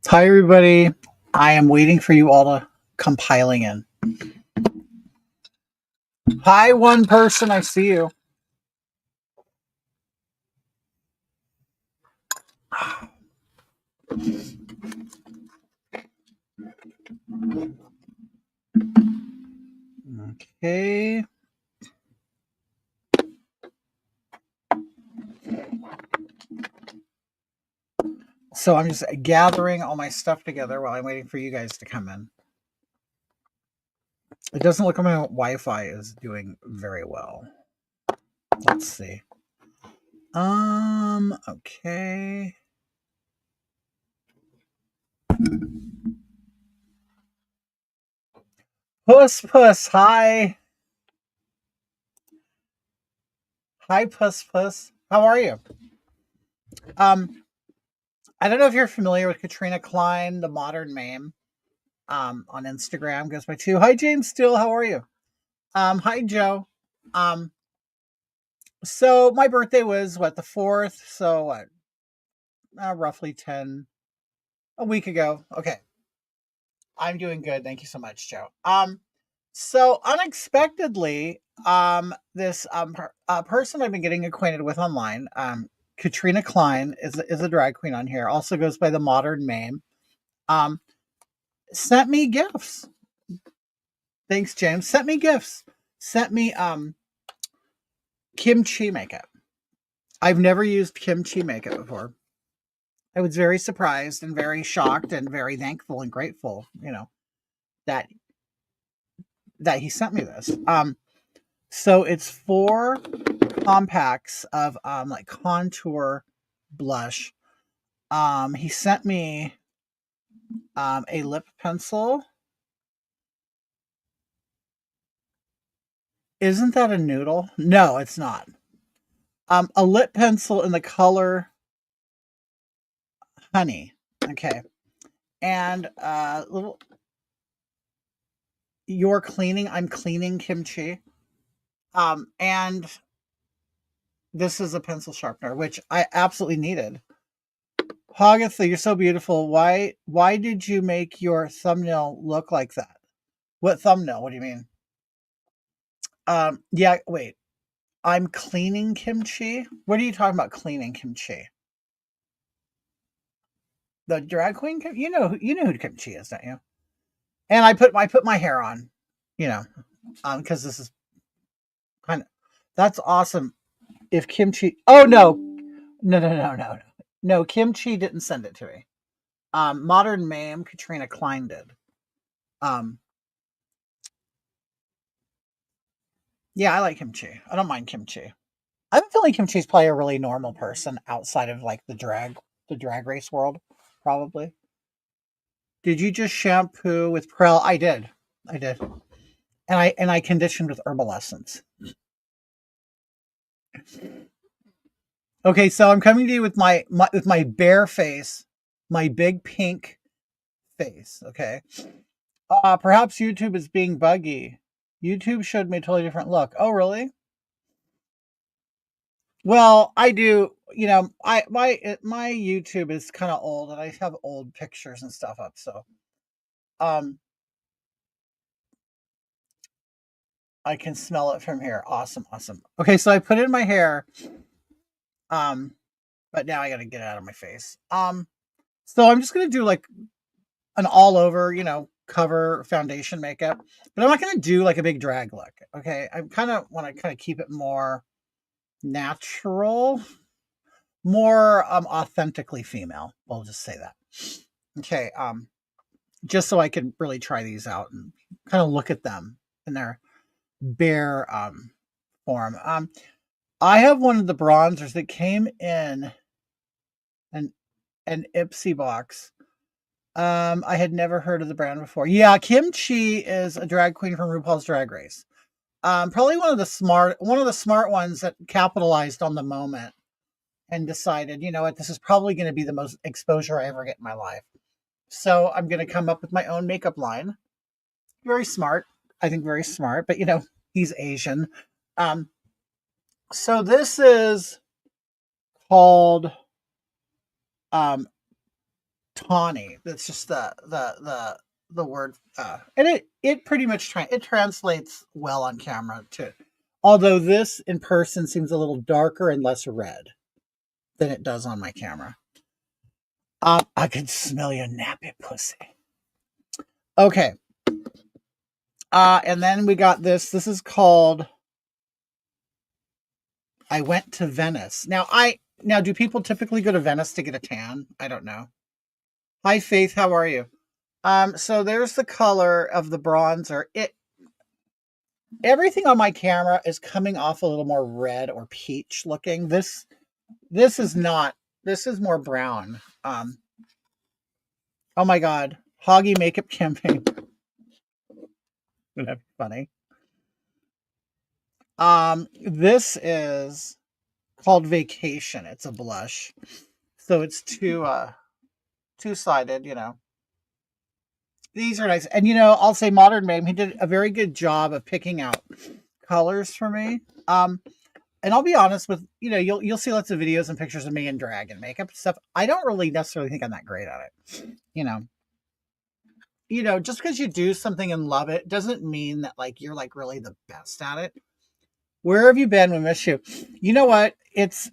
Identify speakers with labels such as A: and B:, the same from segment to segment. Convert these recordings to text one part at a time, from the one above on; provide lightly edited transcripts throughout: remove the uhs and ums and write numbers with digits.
A: Hi, everybody. I am waiting for you all to come piling in. Hi, one person. I see you. Okay. So I'm just gathering all my stuff together while I'm waiting for you guys to come in. It doesn't look like my Wi-Fi is doing very well. Let's see. Okay. Puss, hi. Hi, Puss. How are you? I don't know if you're familiar with Katrina Klein, the modern meme. On Instagram goes by two. Hi, James Steele. How are you? Hi, Joe. Um, so my birthday was what, the 4th? So what, roughly a week ago. Okay. I'm doing good. Thank you so much, Joe. So unexpectedly, this person I've been getting acquainted with online, Katrina Klein is a drag queen on here. Also goes by the modern name. Um, Sent me gifts. Thanks, James. Sent me gifts. Sent me kimchi makeup. I've never used kimchi makeup before. I was very surprised and very shocked and very thankful and grateful, that he sent me this. So it's 4 compacts of like contour blush. He sent me a lip pencil. Isn't that a noodle? No, it's not. A lip pencil in the color honey. Okay. And little I'm cleaning kimchi. And this is a pencil sharpener, which I absolutely needed. Hagatha, you're so beautiful. Why did you make your thumbnail look like that? What thumbnail? What do you mean? Yeah, wait. I'm cleaning kimchi? What are you talking about cleaning kimchi? The drag queen? You know who kimchi is, don't you? And I put my hair on, because this is kind of that's awesome. If kimchi, oh no, no, kimchi didn't send it to me. Modern Mame, Katrina Klein did. Um, yeah, I like kimchi. I don't mind kimchi. I'm feeling kimchi's probably a really normal person outside of like the drag race world, probably. Did you just shampoo with Prel? I did, and I conditioned with herbal essence. Okay, so I'm coming to you with my bare face, my big pink face. Okay, perhaps YouTube is being buggy. YouTube showed me a totally different look. Oh, really? Well, I do. My YouTube is kind of old, and I have old pictures and stuff up. So, um, I can smell it from here. Awesome. Okay, so I put it in my hair. Um, but now I got to get it out of my face. So I'm just gonna do like an all over, cover foundation makeup, but I'm not gonna do like a big drag look. Okay, I kind of want to kind of keep it more natural, more authentically female. We'll just say that. Okay, just so I can really try these out and kind of look at them in their bare form. I have one of the bronzers that came in an Ipsy box. I had never heard of the brand before. Yeah, Kimchi is a drag queen from RuPaul's Drag Race. Probably one of the smart ones that capitalized on the moment and decided, you know what, this is probably going to be the most exposure I ever get in my life. So I'm going to come up with my own makeup line. Very smart. I think very smart, but he's Asian. So this is called um tawny. That's just the word, and it pretty much it translates well on camera too. Although this in person seems a little darker and less red than it does on my camera. I can smell your nappy pussy. Okay. And then we got this. This is called I Went to Venice. Now do people typically go to Venice to get a tan? I don't know. Hi Faith, how are you? So there's the color of the bronzer. Everything on my camera is coming off a little more red or peach looking. This is not. This is more brown. Oh my god, Hoggy makeup campaign. That's funny. This is called Vacation. It's a blush, so it's two-sided. These are nice, and I'll say Modern Mame. He did a very good job of picking out colors for me. And I'll be honest with you'll see lots of videos and pictures of me in drag and makeup and stuff. I don't really necessarily think I'm that great at it. Just because you do something and love it doesn't mean that like you're like really the best at it. Where have you been? We miss you. You know what? It's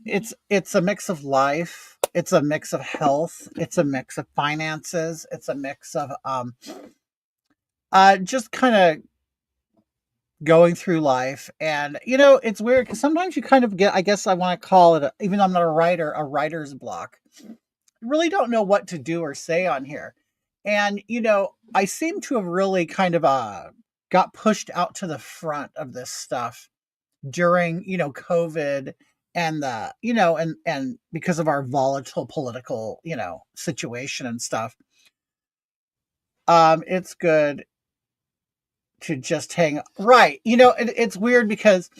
A: a mix of life. It's a mix of health. It's a mix of finances. It's a mix of just kind of going through life. And it's weird because sometimes you kind of get, I guess I want to call it, even though I'm not a writer, a writer's block. I really don't know what to do or say on here. And I seem to have really kind of got pushed out to the front of this stuff during COVID, and and because of our volatile political situation and stuff. It's good to just hang right. It's weird because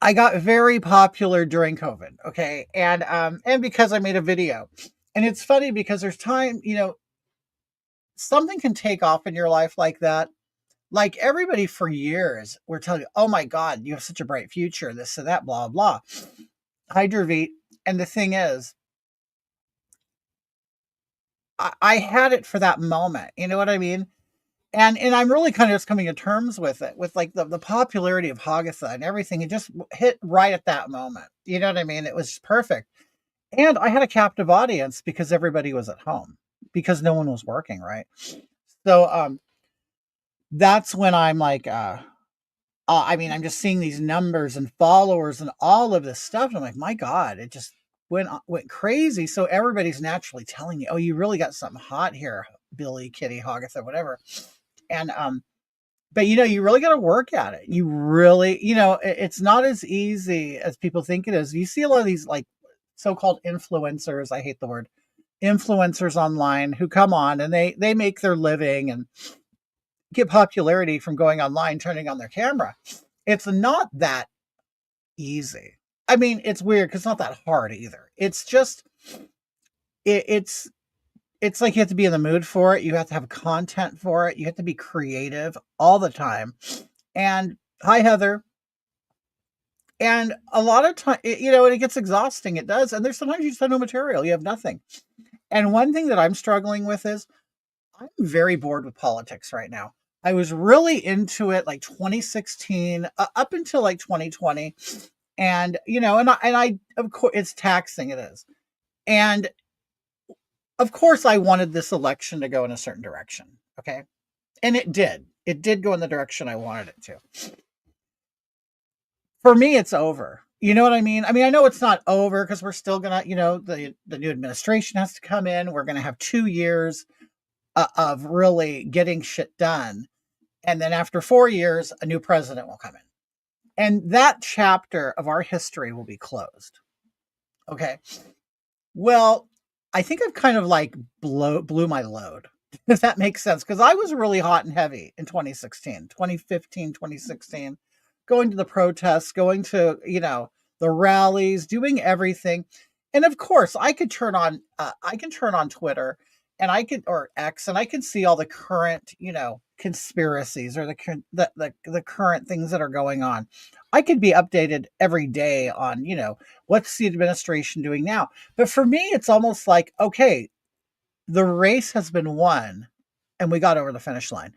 A: I got very popular during COVID, okay? And because I made a video. And it's funny because there's time, something can take off in your life like that. Like everybody for years were telling you, oh my God, you have such a bright future, this and that, blah, blah. Hydrovite. And the thing is, I had it for that moment. You know what I mean? And I'm really kind of just coming to terms with it, with like the popularity of Hagatha and everything. It just hit right at that moment. You know what I mean? It was perfect. And I had a captive audience because everybody was at home because no one was working, right? So that's when I'm like, I mean, I'm just seeing these numbers and followers and all of this stuff. And I'm like, my God, it just went crazy. So everybody's naturally telling me, oh, you really got something hot here, Billy, Kitty, Hagatha, whatever. And but you really got to work at it. You really, it's not as easy as people think it is. You see a lot of these like so-called influencers. I hate the word influencers online who come on and they make their living and get popularity from going online, turning on their camera. It's not that easy. I mean, it's weird because it's not that hard either. It's just it's like you have to be in the mood for it. You have to have content for it. You have to be creative all the time. And hi, Heather. And a lot of time, and it gets exhausting. It does. And there's sometimes you just have no material. You have nothing. And one thing that I'm struggling with is I'm very bored with politics right now. I was really into it like 2016 up until like 2020. And, and I, of course, it's taxing. It is. And of course, I wanted this election to go in a certain direction. Okay. And it did. It did go in the direction I wanted it to. For me, it's over. You know what I mean? I mean, I know it's not over because we're still going to, the new administration has to come in. We're going to have 2 years of really getting shit done. And then after 4 years, a new president will come in. And that chapter of our history will be closed. Okay. Well, I think I've kind of like blew my load, if that makes sense. Because I was really hot and heavy in 2016, 2015, 2016, going to the protests, going to, the rallies, doing everything. And of course, I can turn on Twitter and or X, and I can see all the current, conspiracies or the current things that are going on. I could be updated every day on, what's the administration doing now. But for me, it's almost like, okay, the race has been won and we got over the finish line.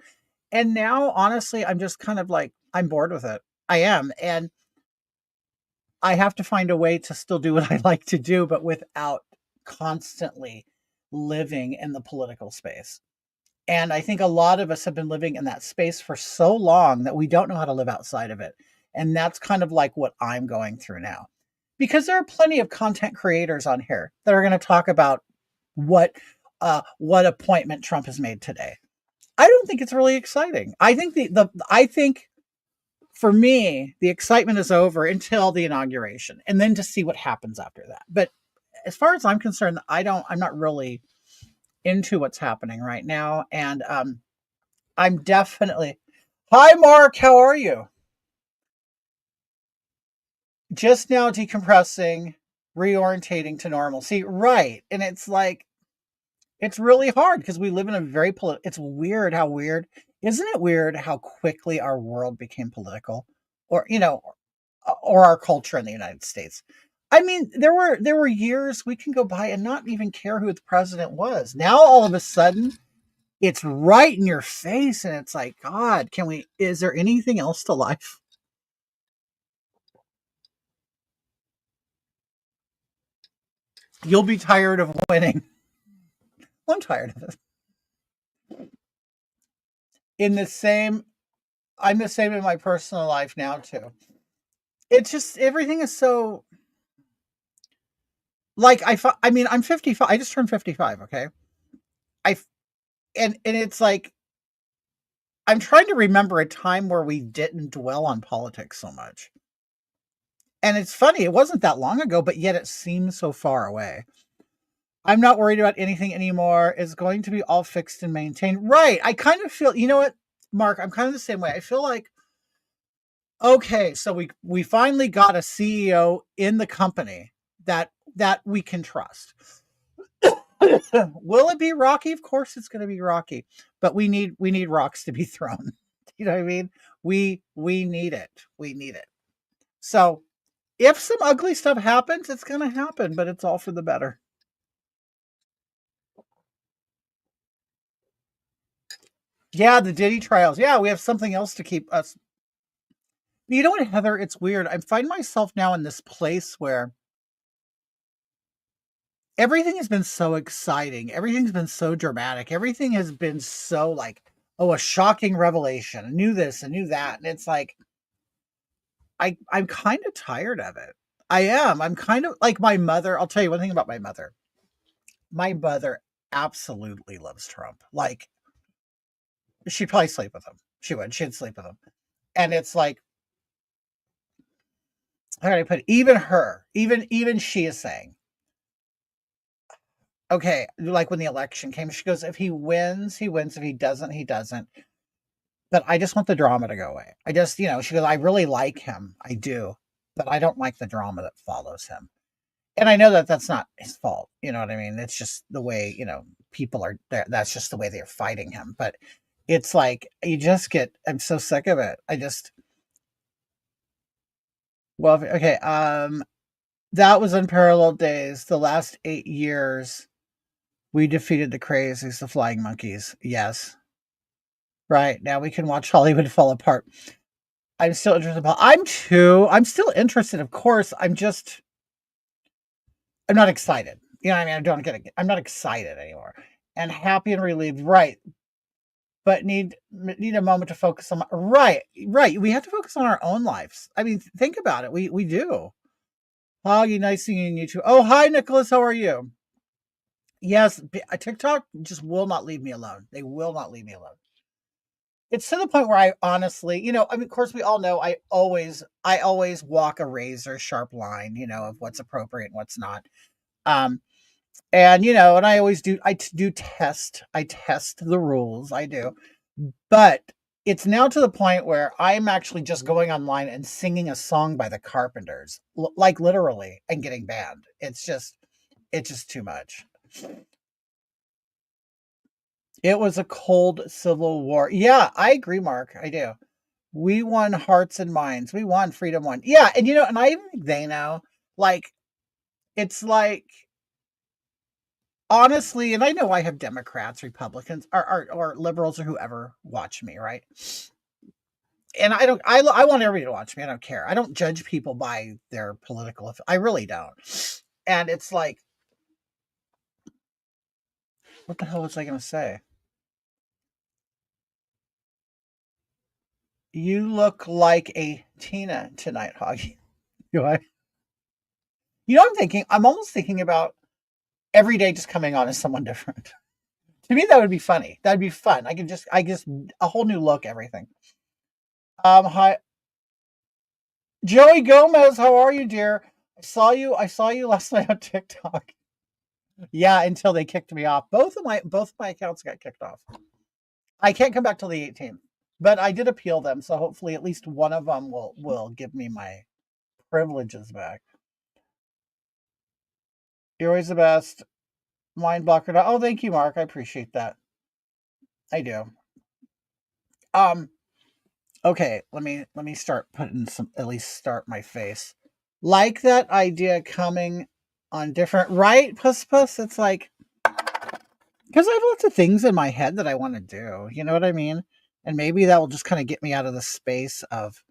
A: And now, honestly, I'm just kind of like, I'm bored with it. I am. And I have to find a way to still do what I like to do, but without constantly living in the political space. And I think a lot of us have been living in that space for so long that we don't know how to live outside of it. And that's kind of like what I'm going through now. Because there are plenty of content creators on here that are going to talk about what appointment Trump has made today. I don't think it's really exciting. I think I think for me, the excitement is over until the inauguration and then to see what happens after that. But as far as I'm concerned, I'm not really into what's happening right now. And I'm definitely, hi, Mark, how are you? Just now decompressing, reorientating to normalcy. Right. And it's like, it's really hard because we live in a very it's weird how weird, isn't it weird how quickly our world became political, or, or our culture in the United States. I mean, there were years we can go by and not even care who the president was. Now all of a sudden it's right in your face and it's like, God, is there anything else to life? You'll be tired of winning. I'm tired of it. In the same I'm the same in my personal life now too. It's just everything is so like I mean, I'm 55. I just turned 55, okay? I and it's like I'm trying to remember a time where we didn't dwell on politics so much. And it's funny, it wasn't that long ago, but yet it seems so far away. I'm not worried about anything anymore. It's going to be all fixed and maintained. Right. I kind of feel, you know what, Mark, I'm kind of the same way. I feel like, okay, so we finally got a CEO in the company that we can trust. Will it be rocky? Of course it's going to be rocky, but we need rocks to be thrown. You know what I mean? We need it. We need it. So if some ugly stuff happens, it's going to happen, but it's all for the better. Yeah, the Diddy trials. Yeah, we have something else to keep us. You know what, Heather? It's weird. I find myself now in this place where everything has been so exciting. Everything's been so dramatic. Everything has been so like, oh, a shocking revelation. I knew this, I knew that. And it's like, I'm kind of tired of it. I am. I'm kind of like my mother. I'll tell you one thing about my mother. My mother absolutely loves Trump. Like, she'd probably sleep with him. She would. She'd sleep with him. And it's like, how do I put it? Even her, even she is saying, okay, like when the election came, she goes, if he wins, he wins. If he doesn't, he doesn't. But I just want the drama to go away. I just, she goes, I really like him. I do. But I don't like the drama that follows him. And I know that that's not his fault. You know what I mean? It's just the way, people are there. That's just the way they're fighting him. But it's like, I'm so sick of it. Well, okay. That was unparalleled days. The last 8 years, we defeated the crazies, the flying monkeys. Yes. Right. Now we can watch Hollywood fall apart. I'm still interested. I'm still interested, of course. I'm not excited. You know what I mean? I don't get it. I'm not excited anymore. And happy and relieved, right. But need a moment to focus on right. We have to focus on our own lives. I mean, think about it. We do. Hoggy, nice seeing you too. Oh, hi, Nicholas. How are you? Yes, TikTok just will not leave me alone. They will not leave me alone. It's to the point where I honestly, I mean, of course, we all know I always walk a razor sharp line, of what's appropriate and what's not. Um, and and I always do. I test the rules. I do, but it's now to the point where I'm actually just going online and singing a song by the Carpenters, like literally, and getting banned. It's just too much. It was a cold civil war. Yeah, I agree, Mark. I do. We won hearts and minds. We won. Freedom won. Yeah, and and I even think they know. Like, it's like, honestly, and I know I have Democrats, Republicans, or liberals or whoever watch me, right? And I don't. I want everybody to watch me. I don't care. I don't judge people by their political. I really don't. And it's like, what the hell was I going to say? You look like a Tina tonight, Hoggy. Do I? I'm thinking. I'm almost thinking about every day just coming on as someone different. To me, that would be funny. That'd be fun. I guess, a whole new look, everything. Hi, Joey Gomez. How are you, dear? I saw you last night on TikTok. Yeah, until they kicked me off. Both of my accounts got kicked off. I can't come back till the 18th, but I did appeal them, so hopefully at least one of them will give me my privileges back. You're always the best. Mind blocker. Oh, thank you, Mark. I appreciate that. I do. Um. Okay. Let me start putting some. At least start my face. Like that idea coming on different, right? Puss puss. It's like, because I have lots of things in my head that I want to do. You know what I mean? And maybe that will just kind of get me out of the space of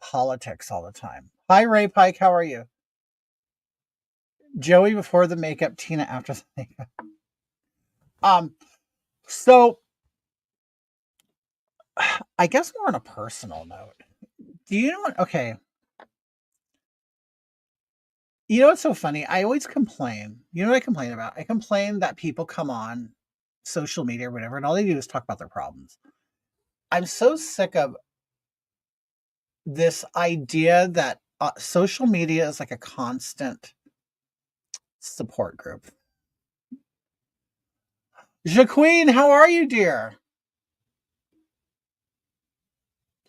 A: politics all the time. Hi, Ray Pike. How are you? Joey before the makeup, Tina after the makeup. Um, so I guess more on a personal note. Do you know what? Okay. You know what's so funny? I always complain. You know what I complain about? I complain that people come on social media or whatever, and all they do is talk about their problems. I'm so sick of this idea that social media is like a constant support group. Jaqueen, how are you, dear?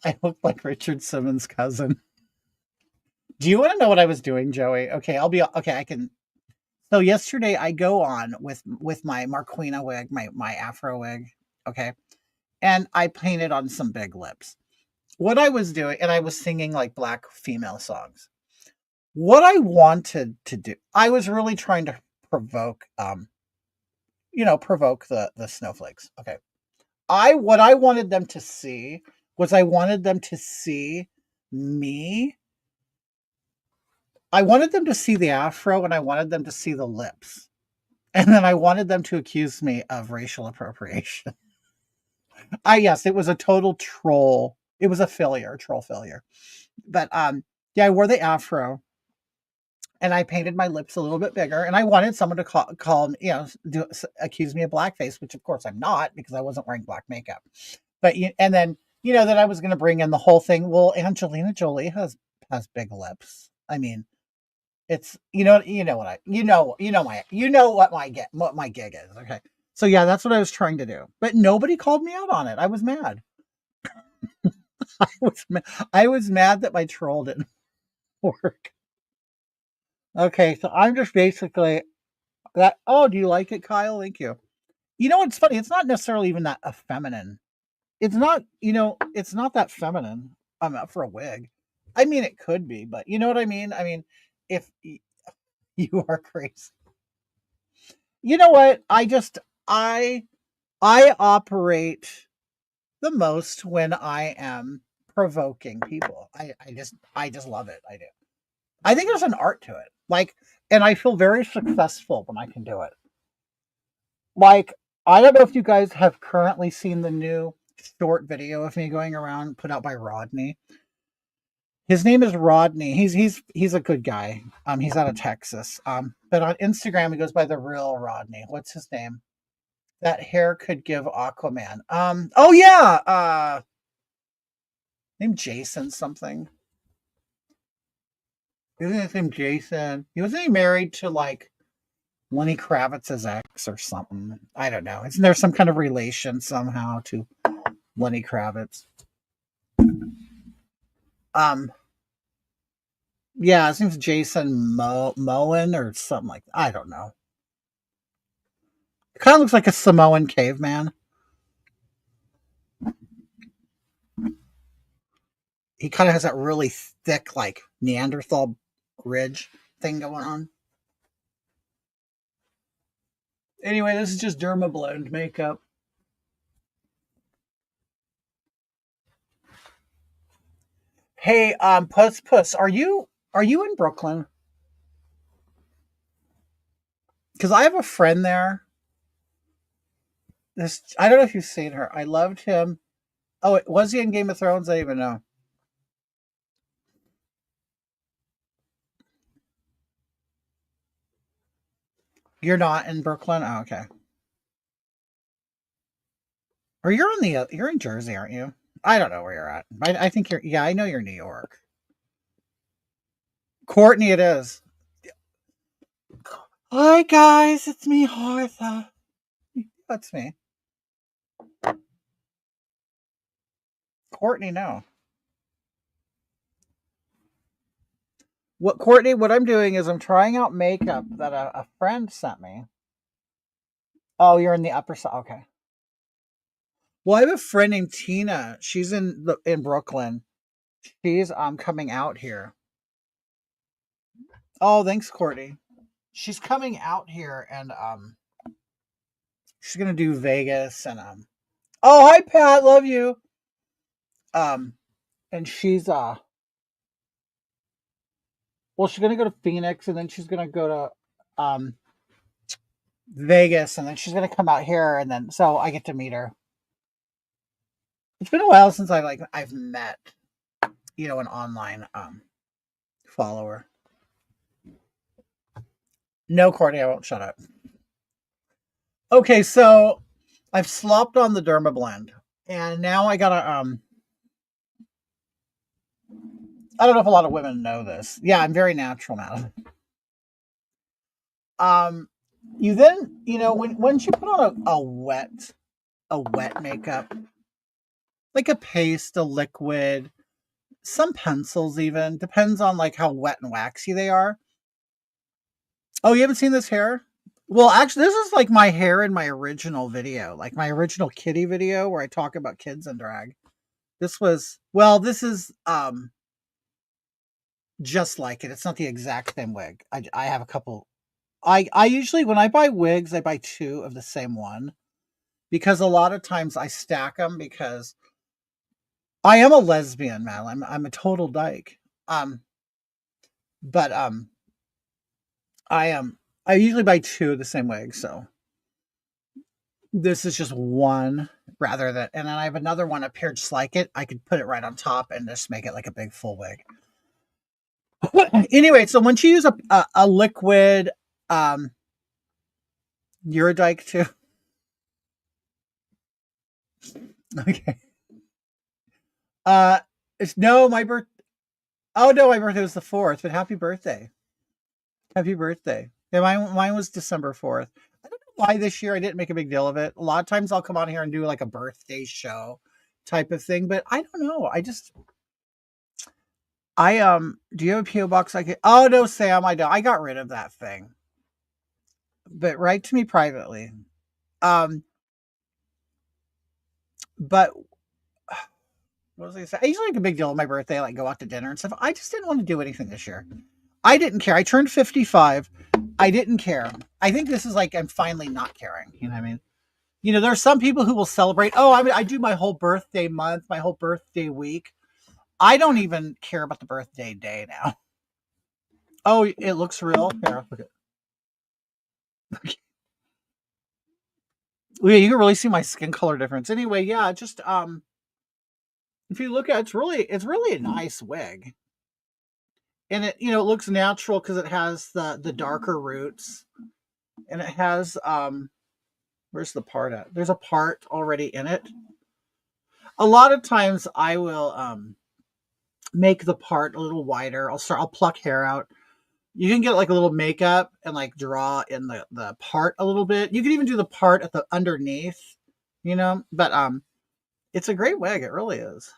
A: I look like Richard Simmons' cousin. Do you want to know what I was doing, Joey? Okay, okay. I can. So yesterday I go on with my Marquina wig, my Afro wig. Okay, and I painted on some big lips. What I was doing, and I was singing like black female songs. What I wanted to do, I was really trying to provoke, provoke the snowflakes. Okay, what I wanted them to see was I wanted them to see me. I wanted them to see the afro and I wanted them to see the lips. And then I wanted them to accuse me of racial appropriation. Yes, it was a total troll. It was a troll failure. But yeah, I wore the afro and I painted my lips a little bit bigger and I wanted someone to call me, accuse me of blackface, which of course I'm not because I wasn't wearing black makeup. But and then that I was going to bring in the whole thing. Well, Angelina Jolie has big lips. I mean, it's what I what my gig is. Okay. So yeah, that's what I was trying to do. But nobody called me out on it. I was mad. I was mad that my troll didn't work. Okay, so I'm just basically that. Oh, do you like it, Kyle? Thank you. You know what's funny? It's not necessarily even that feminine. It's not, it's not that feminine. I'm up for a wig. I mean, it could be, but you know what I mean? I mean, if you are crazy. You know what? I operate the most when I am provoking people. I just love it. I do. I think there's an art to it. Like, and I feel very successful when I can do it. Like, I don't know if you guys have currently seen the new short video of me going around put out by Rodney. His name is Rodney. He's a good guy. He's out of Texas. But on Instagram he goes by the real Rodney. What's his name? That hair could give Aquaman. Oh yeah. Named Jason something. Isn't his name Jason? Wasn't he married to like Lenny Kravitz's ex or something? I don't know. Isn't there some kind of relation somehow to Lenny Kravitz? Um, yeah, his name's Jason Moen or something like that. I don't know. It kind of looks like a Samoan caveman. He kind of has that really thick, like Neanderthal ridge thing going on. Anyway, this is just Dermablend makeup. Hey, Puss, are you in Brooklyn? Because I have a friend there. This I don't know if you've seen her. I loved him. Oh, was he in Game of Thrones? I don't even know. You're not in Brooklyn? Oh, okay. Or you're in Jersey, aren't you? I don't know where you're at. I think you're yeah, I know you're New York. Courtney it is. Hi guys, it's me, Martha. That's me. Courtney, no. What Courtney, what I'm doing is I'm trying out makeup that a friend sent me. Oh, you're in the upper side. Okay. Well, I have a friend named Tina. She's in Brooklyn. She's coming out here. Oh, thanks, Courtney. She's coming out here and she's gonna do Vegas and oh hi Pat, love you. Um and she's well she's gonna go to Phoenix and then she's gonna go to Vegas and then she's gonna come out here and then so I get to meet her. It's been a while since I've met, an online follower. No, Courtney, I won't shut up. Okay, so I've slopped on the Derma blend, and now I gotta I don't know if a lot of women know this. Yeah, I'm very natural now. Um, you then when once you put on a wet makeup, like a paste, a liquid, some pencils even depends on like how wet and waxy they are. Oh, you haven't seen this hair? Well, actually, this is like my hair in my original video, like my original kitty video where I talk about kids and drag. This is just like it. It's not the exact same wig. I have a couple. I usually when I buy wigs, I buy two of the same one because a lot of times I stack them because I am a lesbian, man. I'm a total dyke. Um, but I am I usually buy two of the same wig, so this is just one rather than and then I have another one up here just like it. I could put it right on top and just make it like a big full wig. Anyway, so once you use a liquid, um, you're a dyke too. Okay. Uh, it's no my birth. Oh no, my birthday was the 4th. But happy birthday, happy birthday. Yeah, mine was December 4th. I don't know why this year I didn't make a big deal of it. A lot of times I'll come on here and do like a birthday show type of thing, but I don't know. Do you have a PO box I could? Oh no, Sam, I don't. I got rid of that thing. But write to me privately. Um, but what was I say? I usually make a big deal of my birthday, like go out to dinner and stuff. I just didn't want to do anything this year. I didn't care. I turned 55. I didn't care. I think this is like I'm finally not caring. You know what I mean? There are some people who will celebrate. Oh, I do my whole birthday month, my whole birthday week. I don't even care about the birthday day now. Oh, it looks real. Here, look at. Yeah, you can really see my skin color difference. Anyway, yeah, just if you look at it's really a nice wig. And it looks natural because it has the darker roots and it has where's the part at? There's a part already in it. A lot of times I will make the part a little wider. I'll pluck hair out. You can get like a little makeup and like draw in the part a little bit. You can even do the part at the underneath. But it's a great wig, it really is.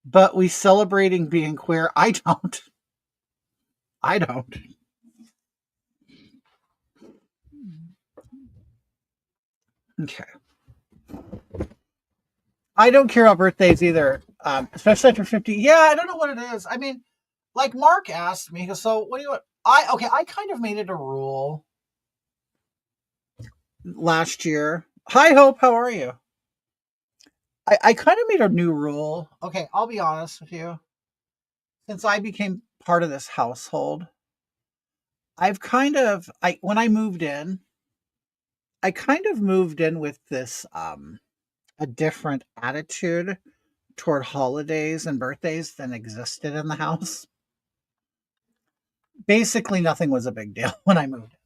A: But we celebrating being queer. I don't. I don't. Okay. I don't care about birthdays either, especially after 50. Yeah, I don't know what it is. I mean, like Mark asked me, he goes, so what do you want? I kind of made it a rule last year. Hi, Hope. How are you? I kind of made a new rule. Okay, I'll be honest with you. Since I became part of this household, I've kind of I when I moved in, I kind of moved in with this a different attitude toward holidays and birthdays than existed in the house. Basically, nothing was a big deal when I moved in.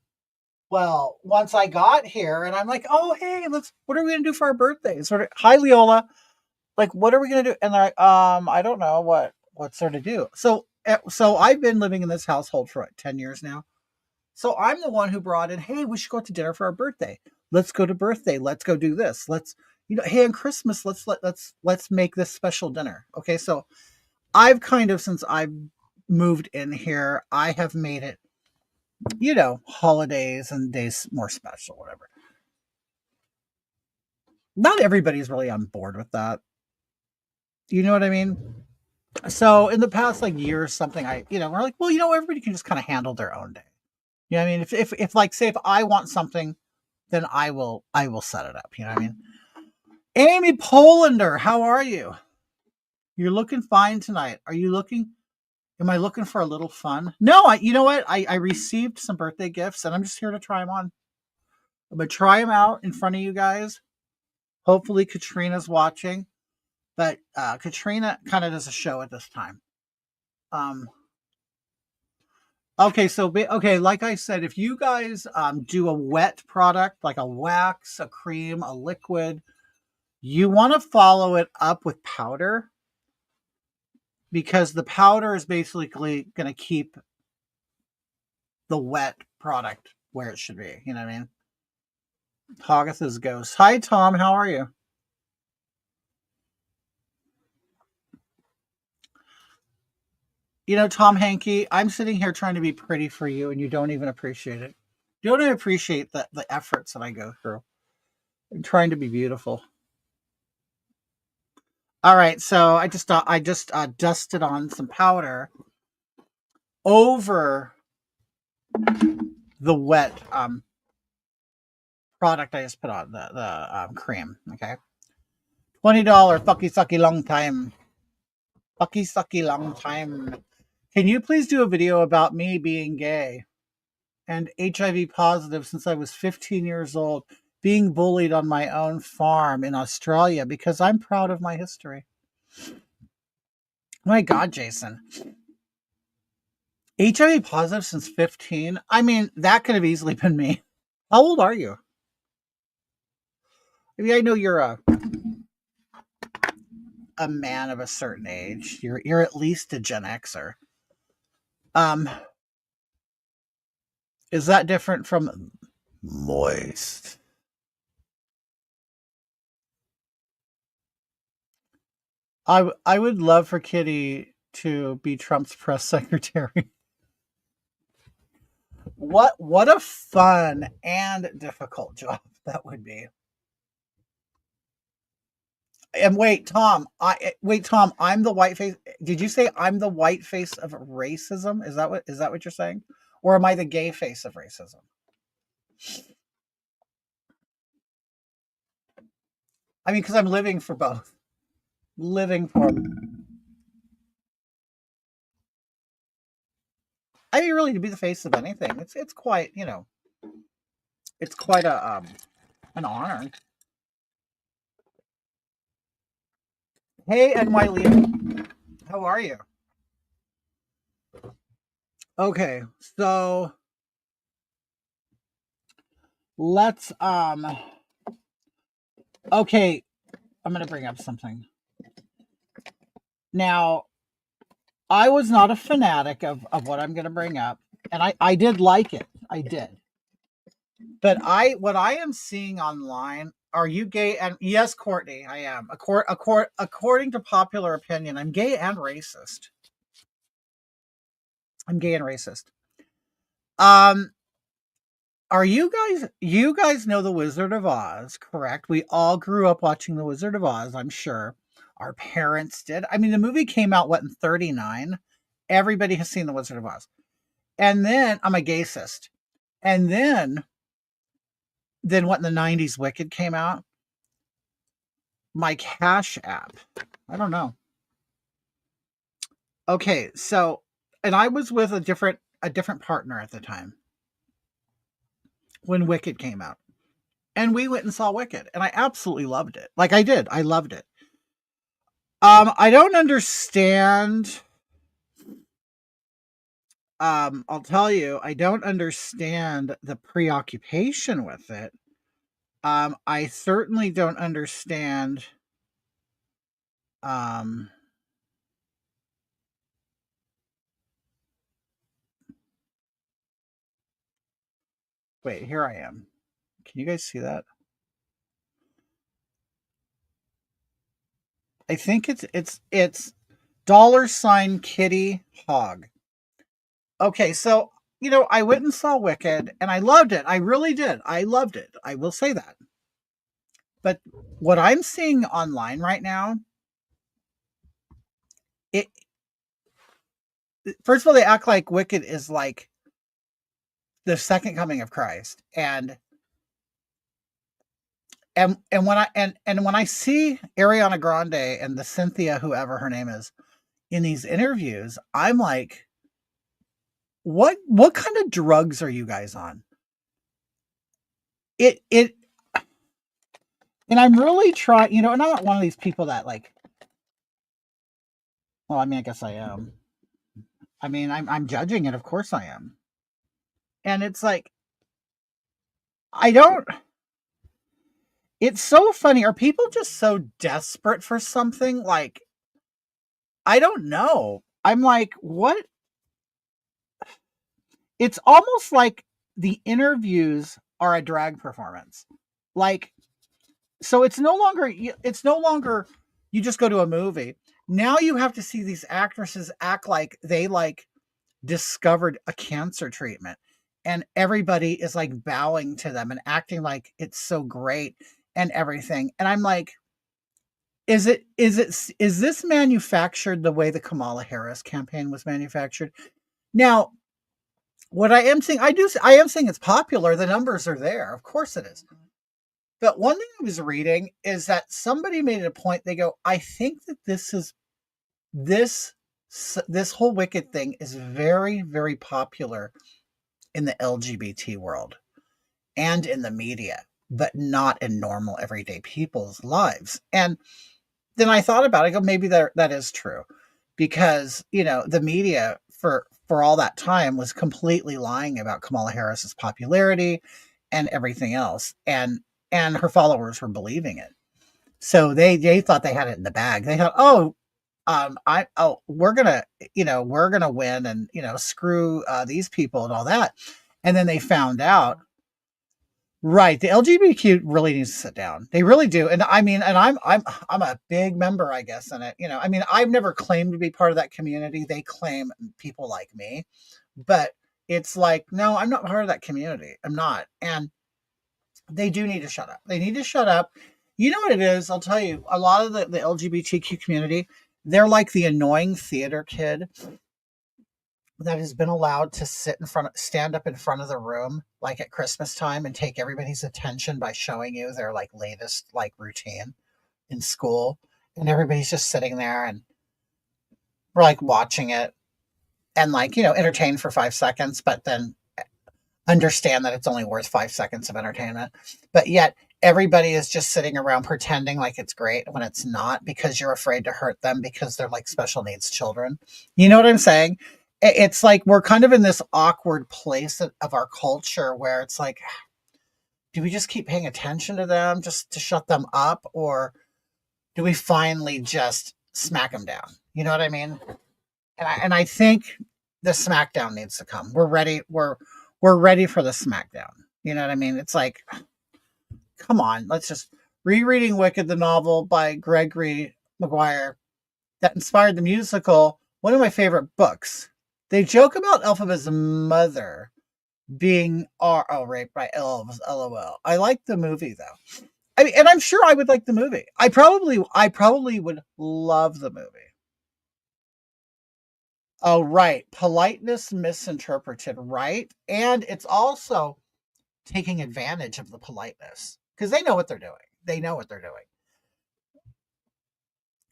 A: Well, once I got here and I'm like, oh hey, what are we gonna do for our birthdays? Hi Leola. Like, what are we gonna do? And they're like, I don't know what's there to do. So I've been living in this household for what, 10 years now. So I'm the one who brought in, hey, we should go out to dinner for our birthday. Let's go to birthday. Let's go do this. Hey, on Christmas, let's make this special dinner. Okay, so I've kind of, since I've moved in here, I have made it, holidays and days more special, whatever. Not everybody's really on board with that. You know what I mean? So in the past like year or something, we're like, well, everybody can just kind of handle their own day. You know what I mean? If like, say if I want something, then I will set it up. You know what I mean? Amy Polander, how are you? You're looking fine tonight. Am I looking for a little fun? No, you know what? I received some birthday gifts and I'm just here to try them on. I'm going to try them out in front of you guys. Hopefully Katrina's watching, but Katrina kind of does a show at this time. Okay, like I said, if you guys do a wet product, like a wax, a cream, a liquid, you want to follow it up with powder, because the powder is basically going to keep the wet product where it should be. You know what I mean? Hogath's Ghost. Hi, Tom. How are you? Tom Hankey, I'm sitting here trying to be pretty for you, and you don't even appreciate it. You don't even appreciate the efforts that I go through. I'm trying to be beautiful. All right, so I just dusted on some powder over the wet product I just put on the cream. Okay, $20 fucky sucky long time. Fucky sucky long time. Can you please do a video about me being gay and HIV positive since I was 15 years old, being bullied on my own farm in Australia because I'm proud of my history? My God, Jason. HIV positive since 15? I mean, that could have easily been me. How old are you? I mean, I know you're a man of a certain age. You're at least a Gen Xer. Um, is that different from moist? I would love for Kitty to be Trump's press secretary. What a fun and difficult job that would be. And wait, Tom, I'm the white face. Did you say I'm the white face of racism? Is that what you're saying? Or am I the gay face of racism? I mean, because I'm living for both. Living for. I mean, really, to be the face of anything, it's quite, it's quite a an honor. Hey, NY Liam, how are you? Okay, so let's okay, I'm gonna bring up something. Now, I was not a fanatic of what I'm gonna bring up, and I did like it. I did. But what I am seeing online, are you gay? And yes, Courtney, I am. According to popular opinion, I'm gay and racist. I'm gay and racist. Um, Are you guys know The Wizard of Oz, correct? We all grew up watching The Wizard of Oz, I'm sure. Our parents did. I mean, the movie came out, what, in 39? Everybody has seen The Wizard of Oz. And then, I'm a gayist. And then what, in the 90s, Wicked came out? My Cash App. I don't know. Okay, so, and I was with a different partner at the time when Wicked came out. And we went and saw Wicked, and I absolutely loved it. Like I did. I loved it. I don't understand. I'll tell you, I don't understand the preoccupation with it. I certainly don't understand. Wait, here I am. Can you guys see that? I think it's $ Kitty Hog. Okay, so I went and saw Wicked, and I loved it. I really did. I loved it. I will say that. But what I'm seeing online right now, it first of all, they act like Wicked is like the second coming of Christ, and when I see Ariana Grande and the Cynthia, whoever her name is, in these interviews, I'm like, what kind of drugs are you guys on? It and I'm really trying, and I'm not one of these people that like, well, I mean, I guess I am. I mean, I'm judging it, of course I am. And it's like, I don't it's so funny. Are people just so desperate for something? Like, I don't know. I'm like, what? It's almost like the interviews are a drag performance. Like, so it's no longer you just go to a movie. Now you have to see these actresses act like they like discovered a cancer treatment, and everybody is like bowing to them and acting like it's so great and everything. And I'm like, is this manufactured the way the Kamala Harris campaign was manufactured? Now, what I am saying it's popular. The numbers are there. Of course it is. But one thing I was reading is that somebody made it a point. They go, I think that this whole Wicked thing is very, very popular in the LGBT world and in the media, but not in normal everyday people's lives. And then I thought about it. I go, maybe that is true, because the media for all that time was completely lying about Kamala Harris's popularity and everything else, and her followers were believing it. So they thought they had it in the bag. They thought, we're gonna win, and screw these people and all that. And then they found out. Right. The LGBTQ really needs to sit down. They really do. And I mean, and I'm a big member, I guess, in it. I mean, I've never claimed to be part of that community. They claim people like me. But it's like, no, I'm not part of that community. I'm not. And they do need to shut up. They need to shut up. You know what it is? I'll tell you, a lot of the LGBTQ community, they're like the annoying theater kid that has been allowed to stand up in front of the room, like at Christmas time, and take everybody's attention by showing you their like latest like routine in school. And everybody's just sitting there, and we're like watching it and like, entertained for 5 seconds, but then understand that it's only worth 5 seconds of entertainment. But yet everybody is just sitting around pretending like it's great when it's not, because you're afraid to hurt them because they're like special needs children. You know what I'm saying? It's like we're kind of in this awkward place of our culture where it's like, do we just keep paying attention to them just to shut them up, or do we finally just smack them down? You know what I mean? And I think the smackdown needs to come. We're ready. We're ready for the smackdown. You know what I mean? It's like, come on, let's just rereading Wicked, the novel by Gregory Maguire that inspired the musical. One of my favorite books. They joke about Elphaba's mother being raped by LOL. I like the movie though. I mean, and I'm sure I would like the movie. I probably would love the movie. Oh, right. Politeness misinterpreted, right? And it's also taking advantage of the politeness because they know what they're doing. They know what they're doing.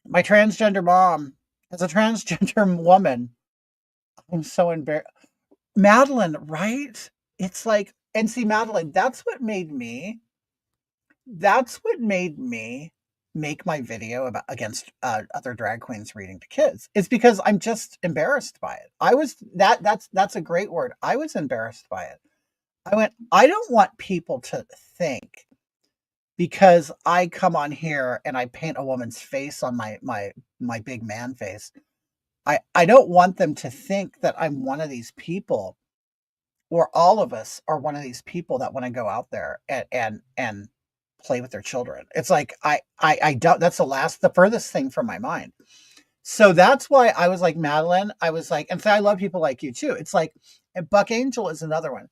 A: My transgender mom, as a transgender woman, I'm so embarrassed. Madeline, right? It's like, and see, Madeline, that's what made me make my video about against other drag queens reading to kids. It's because I'm just embarrassed by it. That's a great word. I was embarrassed by it. I went, I don't want people to think because I come on here and I paint a woman's face on my big man face. I don't want them to think that I'm one of these people, or all of us are one of these people that want to go out there and play with their children. It's like I don't. That's the furthest thing from my mind. So that's why I was like, Madeline, I was like, and so I love people like you too. It's like, and Buck Angel is another one.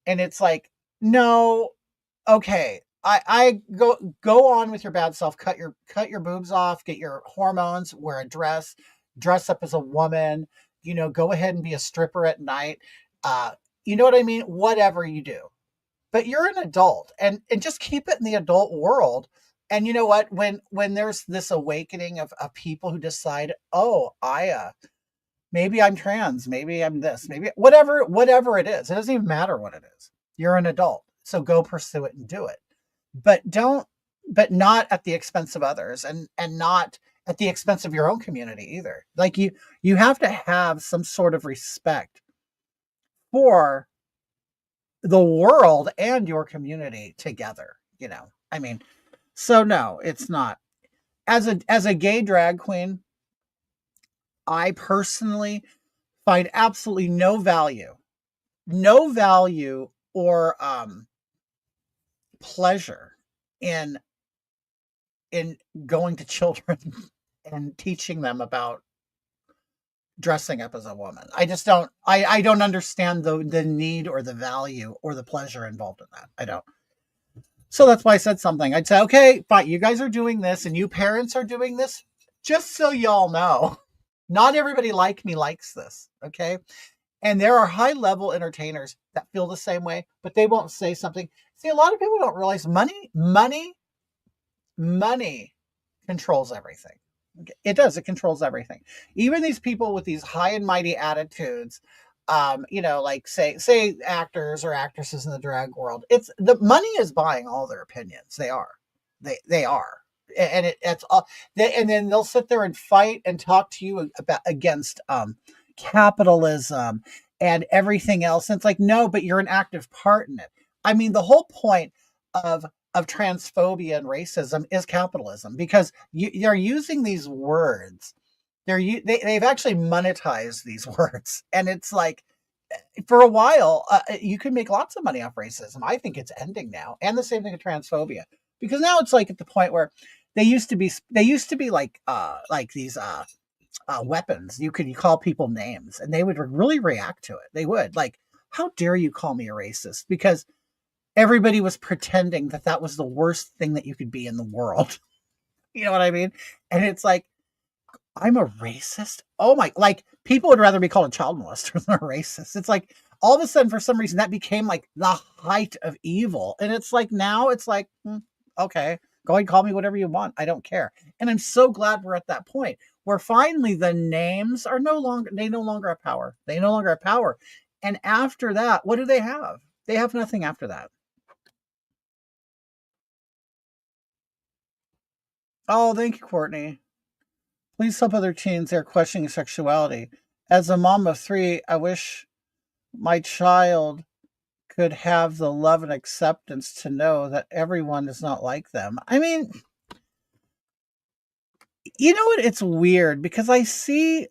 A: And it's like, no, okay. I go on with your bad self, cut your boobs off, get your hormones, wear a dress up as a woman, go ahead and be a stripper at night. Uh, you know what I mean? Whatever you do. But you're an adult and just keep it in the adult world. And you know what? When there's this awakening of people who decide, oh, maybe I'm trans, maybe I'm this, maybe whatever it is. It doesn't even matter what it is. You're an adult. So go pursue it and do it. But don't but not at the expense of others, and not at the expense of your own community either. Like you have to have some sort of respect for the world and your community together, I mean, so no, it's not. As a gay drag queen, I personally find absolutely no value or pleasure in in going to children and teaching them about dressing up as a woman. I just don't I don't understand the need or the value or the pleasure involved in that. I don't. So that's why I said something. I'd say, okay, fine, you guys are doing this and you parents are doing this. Just so y'all know, not everybody like me likes this. Okay. And there are high level entertainers that feel the same way, but they won't say something. See, a lot of people don't realize money controls everything. It does. It controls everything. Even these people with these high and mighty attitudes, like say actors or actresses in the drag world. It's the money is buying all their opinions. They are. They are. And it's all. And then they'll sit there and fight and talk to you about against capitalism and everything else. And it's like, no, but you're an active part in it. I mean, the whole point of transphobia and racism is capitalism, because they're using these words. They've actually monetized these words, and it's like, for a while, you can make lots of money off racism. I think it's ending now, and the same thing with transphobia, because now it's like at the point where they used to be like these weapons. You call people names, and they would really react to it. They would like, how dare you call me a racist? Because everybody was pretending that that was the worst thing that you could be in the world. You know what I mean? And it's like, I'm a racist? Oh my, like people would rather be called a child molester than a racist. It's like all of a sudden, for some reason, that became like the height of evil. And it's like, now it's like, okay, go ahead and call me whatever you want. I don't care. And I'm so glad we're at that point where finally the names are they no longer have power. They no longer have power. And after that, what do they have? They have nothing after that. Oh, thank you, Courtney. Please help other teens. They're questioning sexuality. As a mom of three, I wish my child could have the love and acceptance to know that everyone is not like them. I mean, you know what? It's weird because I see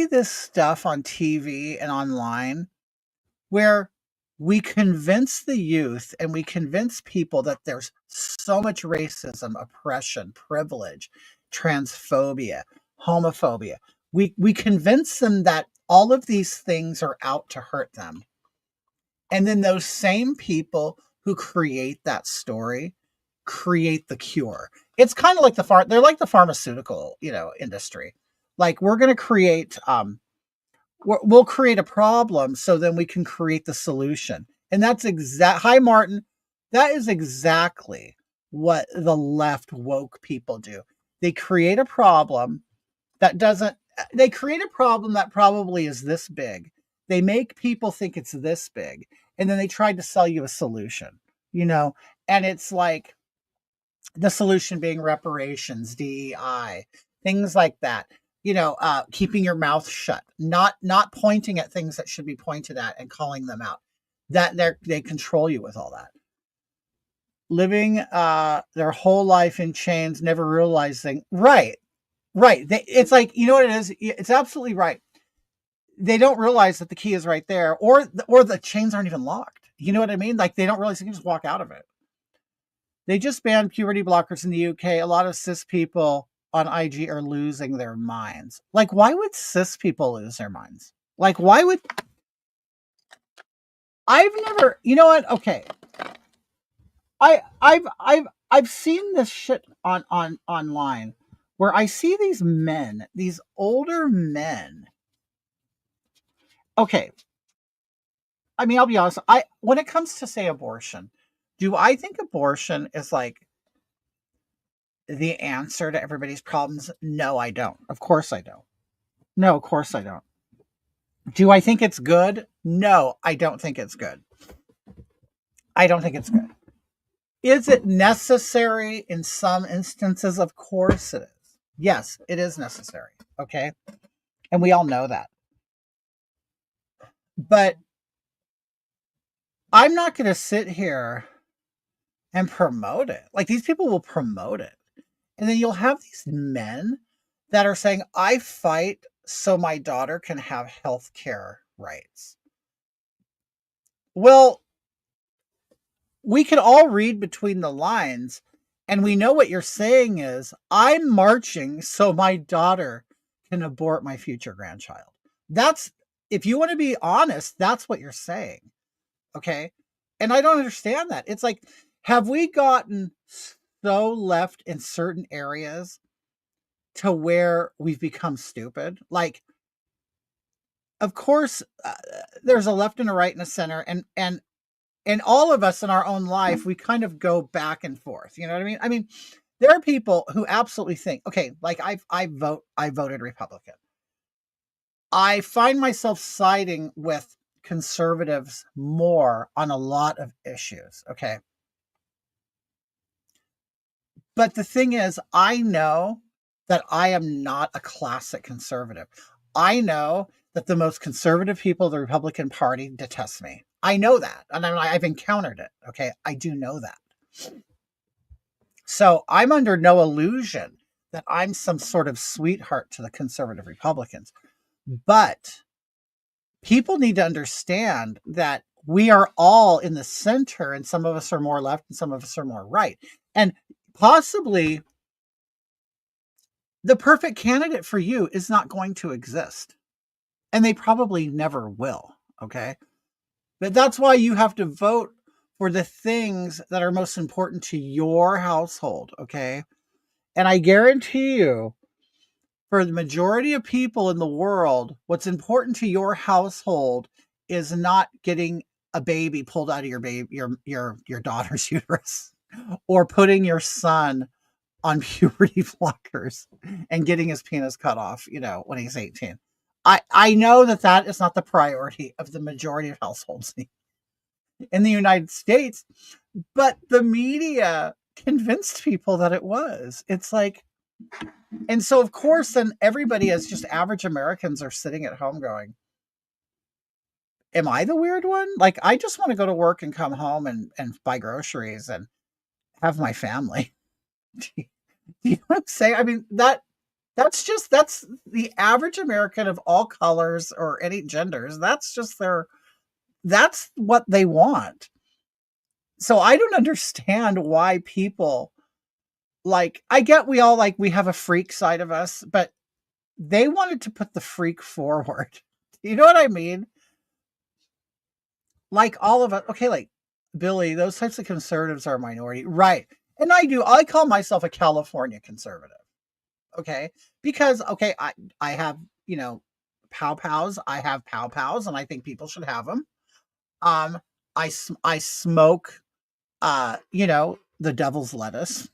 A: this stuff on TV and online where we convince the youth and we convince people that there's so much racism, oppression, privilege, transphobia, homophobia. We convince them that all of these things are out to hurt them. And then those same people who create that story create the cure. It's kind of like they're like the pharmaceutical, industry. Like we're going to create we'll create a problem so then we can create the solution. And that's hi Martin, that is exactly what the left woke people do. They create a problem that doesn't they create a problem that probably is this big. They make people think it's this big, and then they try to sell you a solution, and it's like the solution being reparations, DEI, things like that. Keeping your mouth shut, not pointing at things that should be pointed at and calling them out. That they control you with all that. Living their whole life in chains, never realizing. Right. It's like, you know what it is? It's absolutely right. They don't realize that the key is right there, or the chains aren't even locked. You know what I mean? Like they don't realize they can just walk out of it. They just banned puberty blockers in the UK. A lot of cis people on IG are losing their minds. Like, why would cis people lose their minds? Like, why would... I've never... You know what? Okay. I've seen this shit online where I see these men, these older men. Okay. I mean, I'll be honest. When it comes to, say, abortion, do I think abortion is like the answer to everybody's problems? No, I don't. Of course I don't. No, of course I don't. Do I think it's good? No, I don't think it's good. I don't think it's good. Is it necessary in some instances? Of course it is. Yes, it is necessary. Okay. And we all know that. But I'm not going to sit here and promote it. Like these people will promote it. And then you'll have these men that are saying, I fight so my daughter can have health care rights. Well, we can all read between the lines, and we know what you're saying is, I'm marching so my daughter can abort my future grandchild. That's, if you want to be honest, that's what you're saying. Okay. And I don't understand that. It's like, have we gotten so left in certain areas to where we've become stupid? Like, of course, there's a left and a right and a center, and all of us in our own life, we kind of go back and forth. You know what I mean? I mean, there are people who absolutely think, okay, like I voted Republican. I find myself siding with conservatives more on a lot of issues. Okay. But the thing is, I know that I am not a classic conservative. I know that the most conservative people of the Republican Party detest me. I know that. And I've encountered it. Okay. I do know that. So I'm under no illusion that I'm some sort of sweetheart to the conservative Republicans. But people need to understand that we are all in the center, and some of us are more left and some of us are more right. And possibly the perfect candidate for you is not going to exist. And they probably never will. Okay. But that's why you have to vote for the things that are most important to your household. Okay. And I guarantee you, for the majority of people in the world, what's important to your household is not getting a baby pulled out of your daughter's uterus, or putting your son on puberty blockers and getting his penis cut off, when he's 18. I know that is not the priority of the majority of households in the United States, but the media convinced people that it was. It's like, and so of course, then everybody, as just average Americans, are sitting at home going, am I the weird one? Like, I just want to go to work and come home and buy groceries and have my family. Do you know what I'm saying? I mean, that's the average American of all colors or any genders. That's what they want. So I don't understand why people, like, I get we have a freak side of us, but they wanted to put the freak forward. You know what I mean? like all of us, okay, like Billy, those types of conservatives are a minority, right? And I call myself a California conservative, okay, because okay, I have pow pows, I have pow pows, and I think people should have them. Um, I smoke, the devil's lettuce.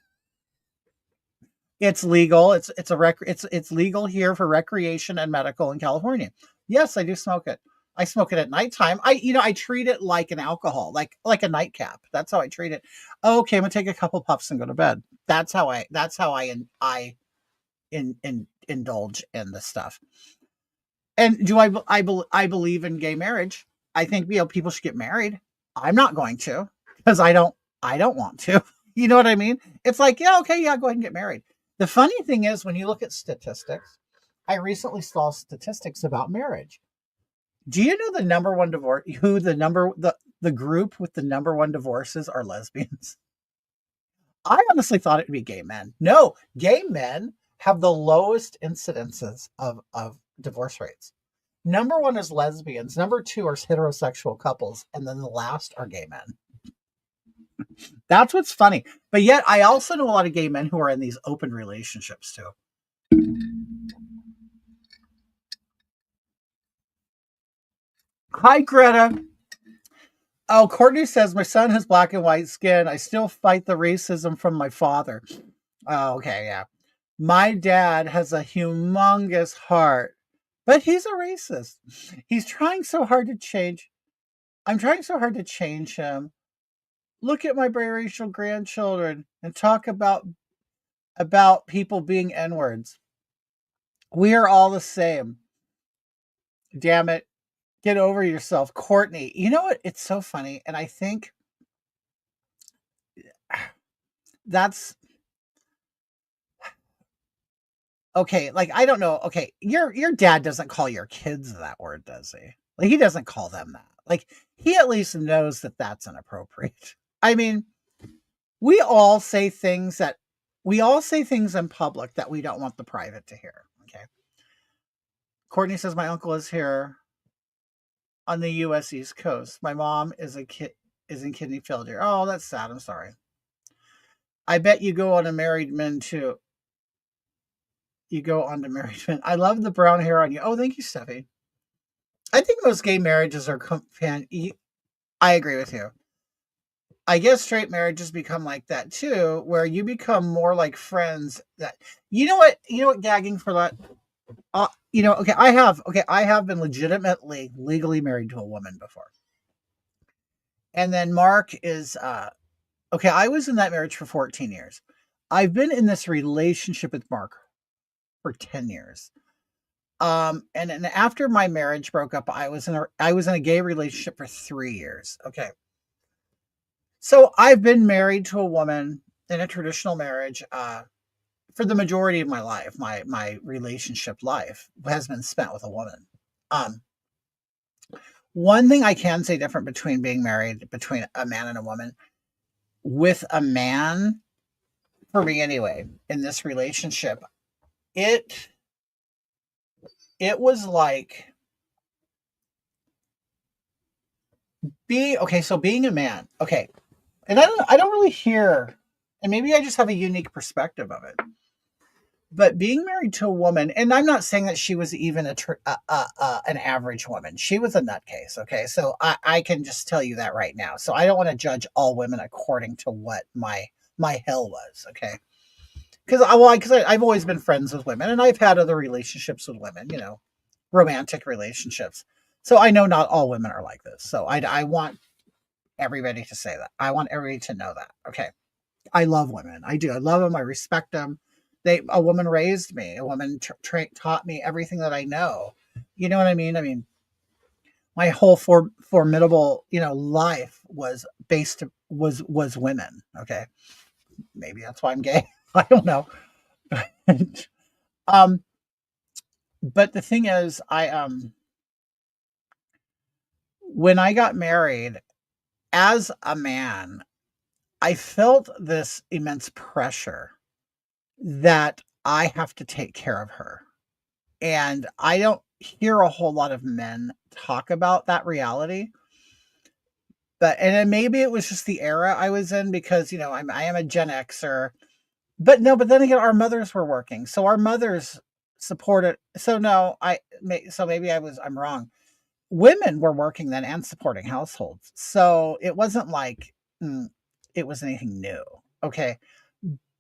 A: It's legal. It's legal here for recreation and medical in California. Yes, I do smoke it. I smoke it at nighttime. I treat it like an alcohol, like a nightcap. That's how I treat it. Okay, I'm gonna take a couple puffs and go to bed. That's how I indulge in this stuff. And I believe in gay marriage. I think people should get married. I'm not going to because I don't want to. You know what I mean? It's like, yeah, okay, yeah, go ahead and get married. The funny thing is when you look at statistics, I recently saw statistics about marriage. Do you know the number one divorce who the group with the number one divorces are lesbians? I honestly thought it would be gay men. No, gay men have the lowest incidences of divorce rates. Number one is lesbians. Number two are heterosexual couples. And then the last are gay men. That's what's funny. But yet, I also know a lot of gay men who are in these open relationships too. Hi, Greta. Oh, Courtney says, my son has black and white skin. I still fight the racism from my father. Oh, okay, yeah. My dad has a humongous heart, but he's a racist. He's trying so hard to change. I'm trying so hard to change him. Look at my biracial grandchildren and talk about people being N-words. We are all the same. Damn it. Get over yourself, Courtney. You know what? It's so funny. And I think that's okay. Like, I don't know. Okay. Your dad doesn't call your kids that word, does he? Like, he doesn't call them that. Like, he at least knows that that's inappropriate. I mean, we all say things that we all say things in public that we don't want the private to hear. Okay. Courtney says, my uncle is here on the US East Coast. My mom is in kidney failure. Oh, that's sad. I'm sorry. I bet you go on a married men too. You go on to married men. I love the brown hair on you. Oh, thank you, Steffi. I think most gay marriages are I agree with you. I guess straight marriages become like that too, where you become more like friends. That you know what, gagging for that. I have been legitimately legally married to a woman before, and then Mark is okay. I was in that marriage for 14 years. I've been in this relationship with Mark for 10 years. And after my marriage broke up, I was in a gay relationship for 3 years. Okay. So I've been married to a woman in a traditional marriage for the majority of my life. My relationship life has been spent with a woman. Um, One thing I can say different between being married between a man and a woman, with a man, for me anyway, in this relationship, it it was like being a man. Okay. And I don't really hear, and maybe I just have a unique perspective of it. But being married to a woman, and I'm not saying that she was even an average woman. She was a nutcase. Okay, so I can just tell you that right now. So I don't want to judge all women according to what my hell was. Okay, because I've always been friends with women, and I've had other relationships with women. Romantic relationships. So I know not all women are like this. So I want everybody to say that. I want everybody to know that. Okay. I love women. I do. I love them. I respect them. A woman raised me. A woman taught me everything that I know. You know what I mean? I mean, my whole formidable, life was women. Okay, maybe that's why I'm gay. I don't know. um, but the thing is, when I got married as a man, I felt this immense pressure that I have to take care of her. And I don't hear a whole lot of men talk about that reality. But and then maybe it was just the era I was in because I am a Gen Xer. But no, but then again, our mothers were working, so our mothers supported. So no, so maybe I'm wrong. Women were working then and supporting households, so it wasn't like mm, it was anything new. Okay,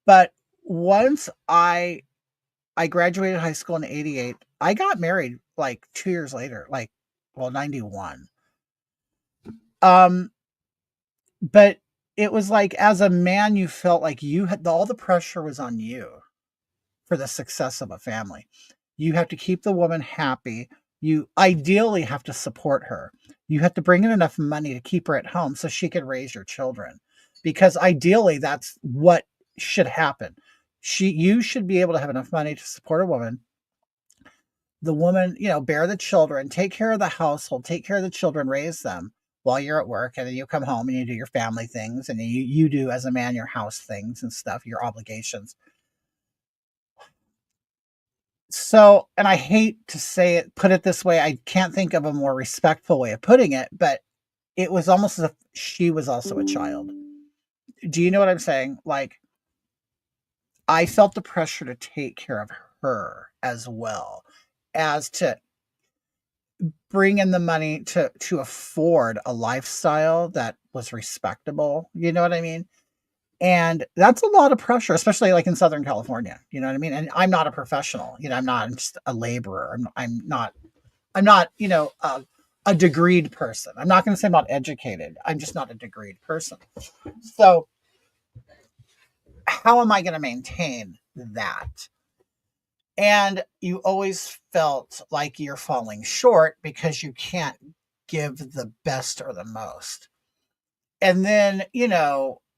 A: but once I graduated high school in '88, I got married like 2 years later, like well '91. Um, but it was like as a man, you felt like you had all the pressure was on you for the success of a family. You have to keep the woman happy. You ideally have to support her. You have to bring in enough money to keep her at home so she can raise your children. Because ideally that's what should happen. You should be able to have enough money to support a woman. The woman, bear the children, take care of the household, take care of the children, raise them while you're at work, and then you come home and you do your family things, and you do as a man your house things and stuff, your obligations. So, and I hate to say it, put it this way, I can't think of a more respectful way of putting it, but it was almost as if she was also a child. Do you know what I'm saying? Like, I felt the pressure to take care of her as well as to bring in the money to afford a lifestyle that was respectable. You know what I mean? And that's a lot of pressure, especially like in Southern California. You know what I mean? And I'm not a professional. I'm just a laborer. I'm not, a degreed person. I'm not going to say I'm not educated. I'm just not a degreed person. So how am I going to maintain that? And you always felt like you're falling short because you can't give the best or the most. And then,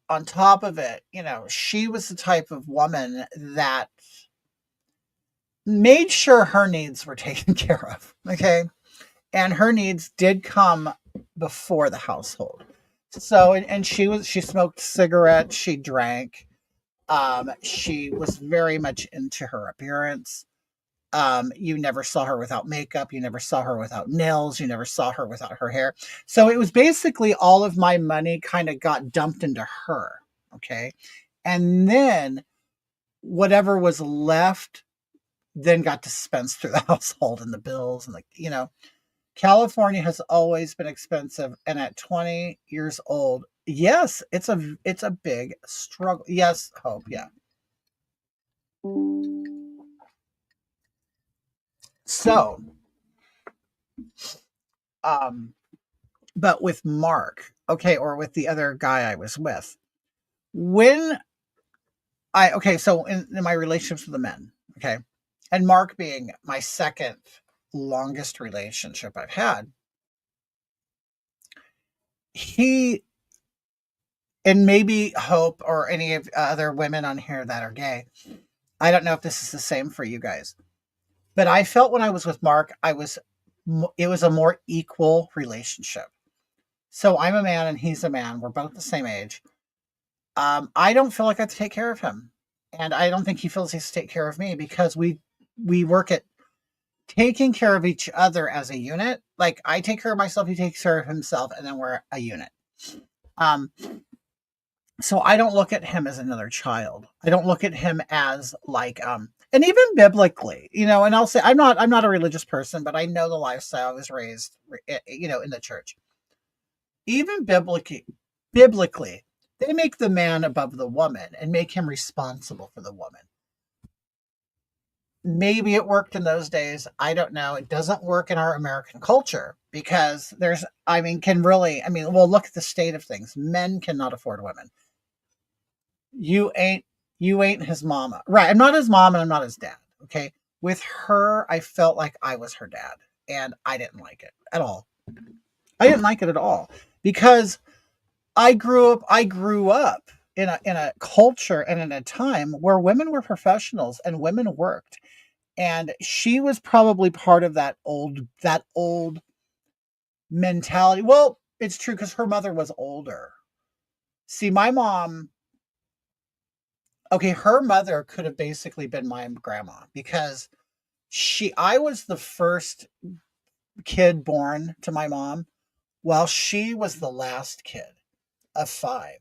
A: on top of it, she was the type of woman that made sure her needs were taken care of. Okay. And her needs did come before the household. So, and she smoked cigarettes, she drank, she was very much into her appearance. You never saw her without makeup. You never saw her without nails. You never saw her without her hair. So it was basically all of my money kind of got dumped into her. Okay. And then whatever was left then got dispensed through the household and the bills and California has always been expensive. And at 20 years old, yes, it's a big struggle. Yes, Hope. Yeah. So, um, but with Mark, okay, or with the other guy I was with, when okay, so in my relationships with the men, okay, and Mark being my second longest relationship I've had, he, and maybe Hope or any of other women on here that are gay, I don't know if this is the same for you guys, but I felt when I was with Mark, it was a more equal relationship. So I'm a man and he's a man. We're both the same age. I don't feel like I have to take care of him, and I don't think he feels he has to take care of me because we work at taking care of each other as a unit. Like I take care of myself, he takes care of himself, and then we're a unit. Um, so I don't look at him as another child. I don't look at him as like and even biblically, and I'll say I'm not a religious person, but I know the lifestyle I was raised, in the church. Even biblically, they make the man above the woman and make him responsible for the woman. Maybe it worked in those days. I don't know. It doesn't work in our American culture because well, look at the state of things. Men cannot afford women. You ain't, you ain't his mama. Right. I'm not his mom and I'm not his dad. Okay. With her, I felt like I was her dad and I didn't like it at all. I didn't like it at all because I grew up in a culture and in a time where women were professionals and women worked. And she was probably part of that old mentality. Well, it's true because her mother was older. See, my mom, okay, her mother could have basically been my grandma because I was the first kid born to my mom Well, she was the last kid of 5.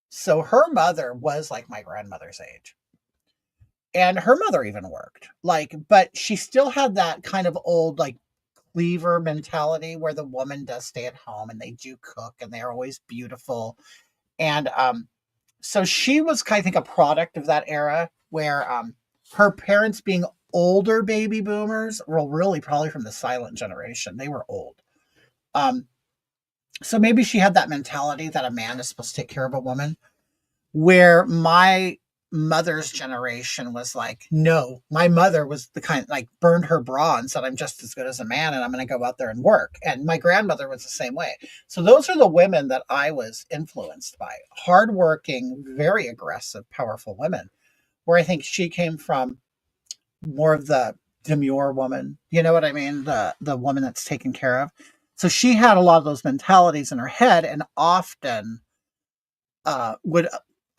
A: So her mother was like my grandmother's age. And her mother even worked. Like, but she still had that kind of old, like, cleaver mentality where the woman does stay at home and they do cook and they're always beautiful. And so she was, I think, a product of that era where her parents being older baby boomers were really probably from the silent generation. They were old. Um, so maybe she had that mentality that a man is supposed to take care of a woman, where my mother's generation was like, no, my mother was the kind like burned her bra and said, I'm just as good as a man and I'm going to go out there and work. And my grandmother was the same way. So those are the women that I was influenced by. Hardworking, very aggressive, powerful women, where I think she came from more of the demure woman. You know what I mean? The woman that's taken care of. So she had a lot of those mentalities in her head and often would,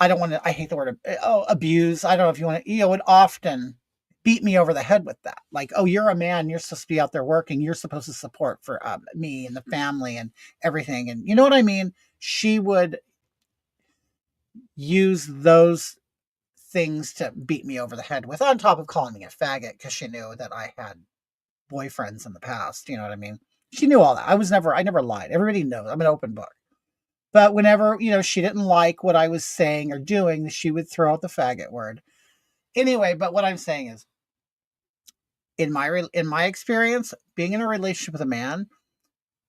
A: I don't want to, I hate the word, abuse. I don't know if you want to, would often beat me over the head with that. Like, oh, you're a man. You're supposed to be out there working. You're supposed to support for me and the family and everything. And you know what I mean? She would use those things to beat me over the head with, on top of calling me a faggot because she knew that I had boyfriends in the past. You know what I mean? She knew all that. I never lied. Everybody knows I'm an open book. But whenever, she didn't like what I was saying or doing, she would throw out the faggot word. Anyway, but what I'm saying is, in my experience, being in a relationship with a man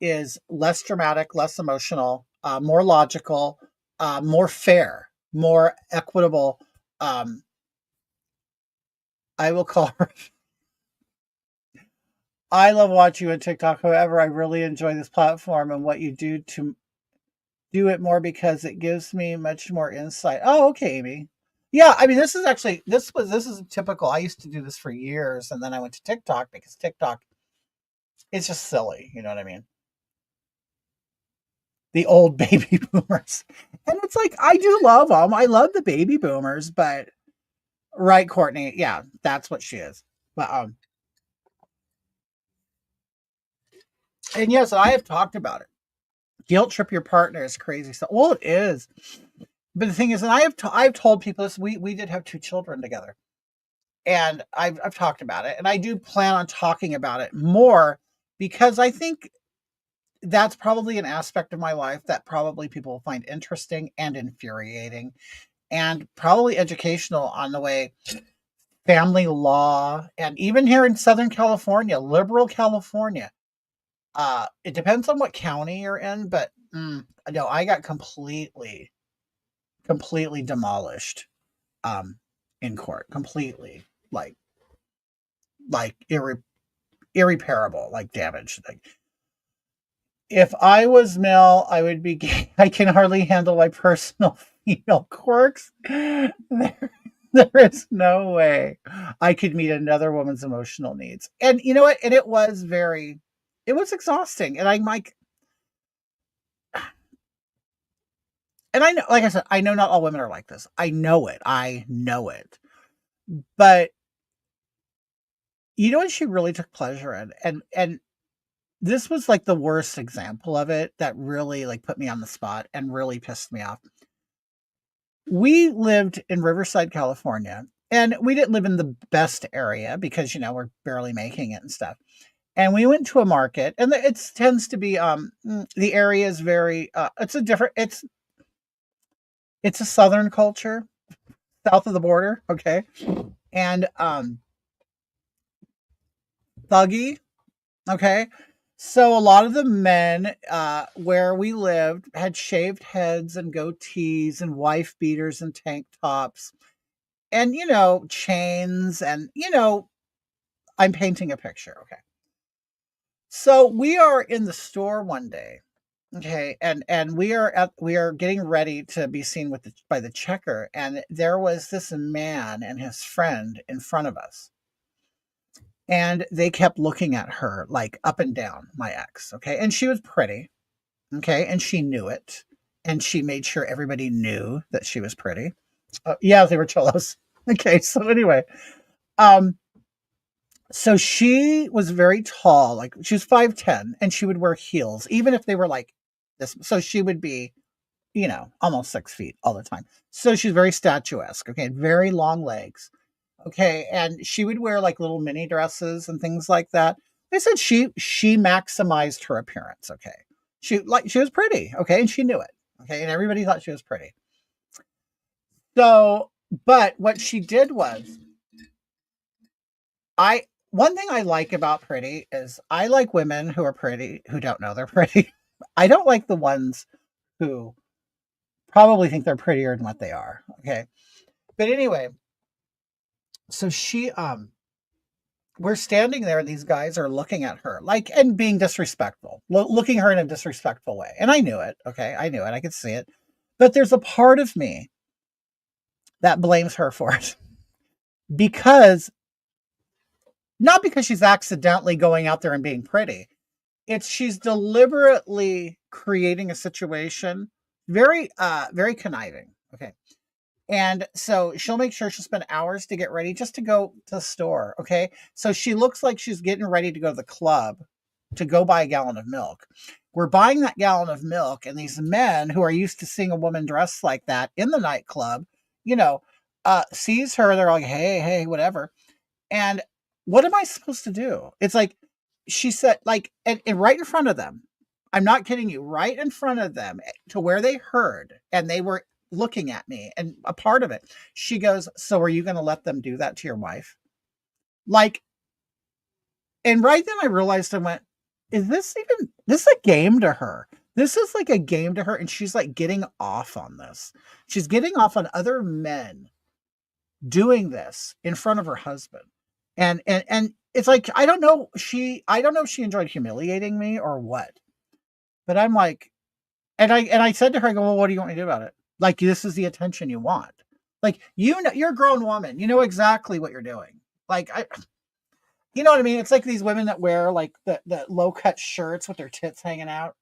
A: is less dramatic, less emotional, more logical, more fair, more equitable. Um, I will call her. I love watching you on TikTok. However, I really enjoy this platform and what you do to do it more because it gives me much more insight. Oh, okay, Amy. Yeah, I mean, this is typical. I used to do this for years, and then I went to TikTok because TikTok is just silly. You know what I mean? The old baby boomers, and it's like I do love them. I love the baby boomers, but right, Courtney? Yeah, that's what she is. But and yes, I have talked about it. Guilt trip your partner is crazy. So, well, it is. But the thing is, and I've told people this. We did have 2 children together, and I've talked about it, and I do plan on talking about it more because I think that's probably an aspect of my life that probably people will find interesting and infuriating, and probably educational on the way family law, and even here in Southern California, liberal California. It depends on what county you're in, but no, I got completely demolished um, in court, completely like like irreparable, like damage. Like if I was male, I would be gay. I can hardly handle my personal female quirks. There is no way I could meet another woman's emotional needs. And you know what? And it was exhausting. And I'm like, and I know, like I said, I know not all women are like this. I know it. I know it. But you know what she really took pleasure in? And this was like the worst example of it that really like put me on the spot and really pissed me off. We lived in Riverside, California, and we didn't live in the best area because we're barely making it and stuff. And we went to a market, and it tends to be the area is very it's a southern culture, south of the border, okay, and thuggy. Okay. So a lot of the men where we lived had shaved heads and goatees and wife beaters and tank tops and, chains. And, I'm painting a picture. Okay. So we are in the store one day. Okay. And we are getting ready to be seen by the checker. And there was this man and his friend in front of us. And they kept looking at her like up and down, my ex. Okay. And she was pretty. Okay. And she knew it. And she made sure everybody knew that she was pretty. Yeah, they were cholos. Okay. So anyway, um, So she was very tall, like she was 5'10", and she would wear heels, even if they were like this. So she would be, almost 6 feet all the time. So she's very statuesque. Okay. Very long legs. Okay. And she would wear like little mini dresses and things like that. They said she maximized her appearance. Okay. She was pretty. Okay. And she knew it. Okay. And everybody thought she was pretty. So, but what she did was I one thing I like about pretty is I like women who are pretty who don't know they're pretty. I don't like the ones who probably think they're prettier than what they are. Okay. But anyway, so we're standing there and these guys are looking at her like and being disrespectful, looking at her in a disrespectful way. And I knew it. Okay. I knew it. I could see it. But there's a part of me that blames her for it because not because she's accidentally going out there and being pretty. It's she's deliberately creating a situation very conniving. Okay. And so she'll make sure she'll spend hours to get ready just to go to the store. Okay. So she looks like she's getting ready to go to the club to go buy a gallon of milk. We're buying that gallon of milk, and these men who are used to seeing a woman dressed like that in the nightclub, you know, sees her. They're like, hey, hey, whatever. And what am I supposed to do? It's like she said, like, and right in front of them. I'm not kidding you, right in front of them to where they heard, and they were looking at me and a part of it. She goes, so are you going to let them do that to your wife? Like, and right then I realized I went, this is a game to her? This is like a game to her. And she's like getting off on this. She's getting off on other men doing this in front of her husband. And it's like, I don't know if she enjoyed humiliating me or what, but I'm like, and I said to her, I go, well, what do you want me to do about it? Like, this is the attention you want. Like, you're a grown woman. You know exactly what you're doing. Like, you know what I mean? It's like these women that wear like the low cut shirts with their tits hanging out.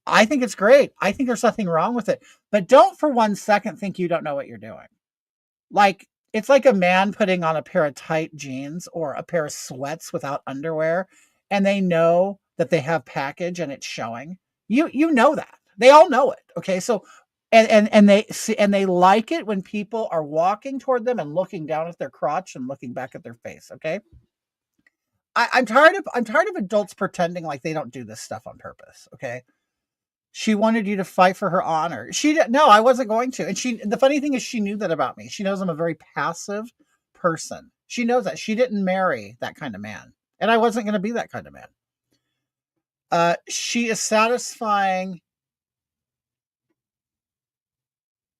A: I think it's great. I think there's nothing wrong with it, but don't for 1 second think you don't know what you're doing. Like, it's like a man putting on a pair of tight jeans or a pair of sweats without underwear, and they know that they have package and it's showing. You know that. They all know it. Okay. So and they see and they like it when people are walking toward them and looking down at their crotch and looking back at their face. Okay. I'm tired of adults pretending like they don't do this stuff on purpose. Okay. She wanted you to fight for her honor. She didn't. No, I wasn't going to. And the funny thing is, she knew that about me. She knows I'm a very passive person. She knows that. She didn't marry that kind of man, and I wasn't going to be that kind of man. She is satisfying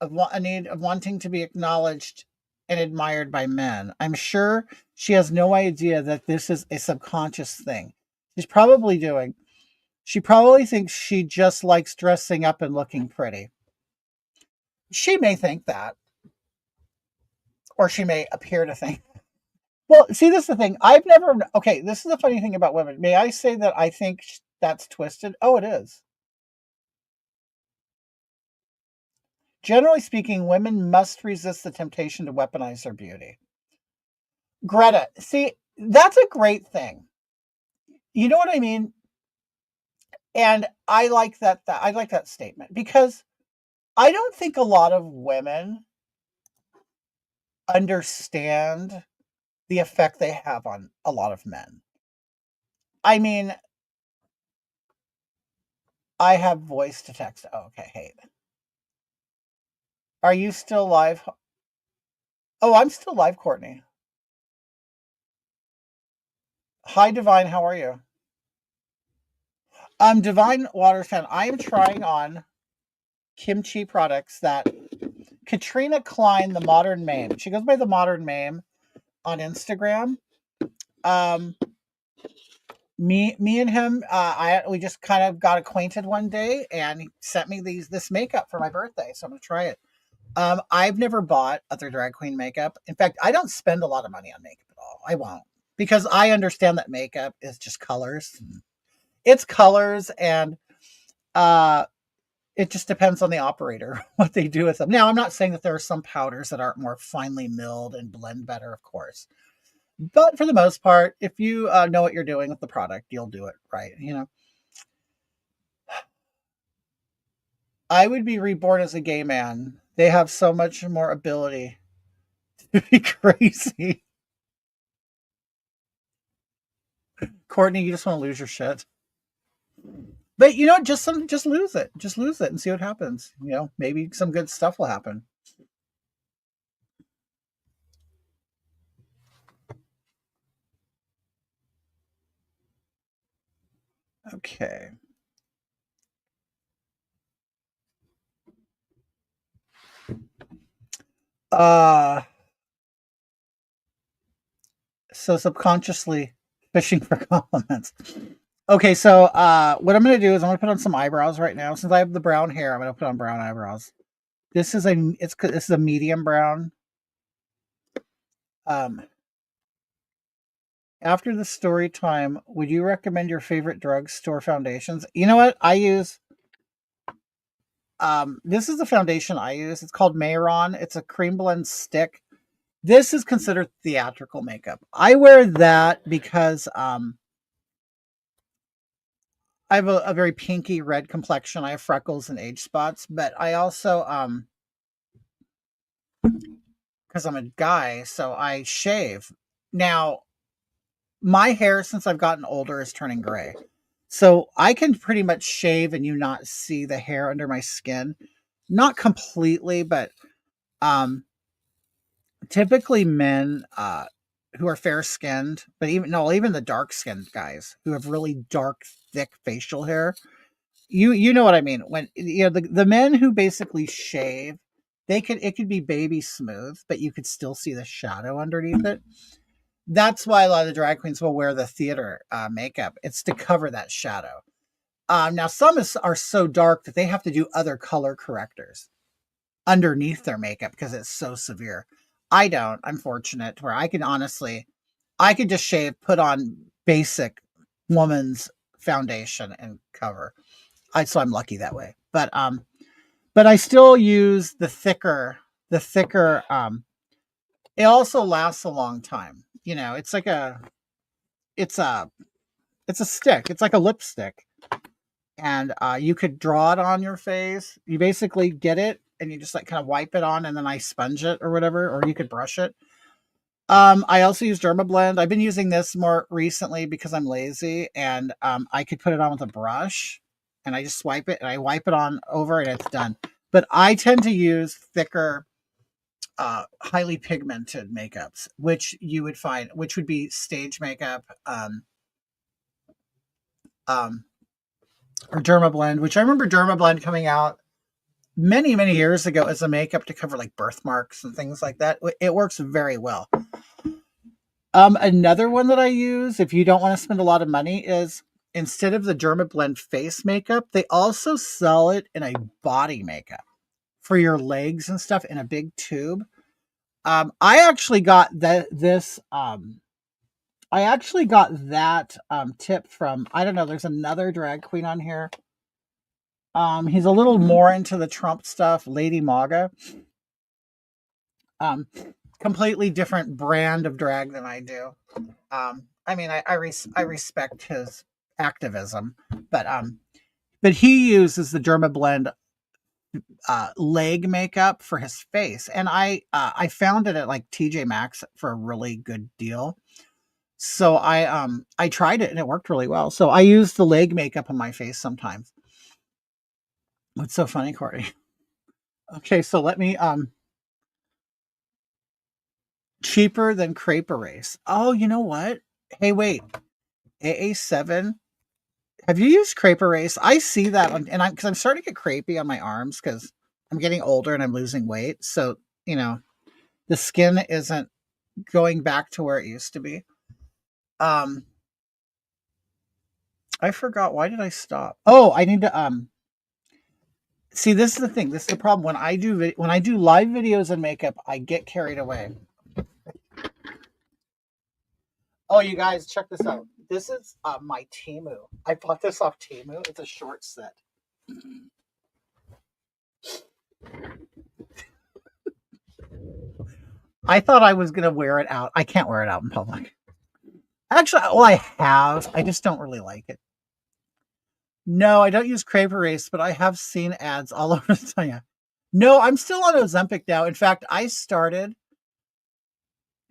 A: a need of wanting to be acknowledged and admired by men. I'm sure she has no idea that this is a subconscious thing. She's probably doing. She probably thinks she just likes dressing up and looking pretty. She may think that, or she may appear to think. Well, see, this is the thing. I've never. Okay, this is the funny thing about women. May I say that I think that's twisted? Oh, it is. Generally speaking, women must resist the temptation to weaponize their beauty. Greta, see, that's a great thing. You know what I mean? And I like that I like that statement because I don't think a lot of women understand the effect they have on a lot of men. I mean, I have voice to text. Oh, okay, hey. Are you still live? Oh, I'm still live, Courtney. Hi, Divine. How are you? Divine Waters fan. I am trying on kimchi products that Katrina Klein, the modern meme. She goes by the modern meme on Instagram. Um, me and him, we just kind of got acquainted one day, and he sent me this makeup for my birthday, so I'm gonna try it. I've never bought other drag queen makeup. In fact, I don't spend a lot of money on makeup at all. I won't because I understand that makeup is just colors. It's colors, and uh, it just depends on the operator what they do with them. Now, I'm not saying that there are some powders that are more finely milled and blend better, of course. But for the most part, if you know what you're doing with the product, you'll do it right. I would be reborn as a gay man. They have so much more ability to be crazy. Courtney, you just want to lose your shit. But just lose it. Just lose it and see what happens. Maybe some good stuff will happen. Okay. Uh so subconsciously fishing for compliments. Okay, so what I'm gonna do is I'm gonna put on some eyebrows right now. Since I have the brown hair, I'm gonna put on brown eyebrows. This is a medium brown. Um, After the story time, would you recommend your favorite drugstore foundations? You know what? I use this is the foundation I use. It's called Mayron. It's a cream blend stick. This is considered theatrical makeup. I wear that because I have a very pinky red complexion. I have freckles and age spots, but I also because I'm a guy, so I shave. Now, my hair since I've gotten older is turning gray. So I can pretty much shave and you not see the hair under my skin. Not completely, but um typically men who are fair skinned, but even the dark skinned guys who have really dark, thick facial hair. You know what I mean? When the men who basically shave, it could be baby smooth, but you could still see the shadow underneath it. That's why a lot of the drag queens will wear the theater makeup. It's to cover that shadow. Now, are so dark that they have to do other color correctors underneath their makeup because it's so severe. I don't. I'm fortunate where I could just shave, put on basic woman's foundation and cover. So I'm lucky that way. But I still use the thicker. It also lasts a long time. It's a it's a stick. It's like a lipstick, and you could draw it on your face. You basically get it and you just like kind of wipe it on, and then I sponge it or whatever, or you could brush it. I also use Dermablend. I've been using this more recently because I'm lazy, and I could put it on with a brush, and I just swipe it, and I wipe it on over, and it's done. But I tend to use thicker, highly pigmented makeups, which would be stage makeup, um, or Dermablend, which I remember Dermablend coming out many, many years ago as a makeup to cover like birthmarks and things like that. It works very well. Another one that I use, if you don't want to spend a lot of money, is instead of the Dermablend face makeup, they also sell it in a body makeup for your legs and stuff in a big tube. I actually got that this I actually got that tip from, I don't know, there's another drag queen on here. He's a little more into the Trump stuff, Lady Maga. Um, Completely different brand of drag than I do. I mean, I respect his activism, but but he uses the Dermablend leg makeup for his face, and I found it at like TJ Maxx for a really good deal. So I tried it and it worked really well. So I use the leg makeup on my face sometimes. What's so funny, Courtney? Okay, so let me cheaper than Crepe Erase. Oh, you know what? Hey, wait, AA7. Have you used Crepe Erase? I see that one, and I'm starting to get crepey on my arms because I'm getting older and I'm losing weight. So you know the skin isn't going back to where it used to be. Um, I forgot. Why did I stop? Oh, I need to see. This is the thing. This is the problem. When I do live videos and makeup, I get carried away. Oh, you guys, check this out. This is my Timu. I bought this off Timu. It's a short set. I thought I was gonna wear it out. I can't wear it out in public. Actually, well, I have. I just don't really like it. No, I don't use Crave Erase, but I have seen ads all over the time. No, I'm still on Ozempic now. In fact, I started.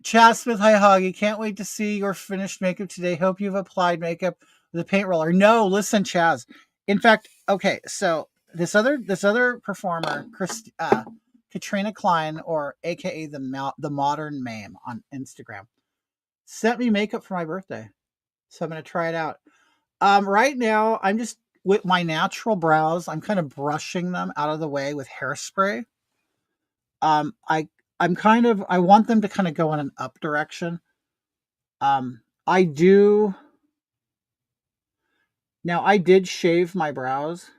A: Chad Smith, hi Hoggy. Can't wait to see your finished makeup today. Hope you've applied makeup with a paint roller. No, listen, Chaz. In fact, okay, so this other performer, Katrina Klein, or AKA the Modern Mame on Instagram, sent me makeup for my birthday. So I'm gonna try it out. Right now I'm just with my natural brows. I'm kind of brushing them out of the way with hairspray. Um, I I want them to kind of go in an up direction. I do now. I did shave my brows.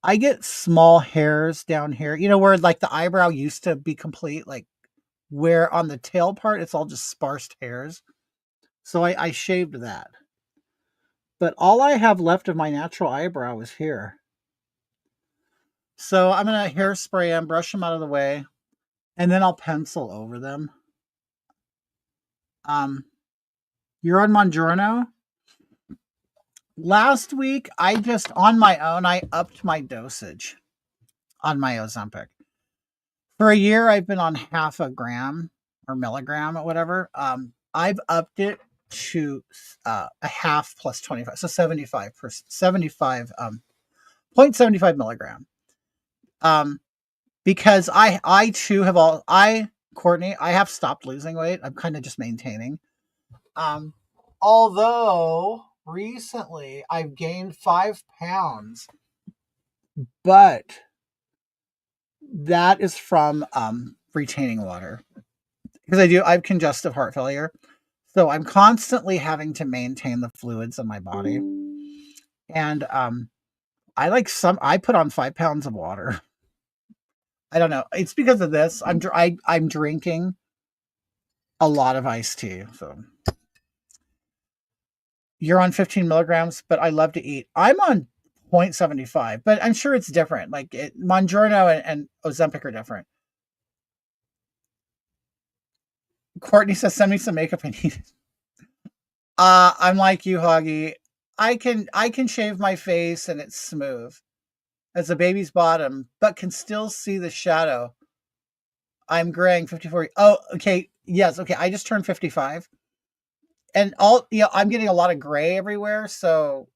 A: I get small hairs down here, where like the eyebrow used to be complete, like where on the tail part it's all just sparse hairs. So I shaved that. But all I have left of my natural eyebrow is here. So I'm gonna hairspray them, brush them out of the way, and then I'll pencil over them. Um, you're on Mongiorno? Last week, I just on my own, I upped my dosage on my Ozempic. For a year, I've been on half a gram or milligram or whatever. I've upped it to a half plus 25, so 75%, 75 0.75 milligram. Because I too have Courtney, I have stopped losing weight. I'm kind of just maintaining. Although recently I've gained 5 pounds, but that is from retaining water because I have congestive heart failure. So I'm constantly having to maintain the fluids in my body. And I put on 5 pounds of water. I don't know. It's because of this. I'm drinking a lot of iced tea. So you're on 15 milligrams, but I love to eat. I'm on 0.75, but I'm sure it's different. Like Mongiorno and Ozempic are different. Courtney says, send me some makeup I need. I'm like you, Hoggy. I can shave my face and it's smooth as a baby's bottom, but can still see the shadow. I'm graying 54. Oh, okay. Yes. Okay. I just turned 55 and I'm getting a lot of gray everywhere. So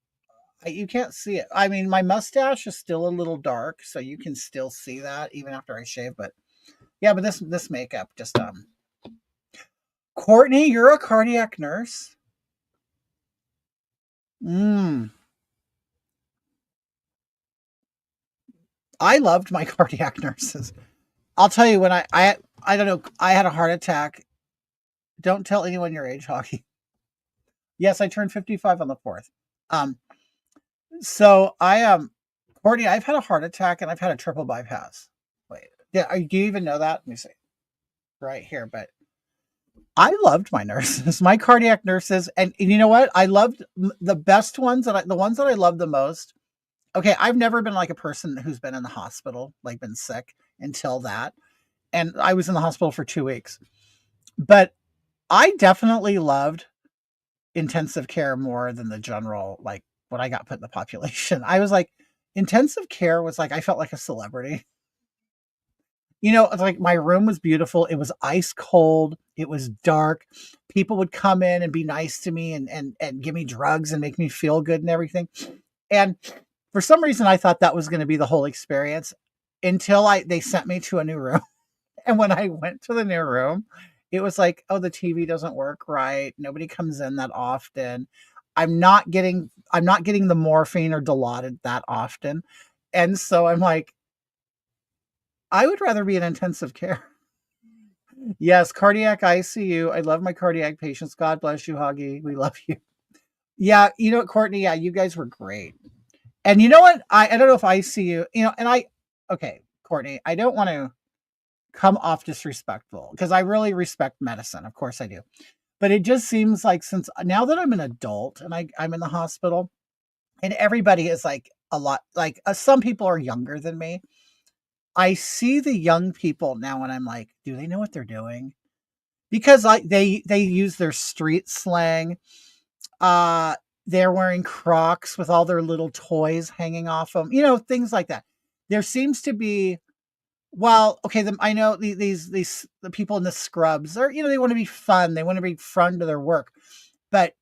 A: you can't see it. I mean, my mustache is still a little dark, so you can still see that even after I shave. But yeah, but this makeup just Courtney, you're a cardiac nurse. Mm. I loved my cardiac nurses. I'll tell you when I don't know, I had a heart attack. Don't tell anyone your age, Hockey. Yes, I turned 55 on the 4th. Um, so Courtney, I've had a heart attack and I've had a triple bypass. Wait, yeah, do you even know that? Let me see. Right here, but I loved my nurses, my cardiac nurses, and you know what? I loved the best ones the ones that I loved the most. Okay, I've never been like a person who's been in the hospital, like been sick until that, and I was in the hospital for 2 weeks. But I definitely loved intensive care more than the general, like when I got put in the population. I was like, intensive care was like I felt like a celebrity. It's like my room was beautiful. It was ice cold. It was dark. People would come in and be nice to me and give me drugs and make me feel good and everything. And for some reason, I thought that was going to be the whole experience until they sent me to a new room. And when I went to the new room, it was like, oh, the TV doesn't work right. Nobody comes in that often. I'm not getting the morphine or Dilaudid that often. And so I'm like, I would rather be in intensive care. Yes, cardiac ICU. I love my cardiac patients. God bless you, Hoggy. We love you. Yeah, you know what, Courtney? Yeah, you guys were great. And you know what? I don't know if ICU, okay, Courtney, I don't want to come off disrespectful because I really respect medicine. Of course I do. But it just seems like since now that I'm an adult and I'm in the hospital and everybody is like a lot, like some people are younger than me. I see the young people now and I'm like, do they know what they're doing? Because they use their street slang. Uh, they're wearing Crocs with all their little toys hanging off them, things like that. There seems to be, well, okay, I know these the people in the scrubs are, they want to be fun. They want to be fun to their work. But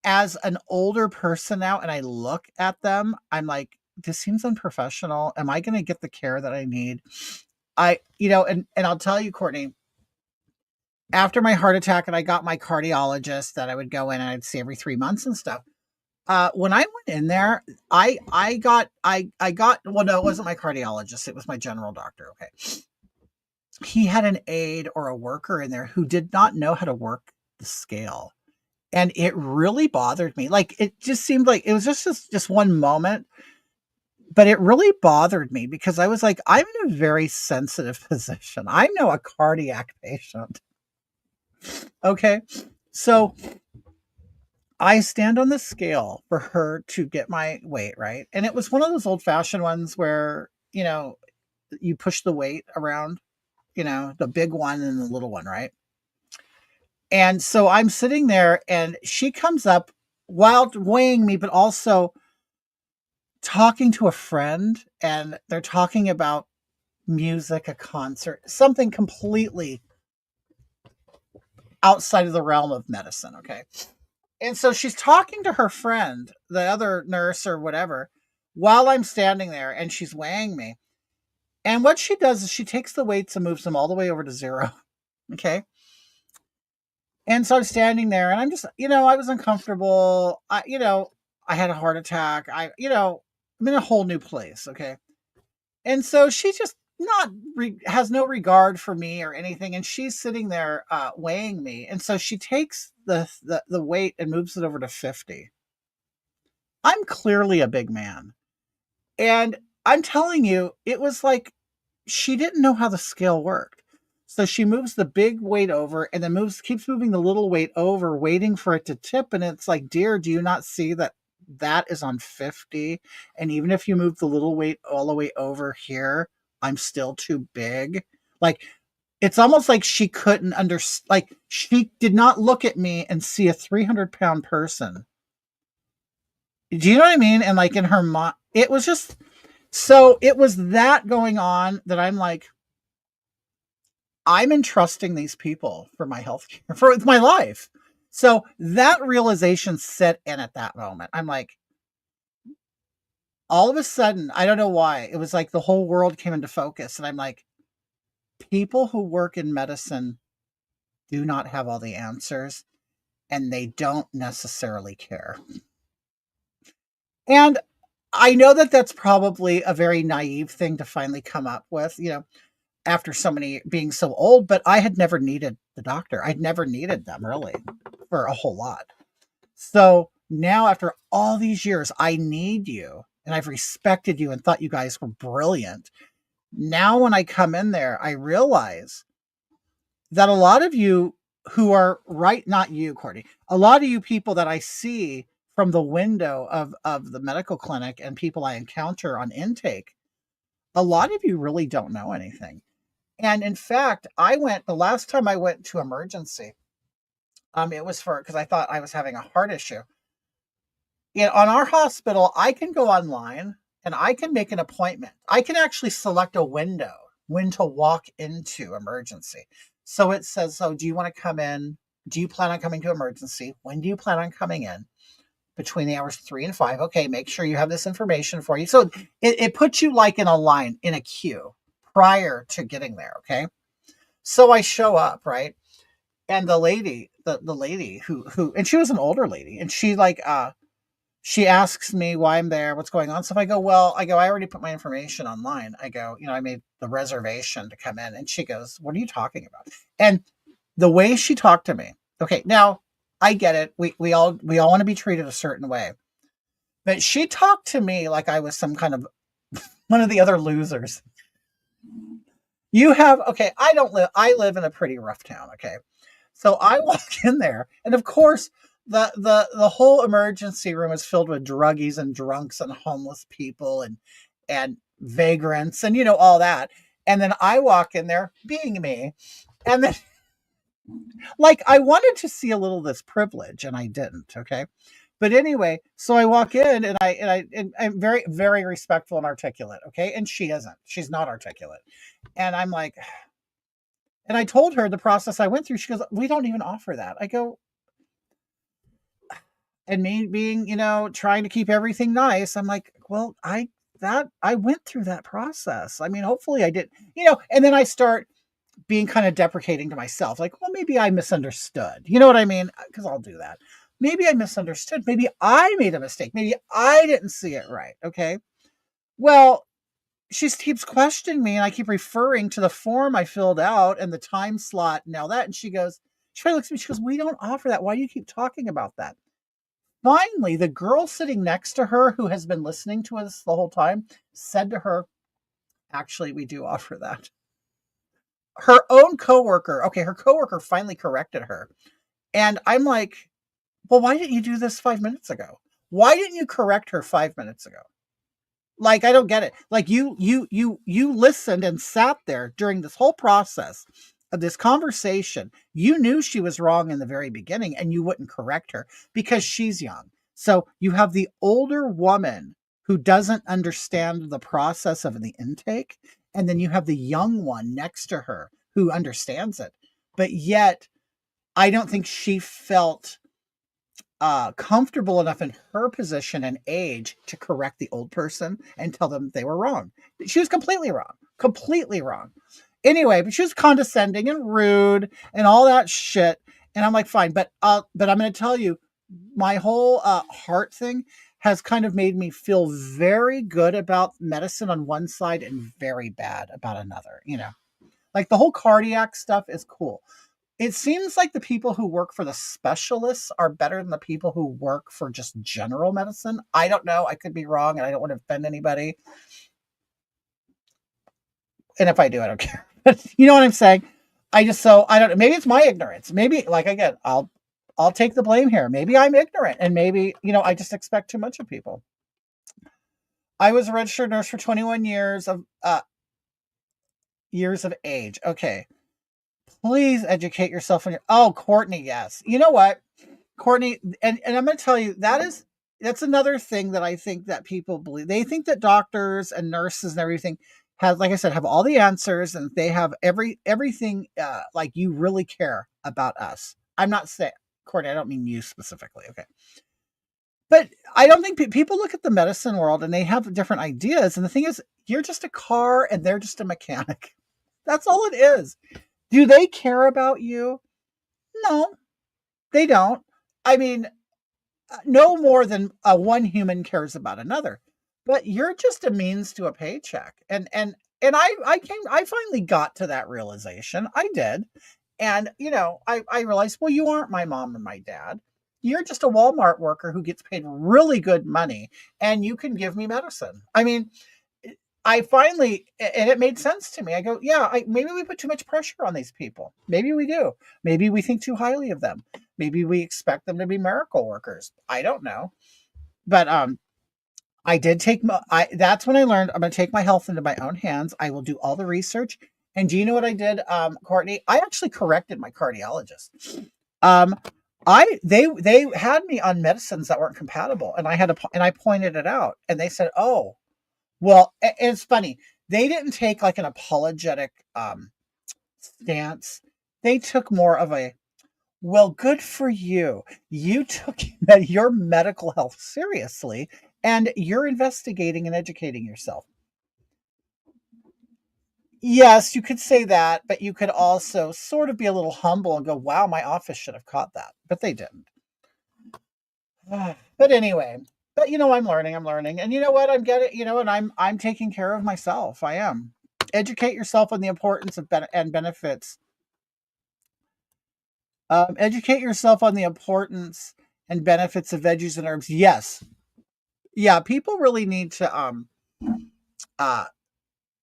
A: as an older person now, and I look at them, I'm like, this seems unprofessional. Am I going to get the care that I need? And I'll tell you, Courtney, after my heart attack and I got my cardiologist that I would go in and I'd see every 3 months and stuff. When I went in there, I got, well, no, it wasn't my cardiologist. It was my general doctor. Okay. He had an aide or a worker in there who did not know how to work the scale. And it really bothered me. Like, it just seemed like it was just one moment, but it really bothered me because I was like, I'm in a very sensitive position. I'm now a cardiac patient. Okay. So I stand on the scale for her to get my weight, right? And it was one of those old fashioned ones where, you push the weight around, the big one and the little one, right? And so I'm sitting there and she comes up while weighing me, but also talking to a friend, and they're talking about music, a concert, something completely outside of the realm of medicine. Okay. And so she's talking to her friend, the other nurse or whatever, while I'm standing there and she's weighing me. And what she does is she takes the weights and moves them all the way over to zero. Okay. And so I'm standing there and I'm just, I was uncomfortable. I had a heart attack. I'm in a whole new place. Okay. And so she just has no regard for me or anything. And she's sitting there weighing me. And so she takes the weight and moves it over to 50. I'm clearly a big man. And I'm telling you, it was like she didn't know how the scale worked. So she moves the big weight over and then keeps moving the little weight over, waiting for it to tip. And it's like, dear, do you not see that is on 50? And even if you move the little weight all the way over here, I'm still too big. Like, it's almost like she couldn't like she did not look at me and see a 300-pound person. Do you know what I mean? And like in her mind, it was just, so it was that going on that I'm like, I'm entrusting these people for my health care, for my life. So that realization set in at that moment. I'm like, all of a sudden, I don't know why, it was like the whole world came into focus. And I'm like, people who work in medicine do not have all the answers and they don't necessarily care. And I know that that's probably a very naive thing to finally come up with, after so many being so old, but I had never needed the doctor. I'd never needed them really for a whole lot. So now after all these years, I need you and I've respected you and thought you guys were brilliant. Now when I come in there, I realize that a lot of you who are right, not you, Courtney, a lot of you people that I see from the window of the medical clinic and people I encounter on intake, a lot of you really don't know anything. And in fact, the last time I went to emergency, it was because I thought I was having a heart issue. On our hospital, I can go online and I can make an appointment. I can actually select a window when to walk into emergency. So it says, so do you want to come in? Do you plan on coming to emergency? When do you plan on coming in? Between the hours 3 and 5. Okay, make sure you have this information for you. So it puts you like in a line, in a queue prior to getting there. Okay. So I show up, right? And the lady, the lady who, and she was an older lady, and she asks me why I'm there, what's going on. So if I go, I already put my information online. I go, I made the reservation to come in. And she goes, what are you talking about? And the way she talked to me, okay, now I get it. We all want to be treated a certain way. But she talked to me like I was some kind of one of the other losers. I live in a pretty rough town. Okay. So I walk in there and of course the whole emergency room is filled with druggies and drunks and homeless people and vagrants and all that. And then I walk in there being me. And then like I wanted to see a little of this privilege and I didn't. Okay. But anyway, so I walk in and I'm very, very respectful and articulate. Okay. And she isn't. She's not articulate. And I'm like, and I told her the process I went through. She goes, we don't even offer that. I go, and me being, trying to keep everything nice. I'm like, well, I went through that process. I mean, hopefully I did, and then I start being kind of deprecating to myself, like, well, maybe I misunderstood. You know what I mean? Because I'll do that. Maybe I misunderstood. Maybe I made a mistake. Maybe I didn't see it right. Okay. Well, she keeps questioning me and I keep referring to the form I filled out and the time slot and all that. And she finally looks at me, she goes, we don't offer that. Why do you keep talking about that? Finally, the girl sitting next to her who has been listening to us the whole time said to her, actually, we do offer that. Her own coworker, her coworker finally corrected her. And I'm like, well, why didn't you do this 5 minutes ago? Why didn't you correct her 5 minutes ago? Like, I don't get it. Like you listened and sat there during this whole process of this conversation. You knew she was wrong in the very beginning and you wouldn't correct her because she's young. So you have the older woman who doesn't understand the process of the intake. And then you have the young one next to her who understands it. But yet I don't think she felt comfortable enough in her position and age to correct the old person and tell them they were wrong. She was completely wrong. Completely wrong. Anyway, but she was condescending and rude and all that shit. And I'm like, fine, but I'm going to tell you, my whole heart thing has kind of made me feel very good about medicine on one side and very bad about another. Like the whole cardiac stuff is cool. It seems like the people who work for the specialists are better than the people who work for just general medicine. I don't know. I could be wrong and I don't want to offend anybody. And if I do, I don't care. You know what I'm saying? I don't know. Maybe it's my ignorance. Maybe, like, again, I'll take the blame here. Maybe I'm ignorant and maybe, I just expect too much of people. I was a registered nurse for 21 years of age. Okay. Please educate yourself on Courtney, yes. You know what? Courtney, and I'm going to tell you, that's another thing that I think that people believe. They think that doctors and nurses and everything have, like I said, have all the answers and they have everything, like you really care about us. I'm not saying, Courtney, I don't mean you specifically. Okay. But I don't think people look at the medicine world and they have different ideas. And the thing is, you're just a car and they're just a mechanic. That's all it is. Do they care about you? No, they don't. I mean, no more than one human cares about another. But you're just a means to a paycheck. And I finally got to that realization. I did. And, I realized, well, you aren't my mom and my dad. You're just a Walmart worker who gets paid really good money and you can give me medicine. I mean, I finally, and it made sense to me. I go, yeah, maybe we put too much pressure on these people. Maybe we do. Maybe we think too highly of them. Maybe we expect them to be miracle workers. I don't know. But I did that's when I learned I'm going to take my health into my own hands. I will do all the research. And do you know what I did, Courtney? I actually corrected my cardiologist. They had me on medicines that weren't compatible, and I pointed it out, and they said, oh, well, it's funny. They didn't take like an apologetic stance. They took more of a, well, good for you. You took your medical health seriously and you're investigating and educating yourself. Yes, you could say that, but you could also sort of be a little humble and go, wow, my office should have caught that. But they didn't. But anyway, I'm learning. And you know what? I'm getting, and I'm taking care of myself. I am. Educate yourself on the importance of and benefits. Educate yourself on the importance and benefits of veggies and herbs. Yes. Yeah, people really need to uh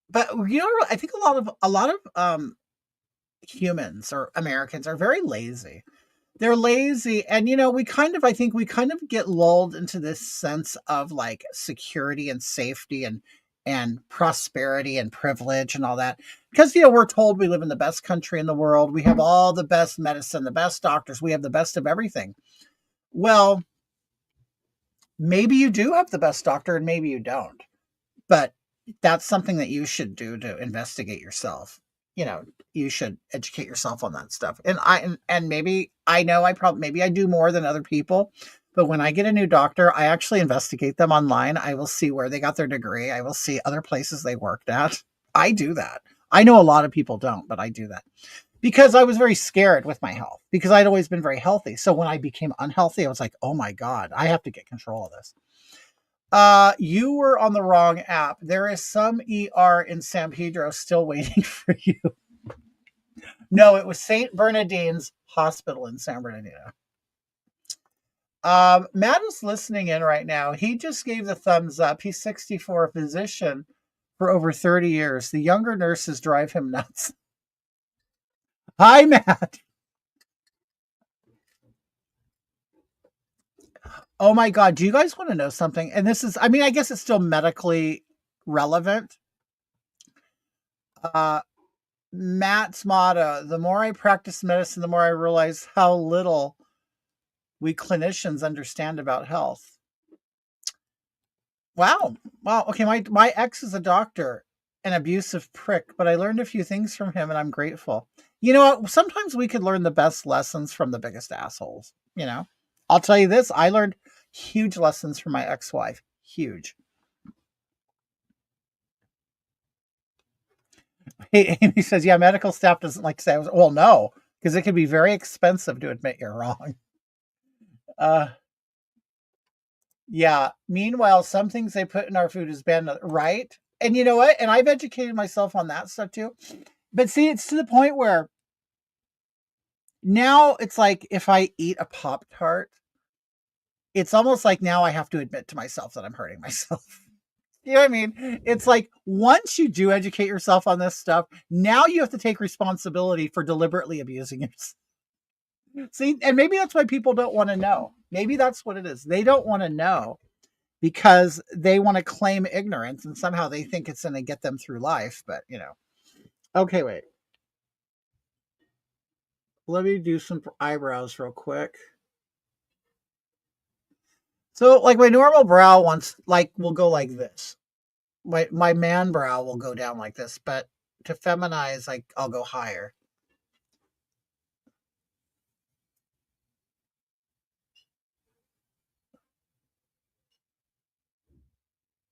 A: but I think a lot of humans or Americans are very lazy. They're lazy and I think we kind of get lulled into this sense of like security and safety and prosperity and privilege and all that. Because, you know, we're told we live in the best country in the world. We have all the best medicine, the best doctors. We have the best of everything. Well, maybe you do have the best doctor and maybe you don't. But that's something that you should do to investigate yourself. You know, you should educate yourself on that stuff. And maybe I know maybe I do more than other people, but when I get a new doctor, I actually investigate them online. I will see where they got their degree. I will see other places they worked at. I do that. I know a lot of people don't, but I do that because I was very scared with my health because I'd always been very healthy. So when I became unhealthy, I was like, oh my God, I have to get control of this. You were on the wrong app. There is some ER in San Pedro still waiting for you. No, it was St. Bernardine's Hospital in San Bernardino. Matt is listening in right now. He just gave the thumbs up. He's 64, a physician for over 30 years. The younger nurses drive him nuts. Hi, Matt. Oh my God. Do you guys want to know something? And this is, I mean, I guess it's still medically relevant. Matt's motto: the more I practice medicine, the more I realize how little we clinicians understand about health. Wow. Wow. Okay. My ex is a doctor, an abusive prick, but I learned a few things from him and I'm grateful. You know what? Sometimes we could learn the best lessons from the biggest assholes. You know, I'll tell you this. I learned huge lessons from my ex-wife. Huge. Amy says, yeah, medical staff doesn't like to say, well, no, because it can be very expensive to admit you're wrong. Yeah. Meanwhile, some things they put in our food is banned, right? And you know what? And I've educated myself on that stuff too. But see, it's to the point where now it's like if I eat a Pop Tart, it's almost like now I have to admit to myself that I'm hurting myself. You know what I mean? It's like once you do educate yourself on this stuff, now you have to take responsibility for deliberately abusing yourself. See, and maybe that's why people don't want to know. Maybe that's what it is. They don't want to know because they want to claim ignorance and somehow they think it's going to get them through life. But, you know, okay, wait. Let me do some eyebrows real quick. So, like my normal brow will go like this. My man brow will go down like this, but to feminize, like I'll go higher.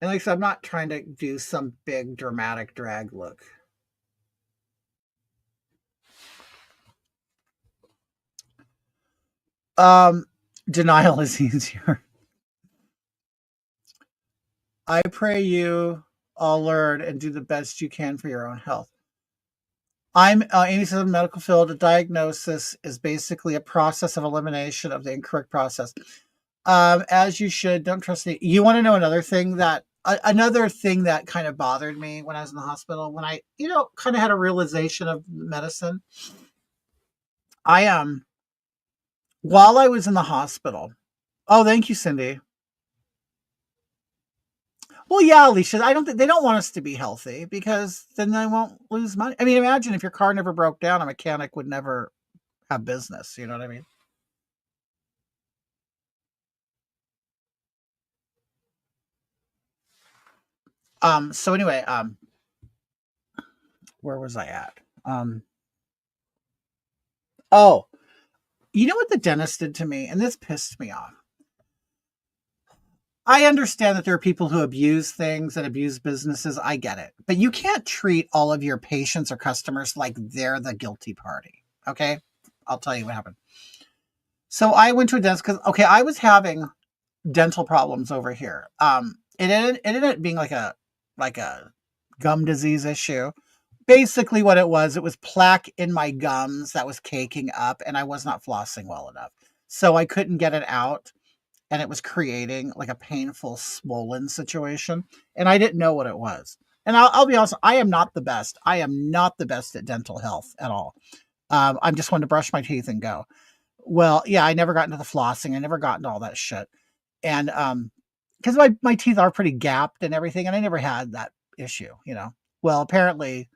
A: And like I said, I'm not trying to do some big dramatic drag look. Denial is easier. I pray you all learn and do the best you can for your own health. Amy says in the medical field, a diagnosis is basically a process of elimination of the incorrect process. As you should, don't trust me. You want to know another thing that kind of bothered me when I was in the hospital, when I, you know, kind of had a realization of medicine. I while I was in the hospital. Oh, thank you, Cindy. Well, yeah, Alicia, I don't think they don't want us to be healthy because then they won't lose money. I mean, imagine if your car never broke down, a mechanic would never have business. You know what I mean? So anyway, where was I at? Oh, you know what the dentist did to me? And this pissed me off. I understand that there are people who abuse things and abuse businesses. I get it. But you can't treat all of your patients or customers like they're the guilty party. Okay? I'll tell you what happened. So I went to a dentist because, okay, I was having dental problems over here. It ended up being like a gum disease issue. Basically what it was plaque in my gums that was caking up and I was not flossing well enough. So I couldn't get it out and it was creating like a painful swollen situation. And I didn't know what it was. And I'll be honest, I am not the best. I am not the best at dental health at all. I'm just wanting to brush my teeth and go. Well, yeah, I never got into the flossing. I never got into all that shit. And because my teeth are pretty gapped and everything, and I never had that issue, you know. Well, apparently,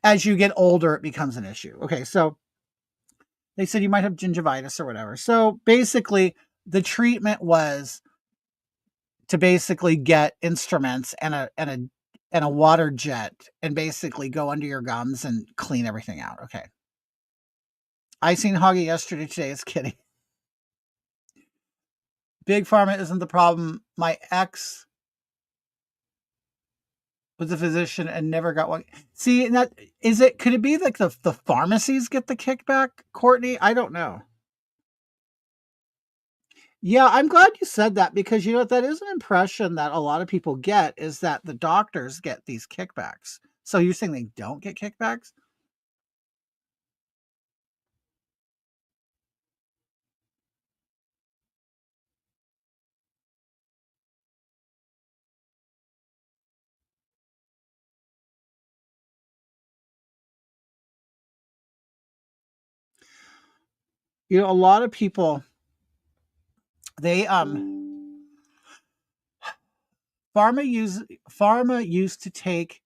A: as you get older, it becomes an issue. Okay, so they said you might have gingivitis or whatever. So basically, the treatment was to basically get instruments and a water jet and basically go under your gums and clean everything out. Okay. I seen Hoggy yesterday. Today is Kitty. Big Pharma isn't the problem. My ex was a physician and never got one. See, and that is it. Could it be like the pharmacies get the kickback, Courtney? I don't know. Yeah, I'm glad you said that because you know what, that is an impression that a lot of people get is that the doctors get these kickbacks. So you're saying they don't get kickbacks? You know, a lot of people they pharma used to take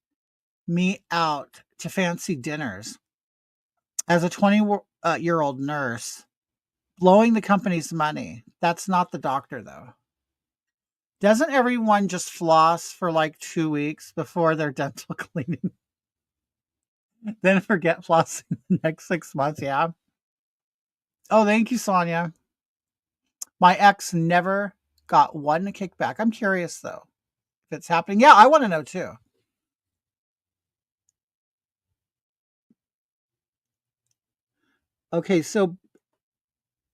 A: me out to fancy dinners as a 20-year old nurse, blowing the company's money. That's not the doctor though. Doesn't everyone just floss for like 2 weeks before their dental cleaning? Then forget flossing the next 6 months, yeah. Oh, thank you, Sonia. My ex never got one kickback. I'm curious though if it's happening. Yeah, I want to know too. Okay, so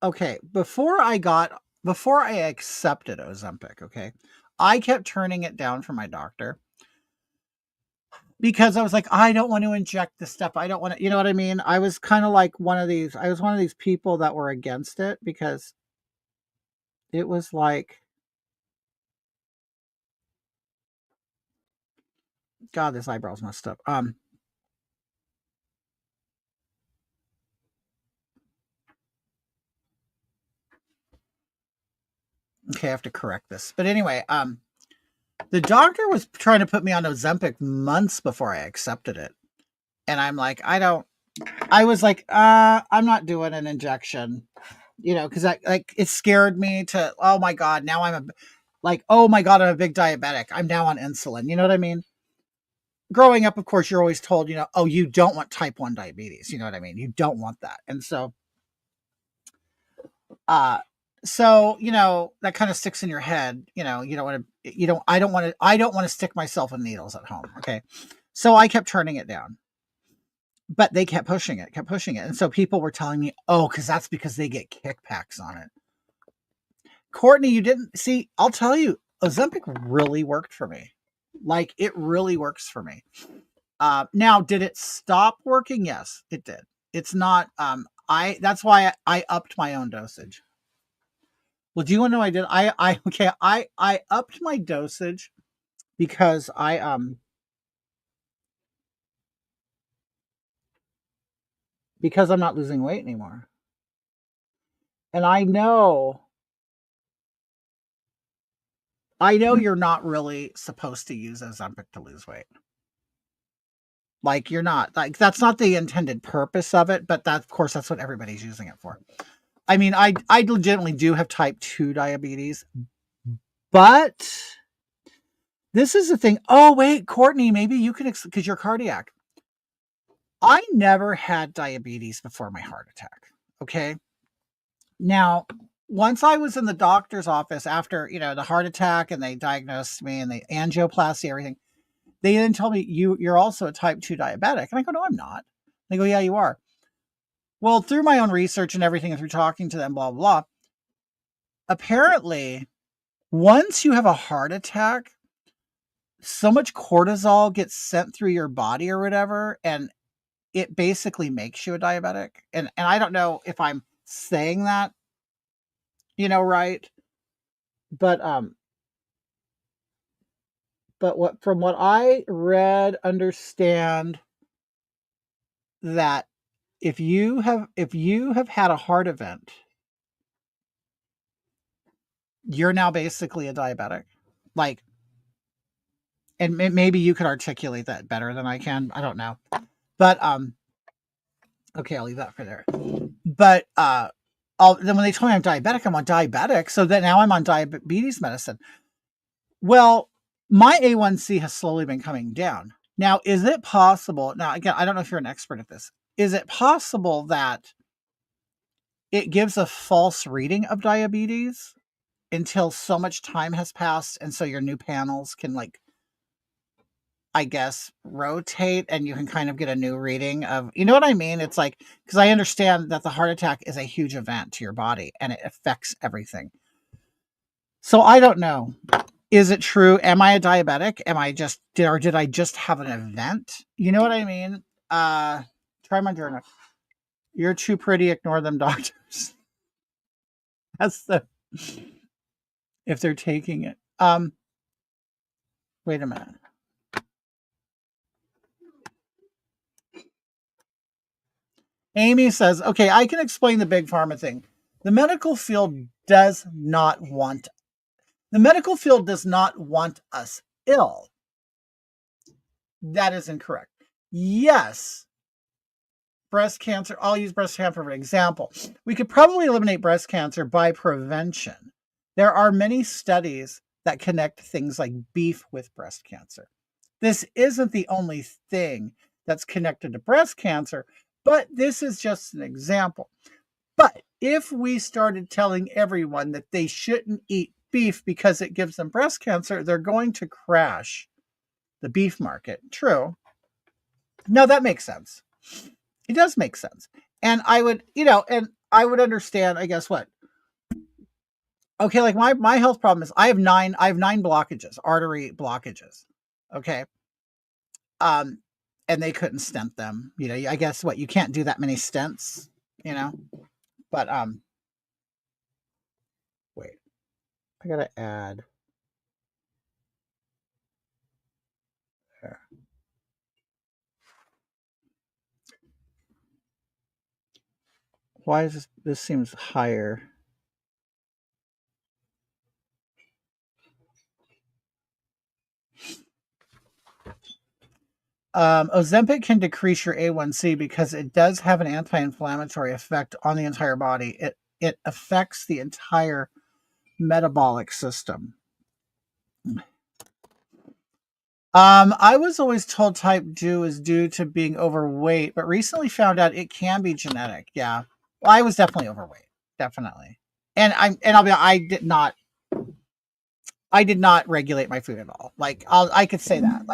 A: before I accepted Ozempic, okay, I kept turning it down for my doctor because I was like, I don't want to inject this stuff. I don't want to, you know what I mean? I was kind of like I was one of these people that were against it because it was like, God, this eyebrow's messed up. Okay, I have to correct this. But anyway, the doctor was trying to put me on Ozempic months before I accepted it. And I'm like, I was like, I'm not doing an injection, you know, because it scared me to, oh my God, now oh my God, I'm a big diabetic. I'm now on insulin. You know what I mean? Growing up, of course, you're always told, you know, oh, you don't want type 1 diabetes. You know what I mean? You don't want that. And uh, you know, that kind of sticks in your head. You know, you don't want to, you don't, I don't want to stick myself with needles at home. Okay. So I kept turning it down, but they kept pushing it, kept pushing it. And so people were telling me, oh, that's because they get kickbacks on it. Courtney, you didn't see, I'll tell you, Ozempic really worked for me. Like it really works for me. Now, did it stop working? Yes, it did. It's not, that's why I upped my own dosage. Well, do you want to know I did? Okay, I upped my dosage because because I'm not losing weight anymore. And I know you're not really supposed to use Ozempic to lose weight. Like you're not, like that's not the intended purpose of it, but that of course that's what everybody's using it for. I mean, I legitimately do have type 2 diabetes, but this is the thing. Oh wait, Courtney, maybe you can because you're cardiac. I never had diabetes before my heart attack. Okay. Now, once I was in the doctor's office after, you know, the heart attack and they diagnosed me and the angioplasty, everything, they then told me, you're also a type 2 diabetic. And I go, no, I'm not. They go, yeah, you are. Well, through my own research and everything, and through talking to them, blah, blah, blah, apparently, once you have a heart attack, so much cortisol gets sent through your body or whatever, and it basically makes you a diabetic. And I don't know if I'm saying that, you know, right. But what from what I read, understand that if you have had a heart event, you're now basically a diabetic. Like and maybe you could articulate that better than I can. I don't know. But okay, I'll leave that for there. But then when they told me I'm diabetic, I'm on diabetic. So that now I'm on diabetes medicine. Well, my A1C has slowly been coming down. Now, is it possible? Now, again, I don't know if you're an expert at this. Is it possible that it gives a false reading of diabetes until so much time has passed, and so your new panels can, like, I guess, rotate, and you can kind of get a new reading of, you know what I mean? It's like, because I understand that the heart attack is a huge event to your body and it affects everything. So I don't know. Is it true? Am I a diabetic? Am I just, or did I just have an event? You know what I mean? Try my journal. You're too pretty. Ignore them, doctors. That's the, if they're taking it. Wait a minute. Amy says, okay, I can explain the big pharma thing. The medical field does not want us ill. That is incorrect. Yes, breast cancer, I'll use breast cancer for an example. We could probably eliminate breast cancer by prevention. There are many studies that connect things like beef with breast cancer. This isn't the only thing that's connected to breast cancer, but this is just an example. But if we started telling everyone that they shouldn't eat beef because it gives them breast cancer, they're going to crash the beef market. True. No, that makes sense. It does make sense. And I would, and I would understand, I guess what? Okay, like my health problem is I have nine blockages, artery blockages. Okay. And they couldn't stent them. I guess what, you can't do that many stents, but wait. I gotta add there. Why is this seems higher? Ozempic can decrease your A1C because it does have an anti-inflammatory effect on the entire body. It affects the entire metabolic system. I was always told type 2 is due to being overweight, but recently found out it can be genetic. Yeah. Well, I was definitely overweight. Definitely. And I'll be I did not regulate my food at all. Like I could say that.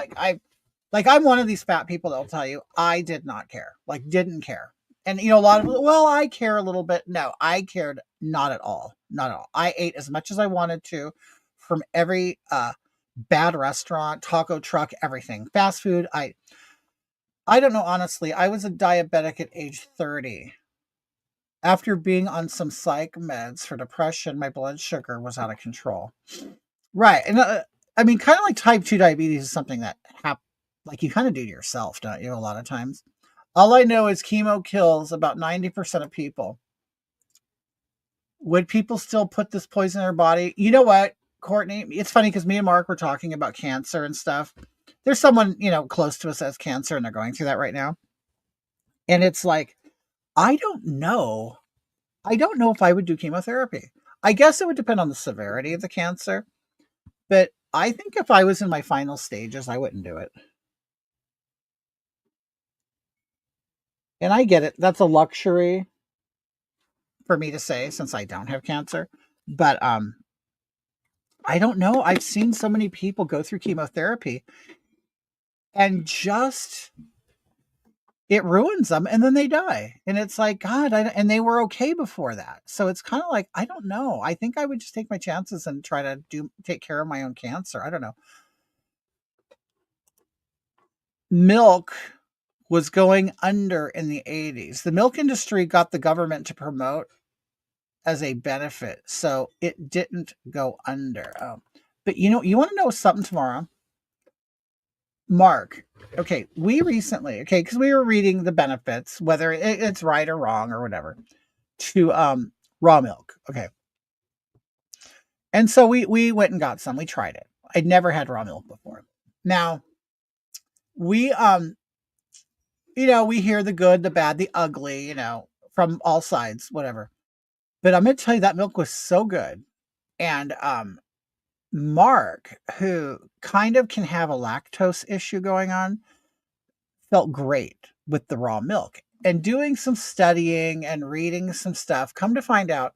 A: Like I'm one of these fat people that'll tell you I did not care. Like didn't care. And a lot of, well, I care a little bit. No, I cared not at all. Not at all. I ate as much as I wanted to from every bad restaurant, taco truck, everything. Fast food. I don't know, honestly. I was a diabetic at age 30. After being on some psych meds for depression, my blood sugar was out of control. Right. And I mean, kind of like type 2 diabetes is something that like you kind of do to yourself, don't you? A lot of times. All I know is chemo kills about 90% of people. Would people still put this poison in their body? You know what, Courtney? It's funny because me and Mark were talking about cancer and stuff. There's someone, close to us that has cancer and they're going through that right now. And it's like, I don't know. I don't know if I would do chemotherapy. I guess it would depend on the severity of the cancer. But I think if I was in my final stages, I wouldn't do it. And I get it. That's a luxury for me to say since I don't have cancer. But I don't know. I've seen so many people go through chemotherapy and just it ruins them and then they die. And it's like, God, and they were okay before that. So it's kind of like, I don't know. I think I would just take my chances and try to take care of my own cancer. I don't know. Milk was going under in the 80s. The milk industry got the government to promote as a benefit, so it didn't go under. But you want to know something tomorrow? Mark, okay, we recently, because we were reading the benefits, whether it's right or wrong or whatever, to raw milk. Okay. And so we went and got some. We tried it. I'd never had raw milk before. Now, we we hear the good, the bad, the ugly, from all sides, whatever. But I'm going to tell you that milk was so good. And Mark, who kind of can have a lactose issue going on, felt great with the raw milk. And doing some studying and reading some stuff, come to find out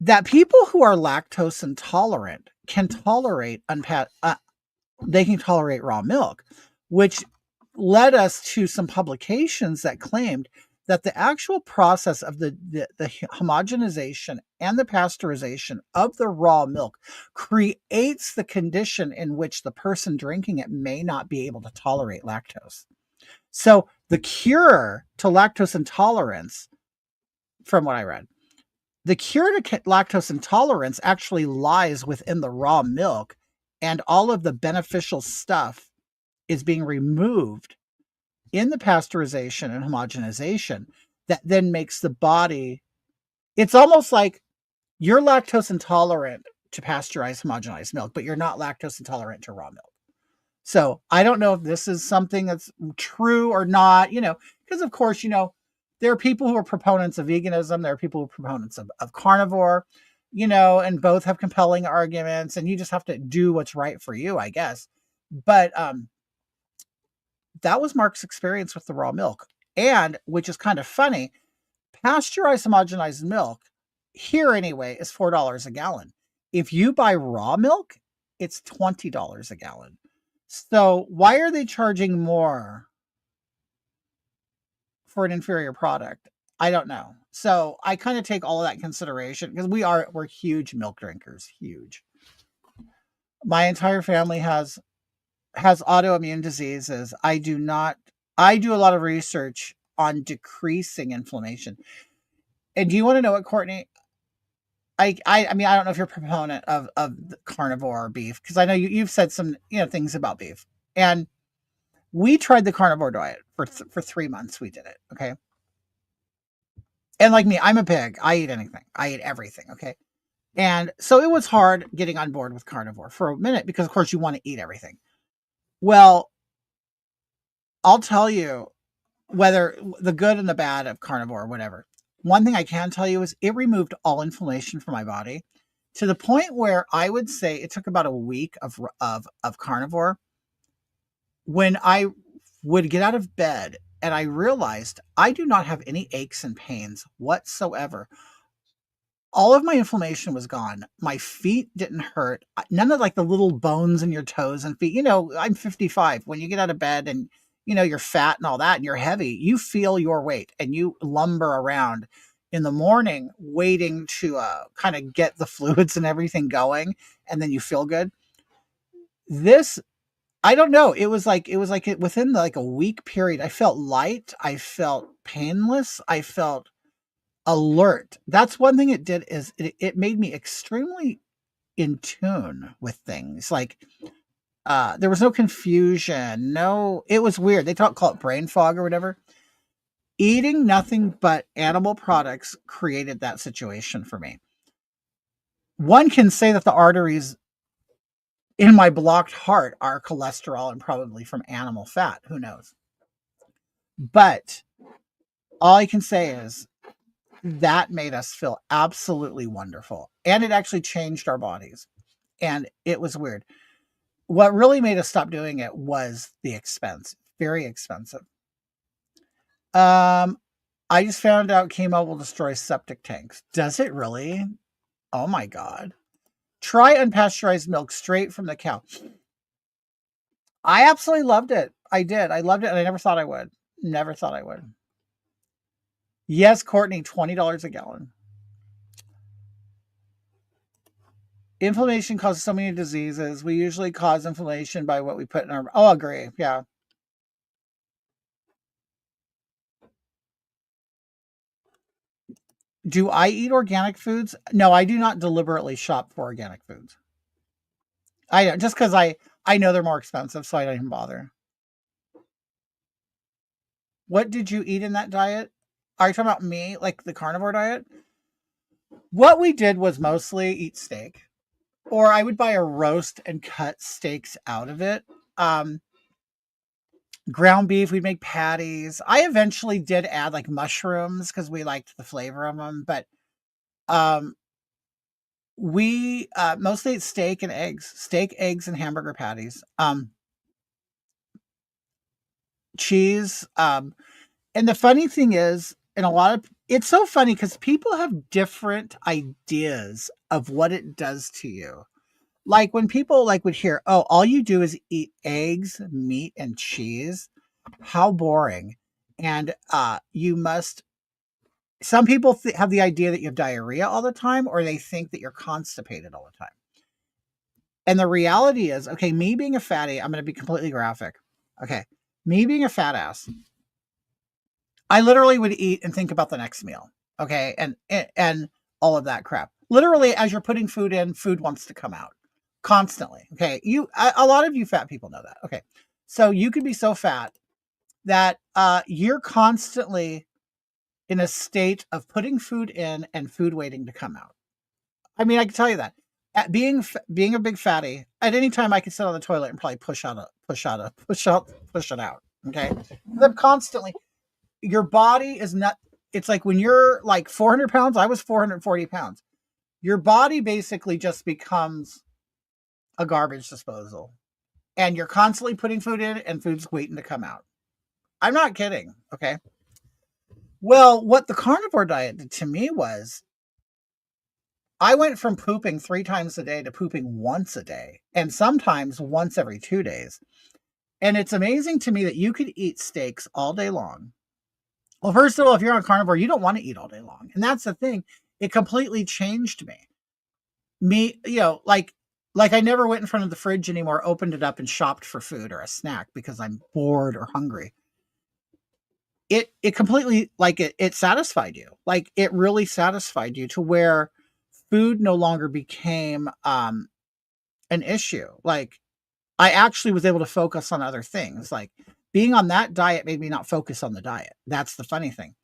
A: that people who are lactose intolerant can tolerate they can tolerate raw milk, which led us to some publications that claimed that the actual process of the homogenization and the pasteurization of the raw milk creates the condition in which the person drinking it may not be able to tolerate lactose. So the cure to lactose intolerance, from what I read, the cure to lactose intolerance actually lies within the raw milk, and all of the beneficial stuff is being removed in the pasteurization and homogenization that then makes the body. It's almost like you're lactose intolerant to pasteurized homogenized milk, but you're not lactose intolerant to raw milk. So I don't know if this is something that's true or not, because of course, there are people who are proponents of veganism. There are people who are proponents of carnivore, and both have compelling arguments, and you just have to do what's right for you, I guess. But that was Mark's experience with the raw milk. And which is kind of funny, pasteurized homogenized milk here anyway is $4 a gallon. If you buy raw milk, it's $20 a gallon. So why are they charging more for an inferior product? I don't know. So I kind of take all of that in consideration because we're huge milk drinkers, huge. My entire family has autoimmune diseases. I do a lot of research on decreasing inflammation. And do you want to know what, Courtney? I mean, I don't know if you're a proponent of carnivore or beef, because I know you've said some things about beef. And we tried the carnivore diet for 3 months. We did it, okay. And like me, I'm a pig. I eat anything. I eat everything, okay. And so it was hard getting on board with carnivore for a minute because, of course, you want to eat everything. Well, I'll tell you, whether the good and the bad of carnivore or whatever. One thing I can tell you is it removed all inflammation from my body to the point where I would say it took about a week of carnivore. When I would get out of bed and I realized I do not have any aches and pains whatsoever. All of my inflammation was gone. My feet didn't hurt. None of like the little bones in your toes and feet. I'm 55. When you get out of bed and you're fat and all that and you're heavy, you feel your weight and you lumber around in the morning waiting to kind of get the fluids and everything going, and then you feel good. This, I don't know. It was like within like a week period, I felt light, I felt painless, I felt alert. That's one thing it did, is it made me extremely in tune with things. Like there was no confusion. No, it was weird. They call it brain fog or whatever. Eating nothing but animal products created that situation for me. One can say that the arteries in my blocked heart are cholesterol and probably from animal fat. Who knows? But all I can say is that made us feel absolutely wonderful. And it actually changed our bodies. And it was weird. What really made us stop doing it was the expense. Very expensive. I just found out chemo will destroy septic tanks. Does it really? Oh my God. Try unpasteurized milk straight from the cow. I absolutely loved it. I did. I loved it, and I never thought I would. Never thought I would. Yes, Courtney, $20 a gallon. Inflammation causes so many diseases. We usually cause inflammation by what we put in our. Oh, agree. Yeah. Do I eat organic foods? No, I do not deliberately shop for organic foods. I don't, just because I know they're more expensive, so I don't even bother. What did you eat in that diet? Are you talking about me, like the carnivore diet? What we did was mostly eat steak. or I would buy a roast and cut steaks out of it. Um, Ground beef, we'd make patties. I eventually did add like mushrooms because we liked the flavor of them, but um, we mostly ate steak, eggs, and hamburger patties. Cheese. And the funny thing is, in a lot of it's so funny because people have different ideas of what it does to you. Like when people like would hear, "Oh, all you do is eat eggs, meat, and cheese." How boring! And you must. Some people have the idea that you have diarrhea all the time, or they think that you're constipated all the time. And the reality is, okay, me being a fatty, I'm going to be completely graphic. Okay, me being a fat ass, I literally would eat and think about the next meal. Okay, and all of that crap. Literally, as you're putting food in, food wants to come out constantly. Okay, a lot of you fat people know that. Okay, so you could be so fat that you're constantly in a state of putting food in and food waiting to come out. I mean, I can tell you that. At being a big fatty, at any time I could sit on the toilet and probably push it out. Okay, I'm constantly. Your body is not. It's like when you're like 400 pounds. I was 440 pounds. Your body basically just becomes a garbage disposal, and you're constantly putting food in, and food's waiting to come out. I'm not kidding. Okay. Well, what the carnivore diet did to me was I went from pooping 3 times a day to pooping once a day, and sometimes once every 2 days. And it's amazing to me that you could eat steaks all day long. Well, first of all, if you're on carnivore, you don't want to eat all day long. And that's the thing. It completely changed me. Like I never went in front of the fridge anymore, opened it up and shopped for food or a snack because I'm bored or hungry. It completely like it satisfied you. Like it really satisfied you to where food no longer became an issue. Like I actually was able to focus on other things. Like being on that diet made me not focus on the diet. That's the funny thing.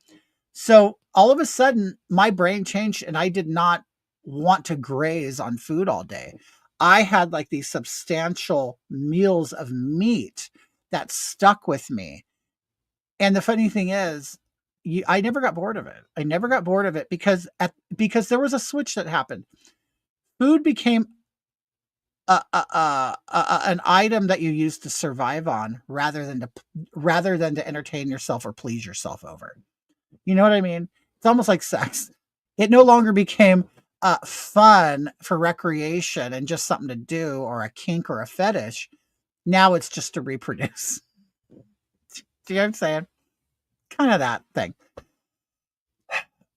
A: So all of a sudden, my brain changed and I did not want to graze on food all day. I had like these substantial meals of meat that stuck with me. And the funny thing is, I never got bored of it. I never got bored of it because there was a switch that happened. Food became an item that you use to survive on rather than to entertain yourself or please yourself over. You know what I mean? It's almost like sex. It no longer became fun for recreation and just something to do or a kink or a fetish. Now it's just to reproduce. Do you know what I'm saying? Kind of that thing.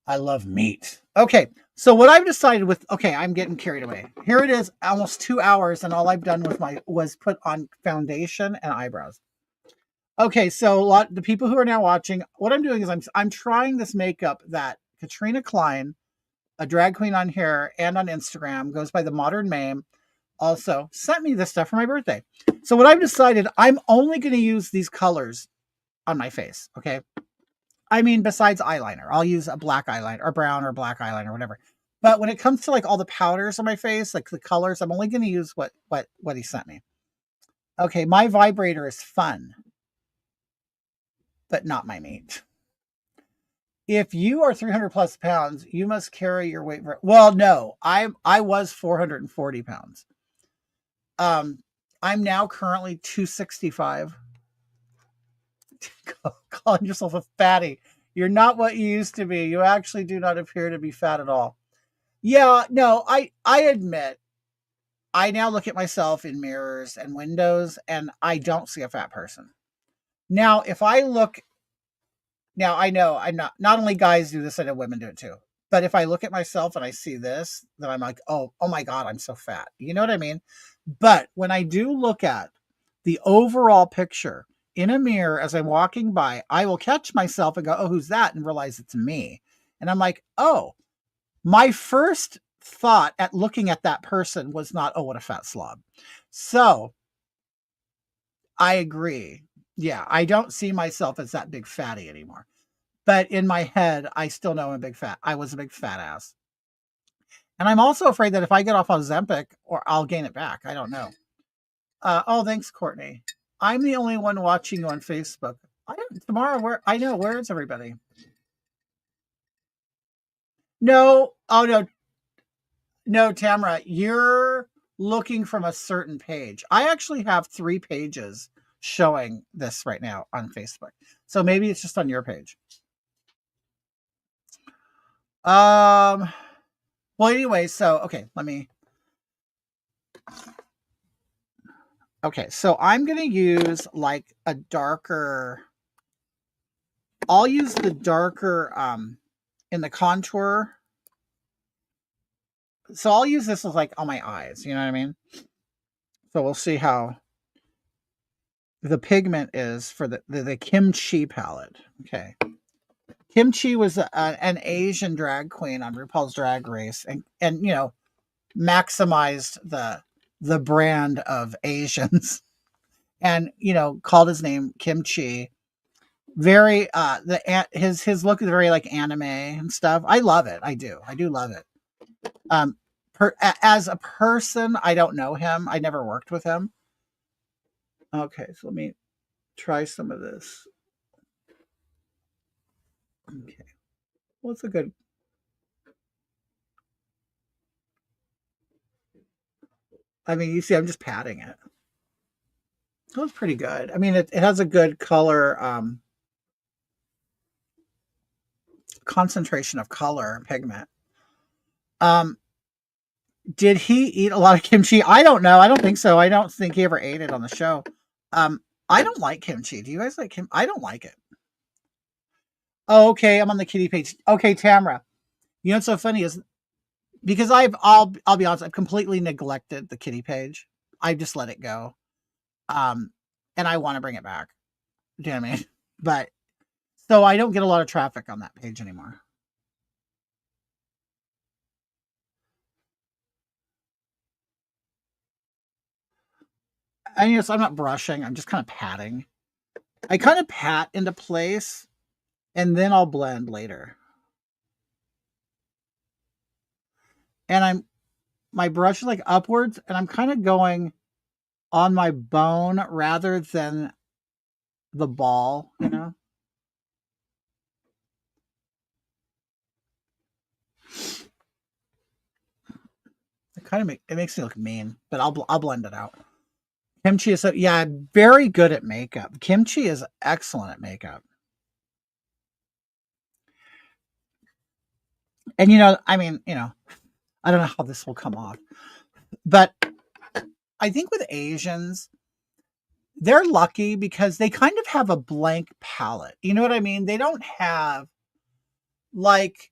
A: I love meat. Okay, so what I've decided with I'm getting carried away. Here it is, almost 2 hours, and all I've done was put on foundation and eyebrows. Okay, so the people who are now watching, what I'm doing is I'm trying this makeup that Katrina Klein, a drag queen on here and on Instagram, goes by the Modern Mame, also sent me this stuff for my birthday. So what I've decided, I'm only going to use these colors on my face. Okay. I mean, besides eyeliner, I'll use a black eyeliner or brown or black eyeliner or whatever. But when it comes to like all the powders on my face, like the colors, I'm only going to use what he sent me. Okay, my vibrator is fun, but not my meat. If you are 300 plus pounds, you must carry your weight. Well, no, I was 440 pounds. I'm now currently 265. Calling yourself a fatty. You're not what you used to be. You actually do not appear to be fat at all. Yeah, no, I admit, I now look at myself in mirrors and windows and I don't see a fat person. Now, if I look, now I know I'm not only guys do this, I know women do it too. But if I look at myself and I see this, then I'm like, oh my God, I'm so fat. You know what I mean? But when I do look at the overall picture in a mirror as I'm walking by, I will catch myself and go, oh, who's that? And realize it's me. And I'm like, oh, my first thought at looking at that person was not, oh, what a fat slob. So I agree. Yeah, I don't see myself as that big fatty anymore. But in my head, I still know I was a big fat ass. And I'm also afraid that if I get off Ozempic, or I'll gain it back. I don't know. Oh, thanks, Courtney. I'm the only one watching you on Facebook. I don't, tomorrow, where is everybody? No, oh no, Tamara, you're looking from a certain page. I actually have 3 pages showing this right now on Facebook. So maybe it's just on your page. Well, anyway, so okay, okay, so I'm gonna use like a darker. I'll use the darker in the contour. So I'll use this as like on my eyes, you know what I mean? So we'll see how the pigment is for the Kimchi palette. Okay. Kimchi was an Asian drag queen on RuPaul's Drag Race, and you know, maximized the brand of Asians, and you know, called his name Kimchi. Very his look is very like anime and stuff. I love it. I do love it. Um, as a person, I don't know him. I never worked with him. Okay, so let me try some of this. Okay, what's a good? I mean, you see, I'm just patting it. It was pretty good. I mean, it has a good color concentration of color and pigment. Um, did he eat a lot of kimchi? I don't know. I don't think so. I don't think he ever ate it on the show. Um, I don't like kimchi. Do you guys like kim? I don't like it. Oh, okay. I'm on the kitty page. Okay, Tamara. You know what's so funny is because I'll be honest, I've completely neglected the kitty page. I just let it go. Um, and I want to bring it back. Do you know what I mean? But so I don't get a lot of traffic on that page anymore. And yes, I'm not brushing. I'm just kind of patting. I kind of pat into place, and then I'll blend later. And my brush is like upwards, and I'm kind of going on my bone rather than the ball, you know? It makes me look mean, but I'll blend it out. Kimchi is yeah, very good at makeup. Kimchi is excellent at makeup. And you know, I mean, you know, I don't know how this will come off, but I think with Asians, they're lucky because they kind of have a blank palette. You know what I mean? They don't have like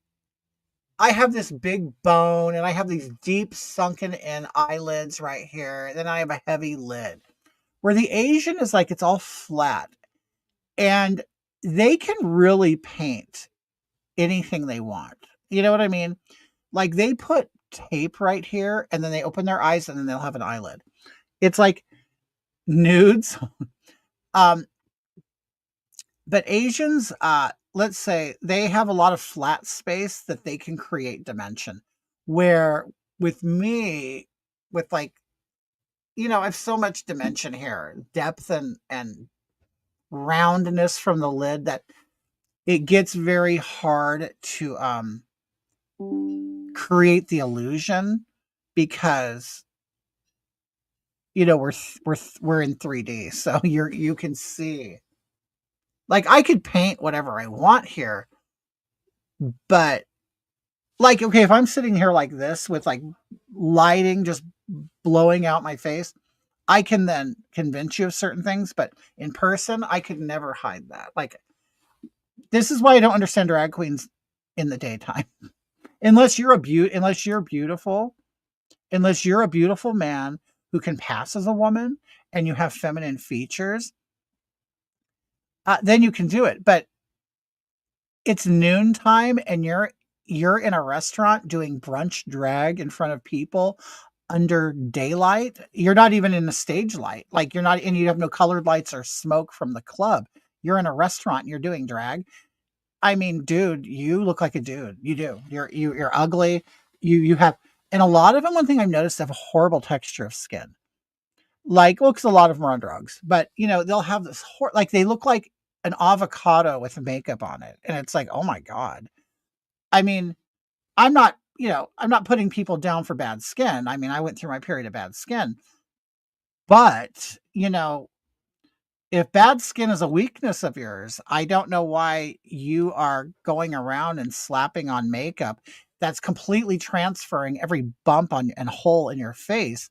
A: I have this big bone and I have these deep sunken in eyelids right here. Then I have a heavy lid. Where the Asian is like it's all flat and they can really paint anything they want. You know what I mean? Like they put tape right here and then they open their eyes and then they'll have an eyelid. It's like nudes. Um, but Asians, let's say they have a lot of flat space that they can create dimension. Where with me, with like, you know, I have so much dimension here, depth and roundness from the lid that it gets very hard to create the illusion because you know we're in 3D, so you can see. Like I could paint whatever I want here, but like okay, if I'm sitting here like this with like lighting just blowing out my face, I can then convince you of certain things, but in person, I could never hide that. Like this is why I don't understand drag queens in the daytime. Unless you're beautiful, unless you're a beautiful man who can pass as a woman and you have feminine features, then you can do it. But it's noontime and you're in a restaurant doing brunch drag in front of people under daylight. You're not even in a stage light. Like you're not and you have no colored lights or smoke from the club. You're in a restaurant and you're doing drag. I mean, dude, you look like a dude. You do. You're ugly. You have And a lot of them, one thing I've noticed, have a horrible texture of skin. Like, well, because a lot of them are on drugs, but they'll have this like they look like an avocado with makeup on it, and it's like, oh my god. I mean, I'm not putting people down for bad skin. I mean, I went through my period of bad skin, but if bad skin is a weakness of yours, I don't know why you are going around and slapping on makeup that's completely transferring every bump on and hole in your face.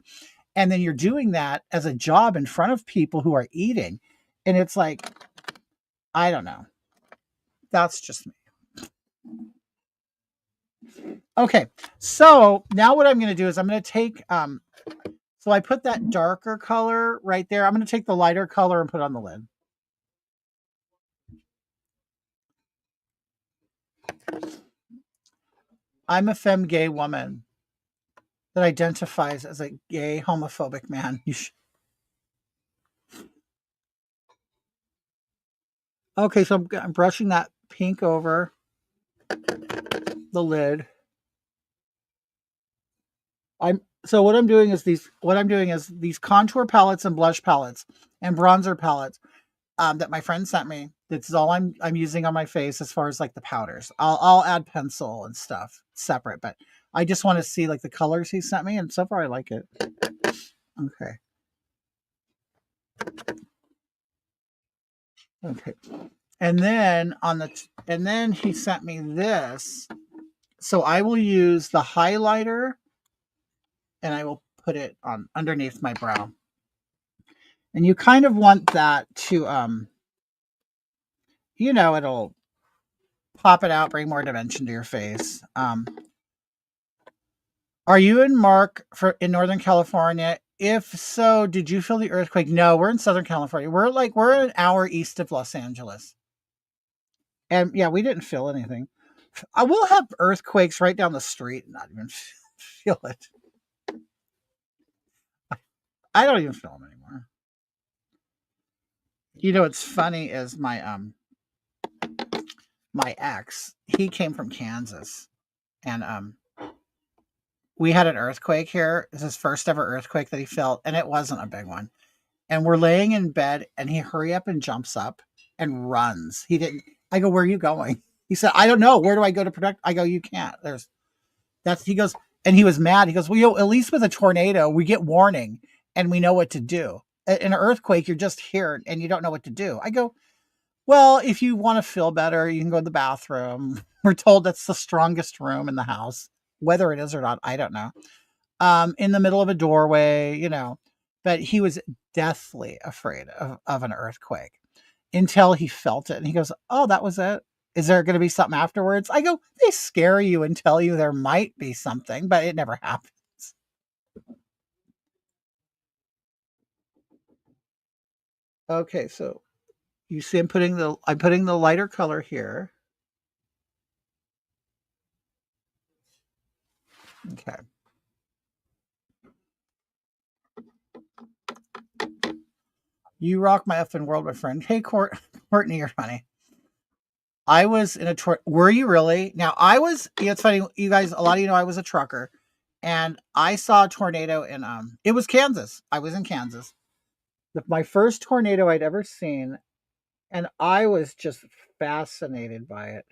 A: And then you're doing that as a job in front of people who are eating. And it's like, I don't know. That's just me. Okay. So now what I'm going to do is I'm going to take, so I put that darker color right there. I'm going to take the lighter color and put it on the lid. I'm a femme gay woman that identifies as a gay homophobic man. Okay, so I'm brushing that pink over the lid. What I'm doing is these contour palettes and blush palettes and bronzer palettes that my friend sent me. This is all I'm using on my face as far as like the powders. I'll add pencil and stuff separate, but I just want to see like the colors he sent me, and so far I like it. Okay. Okay. And then he sent me this. So I will use the highlighter and I will put it on underneath my brow. And you kind of want that to it'll pop it out, bring more dimension to your face. Are you in in Northern California? If so, did you feel the earthquake? No, we're in Southern California. We're an hour east of Los Angeles. And yeah, we didn't feel anything. I will have earthquakes right down the street and not even feel it. I don't even feel them anymore. What's funny is my ex, he came from Kansas, and we had an earthquake here. It's his first ever earthquake that he felt, and it wasn't a big one. And we're laying in bed, and he hurry up and jumps up and runs. He didn't. I go, where are you going? He said, I don't know. Where do I go to protect? I go, you can't. He goes, and he was mad. He goes, well, at least with a tornado, we get warning and we know what to do. In an earthquake, you're just here and you don't know what to do. I go, well, if you want to feel better, you can go to the bathroom. We're told that's the strongest room in the house. Whether it is or not, I don't know. In the middle of a doorway, but he was deathly afraid of an earthquake until he felt it. And he goes, oh, that was it. Is there going to be something afterwards? I go, they scare you and tell you there might be something, but it never happens. Okay, so you see I'm putting the lighter color here. Okay. You rock my effing world, my friend. Hey, Courtney, you're funny. I was in a were you really? Now I was, it's funny, you guys, a lot of you know I was a trucker and I saw a tornado in, it was Kansas. I was in Kansas. My first tornado I'd ever seen. And I was just fascinated by it.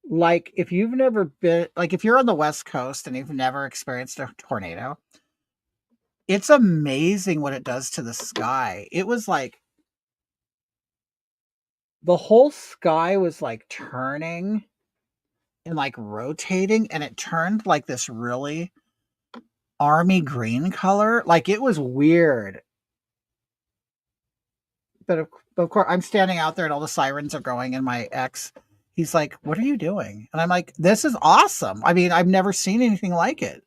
A: Like if you've never been, like if you're on the West Coast and you've never experienced a tornado, it's amazing what it does to the sky. It was like the whole sky was like turning and like rotating, and it turned like this really army green color. Like it was weird. But of course, I'm standing out there and all the sirens are going, and my ex, he's like, what are you doing? And I'm like, this is awesome. I mean, I've never seen anything like it.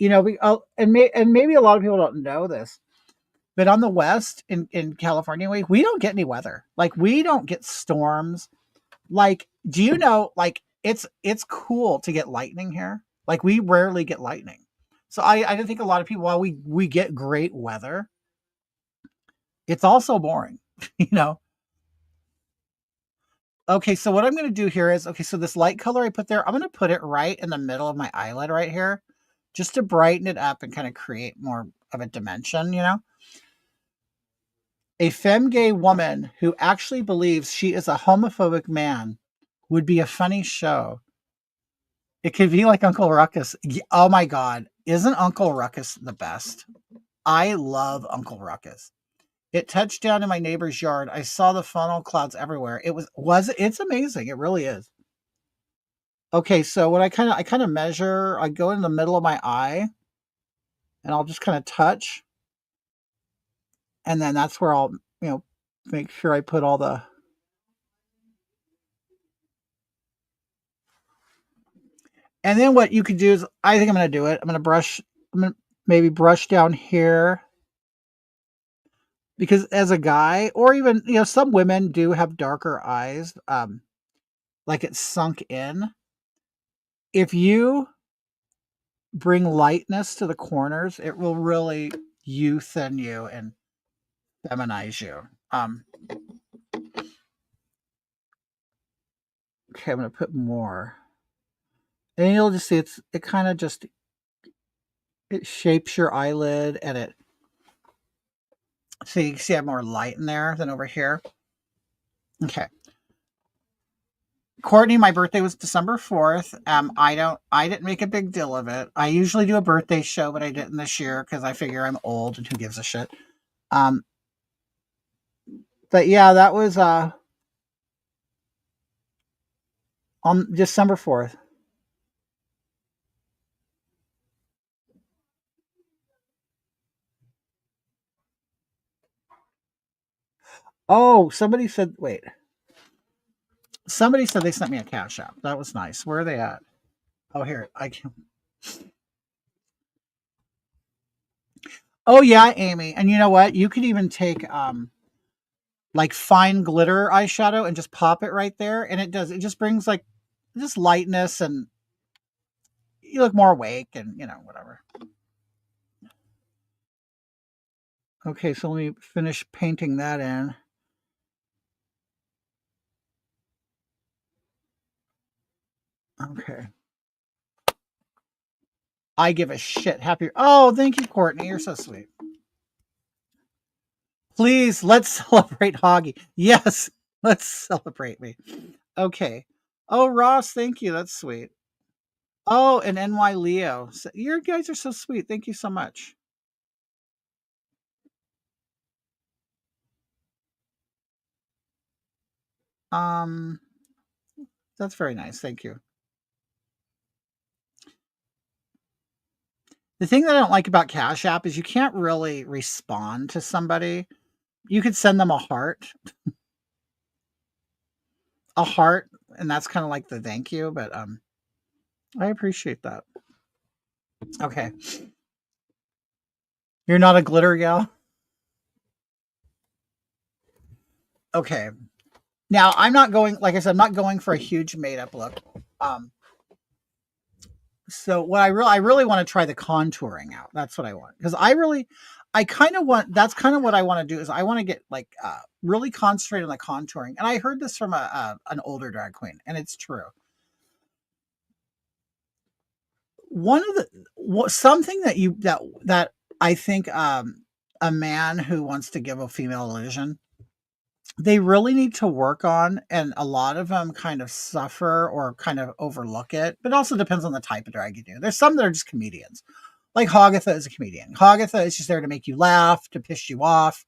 A: And maybe a lot of people don't know this, but on the West in California, we don't get any weather. Like we don't get storms. Like, do you know, like it's cool to get lightning here. Like we rarely get lightning. So I don't think a lot of people, while we get great weather, it's also boring, you know? Okay, so what I'm going to do here is, okay, so this light color I put there, I'm going to put it right in the middle of my eyelid right here, just to brighten it up and kind of create more of a dimension, you know? A femme gay woman who actually believes she is a homophobic man would be a funny show. It could be like Uncle Ruckus. Oh my God. Isn't Uncle Ruckus the best? I love Uncle Ruckus. It touched down in my neighbor's yard. I saw the funnel clouds everywhere. It's amazing. It really is. Okay, so what I kind of measure, I go in the middle of my eye and I'll just kind of touch. And then that's where I'll, you know, make sure I put all the. And then what you could do is, I think I'm going to do it. I'm going to maybe brush down here, because as a guy, or even, you know, some women do have darker eyes, like it's sunk in. If you bring lightness to the corners, it will really youthen you and feminize you. Okay, I'm going to put more. And you'll just see it kind of just, it shapes your eyelid, and it, so you can see I have more light in there than over here. Okay. Courtney, my birthday was December 4th. I didn't make a big deal of it. I usually do a birthday show, but I didn't this year because I figure I'm old and who gives a shit. Um, but yeah, that was on December 4th. Oh, somebody said they sent me a cash app. That was nice. Where are they at? Oh, here. I can. Oh yeah, Amy. And you know what? You could even take like fine glitter eyeshadow and just pop it right there, and it just brings like just lightness, and you look more awake, and you know, whatever. Okay, so let me finish painting that in. Okay. I give a shit. Happy. Oh, thank you, Courtney. You're so sweet. Please, let's celebrate Hoggy. Yes, let's celebrate me. Okay. Oh, Ross, thank you. That's sweet. Oh, and NY Leo. You guys are so sweet. Thank you so much. Um, that's very nice. Thank you. The thing that I don't like about Cash App is you can't really respond to somebody. You could send them a heart, and that's kind of like the thank you, but I appreciate that. Okay. You're not a glitter gal? Okay. Now, I'm not going, like I said, I'm not going for a huge made up look. Um, so what I really want to try the contouring out. That's what I want. Because I kind of want, that's kind of what I want to do, is I want to get like really concentrate on the contouring. And I heard this from an older drag queen, and it's true. One of something that I think a man who wants to give a female illusion, they really need to work on, and a lot of them kind of suffer or kind of overlook it, but also depends on the type of drag you do. There's some that are just comedians. Like Hagatha is a comedian. Hagatha is just there to make you laugh, to piss you off,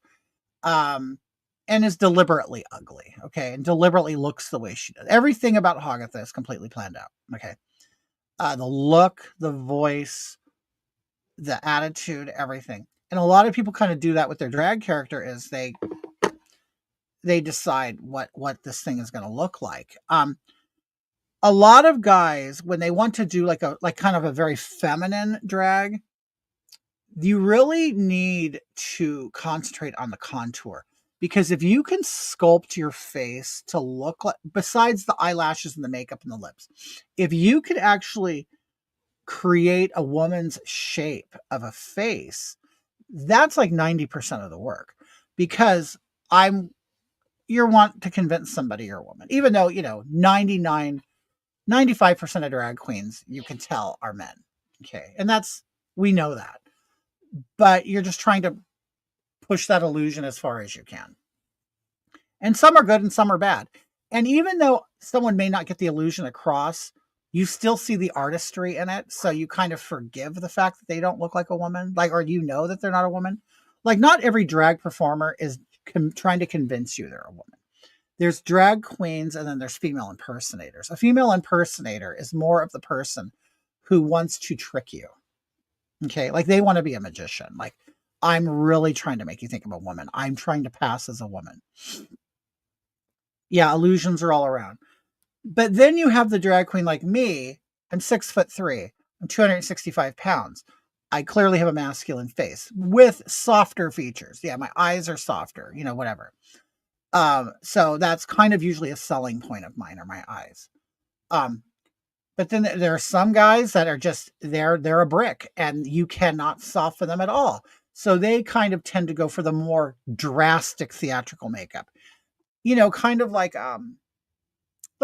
A: um, and is deliberately ugly, okay, and deliberately looks the way she does. Everything about Hagatha is completely planned out, okay. The look, the voice, the attitude, everything. And a lot of people kind of do that with their drag character, is they decide what this thing is going to look like. A lot of guys, when they want to do like kind of a very feminine drag, you really need to concentrate on the contour, because if you can sculpt your face to look like, besides the eyelashes and the makeup and the lips, if you could actually create a woman's shape of a face, that's like 90% of the work. Because I'm you want to convince somebody you're a woman, even though, 95% of drag queens, you can tell, are men. Okay. And we know that. But you're just trying to push that illusion as far as you can. And some are good and some are bad. And even though someone may not get the illusion across, you still see the artistry in it. So you kind of forgive the fact that they don't look like a woman, or that they're not a woman. Like, not every drag performer is trying to convince you they're a woman. There's drag queens and then there's female impersonators. A female impersonator is more of the person who wants to trick you. Okay. Like, they want to be a magician. Like, I'm really trying to make you think I'm a woman. I'm trying to pass as a woman. Yeah, illusions are all around. But then you have the drag queen like me. I'm 6'3". I'm 265 pounds. I clearly have a masculine face with softer features. Yeah, my eyes are softer, whatever. So that's kind of usually a selling point of mine, are my eyes. But then there are some guys that are just, they're a brick and you cannot soften them at all. So they kind of tend to go for the more drastic theatrical makeup, kind of like a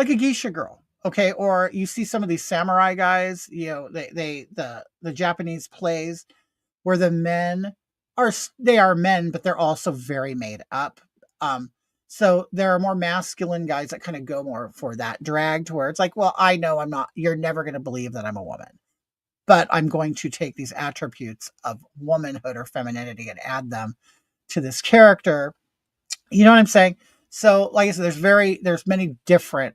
A: geisha girl. Okay. Or you see some of these samurai guys, the Japanese plays where the men they are men, but they're also very made up. So there are more masculine guys that kind of go more for that drag, to where it's like, well, I know you're never going to believe that I'm a woman, but I'm going to take these attributes of womanhood or femininity and add them to this character. You know what I'm saying? So, like I said, there's many different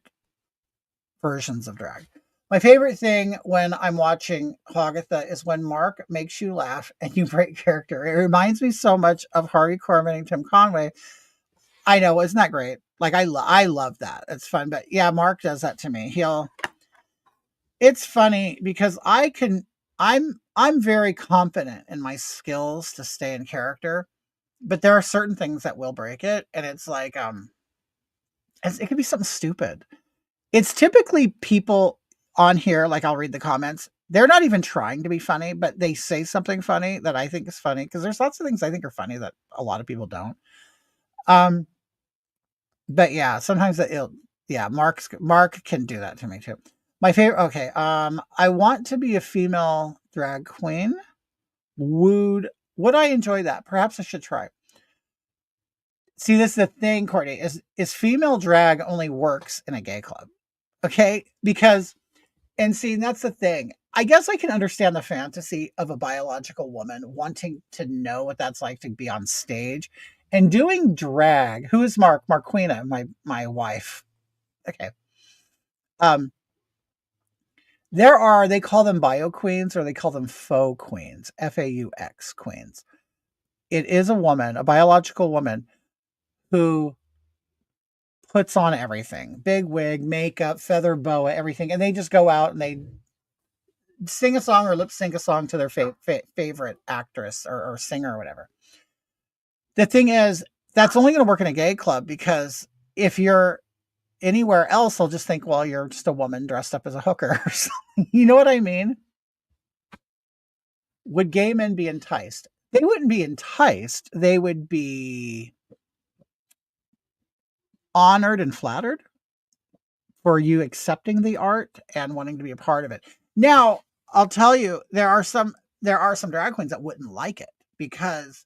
A: versions of drag. My favorite thing when I'm watching Hagatha is when Mark makes you laugh and you break character. It reminds me so much of Harvey Korman and Tim Conway. I know, isn't that great? Like, I love that. It's fun. But yeah, Mark does that to me. It's funny because I'm very confident in my skills to stay in character, but there are certain things that will break it. And it's like, it could be something stupid. It's typically people on here, like, I'll read the comments. They're not even trying to be funny, but they say something funny that I think is funny, because there's lots of things I think are funny that a lot of people don't. But yeah, sometimes Mark can do that to me too. My favorite, okay. I want to be a female drag queen. Would I enjoy that? Perhaps I should try. See, this is the thing, Courtney, is female drag only works in a gay club. Okay. And see, that's the thing. I guess I can understand the fantasy of a biological woman wanting to know what that's like to be on stage and doing drag. Who is Mark? Marquina, my wife. Okay. They call them bio queens, or they call them faux queens, FAUX queens. It is a woman, a biological woman, who puts on everything, big wig, makeup, feather boa, everything. And they just go out and they sing a song or lip sync a song to their favorite actress or singer or whatever. The thing is, that's only going to work in a gay club, because if you're anywhere else, they'll just think, well, you're just a woman dressed up as a hooker or something. You know what I mean? Would gay men be enticed? They wouldn't be enticed. They would be honored and flattered for you accepting the art and wanting to be a part of it. Now, I'll tell you, there are some drag queens that wouldn't like it, because,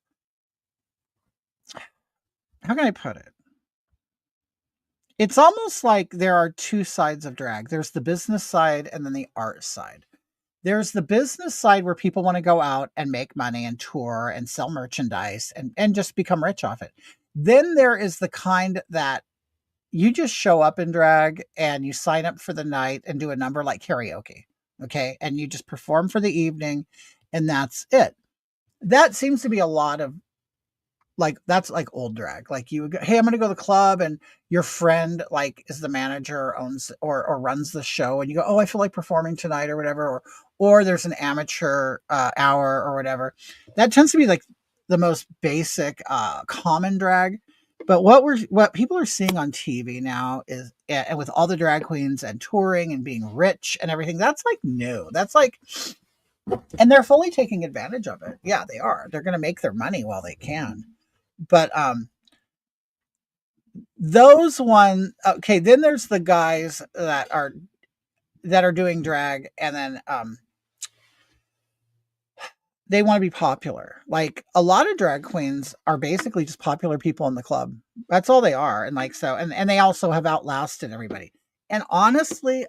A: how can I put it? It's almost like there are two sides of drag. There's the business side and then the art side. There's the business side where people want to go out and make money and tour and sell merchandise and just become rich off it. Then there is the kind that you just show up in drag and you sign up for the night and do a number like karaoke. Okay. And you just perform for the evening and that's it. That seems to be a lot of, like, that's like old drag. Like, you would go, hey, I'm going to go to the club, and your friend, like, is the manager or owns or runs the show, and you go, oh, I feel like performing tonight or whatever. Or there's an amateur hour or whatever. That tends to be like the most basic common drag. But what people are seeing on TV now is, and with all the drag queens and touring and being rich and everything, that's like new. That's like, and they're fully taking advantage of it. Yeah, they are. They're going to make their money while they can. But those one okay, then there's the guys that are doing drag, and then they want to be popular. Like a lot of drag queens are basically just popular people in the club. That's all they are. And like so and they also have outlasted everybody. And honestly,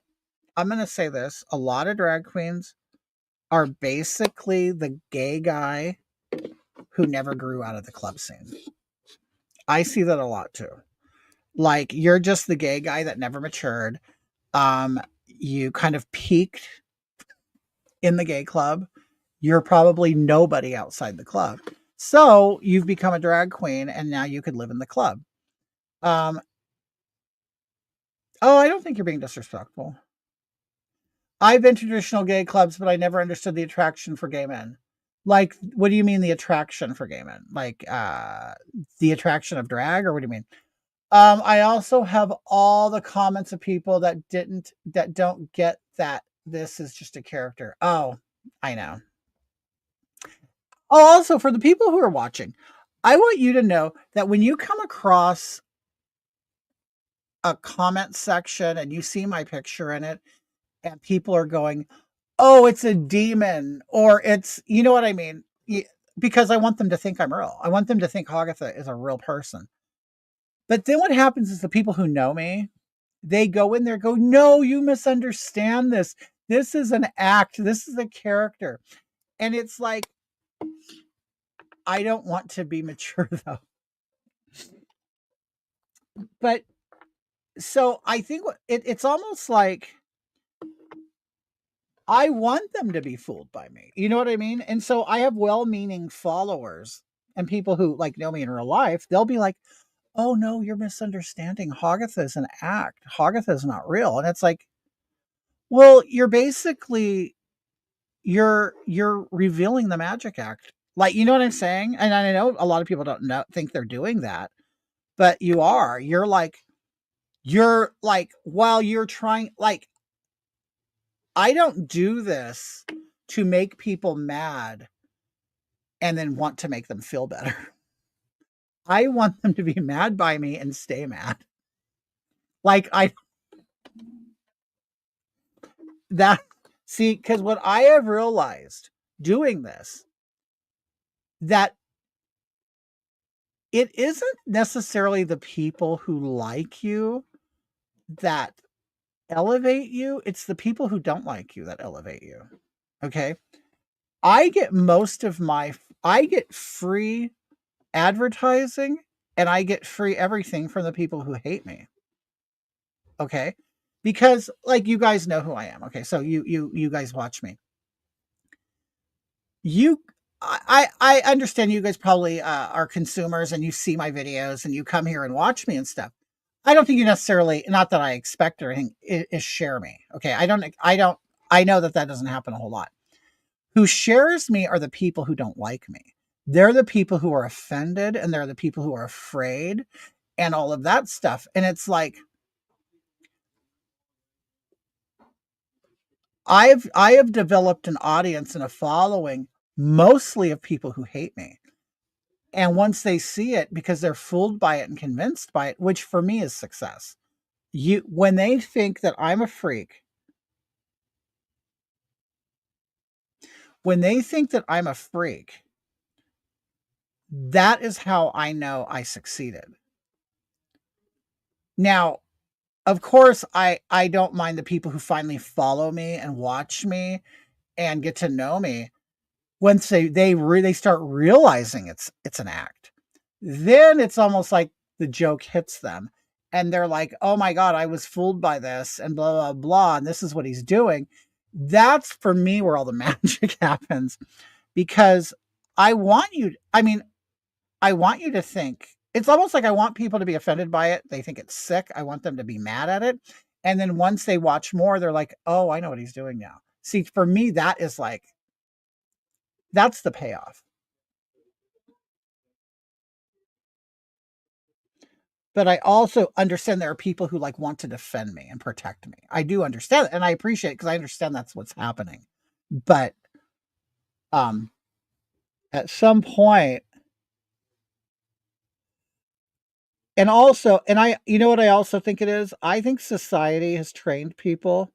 A: I'm going to say this, a lot of drag queens are basically the gay guy who never grew out of the club scene. I see that a lot too. Like you're just the gay guy that never matured. You kind of peaked in the gay club. You're probably nobody outside the club. So you've become a drag queen and now you could live in the club. Um, oh, I don't think you're being disrespectful. I've been to traditional gay clubs, but I never understood the attraction for gay men. Like, what do you mean the attraction for gay men? Like, the attraction of drag, or what do you mean? I also have all the comments of people that don't get that this is just a character. Oh, I know. Oh, also for the people who are watching, I want you to know that when you come across a comment section and you see my picture in it, and people are going, "Oh, it's a demon," or it's, you know what I mean? Because I want them to think I'm real. I want them to think Hagatha is a real person. But then what happens is the people who know me, they go in there, go, "No, you misunderstand this. This is an act. This is a character." And it's like, I don't want to be mature though. But so I think it's almost like I want them to be fooled by me. You know what I mean? And so I have well-meaning followers and people who like know me in real life. They'll be like, "Oh no, you're misunderstanding. Hagatha is an act. Hagatha is not real." And it's like, well, you're basically you're revealing the magic act. Like, you know what I'm saying? And I know a lot of people don't know think they're doing that, but you are. You're like while you're trying, like, I don't do this to make people mad and then want to make them feel better. I want them to be mad by me and stay mad. Like I that see, because what I have realized doing this, that it isn't necessarily the people who like you that elevate you, it's the people who don't like you that elevate you. Okay? I get most of my I get free advertising and I get free everything from the people who hate me. Okay? Because like you guys know who I am. Okay? So you guys watch me. You I understand you guys probably are consumers and you see my videos and you come here and watch me and stuff. I don't think you necessarily, not that I expect or anything, is share me. Okay? I know that that doesn't happen a whole lot. Who shares me are the people who don't like me. They're the people who are offended and they're the people who are afraid and all of that stuff. And it's like I have developed an audience and a following mostly of people who hate me. And once they see it, because they're fooled by it and convinced by it, which for me is success. You when they think that I'm a freak, when they think that I'm a freak, that is how I know I succeeded. Now, of course, I don't mind the people who finally follow me and watch me and get to know me. Once they start realizing it's an act, then it's almost like the joke hits them, and they're like, "Oh my god, I was fooled by this," and blah blah blah, and this is what he's doing. That's for me where all the magic happens, because I want you. I mean, I want you to think. It's almost like I want people to be offended by it. They think it's sick. I want them to be mad at it. And then once they watch more, they're like, "Oh, I know what he's doing now." See, for me, that is like, that's the payoff. But I also understand there are people who like want to defend me and protect me. I do understand, and I appreciate it because I understand that's what's happening. But um, at some point, And also, and you know what I also think it is? I think society has trained people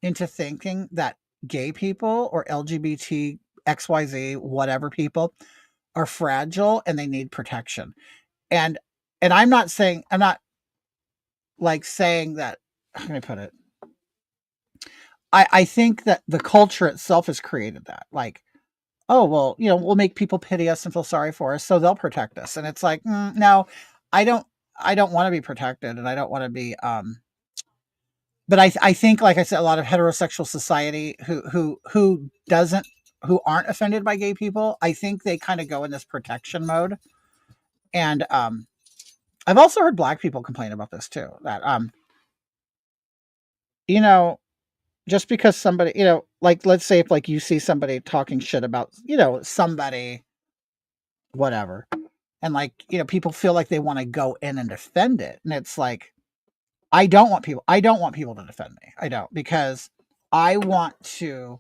A: into thinking that gay people or LGBT, XYZ, whatever people are fragile and they need protection. And I'm not like saying that, how can I put it? I think that the culture itself has created that. Like, oh, well, we'll make people pity us and feel sorry for us, so they'll protect us. And it's like, no, I don't, I don't want to be protected, and I don't want to be, but I think, like I said, a lot of heterosexual society who aren't offended by gay people, I think they kind of go in this protection mode. And I've also heard black people complain about this too. That you know, just because somebody, like let's say if like you see somebody talking shit about, somebody, whatever, and like, people feel like they want to go in and defend it. And it's like, I don't want people to defend me. I don't, because I want to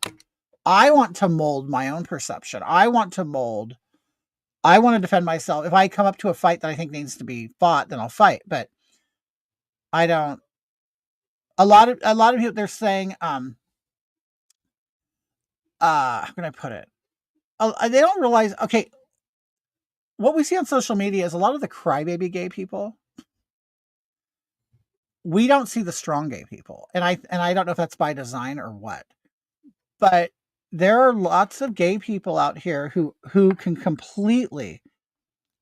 A: I want to mold my own perception. I want to defend myself. If I come up to a fight that I think needs to be fought, then I'll fight. But I don't. A lot of people, they're saying, how can I put it? They don't realize. Okay, what we see on social media is a lot of the crybaby gay people. We don't see the strong gay people, and I don't know if that's by design or what. But there are lots of gay people out here who can completely,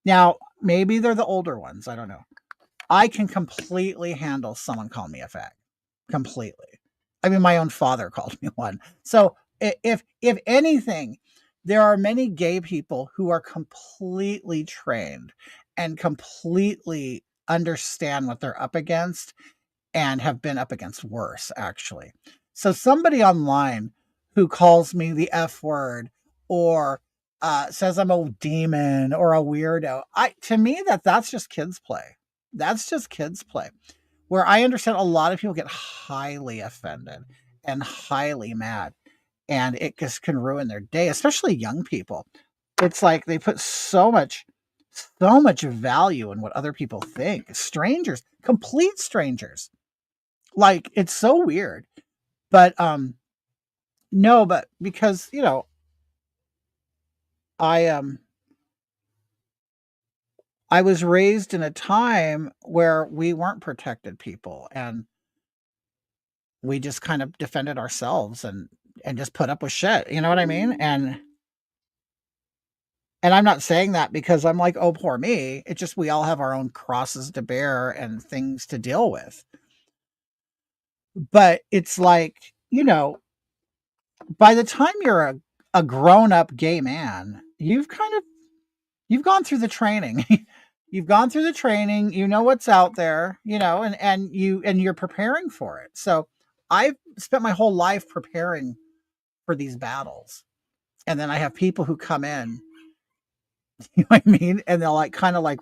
A: now maybe they're the older ones. I don't know. I can completely handle someone calling me a fag. Completely. I mean, my own father called me one. So if anything, there are many gay people who are completely trained and completely understand what they're up against and have been up against worse, actually. So somebody online who calls me the F word or says I'm a demon or a weirdo, to me that's just kids play. That's just kids play. Where I understand a lot of people get highly offended and highly mad, and it just can ruin their day, especially young people. It's like they put so much value in what other people think. Strangers, complete strangers. Like, it's so weird. But no, but because, I I was raised in a time where we weren't protected people, and we just kind of defended ourselves and just put up with shit. You know what I mean? And I'm not saying that because I'm like, oh, poor me. It's just we all have our own crosses to bear and things to deal with. But it's like, by the time you're a grown up gay man, you've gone through the training. You've gone through the training, you know what's out there, and you're preparing for it. So I've spent my whole life preparing for these battles. And then I have people who come in, you know what I mean? And they'll like kind of like,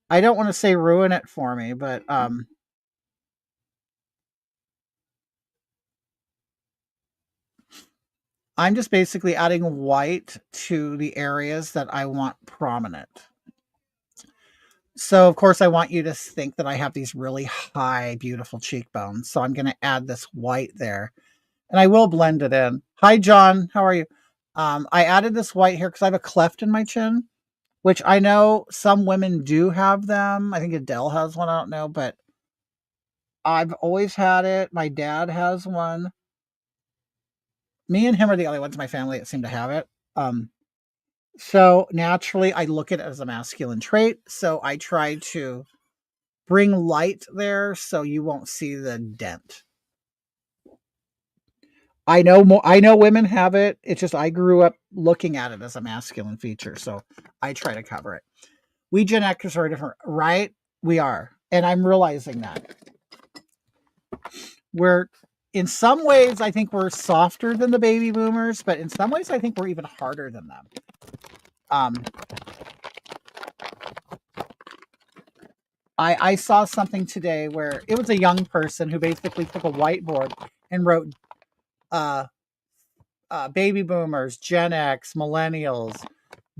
A: I don't want to say ruin it for me, but I'm just basically adding white to the areas that I want prominent. So of course I want you to think that I have these really high, beautiful cheekbones. So I'm going to add this white there, and I will blend it in. Hi, John. How are you? I added this white here because I have a cleft in my chin, which I know some women do have them. I think Adele has one. I don't know, but I've always had it. My dad has one. Me and him are the only ones in my family that seem to have it. So naturally, I look at it as a masculine trait. So I try to bring light there so you won't see the dent. I know women have it. It's just I grew up looking at it as a masculine feature, so I try to cover it. We Gen Xers are different, right? We are. And I'm realizing that. We're in some ways I think we're softer than the baby boomers, but in some ways I think we're even harder than them. Um I saw something today where it was a young person who basically took a whiteboard and wrote uh baby boomers, Gen X, millennials,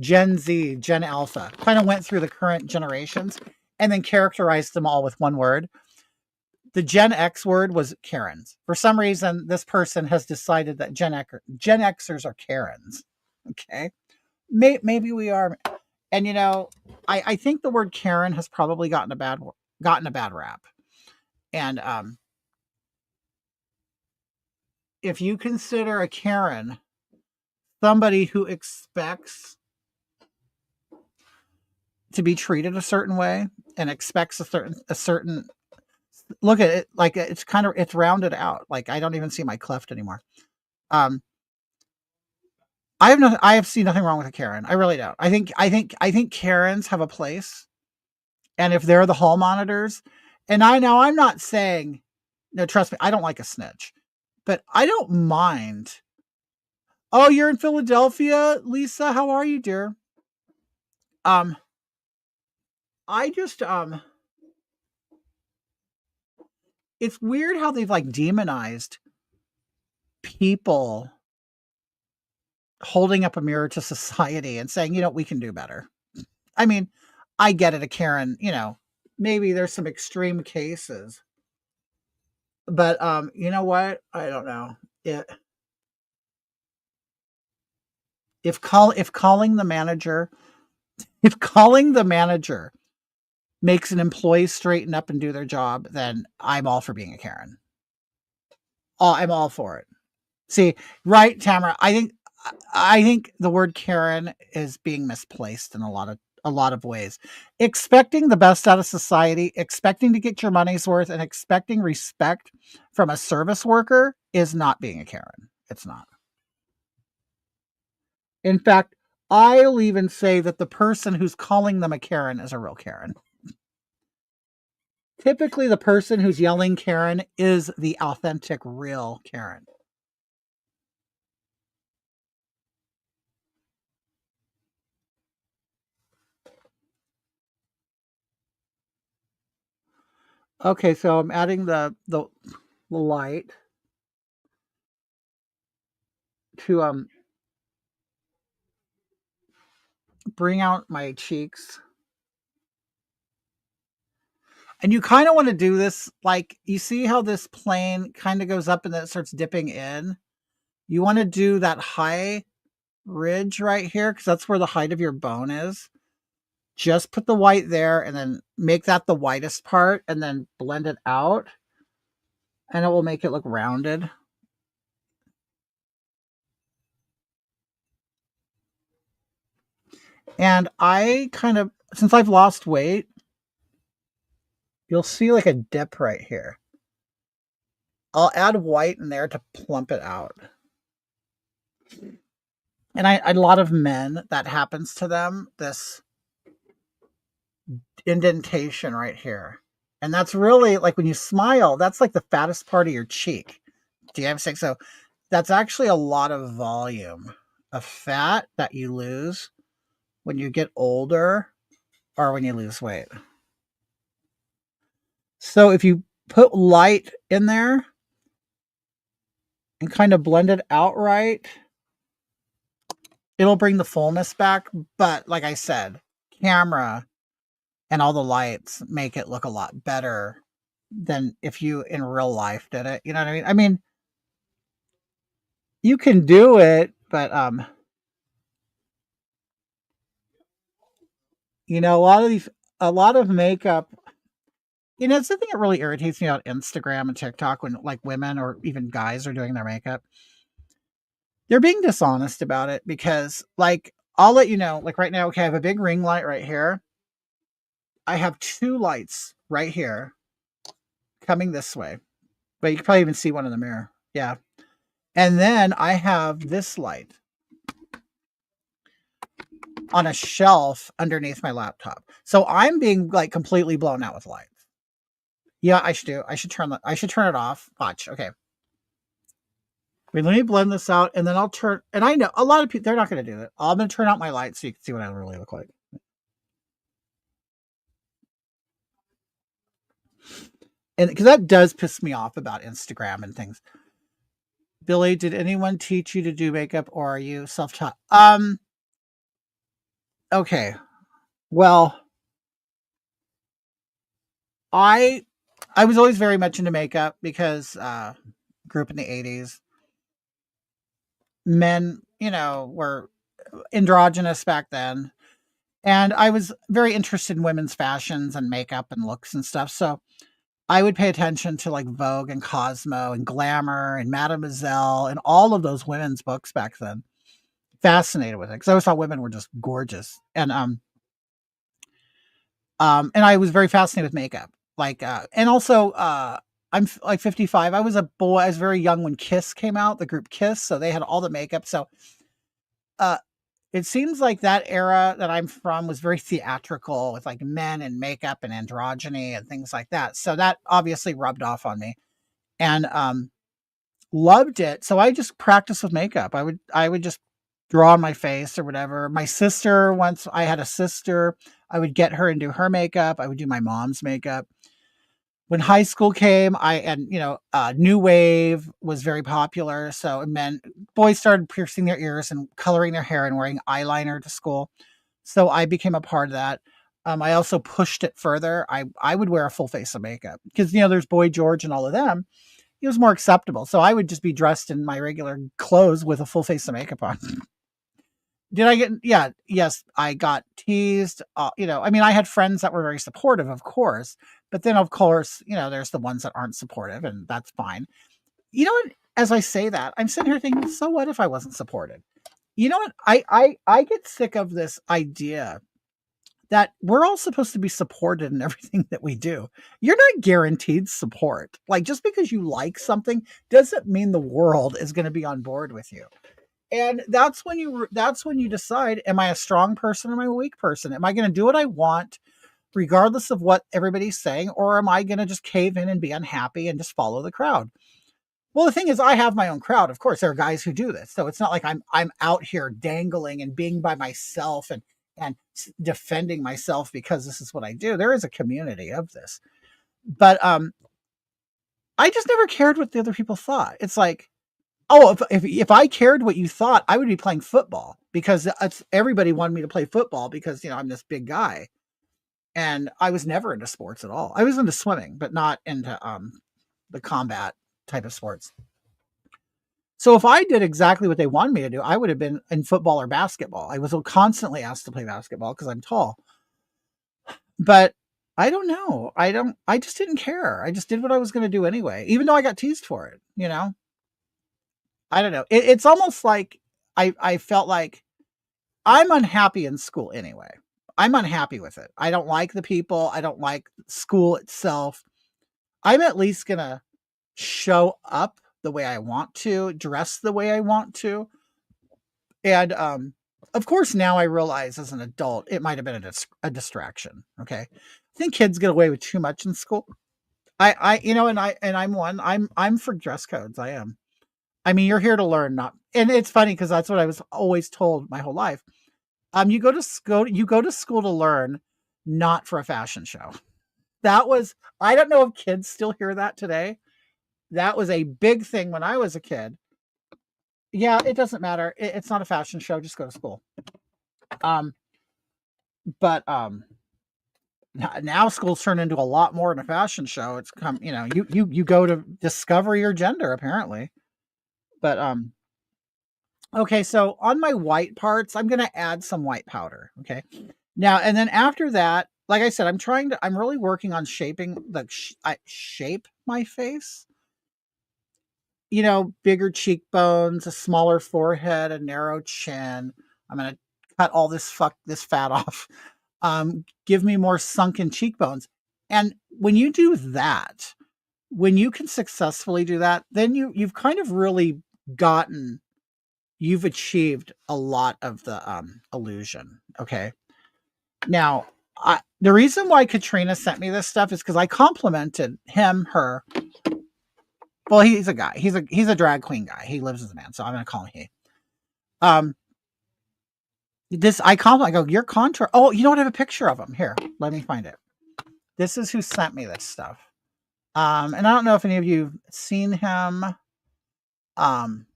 A: Gen Z, Gen Alpha, kind of went through the current generations and then characterized them all with one word. The Gen X word was Karens. For some reason, this person has decided that Gen Xers are Karens. Okay. Maybe we are. And I think the word Karen has probably gotten a bad rap. And if you consider a Karen somebody who expects to be treated a certain way and expects a certain look at it, like it's rounded out. Like I don't even see my cleft anymore. I have seen nothing wrong with a Karen. I really don't. I think Karens have a place, and if they're the hall monitors, and I'm not saying, no, trust me, I don't like a snitch, but I don't mind. Oh, you're in Philadelphia, Lisa. How are you, dear? I just it's weird how they've like demonized people holding up a mirror to society and saying, we can do better. I mean, I get it, a Karen, maybe there's some extreme cases. But you know what? I don't know. If calling the manager makes an employee straighten up and do their job, then I'm all for being a Karen. I'm all for it. See, right, Tamara? I think the word Karen is being misplaced in a lot of ways. Expecting the best out of society, expecting to get your money's worth, and expecting respect from a service worker is not being a Karen. It's not. In fact, I'll even say that the person who's calling them a Karen is a real Karen. Typically, the person who's yelling Karen is the authentic, real Karen. Okay, so I'm adding the light to bring out my cheeks. And you kind of want to do this, like, you see how this plane kind of goes up and then it starts dipping in? You want to do that high ridge right here because that's where the height of your bone is. Just put the white there and then make that the whitest part and then blend it out. And it will make it look rounded. And I kind of, since I've lost weight, you'll see like a dip right here. I'll add white in there to plump it out. And a lot of men, that happens to them, this indentation right here. And that's really like when you smile, that's like the fattest part of your cheek. Do you have six? So that's actually a lot of volume of fat that you lose when you get older or when you lose weight. So if you put light in there and kind of blend it out right, it'll bring the fullness back. But like I said, camera and all the lights make it look a lot better than if you in real life did it. You know what I mean? I mean, you can do it, but a lot of makeup, it's something that really irritates me about Instagram and TikTok when like women or even guys are doing their makeup. They're being dishonest about it because like I'll let you know, like right now, okay, I have a big ring light right here. I have two lights right here coming this way. But you can probably even see one in the mirror. Yeah. And then I have this light on a shelf underneath my laptop. So I'm being like completely blown out with light. Yeah, I should do. I should turn it off. Watch. Okay. Wait, let me blend this out and then I'll turn, and I know a lot of people, they're not going to do it. I'm going to turn out my lights so you can see what I really look like. And because that does piss me off about Instagram and things. Billy, did anyone teach you to do makeup or are you self-taught? Okay. Well, I I was always very much into makeup because grew up in the 80s. Men, were androgynous back then. And I was very interested in women's fashions and makeup and looks and stuff. So I would pay attention to like Vogue and Cosmo and Glamour and Mademoiselle and all of those women's books back then. Fascinated with it because I always thought women were just gorgeous. And I was very fascinated with makeup. And also, like 55. I was a boy. I was very young when Kiss came out, the group Kiss. So they had all the makeup. So, uh, it seems like that era that I'm from was very theatrical with like men and makeup and androgyny and things like that. So that obviously rubbed off on me and loved it. So I just practiced with makeup. I would just draw on my face or whatever. My sister, once I had a sister, I would get her and do her makeup. I would do my mom's makeup. When high school came, new wave was very popular. So men, boys started piercing their ears and coloring their hair and wearing eyeliner to school. So I became a part of that. I also pushed it further. I would wear a full face of makeup because there's Boy George and all of them. It was more acceptable. So I would just be dressed in my regular clothes with a full face of makeup on. Did I get? Yeah, yes, I got teased. I mean, I had friends that were very supportive, of course, but then of course, there's the ones that aren't supportive, and that's fine. You know what? As I say that, I'm sitting here thinking, so what if I wasn't supported? You know what? I get sick of this idea that we're all supposed to be supported in everything that we do. You're not guaranteed support. Like just because you like something doesn't mean the world is going to be on board with you. And that's when you decide, am I a strong person or am I a weak person? Am I going to do what I want regardless of what everybody's saying, or am I going to just cave in and be unhappy and just follow the crowd? Well, the thing is, I have my own crowd. Of course, there are guys who do this, so it's not like I'm out here dangling and being by myself and defending myself because this is what I do. There is a community of this, but I just never cared what the other people thought. It's like, oh, if I cared what you thought, I would be playing football because everybody wanted me to play football because I'm this big guy, and I was never into sports at all. I was into swimming, but not into the combat type of sports. So if I did exactly what they wanted me to do, I would have been in football or basketball. I was constantly asked to play basketball because I'm tall. But I don't know. I just didn't care. I just did what I was going to do anyway, even though I got teased for it. I don't know. It's almost like I felt like I'm unhappy in school anyway. I'm unhappy with it. I don't like the people. I don't like school itself. I'm at least going to show up the way I want to, dress the way I want to. And of course, now I realize as an adult, it might have been a distraction. Okay. I think kids get away with too much in school. I'm for dress codes. I am. I mean, you're here to learn, not, and it's funny because that's what I was always told my whole life. You go to school to learn, not for a fashion show. That was, I don't know if kids still hear that today. That was a big thing when I was a kid. Yeah, it doesn't matter. It's not a fashion show. Just go to school. Um, but now schools turn into a lot more than a fashion show. It's come, you go to discover your gender apparently. But okay, so on my white parts, I'm gonna add some white powder. Okay, now and then after that, like I said, I'm really working on shaping I shape my face. Bigger cheekbones, a smaller forehead, a narrow chin. I'm gonna cut all this fat off. Give me more sunken cheekbones. And when you do that, when you can successfully do that, then you've kind of really gotten you've achieved a lot of the illusion. Okay. Now, the reason why Katrina sent me this stuff is because I complimented him, her. Well, he's a guy. He's a drag queen guy. He lives as a man, so I'm gonna call him he. Um, this I compliment. I go, your contour. Oh, you know what? I have a picture of him here. Let me find it. This is who sent me this stuff. And I don't know if any of you've seen him. Um,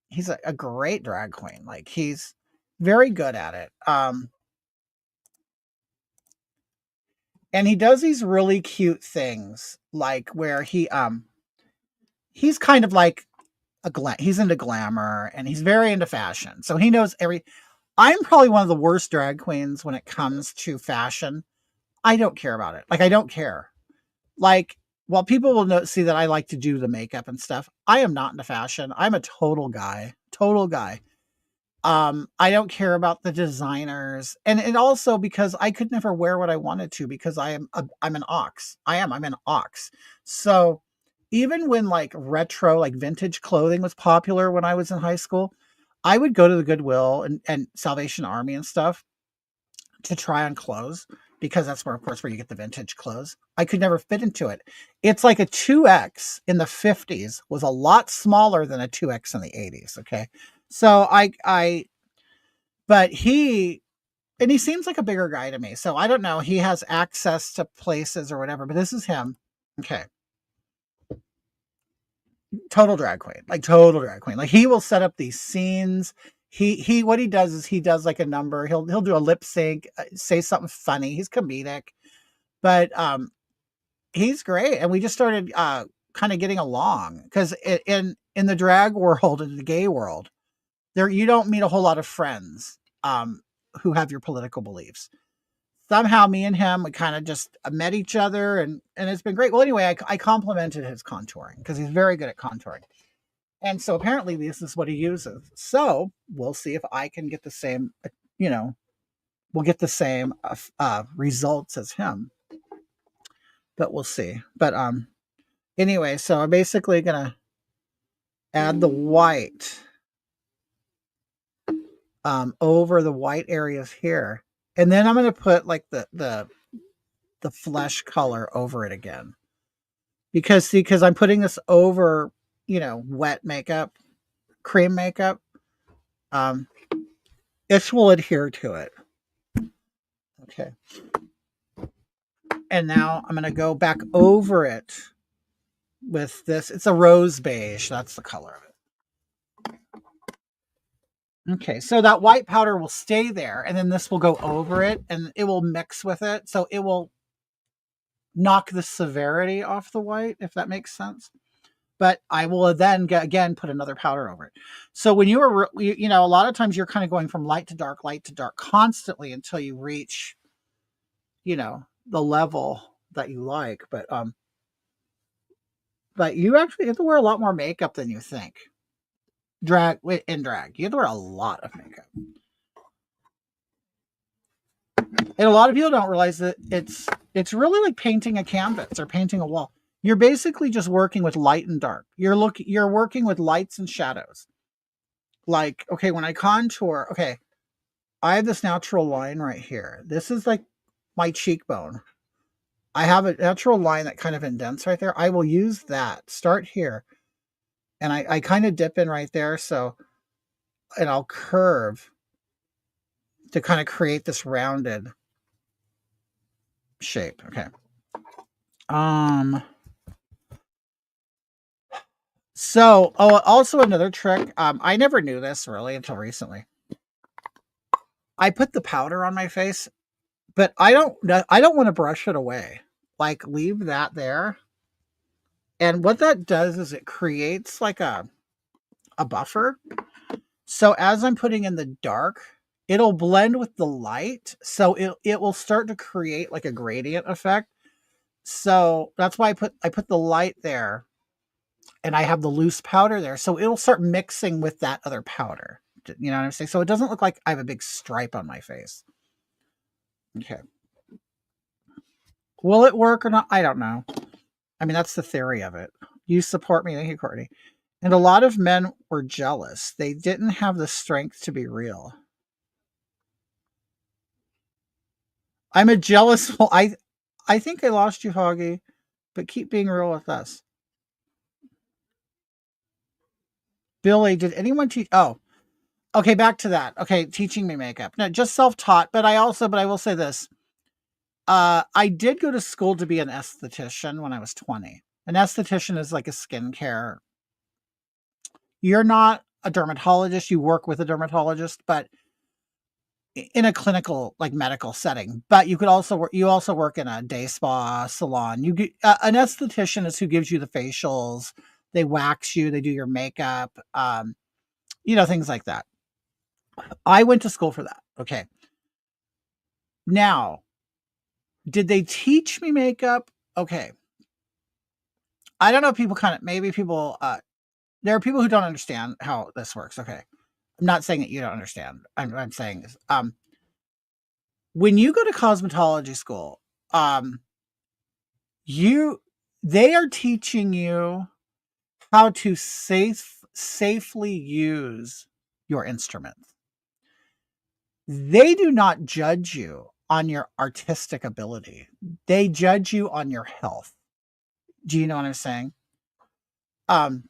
A: he's a great drag queen. Like he's very good at it. And he does these really cute things, like where he's kind of like he's into glamour and he's very into fashion. So he knows I'm probably one of the worst drag queens when it comes to fashion. I don't care about it. Like, I don't care. Like, while people will see that I like to do the makeup and stuff, I am not into fashion. I'm a total guy. Total guy. I don't care about the designers, and also because I could never wear what I wanted to because I'm an ox. I'm an ox. So even when like retro, like vintage clothing was popular when I was in high school, I would go to the Goodwill and Salvation Army and stuff to try on clothes because that's where, of course, where you get the vintage clothes. I could never fit into it. It's like a 2X in the 50s was a lot smaller than a 2X in the 80s. Okay. So but he seems like a bigger guy to me. So I don't know. He has access to places or whatever, but this is him. Okay. Total drag queen, like total drag queen. Like he will set up these scenes. What he does is he does like a number. He'll do a lip sync, say something funny. He's comedic, but he's great. And we just started kind of getting along because in the drag world, in the gay world, there you don't meet a whole lot of friends who have your political beliefs. Somehow me and him, we kind of just met each other and it's been great. Well, anyway, I complimented his contouring because he's very good at contouring. And so apparently this is what he uses. So we'll see if I can get the same, you know, we'll get the same results as him, but we'll see. But anyway, so I'm basically going to add the white over the white areas here. And then I'm going to put like the flesh color over it again. Because I'm putting this over, wet makeup, cream makeup. It will adhere to it. Okay. And now I'm going to go back over it with this. It's a rose beige. That's the color of it. Okay, so that white powder will stay there, and then this will go over it, and it will mix with it. So it will knock the severity off the white, if that makes sense. But I will then again put another powder over it. So when you are, a lot of times you're kind of going from light to dark constantly until you reach, the level that you like. But you actually have to wear a lot more makeup than you think. In drag, you have to wear a lot of makeup. And a lot of people don't realize that it's really like painting a canvas or painting a wall. You're basically just working with light and dark. You're working with lights and shadows. Like, okay, when I contour, okay, I have this natural line right here. This is like my cheekbone. I have a natural line that kind of indents right there. I will use that. Start here. And I kind of dip in right there. And I'll curve to kind of create this rounded shape. Okay. So, also another trick. I never knew this really until recently. I put the powder on my face, but I don't want to brush it away. Like, leave that there. And what that does is it creates like a buffer. So as I'm putting in the dark, it'll blend with the light. So it will start to create like a gradient effect. So that's why I put the light there and I have the loose powder there. So it'll start mixing with that other powder. You know what I'm saying? So it doesn't look like I have a big stripe on my face. Okay. Will it work or not? I don't know. I mean, that's the theory of it. You support me. Thank you, Courtney. And a lot of men were jealous. They didn't have the strength to be real. I'm a jealous. Well, I think I lost you, Hoggy, but keep being real with us. Billy, did anyone teach? Oh, okay. Back to that. Okay. Teaching me makeup. No, just self-taught, but I will say this. I did go to school to be an esthetician when I was 20. An esthetician is like a skincare. You're not a dermatologist. You work with a dermatologist, but in a clinical, like, medical setting, but you also work in a day spa salon. You get an esthetician is who gives you the facials. They wax you, they do your makeup, things like that. I went to school for that. Okay. Now, did they teach me makeup? Okay. I don't know, people kind of maybe people there are people who don't understand how this works. Okay. I'm not saying that you don't understand. I'm saying this. When you go to cosmetology school, um, you they are teaching you how to safely use your instruments. They do not judge you on your artistic ability. They judge you on your health. Do you know what I'm saying? Um,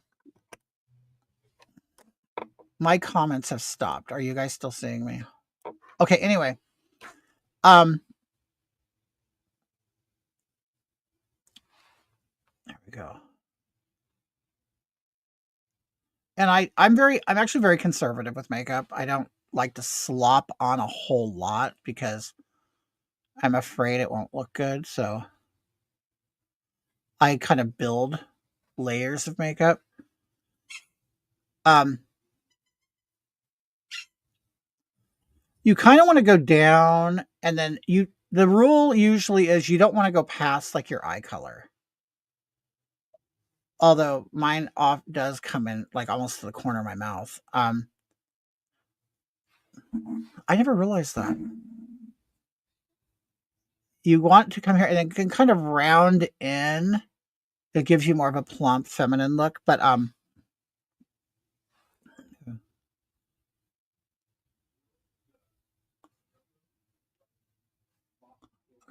A: my comments have stopped. Are you guys still seeing me? Okay, anyway. Um, there we go. And I'm actually very conservative with makeup. I don't like to slop on a whole lot because I'm afraid it won't look good. So I kind of build layers of makeup. Um, you kind of want to go down, and then the rule usually is you don't want to go past like your eye color. Although mine off does come in like almost to the corner of my mouth. I never realized that. You want to come here and then can kind of round in. It gives you more of a plump feminine look, but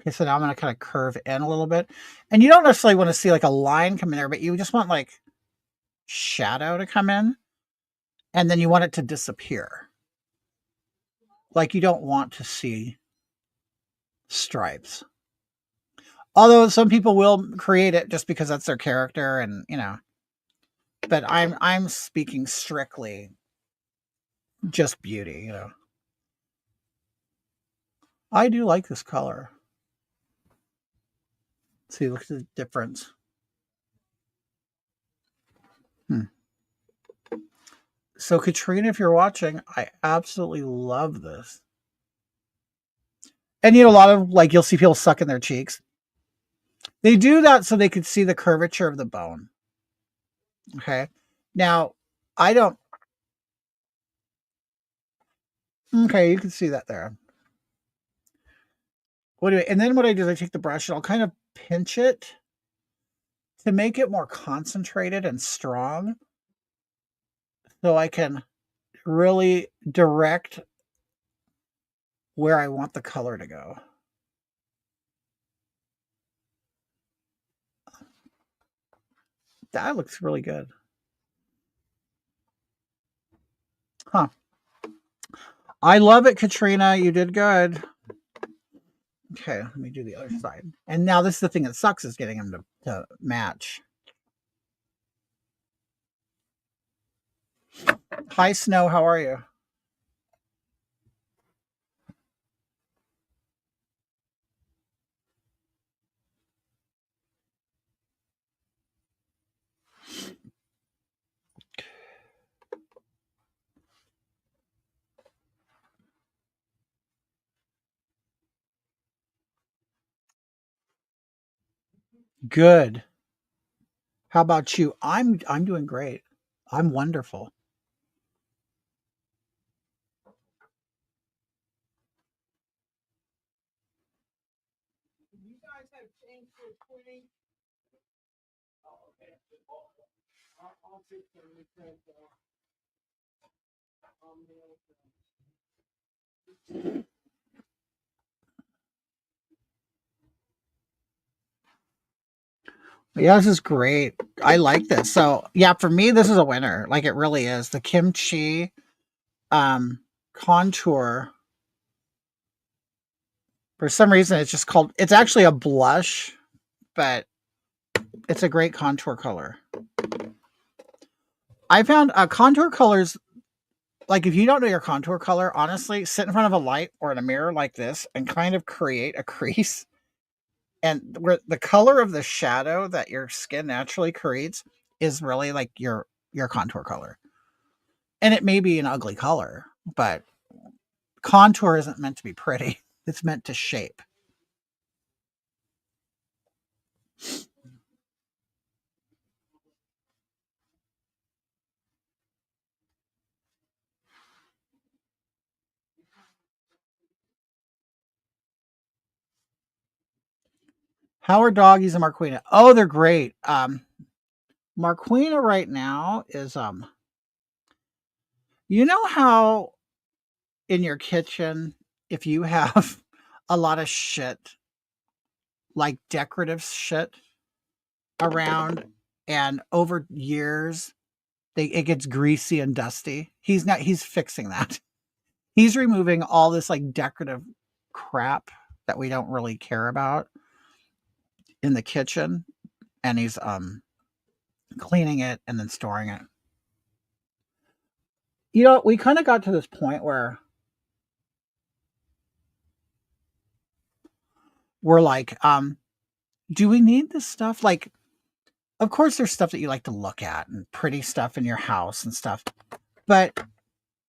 A: okay, so now I'm going to kind of curve in a little bit. And you don't necessarily want to see like a line come in there, but you just want like shadow to come in. And then you want it to disappear. Like you don't want to see stripes. Although some people will create it just because that's their character and, but I'm speaking strictly just beauty, I do like this color. See, look at the difference. So Katrina, if you're watching, I absolutely love this. And a lot of like you'll see people sucking their cheeks. They do that so they can see the curvature of the bone. Okay. Now, I don't. Okay, you can see that there. And then what I do is I take the brush and I'll kind of pinch it to make it more concentrated and strong, so I can really direct where I want the color to go. That looks really good. Huh. I love it, Katrina. You did good. Okay, let me do the other side. And now this is the thing that sucks, is getting them to match. Hi, Snow. How are you? Good. How about you? I'm doing great. I'm wonderful. You guys have changed your twinning. Oh, okay. I'll take care of it. Yeah, this is great. I like this. So yeah, for me, this is a winner. Like it really is. The kimchi um contour. For some reason, it's actually a blush, but it's a great contour color. I found contour colors like if you don't know your contour color, honestly, sit in front of a light or in a mirror like this and kind of create a crease. And where the color of the shadow that your skin naturally creates is really like your contour color. And it may be an ugly color, but contour isn't meant to be pretty. It's meant to shape. How are doggies and Marquina? Oh, they're great. Marquina right now is you know how in your kitchen, if you have a lot of shit, like decorative shit around, and over years it gets greasy and dusty. He's fixing that. He's removing all this like decorative crap that we don't really care about in the kitchen, and he's cleaning it and then storing it. You know, we kind of got to this point where we're like, do we need this stuff? Like, of course, there's stuff that you like to look at and pretty stuff in your house and stuff, but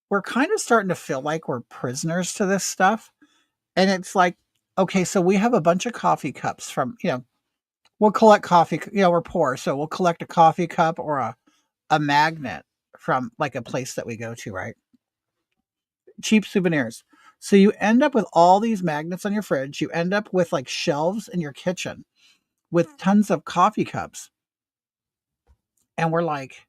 A: we're kind of starting to feel like we're prisoners to this stuff. And it's like, okay, so we have a bunch of coffee cups from, we'll collect coffee, we're poor. So we'll collect a coffee cup or a magnet from like a place that we go to, right? Cheap souvenirs. So you end up with all these magnets on your fridge. You end up with like shelves in your kitchen with tons of coffee cups. And we're like,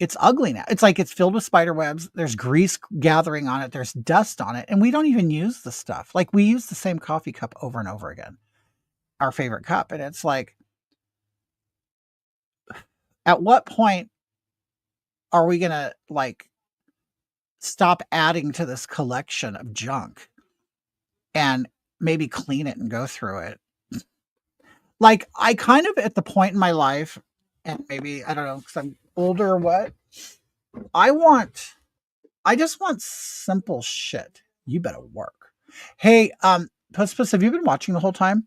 A: it's ugly now. It's like it's filled with spider webs. There's grease gathering on it. There's dust on it. And we don't even use the stuff. Like we use the same coffee cup over and over again, our favorite cup. And it's like, at what point are we going to like stop adding to this collection of junk and maybe clean it and go through it? Like I kind of at the point in my life, and maybe, I don't know, because I'm older or what, I want I just want simple shit. You better work. Hey, Puss Puss, have you been watching the whole time?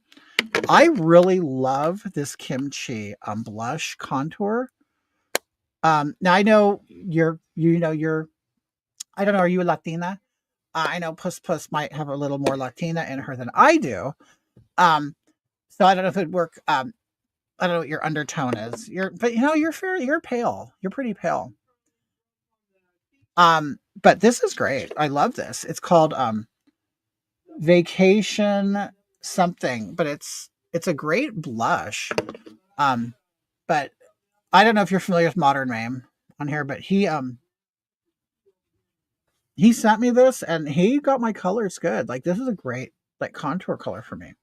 A: I really love this kimchi blush contour. Now I know you're I don't know, are you a Latina? I know Puss Puss might have a little more Latina in her than I do. Um, so I don't know if it'd work. I don't know what your undertone is. But you're pale. You're pretty pale. But this is great. I love this. It's called Vacation something, but it's a great blush. Um, but I don't know if you're familiar with Modern Mame on here, but he sent me this and he got my colors good. Like this is a great like contour color for me.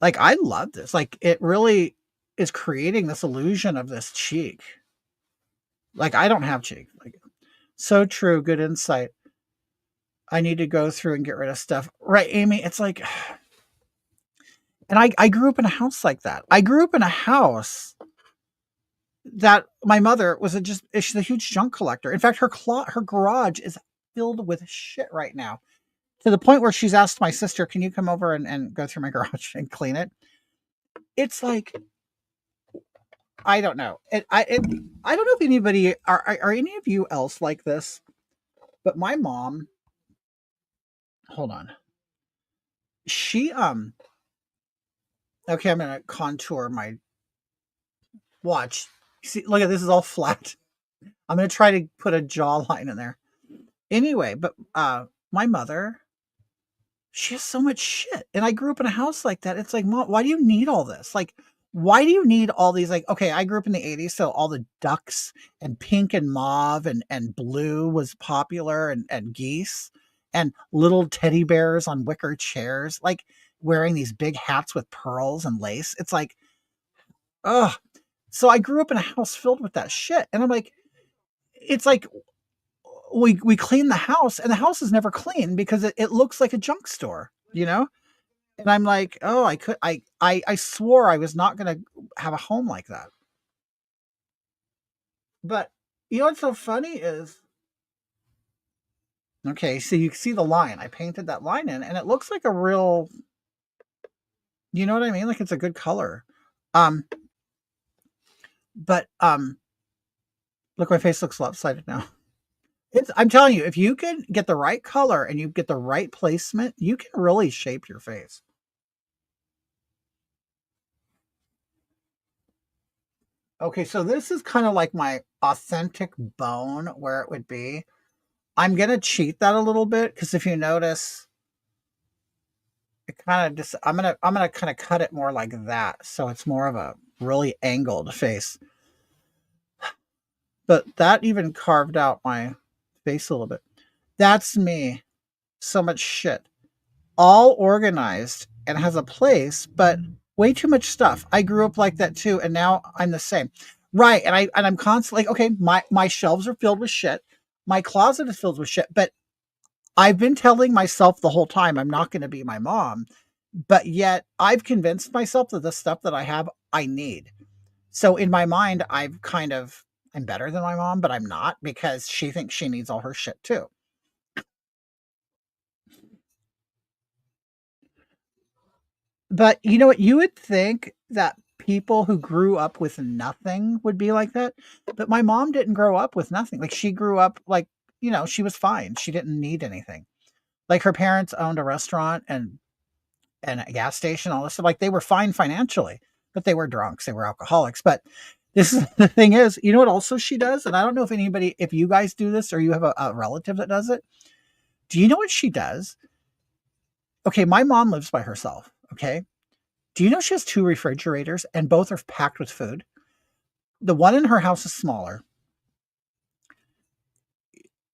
A: Like I love this. Like it really is creating this illusion of this cheek. Like I don't have cheek. Like so true, good insight. I need to go through and get rid of stuff. Right, Amy? It's like, and I grew up in a house like that. I grew up in a house that my mother was she's a huge junk collector. In fact, her garage is filled with shit right now, to the point where she's asked my sister, "Can you come over and go through my garage and clean it?" It's like I don't know. I don't know if anybody are any of you else like this, but my mom. Hold on. She Okay, I'm gonna contour my watch. See, look at this is all flat. I'm gonna try to put a jawline in there. Anyway, but my mother, she has so much shit. And I grew up in a house like that. It's like, Mom, why do you need all this? Like, why do you need all these? Like, okay, I grew up in the 80s, so all the ducks and pink and mauve and blue was popular and geese and little teddy bears on wicker chairs, like wearing these big hats with pearls and lace. It's like, ugh. So I grew up in a house filled with that shit. And I'm like, it's like we clean the house and the house is never clean because it looks like a junk store, you know? And I'm like, oh, I swore I was not gonna have a home like that. But you know what's so funny is Okay, so you see the line. I painted that line in, and it looks like a real, you know what I mean? Like it's a good color. Um, but look, my face looks lopsided now. I'm telling you, if you can get the right color and you get the right placement, you can really shape your face. Okay, so this is kind of like my authentic bone where it would be. I'm gonna cheat that a little bit because if you notice, it kind of just I'm gonna kind of cut it more like that, so it's more of a really angled face. But that even carved out my face a little bit. That's me. So much shit. All organized and has a place, but way too much stuff. I grew up like that too, and now I'm the same. Right. And I'm constantly like, okay, my shelves are filled with shit. My closet is filled with shit, but I've been telling myself the whole time I'm not going to be my mom, but yet I've convinced myself that the stuff that I have I need. So in my mind, I'm better than my mom, but I'm not because she thinks she needs all her shit too. But you know what? You would think that people who grew up with nothing would be like that. But my mom didn't grow up with nothing. Like she grew up like, she was fine. She didn't need anything. Like her parents owned a restaurant and a gas station, all this stuff. Like they were fine financially, but they were drunks, they were alcoholics. But this is the thing is, you know what also she does? And I don't know if you guys do this or you have a relative that does it. Do you know what she does? Okay, my mom lives by herself. Okay. Do you know she has two refrigerators and both are packed with food? The one in her house is smaller.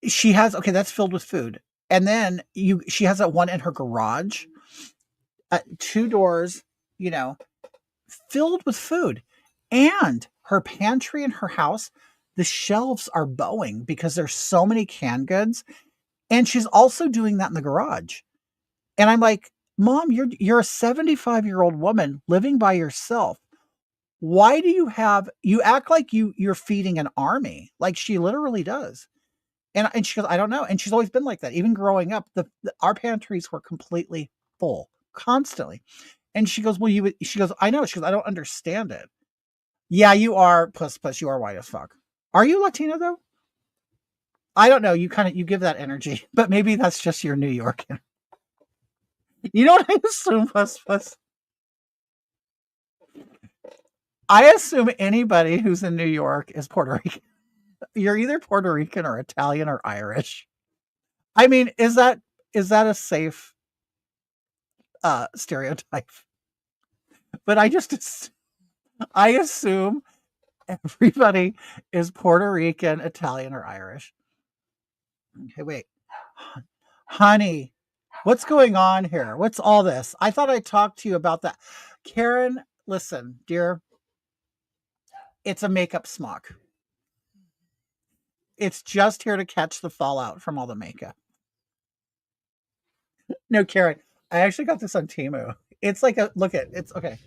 A: She has, okay, that's filled with food. And then she has that one in her garage, two doors, you know, filled with food. And her pantry in her house, the shelves are bowing because there's so many canned goods. And she's also doing that in the garage. And I'm like, Mom, you're a 75-year-old woman living by yourself. Why do you act like you're feeding an army? Like she literally does. And she goes, I don't know. And she's always been like that. Even growing up, our pantries were completely full constantly. And she goes, well, she goes, I know. She goes, I don't understand it. Yeah, you are plus you are white as fuck. Are you Latina though? I don't know. You give that energy, but maybe that's just your New York. You know what I assume plus. I assume anybody who's in New York is Puerto Rican. You're either Puerto Rican or Italian or Irish. I mean, is that a safe stereotype? But I assume everybody is Puerto Rican, Italian, or Irish. Okay, wait. Honey, what's going on here? What's all this? I thought I talked to you about that. Karen, listen, dear, it's a makeup smock. It's just here to catch the fallout from all the makeup. No, Karen, I actually got this on Temu. It's like it's okay.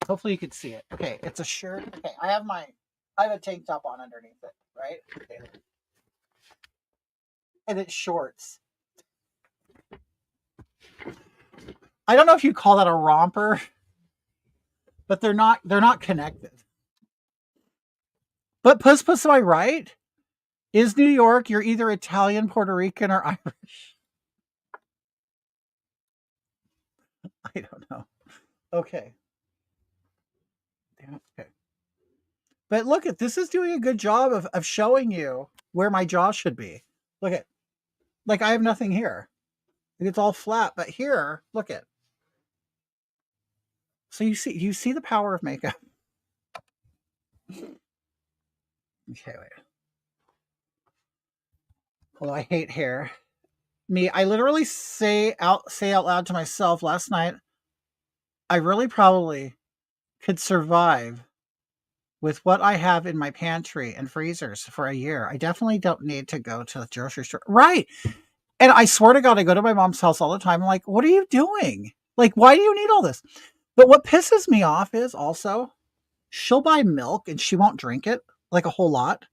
A: Hopefully you can see it. Okay, it's a shirt. Okay, I have a tank top on underneath it, right? Okay. And it's shorts. I don't know if you call that a romper, but they're not connected. But puss, am I right? Is New York, you're either Italian, Puerto Rican, or Irish. I don't know. Okay. Okay. But look at this is doing a good job of showing you where my jaw should be. Look at like I have nothing here. Like it's all flat, but here, look at. So you see the power of makeup. Okay, wait. Although I hate hair. I literally say out loud to myself last night, I really probably could survive with what I have in my pantry and freezers for a year. I definitely don't need to go to the grocery store. Right. And I swear to God, I go to my mom's house all the time. I'm like, what are you doing? Like, why do you need all this? But what pisses me off is also she'll buy milk and she won't drink it like a whole lot.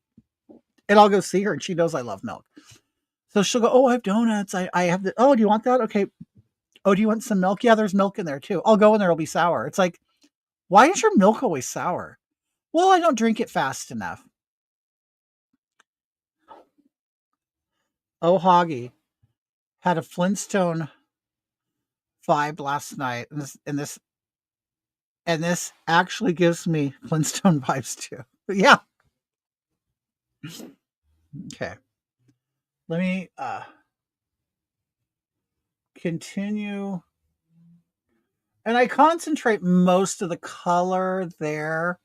A: And I'll go see her and she knows I love milk. So she'll go, oh, I have donuts. I have the, oh, do you want that? Okay. Oh, do you want some milk? Yeah, there's milk in there too. I'll go in there. It'll be sour. It's like, why is your milk always sour? Well, I don't drink it fast enough. Oh, Hoggy had a Flintstone vibe last night, and this actually gives me Flintstone vibes too. But yeah. Okay. Let me continue. And I concentrate most of the color there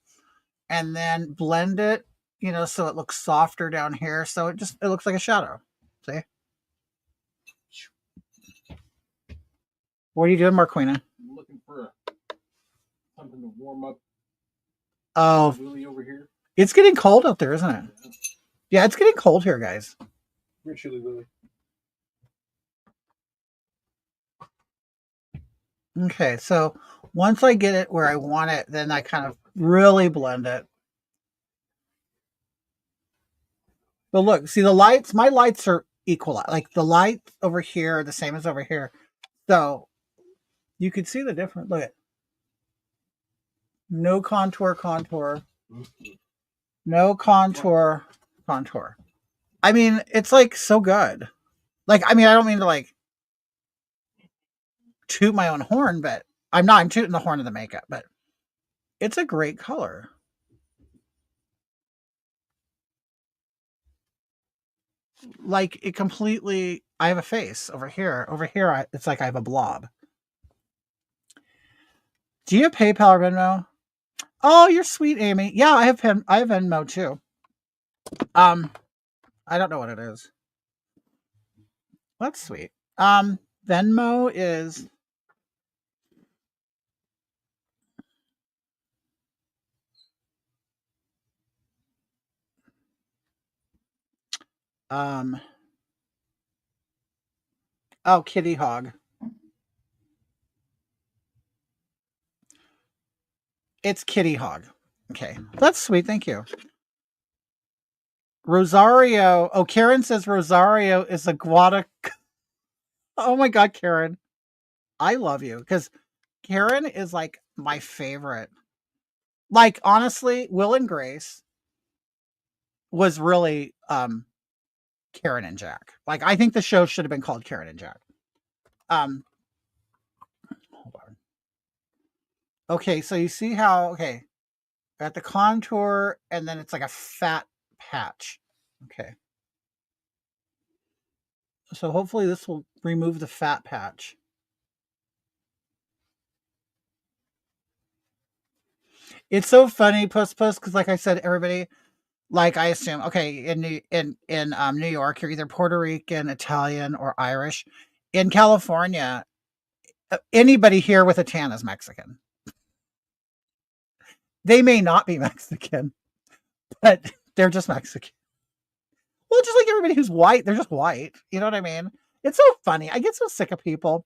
A: and then blend it, so it looks softer down here. So it looks like a shadow. See? What are you doing, Marquina?
B: I'm looking for something to warm up.
A: Oh,
B: Willie over here.
A: It's getting cold out there, isn't it? Yeah, it's getting cold here, guys.
B: We're chilly, Willie.
A: Okay, so once I get it where I want it, then I kind of really blend it. But look, see the lights, my lights are equal. Like the lights over here are the same as over here. So you can see the difference. Look at no contour. No contour. I mean, it's like so good. Like, I mean, I don't mean to like toot my own horn, but I'm tooting the horn of the makeup, but it's a great color. Like it completely, I have a face over here. It's like I have a blob. Do you have PayPal or Venmo? Oh, you're sweet, Amy. Yeah, I have Venmo too. I don't know what it is. That's sweet. Venmo is oh, Kitty Hog. It's Kitty Hog. Okay, that's sweet. Thank you. Rosario. Oh, Karen says Rosario is a Oh my God, Karen. I love you because Karen is like my favorite. Like, honestly, Will and Grace was really Karen and Jack. Like, I think the show should have been called Karen and Jack. Hold on. Okay, so you see how, okay, at the contour, and then it's like a fat patch. Okay. So hopefully this will remove the fat patch. It's so funny, Puss, because like I said, everybody, like I assume, okay, in New York, you're either Puerto Rican, Italian, or Irish. In California, anybody here with a tan is Mexican. They may not be Mexican, but they're just Mexican. Well, just like everybody who's white, they're just white. You know what I mean? It's so funny. I get so sick of people.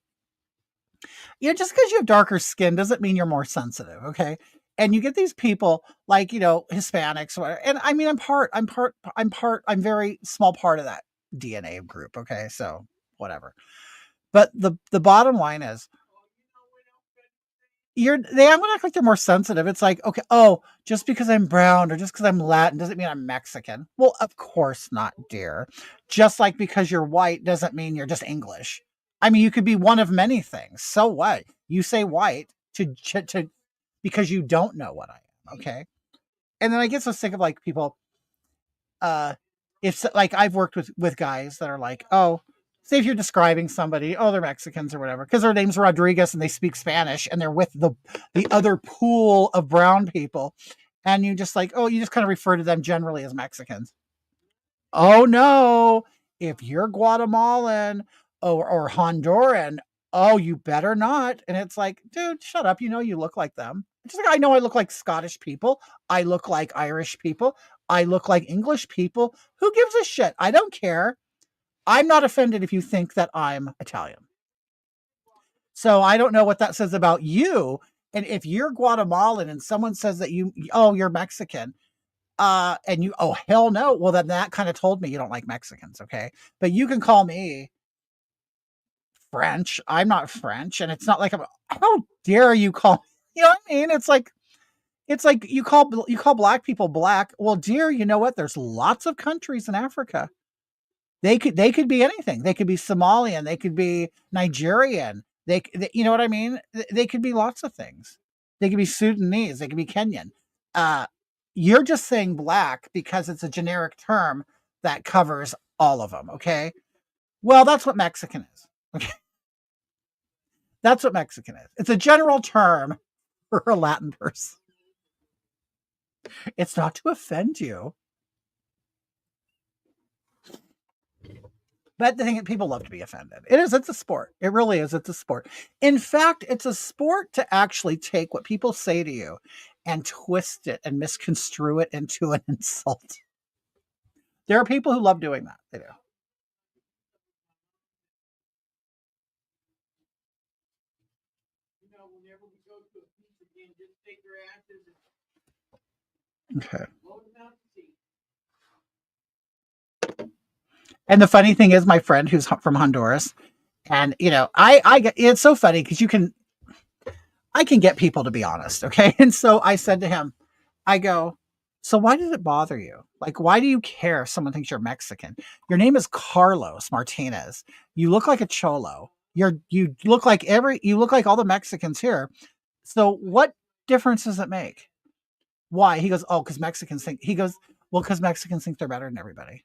A: Just because you have darker skin doesn't mean you're more sensitive, okay? And you get these people like, Hispanics, whatever. And I mean, I'm very small part of that DNA group, okay? So whatever. But the bottom line is, I'm gonna act like they're more sensitive. It's like, okay, oh, just because I'm brown or just because I'm Latin doesn't mean I'm Mexican. Well, of course not, dear. Just like because you're white doesn't mean you're just English. I mean, you could be one of many things. So what? You say white to because you don't know what I am, okay? And then I get so sick of like people. If like I've worked with guys that are like, oh, say if you're describing somebody, oh, they're Mexicans or whatever, because their name's Rodriguez and they speak Spanish and they're with the other pool of brown people, and you just like, oh, you just kind of refer to them generally as Mexicans. Oh no, if you're Guatemalan or Honduran, oh, you better not. And it's like, dude, shut up. You look like them. It's just like, I know I look like Scottish people. I look like Irish people. I look like English people. Who gives a shit? I don't care. I'm not offended if you think that I'm Italian. So I don't know what that says about you. And if you're Guatemalan and someone says that you're Mexican, And you, oh, hell no. Well, then that kind of told me you don't like Mexicans. Okay. But you can call me French. I'm not French. And it's not like how dare you call, you know what I mean? It's like you call black people black. Well, dear, you know what? There's lots of countries in Africa. They could be anything. They could be Somalian. They could be Nigerian. You know what I mean? They could be lots of things. They could be Sudanese. They could be Kenyan. Uh, you're just saying black because it's a generic term that covers all of them. Okay. Well, that's what Mexican is. Okay. That's what Mexican is. It's a general term for a Latin person. It's not to offend you. But the thing is, people love to be offended. It is, it's a sport. It really is. It's a sport. In fact, it's a sport to actually take what people say to you and twist it and misconstrue it into an insult. There are people who love doing that. They do. Okay. And the funny thing is, my friend who's from Honduras, and I get, it's so funny because I can get people to be honest. Okay. And so I said to him, I go, so why does it bother you? Like, why do you care if someone thinks you're Mexican? Your name is Carlos Martinez. You look like a cholo. You look like all the Mexicans here. So what difference does it make? Why? He goes, oh, because Mexicans think, he goes, well, because Mexicans think they're better than everybody.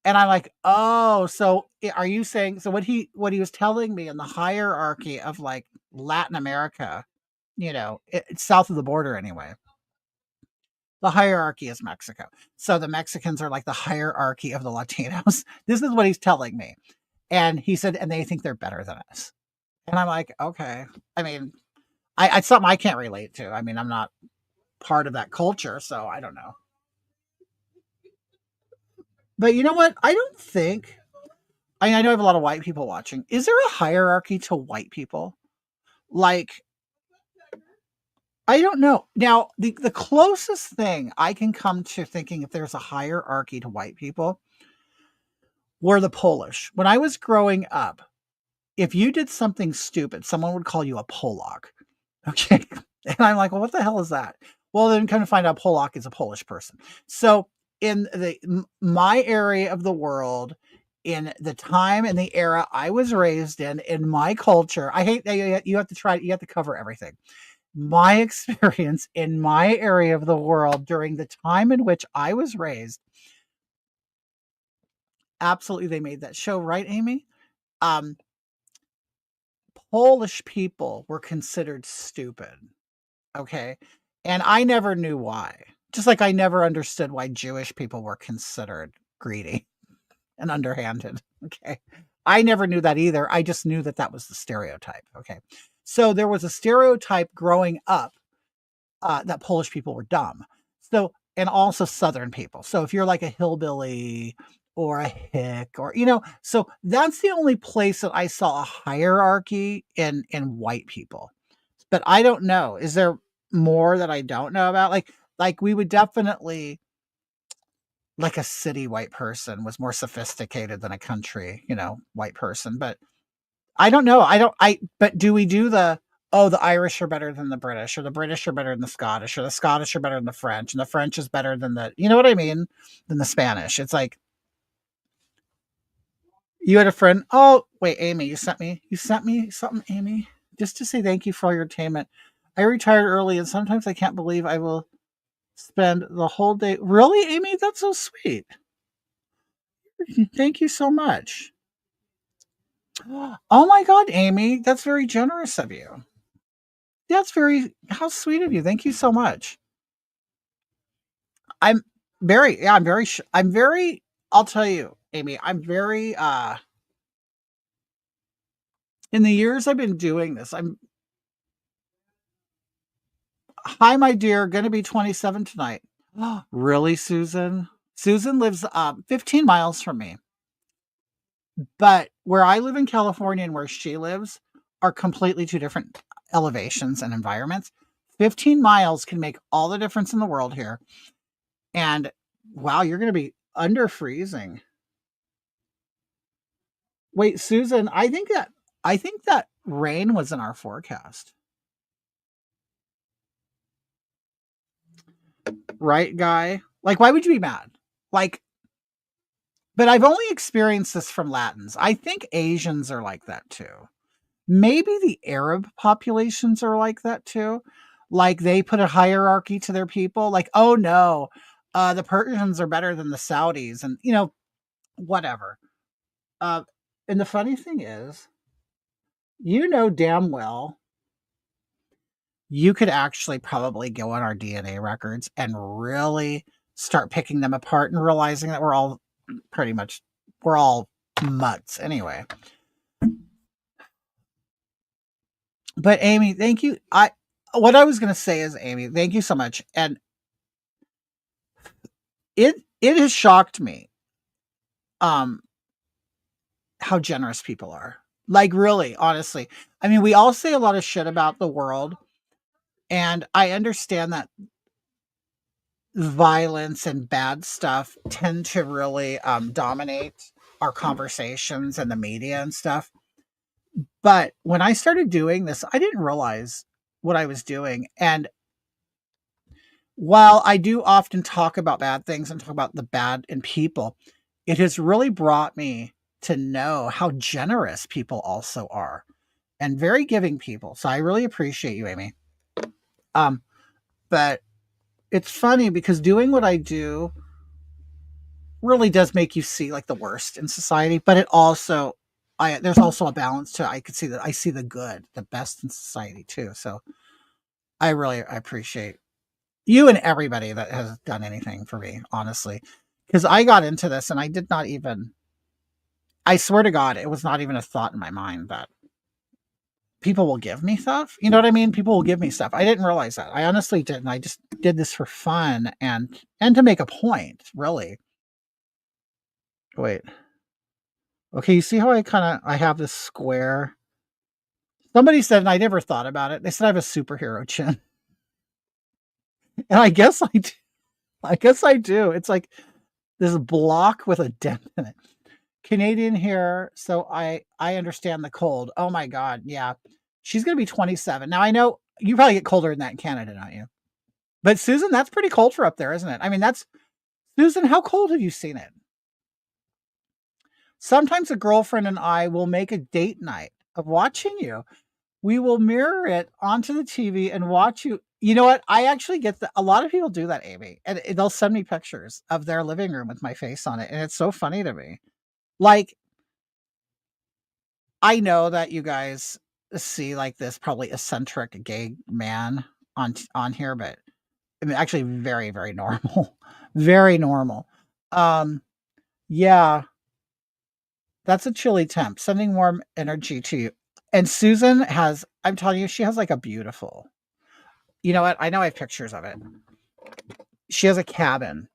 A: And I'm like, oh, so are you saying, so what he was telling me in the hierarchy of like Latin America, it's south of the border anyway. The hierarchy is Mexico. So the Mexicans are like the hierarchy of the Latinos. This is what he's telling me. And he said, and they think they're better than us. And I'm like, okay. I mean, it's something I can't relate to. I mean, I'm not part of that culture, so I don't know. But you know what? I don't think, I know I have a lot of white people watching. Is there a hierarchy to white people? Like, I don't know. Now, the closest thing I can come to thinking if there's a hierarchy to white people were the Polish. When I was growing up, if you did something stupid, someone would call you a Polak. Okay. And I'm like, well, what the hell is that? Well, then kind of find out Polak is a Polish person. So in my area of the world, in the time and the era I was raised in my culture, I hate that you have to you have to cover everything. My experience in my area of the world during the time in which I was raised, absolutely, they made that show, right, Amy? Um, Polish people were considered stupid. Okay. And I never knew why. Just like I never understood why Jewish people were considered greedy and underhanded. Okay. I never knew that either. I just knew that that was the stereotype. Okay. So there was a stereotype growing up that Polish people were dumb. So, and also Southern people. So if you're like a hillbilly or a hick or, so that's the only place that I saw a hierarchy in white people. But I don't know. Is there more that I don't know about? Like we would definitely, like a city white person was more sophisticated than a country, white person. But I don't know. But do we do oh, the Irish are better than the British, or the British are better than the Scottish, or the Scottish are better than the French, and the French is better than you know what I mean? Than the Spanish. It's like, you had a friend. Oh, wait, Amy, you sent me something, Amy, just to say thank you for all your entertainment. I retired early, and sometimes I can't believe I will spend the whole day. Really, Amy? That's so sweet. Thank you so much. Oh my God, Amy, that's very generous of you. That's very, how sweet of you. Thank you so much. I'm yeah, I'm very, I'll tell you, Amy, I'm very, in the years I've been doing this, hi, my dear, going to be 27 tonight. Really, Susan? Susan lives 15 miles from me. But where I live in California and where she lives are completely two different elevations and environments. 15 miles can make all the difference in the world here. And wow, you're going to be under freezing. Wait, Susan, I think that rain was in our forecast. Right, guy? Like, why would you be mad? Like, but I've only experienced this from Latins. I think Asians are like that too. Maybe the Arab populations are like that too. Like they put a hierarchy to their people. Like, oh no, the Persians are better than the Saudis, and whatever. Uh, and the funny thing is, you know damn well you could actually probably go on our DNA records and really start picking them apart and realizing that pretty much we're all mutts anyway. But Amy, thank you. I What I was going to say is, Amy, thank you so much. And it has shocked me um how generous people are. Like really, honestly. I mean, we all say a lot of shit about the world, and I understand that violence and bad stuff tend to really dominate our conversations and the media and stuff. But when I started doing this, I didn't realize what I was doing. And while I do often talk about bad things and talk about the bad in people, it has really brought me to know how generous people also are and very giving people. So I really appreciate you, Amy. Um, but it's funny because doing what I do really does make you see like the worst in society, but it also there's also a balance to I could see that I see the good, the best in society too. So I appreciate you and everybody that has done anything for me, honestly. Because I got into this and I did not even I swear to God, it was not even a thought in my mind that people will give me stuff. You know what I mean? People will give me stuff. I didn't realize that. I honestly didn't. I just did this for fun and to make a point, really. Wait. Okay, you see how I have this square? Somebody said, and I never thought about it. They said I have a superhero chin. And I guess I do. I guess I do. It's like this block with a dent in it. Canadian here, so I understand the cold. Oh my god, yeah. She's gonna be 27. Now I know you probably get colder than that in Canada, don't you? But Susan, that's pretty cold for up there, isn't it? I mean, that's Susan, how cold have you seen it? Sometimes a girlfriend and I will make a date night of watching you. We will mirror it onto the TV and watch you. You know what? I actually get that. A lot of people do that, Amy, and they'll send me pictures of their living room with my face on it, and it's so funny to me. Like, I know that you guys see like this probably eccentric gay man on here, but I mean, actually, very very normal, very normal. Um, yeah, that's a chilly temp, sending warm energy to you. And Susan has, I'm telling you, she has like a beautiful. You know what? I know I have pictures of it. She has a cabin.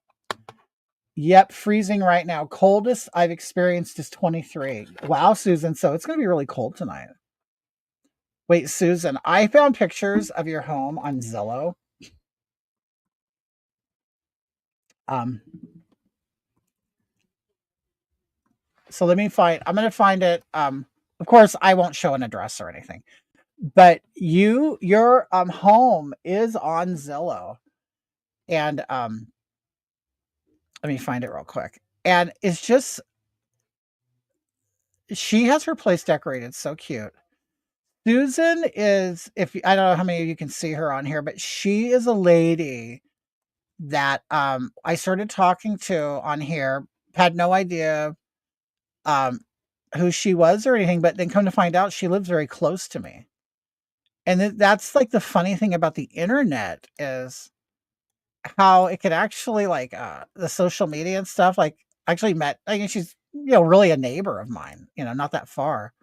A: Yep, freezing right now. Coldest I've experienced is 23. Wow, Susan. So it's going to be really cold tonight. Wait, Susan, I found pictures of your home on Zillow. Um, so let me find. I'm going to find it. Of course, I won't show an address or anything, but your home is on Zillow, and let me find it real quick. And it's just she has her place decorated so cute. Susan is, if I don't know how many of you can see her on here, but she is a lady that I started talking to on here. Had no idea um who she was or anything, but then come to find out she lives very close to me. And that's like the funny thing about the internet is how it could actually like the social media and stuff like actually met. I mean, she's really a neighbor of mine, not that far.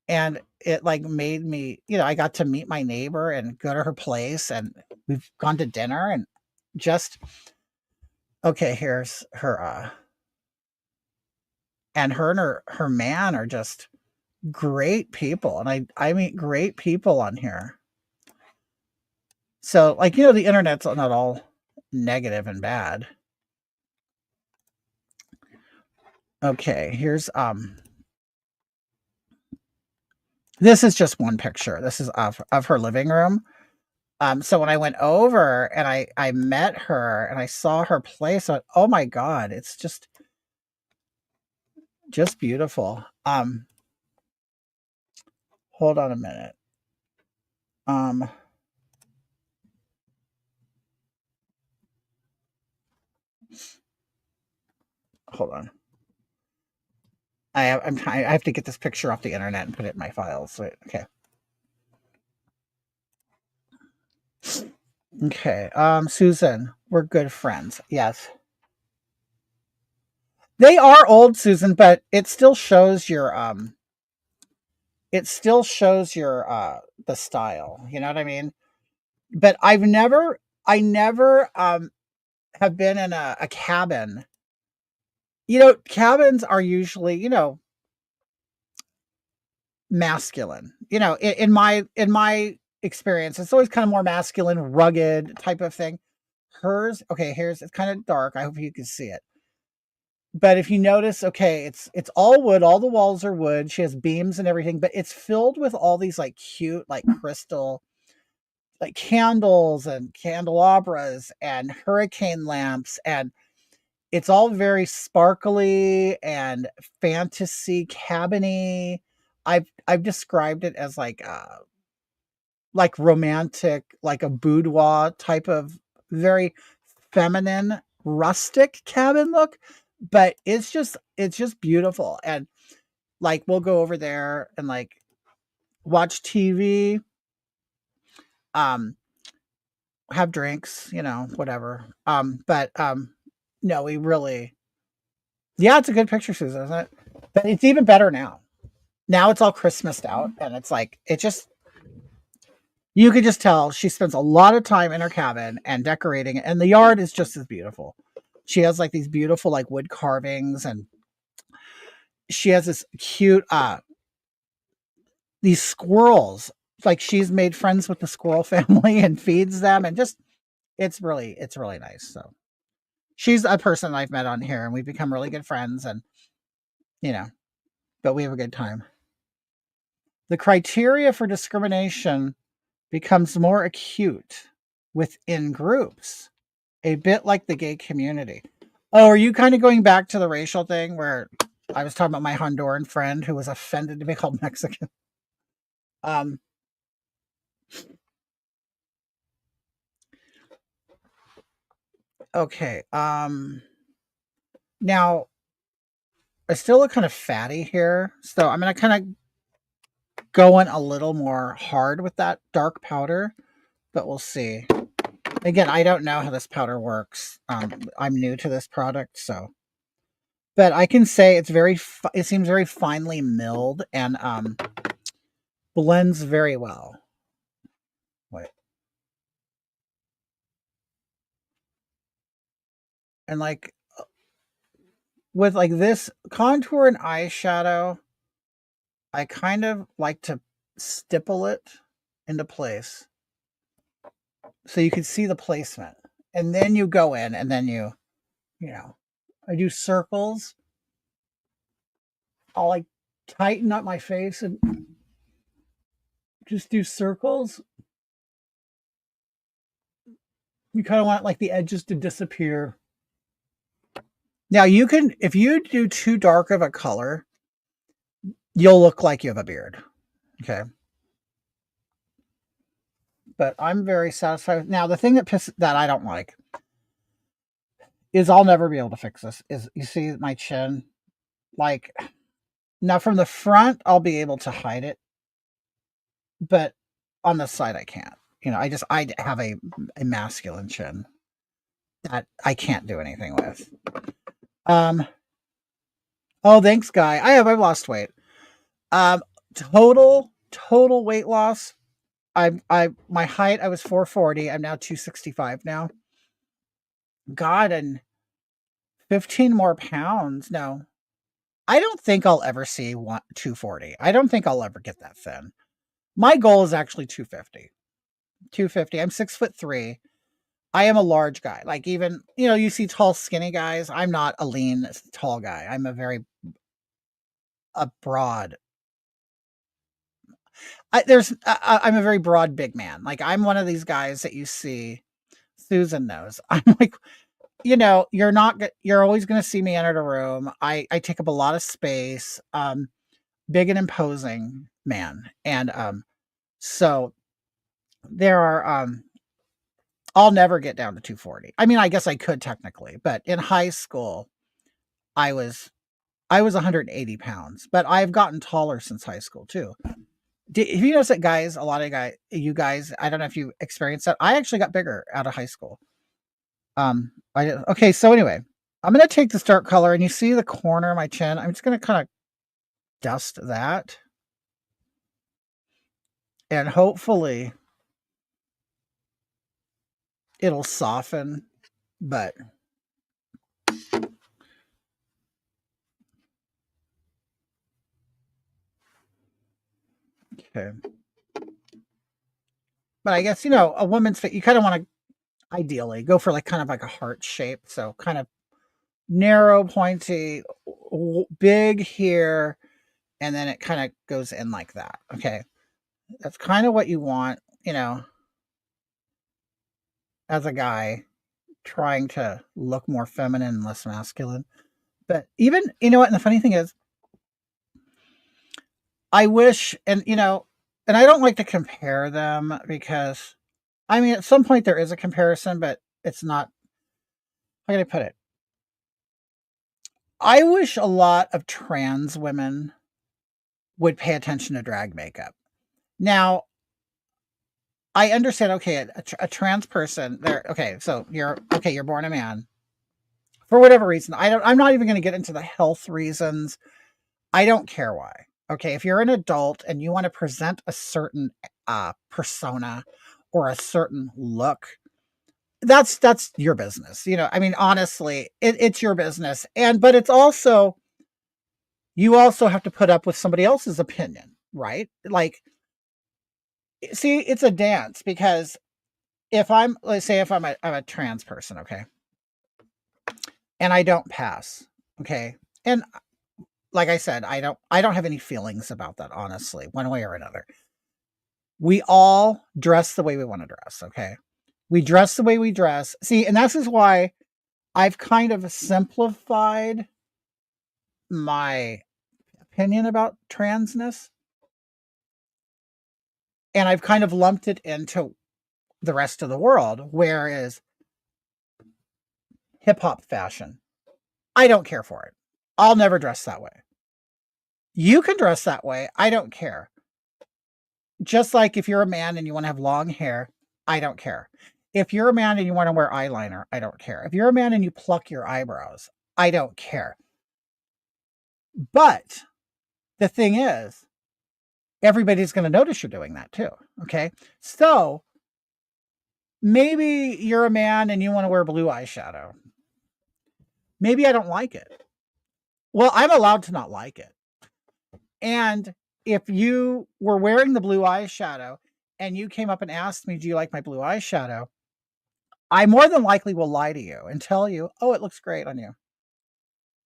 A: And it like made me, I got to meet my neighbor and go to her place and we've gone to dinner and just okay, here's her and her man are just great people. And I meet great people on here. So, like, you know, the internet's not all negative and bad. Okay, here's this is just one picture. This is of her living room. So when I went over and I met her and I saw her place, I went, oh my god, it's just beautiful. Hold on a minute. Um, hold on. I have to get this picture off the internet and put it in my files. Wait, okay. Okay. Susan, we're good friends. Yes. They are old, Susan, but it still shows your the style. You know what I mean? But I never have been in a cabin. You know, cabins are usually, you know, masculine. You know, in my experience, it's always kind of more masculine, rugged type of thing. Hers, okay, here's it's kind of dark. I hope you can see it. But if you notice, okay, it's all wood, all the walls are wood. She has beams and everything, but it's filled with all these like cute, like crystal, like candles and candelabras and hurricane lamps, and it's all very sparkly and fantasy cabiny. I've described it as like romantic, like a boudoir type of very feminine, rustic cabin look, but it's just beautiful. And like we'll go over there and like watch TV, um, have drinks, you know, whatever. But no, we really, yeah, it's a good picture, Susan, isn't it? But it's even better now. Now it's all Christmased out, and it's like it just you could just tell she spends a lot of time in her cabin and decorating it, and the yard is just as beautiful. She has like these beautiful like wood carvings, and she has this cute these squirrels. Like she's made friends with the squirrel family and feeds them, and just it's really nice. So she's a person I've met on here, and we've become really good friends, and you know, but we have a good time. The criteria for discrimination becomes more acute within groups, a bit like the gay community. Oh, are you kind of going back to the racial thing where I was talking about my Honduran friend who was offended to be called Mexican? Um, okay. Now I still look kind of fatty here, so I'm gonna kind of go in a little more hard with that dark powder, but we'll see. Again, I don't know how this powder works. I'm new to this product, so but I can say it seems very finely milled and blends very well. Wait. And like with like this contour and eyeshadow, I kind of like to stipple it into place so you can see the placement. And then you go in and then you know, I do circles. I'll like tighten up my face and just do circles. You kind of want like the edges to disappear. Now you can, if you do too dark of a color, you'll look like you have a beard. Okay. But I'm very satisfied with now the thing that I don't like is I'll never be able to fix this. Is you see my chin? Like now from the front I'll be able to hide it, but on the side I can't. You know, I have a masculine chin that I can't do anything with. Um oh thanks Guy. I've lost weight. Um total weight loss. I my height I was 440. I'm now 265 now. God, and 15 more pounds. No, I don't think I'll ever see 240. I don't think I'll ever get that thin. My goal is actually 250. 250. I'm 6'3". I am a large guy. Like, even, you see tall, skinny guys. I'm not a lean, tall guy. I'm a broad. I'm a very broad, big man. Like, I'm one of these guys that you see. Susan knows. I'm like, you're always going to see me enter the room. I take up a lot of space. Big and imposing man. And, so there are, I'll never get down to 240. I mean, I guess I could technically, but in high school, I was I was 180 pounds, but I've gotten taller since high school too. Have you noticed that, guys? A lot of you guys, I don't know if you experienced that. I actually got bigger out of high school. Okay. So anyway, I'm gonna take the dark color, and you see the corner of my chin. I'm just gonna kind of dust that, and hopefully it'll soften. But okay. But I guess a woman's face. You kind of want to ideally go for like kind of like a heart shape, so kind of narrow, pointy, big here, and then it kind of goes in like that. Okay, that's kind of what you want, as a guy trying to look more feminine and less masculine. But even, what, and the funny thing is, I wish, and I don't like to compare them because, I mean, at some point there is a comparison, but it's not. How can I put it? I wish a lot of trans women would pay attention to drag makeup. Now, I understand. Okay, a trans person, there. Okay, so you're born a man for whatever reason. I'm not even going to get into the health reasons. I don't care why. Okay, if you're an adult and you want to present a certain persona or a certain look, that's your business. I mean, honestly, it's your business, but it's also, you also have to put up with somebody else's opinion, right? Like, see, it's a dance, because let's say if I'm a trans person, okay, and I don't pass, okay, and like I said, I don't have any feelings about that, honestly, one way or another. We all dress the way we want to dress, okay? We dress the way we dress. See, and this is why I've kind of simplified my opinion about transness, and I've kind of lumped it into the rest of the world, whereas hip hop fashion, I don't care for it. I'll never dress that way. You can dress that way. I don't care. Just like if you're a man and you want to have long hair, I don't care. If you're a man and you want to wear eyeliner, I don't care. If you're a man and you pluck your eyebrows, I don't care. But the thing is, everybody's going to notice you're doing that too. Okay. So maybe you're a man and you want to wear blue eyeshadow. Maybe I don't like it. Well, I'm allowed to not like it. And if you were wearing the blue eyeshadow and you came up and asked me, do you like my blue eyeshadow? I more than likely will lie to you and tell you, oh, it looks great on you.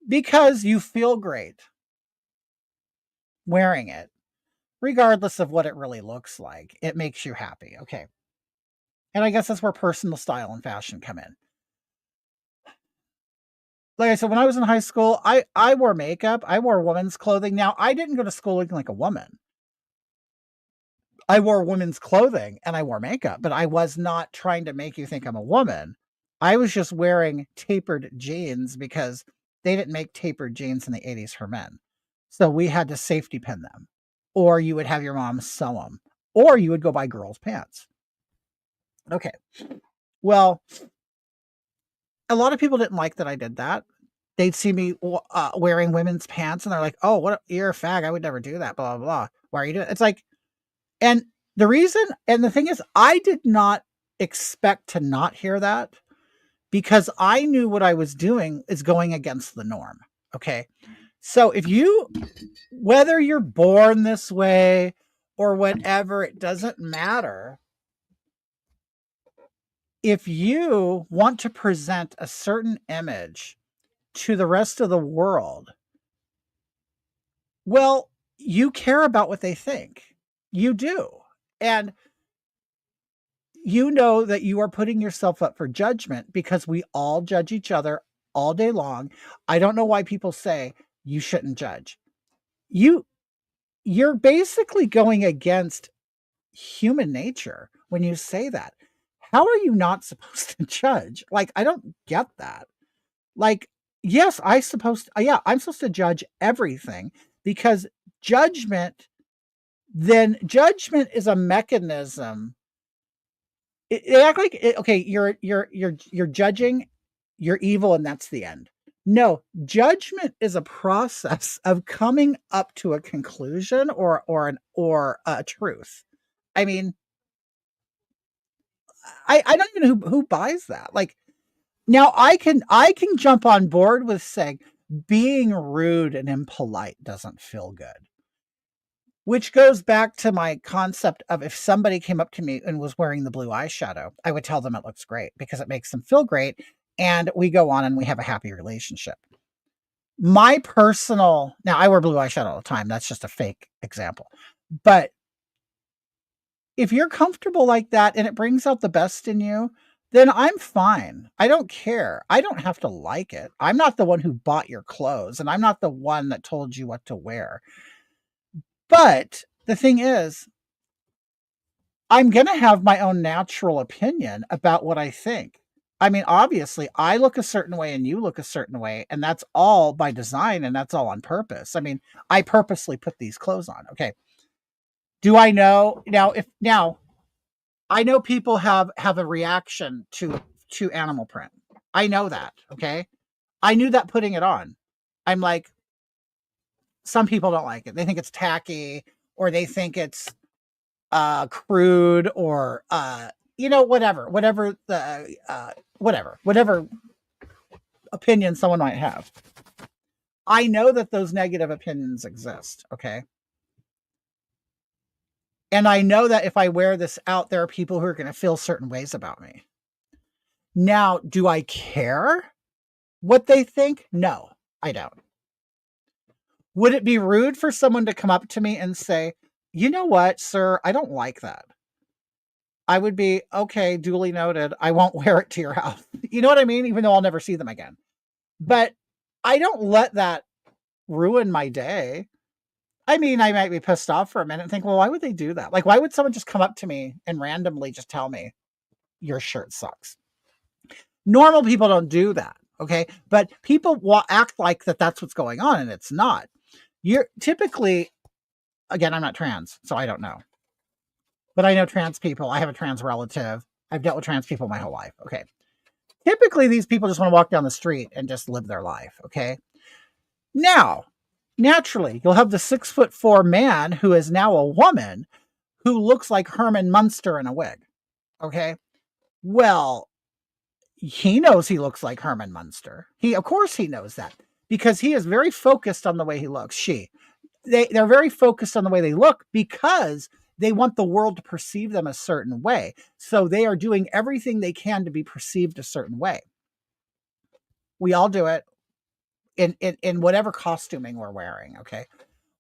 A: Because you feel great wearing it, regardless of what it really looks like. It makes you happy. Okay. And I guess that's where personal style and fashion come in. Like I said, when I was in high school, I wore makeup. I wore women's clothing. Now, I didn't go to school looking like a woman. I wore women's clothing and I wore makeup, but I was not trying to make you think I'm a woman. I was just wearing tapered jeans because they didn't make tapered jeans in the 80s for men. So we had to safety pin them, or you would have your mom sew them, or you would go buy girls' pants. Okay. Well, a lot of people didn't like that I did that. They'd see me wearing women's pants and they're like, oh, you're a fag. I would never do that. Blah, blah, blah. Why are you doing it? It's like, and the reason, and the thing is, I did not expect to not hear that, because I knew what I was doing is going against the norm. Okay. So whether you're born this way or whatever, it doesn't matter. if you want to present a certain image to the rest of the world, well, you care about what they think. You do. And you know that you are putting yourself up for judgment because we all judge each other all day long. I don't know why people say you shouldn't judge. You you're basically going against human nature when you say that. How are you not supposed to judge? Like, I don't get that. Like, yes, I'm supposed to judge everything because judgment judgment is a mechanism. It act like okay, you're judging, you're evil, and that's the end. No, judgment is a process of coming up to a conclusion or a truth. I mean, I don't even know who buys that. Like, now I can jump on board with saying being rude and impolite doesn't feel good. Which goes back to my concept of if somebody came up to me and was wearing the blue eyeshadow, I would tell them it looks great because it makes them feel great. And we go on and we have a happy relationship. My personal, now I wear blue eyeshadow all the time. That's just a fake example. But if you're comfortable like that and it brings out the best in you, then I'm fine. I don't care. I don't have to like it. I'm not the one who bought your clothes and I'm not the one that told you what to wear. But the thing is, I'm going to have my own natural opinion about what I think. I mean, obviously, I look a certain way and you look a certain way, and that's all by design and that's all on purpose. I mean, I purposely put these clothes on. Okay. Do I know now I know people have a reaction to animal print. I know that, okay? I knew that putting it on. I'm like, some people don't like it. They think it's tacky or they think it's crude or whatever the whatever opinion someone might have. I know that those negative opinions exist, okay? And I know that if I wear this out, there are people who are going to feel certain ways about me. Now, do I care what they think? No, I don't. Would it be rude for someone to come up to me and say, you know what, sir, I don't like that? I would be, okay, duly noted. I won't wear it to your house. You know what I mean? Even though I'll never see them again. But I don't let that ruin my day. I mean, I might be pissed off for a minute and think, well, why would they do that? Like, why would someone just come up to me and randomly just tell me your shirt sucks? Normal people don't do that. Okay. But people act like that's what's going on, and it's not. You're typically, again, I'm not trans, so I don't know. But I know trans people. I have a trans relative. I've dealt with trans people my whole life. Okay. Typically, these people just want to walk down the street and just live their life. Okay. Now, naturally, you'll have the 6'4" man who is now a woman who looks like Herman Munster in a wig. Okay. Well, he knows he looks like Herman Munster. Of course he knows that because he is very focused on the way he looks. They're very focused on the way they look because they want the world to perceive them a certain way. So they are doing everything they can to be perceived a certain way. We all do it in whatever costuming we're wearing. Okay.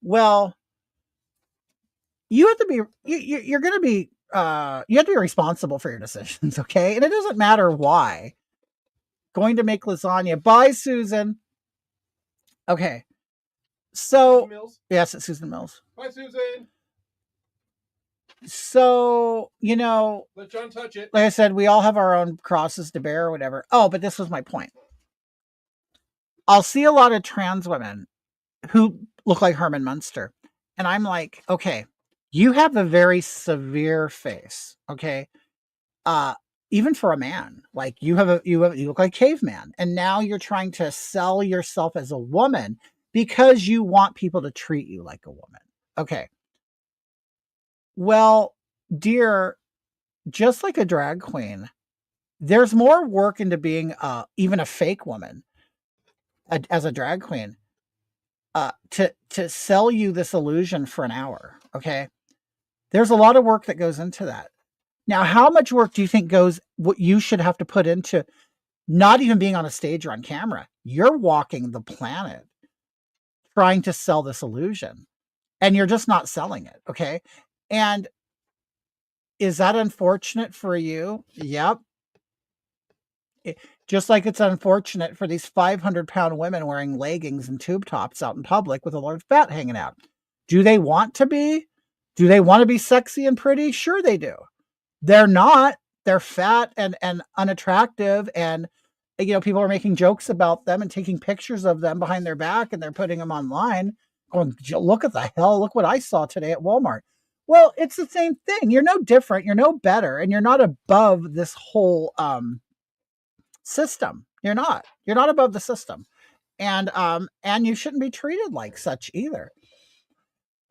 A: Well, you have to be, you're going to be, you have to be responsible for your decisions. Okay. And it doesn't matter why. Going to make lasagna. Bye, Susan. Okay. So, yes, it's Susan Mills.
B: Bye, Susan.
A: So,
B: let John touch it.
A: Like I said, we all have our own crosses to bear or whatever. Oh, but this was my point. I'll see a lot of trans women who look like Herman Munster. And I'm like, okay, you have a very severe face. Okay. Even for a man, like you look like caveman. And now you're trying to sell yourself as a woman because you want people to treat you like a woman. Okay. Well, dear, just like a drag queen, there's more work into being even a fake woman as a drag queen to sell you this illusion for an hour. Okay. There's a lot of work that goes into that. Now, how much work do you think goes, what you should have to put into not even being on a stage or on camera? You're walking the planet trying to sell this illusion, and you're just not selling it. Okay. And is that unfortunate for you? Yep. Just like it's unfortunate for these 500-pound women wearing leggings and tube tops out in public with a lot of fat hanging out. Do they want to be? Do they want to be sexy and pretty? Sure they do. They're not. They're fat and unattractive, and people are making jokes about them and taking pictures of them behind their back, and they're putting them online going, look at the hell, look what I saw today at Walmart. Well, it's the same thing. You're no different, you're no better, and you're not above this whole system. You're not above the system, and you shouldn't be treated like such either.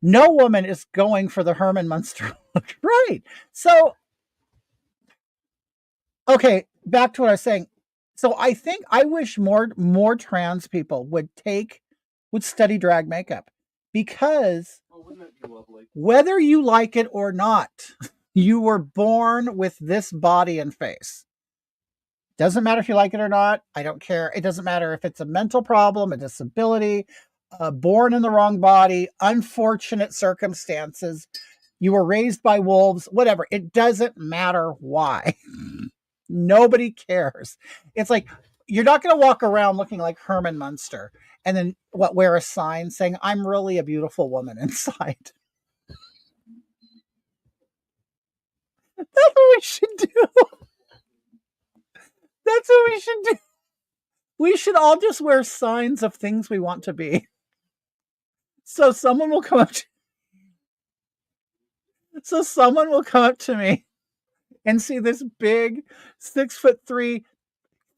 A: No woman is going for the Herman Munster look. Right. So, okay, back to what I was saying. So I wish more trans people would study drag makeup, because whether you like it or not, you were born with this body and face. Doesn't matter if you like it or not. I don't care. It doesn't matter if it's a mental problem, a disability, born in the wrong body, unfortunate circumstances, you were raised by wolves, whatever. It doesn't matter why. Nobody cares. It's like, you're not going to walk around looking like Herman Munster and then wear a sign saying, I'm really a beautiful woman inside. That's what we should do. That's what we should do. We should all just wear signs of things we want to be. So someone will come up to me and see this big 6'3",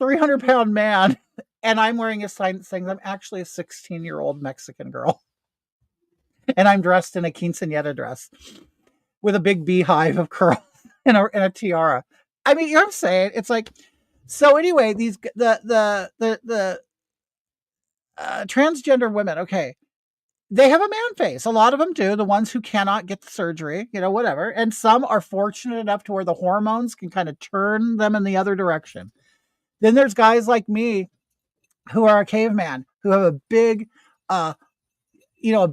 A: 300-pound man, and I'm wearing a sign saying I'm actually a 16-year-old Mexican girl. And I'm dressed in a quinceañera dress with a big beehive of curls and a tiara. I mean, you know what I'm saying? It's like, so anyway, the transgender women, okay, they have a man face. A lot of them do. The ones who cannot get the surgery, whatever. And some are fortunate enough to where the hormones can kind of turn them in the other direction. Then there's guys like me who are a caveman, who have a big, a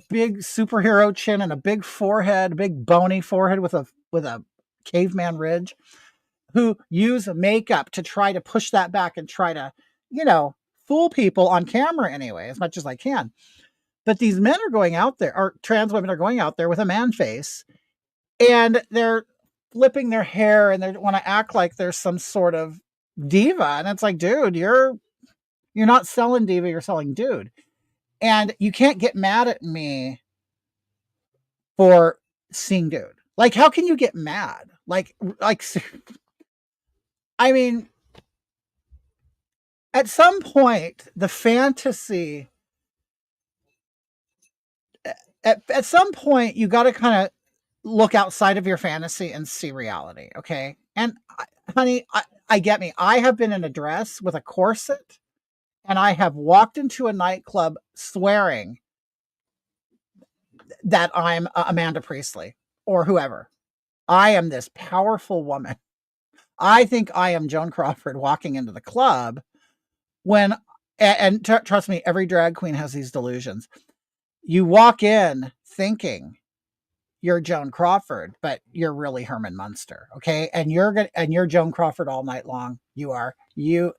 A: big superhero chin and a big forehead, a big bony forehead with a caveman ridge, who use makeup to try to push that back and try to, fool people on camera anyway, as much as I can. But these men are going out there, or trans women are going out there with a man face, and they're flipping their hair and they want to act like there's some sort of diva. And it's like, dude, you're not selling diva, you're selling dude. And you can't get mad at me for seeing dude. Like, how can you get mad? Like, I mean, at some point, the fantasy, at some point, you got to kind of look outside of your fantasy and see reality. Okay. And honey, I get me. I have been in a dress with a corset, and I have walked into a nightclub swearing that I'm Amanda Priestley or whoever. I am this powerful woman. I think I am Joan Crawford walking into the club when, and trust me, every drag queen has these delusions. You walk in thinking you're Joan Crawford, but you're really Herman Munster. Okay. And you're Joan Crawford all night long. You are, you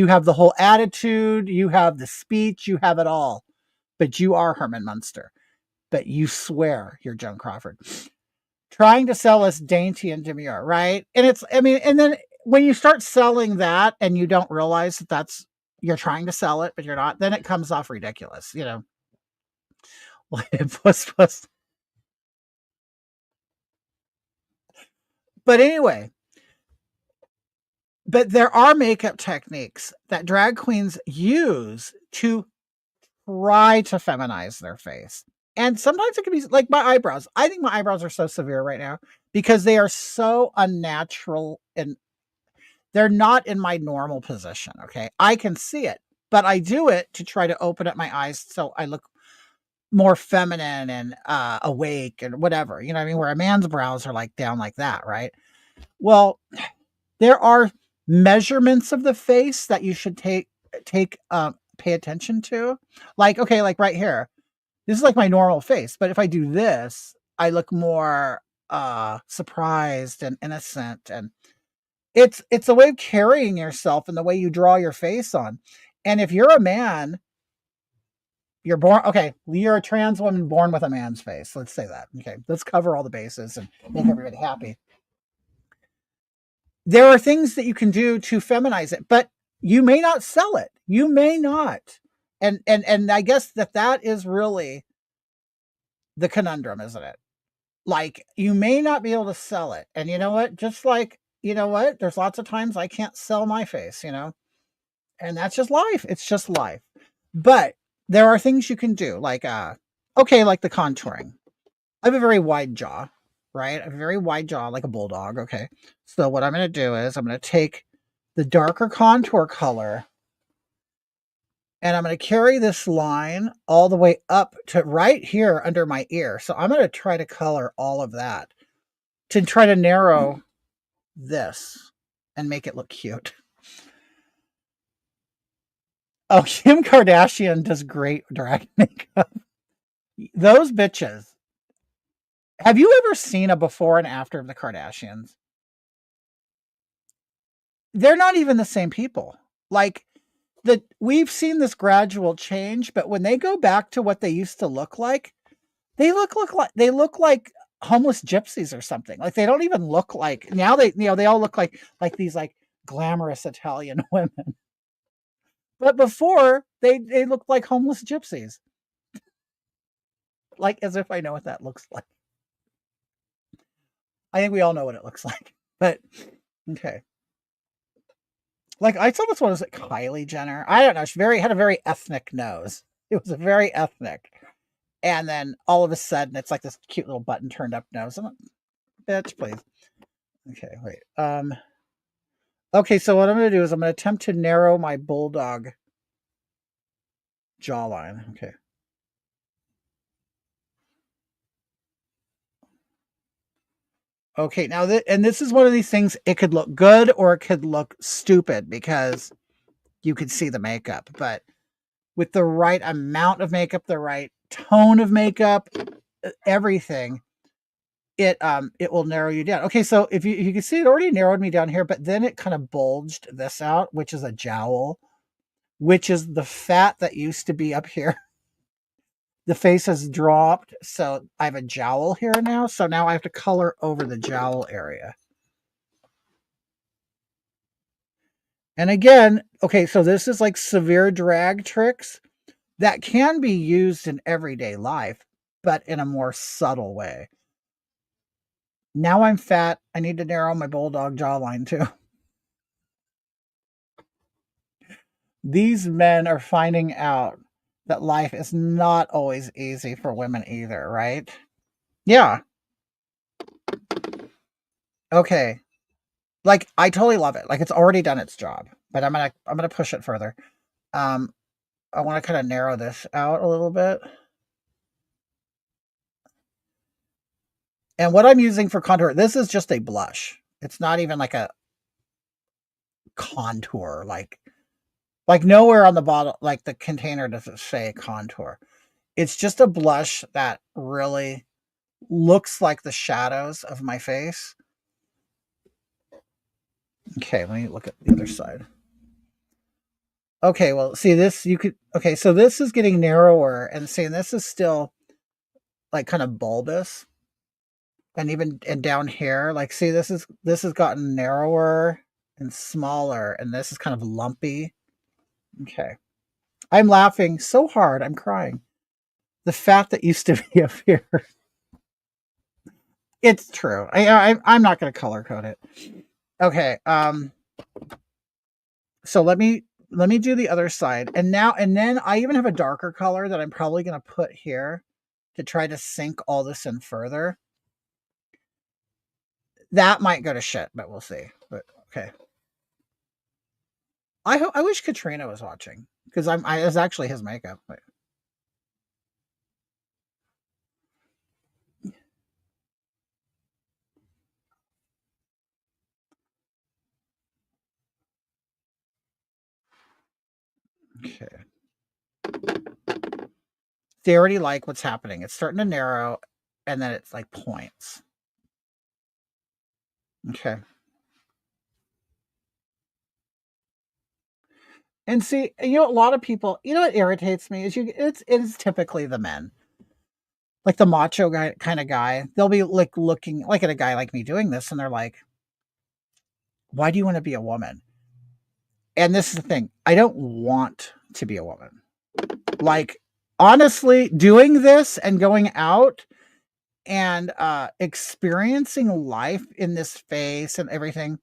A: have the whole attitude, you have the speech, you have it all, but you are Herman Munster, but you swear you're Joan Crawford, trying to sell us dainty and demure. Right. And and then when you start selling that and you don't realize that you're trying to sell it, but you're not, then it comes off ridiculous, puss. But anyway, but there are makeup techniques that drag queens use to try to feminize their face. And sometimes it can be like my eyebrows. I think my eyebrows are so severe right now because they are so unnatural and they're not in my normal position. Okay. I can see it, but I do it to try to open up my eyes so I look more feminine and awake and whatever. You know what I mean? Where a man's brows are like down like that, right? Well, there are measurements of the face that you should take pay attention to. Like, okay, like right here. This is like my normal face, but if I do this, I look more surprised and innocent, and it's a way of carrying yourself and the way you draw your face on. And if you're a man, you're born okay, you're a trans woman born with a man's face. Let's say that. Okay, let's cover all the bases and make everybody happy. There are things that you can do to feminize it, but you may not sell it. You may not. And I guess that is really the conundrum, isn't it? Like, you may not be able to sell it. And you know what? Just like, you know what? There's lots of times I can't sell my face, and that's just life. It's just life. But there are things you can do, like, okay, like the contouring. I have a very wide jaw, right? I have a very wide jaw, like a bulldog. Okay. So what I'm going to do is I'm going to take the darker contour color and I'm going to carry this line all the way up to right here under my ear. So I'm going to try to color all of that to try to narrow this and make it look cute. Oh, Kim Kardashian does great drag makeup. Those bitches. Have you ever seen a before and after of the Kardashians? They're not even the same people. Like, we've seen this gradual change, but when they go back to what they used to look like, they look like homeless gypsies or something. Like, they don't even look like now they all look like these like glamorous Italian women. But before they looked like homeless gypsies. Like, as if I know what that looks like. I think we all know what it looks like. But okay. Like, I saw this one was like Kylie Jenner. I don't know. She had a very ethnic nose. It was a very ethnic. And then all of a sudden it's like this cute little button turned up nose. I'm like, bitch, please. Okay, wait. Okay, so what I'm gonna do is I'm gonna attempt to narrow my bulldog jawline. Okay. Okay, now and this is one of these things, it could look good or it could look stupid because you could see the makeup, but with the right amount of makeup, the right tone of makeup, everything, it will narrow you down. Okay, so if you can see, it already narrowed me down here, but then it kind of bulged this out, which is a jowl, which is the fat that used to be up here. The face has dropped, so I have a jowl here now. So now I have to color over the jowl area. And again, okay, so this is like severe drag tricks that can be used in everyday life, but in a more subtle way. Now I'm fat. I need to narrow my bulldog jawline too. These men are finding out that life is not always easy for women either, right? Yeah. Okay. Like, I totally love it. Like, it's already done its job, but I'm gonna push it further. Um, I want to kind of narrow this out a little bit. And what I'm using for contour, this is just a blush. It's not even like a contour. Like nowhere on the bottle, like the container doesn't say contour. It's just a blush that really looks like the shadows of my face. Okay, let me look at the other side. Okay, well, see this, okay, so this is getting narrower and see, this is still like kind of bulbous. And even and down here, like, see, this has gotten narrower and smaller, and this is kind of lumpy. Okay. I'm laughing so hard, I'm crying. The fat that used to be up here. It's true. I'm not going to color code it. Okay. So let me do the other side, and then I even have a darker color that I'm probably going to put here to try to sink all this in further. That might go to shit, but we'll see. But okay. I wish Katrina was watching because I was actually his makeup. Okay. They already like what's happening. It's starting to narrow, and then it's like points. Okay. And see, a lot of people, what irritates me is it's typically the men. Like the macho guy kind of guy. They'll be like looking like at a guy like me doing this, and they're like, "Why do you want to be a woman?" And this is the thing. I don't want to be a woman. Like, honestly, doing this and going out and experiencing life in this face and everything,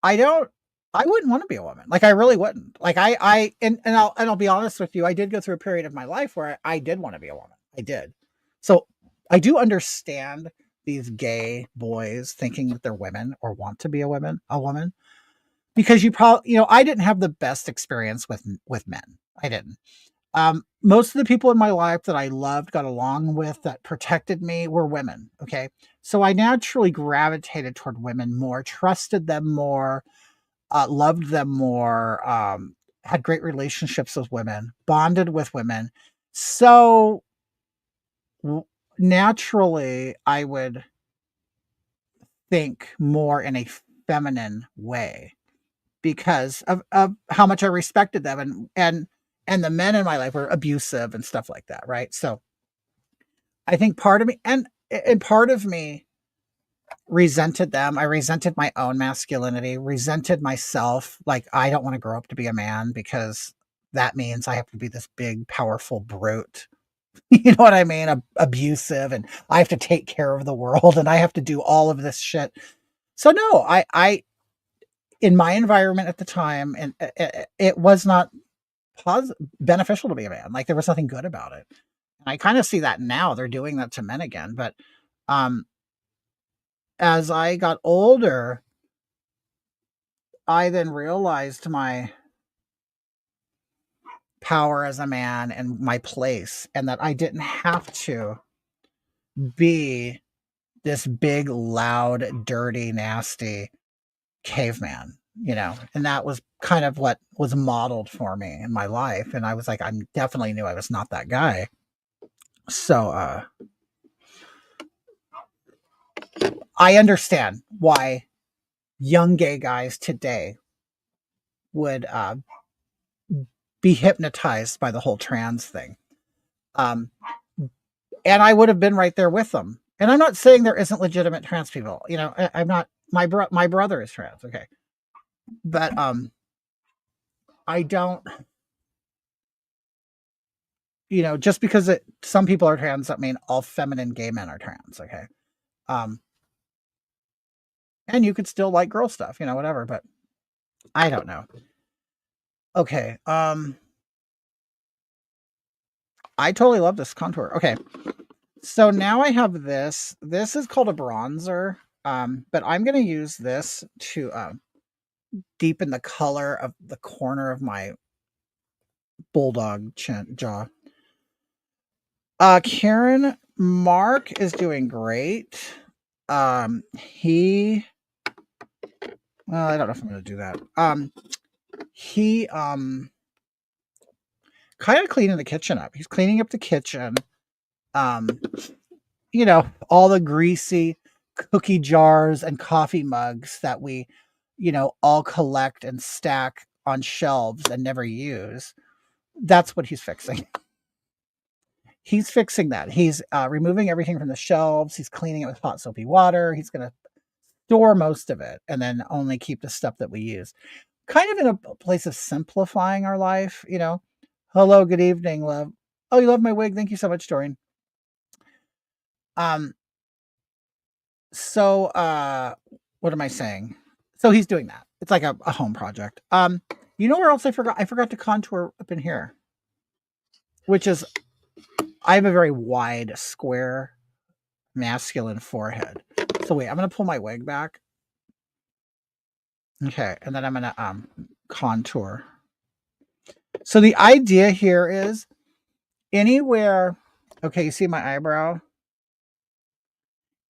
A: I don't I wouldn't want to be a woman. Like, I really wouldn't. Like, I'll be honest with you, I did go through a period of my life where I did want to be a woman. I did. So I do understand these gay boys thinking that they're women or want to be a woman, because I didn't have the best experience with men. I didn't. Most of the people in my life that I loved, got along with, that protected me were women. Okay. So I naturally gravitated toward women more, trusted them more, loved them more, had great relationships with women, bonded with women. So naturally, I would think more in a feminine way because of how much I respected them, and the men in my life were abusive and stuff like that, right? So I think part of me and part of me resented them. I resented my own masculinity, resented myself. Like, I don't want to grow up to be a man because that means I have to be this big, powerful brute. You know what I mean? Abusive, and I have to take care of the world, and I have to do all of this shit. So no, I in my environment at the time, and it was not beneficial to be a man. Like, there was nothing good about it. And I kind of see that now. They're doing that to men again. But um, as I got older, I then realized my power as a man and my place, and that I didn't have to be this big, loud, dirty, nasty caveman, and that was kind of what was modeled for me in my life. And I was like, I definitely knew I was not that guy. So I understand why young gay guys today would be hypnotized by the whole trans thing. Um, and I would have been right there with them. And I'm not saying there isn't legitimate trans people. I'm not. My brother is trans. Okay, but I don't. Just because some people are trans, that mean all feminine gay men are trans. Okay, um, and you could still like girl stuff, whatever. But I don't know. Okay, I totally love this contour. Okay, so now I have this. This is called a bronzer, but I'm going to use this to deepen the color of the corner of my bulldog jaw. Karen Mark is doing great. He Well, I don't know if I'm gonna do that. He kind of cleaning the kitchen up. He's cleaning up the kitchen. Um, all the greasy cookie jars and coffee mugs that we, all collect and stack on shelves and never use. That's what he's fixing. He's fixing that. He's removing everything from the shelves. He's cleaning it with hot soapy water. He's going to store most of it and then only keep the stuff that we use. Kind of in a place of simplifying our life, Hello, good evening, love. Oh, you love my wig. Thank you so much, Doreen. Um, so what am I saying? So he's doing that. It's like a home project. You know where else I forgot? I forgot to contour up in here, which is I have a very wide, square, masculine forehead. So wait, I'm gonna pull my wig back. Okay, and then I'm gonna contour. So the idea here is anywhere. Okay, you see my eyebrow?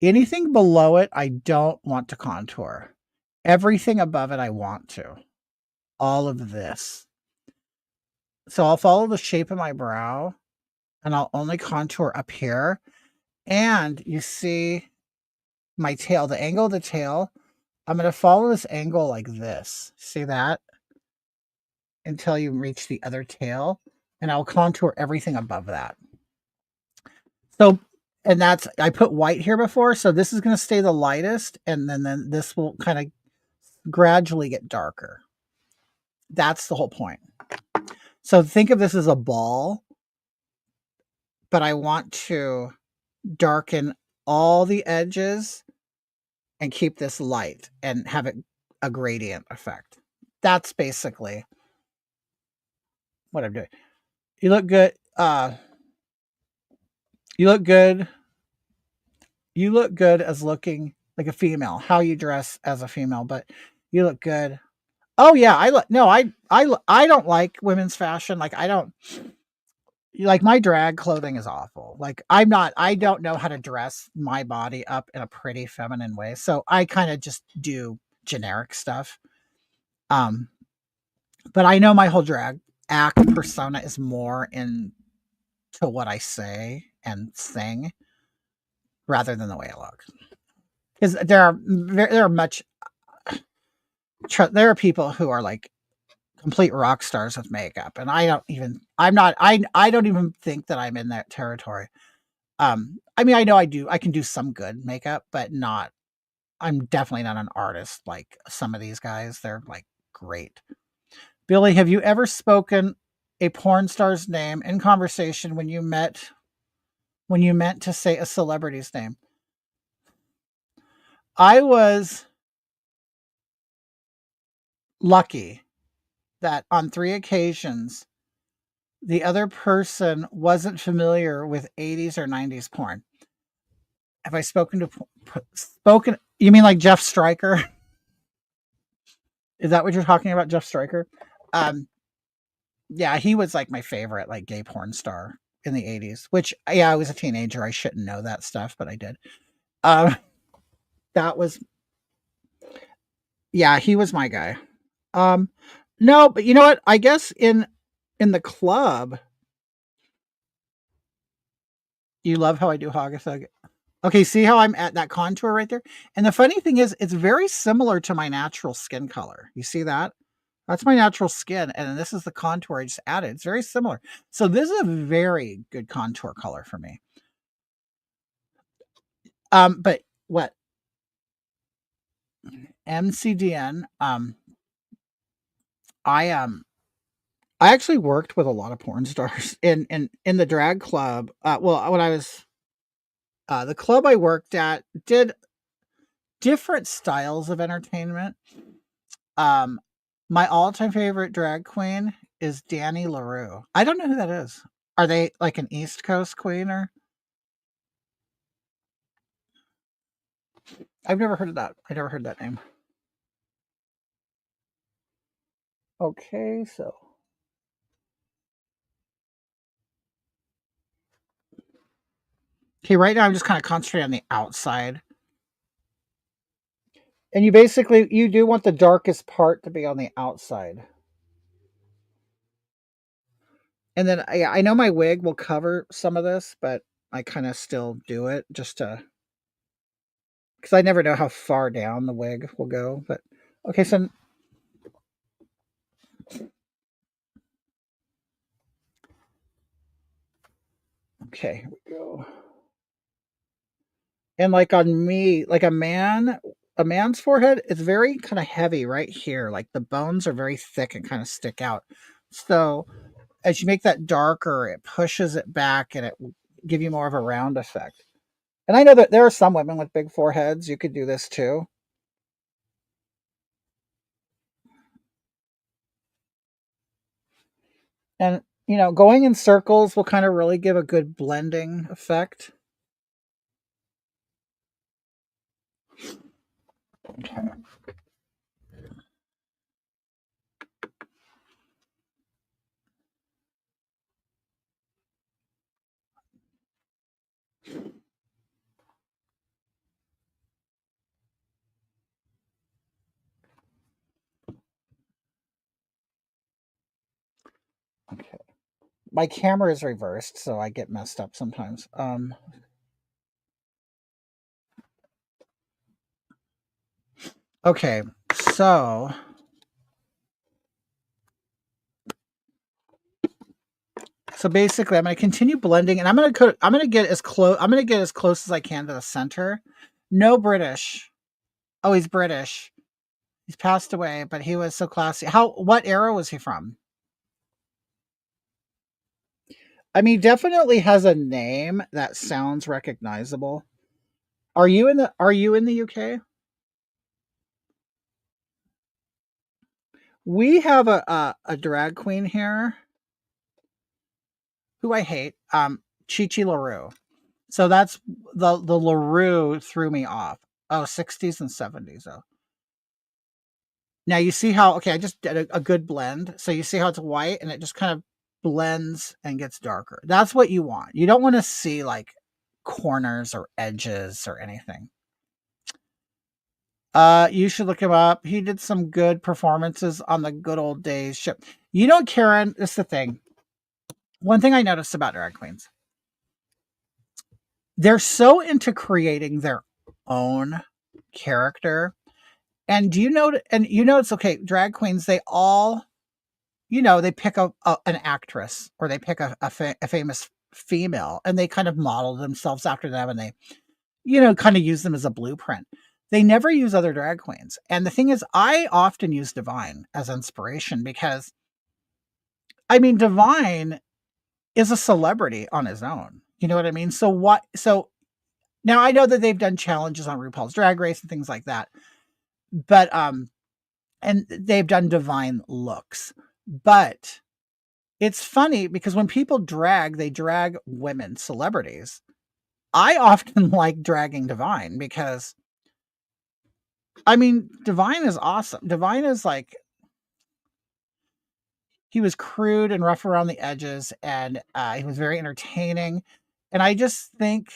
A: Anything below it, I don't want to contour. Everything above it, I want to. all of this. So I'll follow the shape of my brow and I'll only contour up here. And you see my tail, the angle of the tail. I'm going to follow this angle like this. See that? Until you reach the other tail. And I'll contour everything above that. So, and that's, I put white here before. So this is going to stay the lightest. And then this will kind of gradually get darker. That's the whole point. So think of this as a ball, but I want to darken all the edges and keep this light and have it a gradient effect. That's basically what I'm doing. You look good. You look good. You look good as looking like a female. How you dress as a female, but you look good. Oh yeah, I don't like women's fashion. Like I don't like my drag clothing is awful. Like I don't know how to dress my body up in a pretty feminine way. So I kind of just do generic stuff. Um but I know my whole drag act persona is more into what I say and sing rather than the way I look. Because there are there are people who are like complete rock stars with makeup, and I don't even think that I'm in that territory. I mean, I know I can do some good makeup, but not. I'm definitely not an artist like some of these guys. They're like great. Billy, have you ever spoken a porn star's name in conversation when you meant to say a celebrity's name? I was lucky that on 3 occasions the other person wasn't familiar with 80s or 90s porn. Have I spoken? You mean like Jeff Stryker? Is that what you're talking about, Jeff Stryker? Um, yeah, he was like my favorite, like gay porn star in the 80s. Which, yeah, I was a teenager. I shouldn't know that stuff, but I did. Um, that was, yeah, he was my guy. Um, no, but you know what? I guess in the club, you love how I do Hagathug. Okay, see how I'm at that contour right there? And the funny thing is, it's very similar to my natural skin color. You see that? That's my natural skin, and this is the contour I just added. It's very similar. So this is a very good contour color for me. But what MCDN? I I actually worked with a lot of porn stars in the drag club. Well, when I was the club I worked at did different styles of entertainment. Um, my all-time favorite drag queen is Danny LaRue. I don't know who that is. Are they like an East Coast queen or? I've never heard of that. I never heard that name. Okay, so okay, right now I'm just kind of concentrating on the outside. And you do want the darkest part to be on the outside. And then I know my wig will cover some of this, but I kind of still do it just to because I never know how far down the wig will go. But okay, so okay, here we go. And like on me, like a man's forehead, it's very kind of heavy right here. Like the bones are very thick and kind of stick out. So as you make that darker, it pushes it back and it will give you more of a round effect. And I know that there are some women with big foreheads. You could do this too. And, you know, going in circles will kind of really give a good blending effect. Okay. My camera is reversed, so I get messed up sometimes. Okay, so basically, I'm going to continue blending, and I'm going to get as close. I'm going to get as close as I can to the center. No British. Oh, he's British. He's passed away, but he was so classy. What era was he from? I mean, definitely has a name that sounds recognizable. Are you in the UK? We have a drag queen here who I hate. Chi Chi LaRue. So that's the LaRue threw me off. Oh, 60s and 70s. Oh. Now you see how okay, I just did a good blend. So you see how it's white and it just kind of blends and gets darker. That's what you want. You don't want to see like corners or edges or anything. You should look him up. He did some good performances on the Good Old Days show. You know, Karen, this is the thing. One thing I noticed about drag queens, they're so into creating their own character. And do you know? And you know, it's okay. Drag queens, they all, they pick an actress or they pick a famous female and they kind of model themselves after them and they, kind of use them as a blueprint. They never use other drag queens. And the thing is, I often use Divine as inspiration because, I mean, Divine is a celebrity on his own. You know what I mean? So what? So now I know that they've done challenges on RuPaul's Drag Race and things like that, but and they've done Divine looks, but it's funny because when people drag, they drag women celebrities. I often like dragging Divine because, I mean, Divine is awesome. Divine is like, he was crude and rough around the edges, and he was very entertaining. And I just think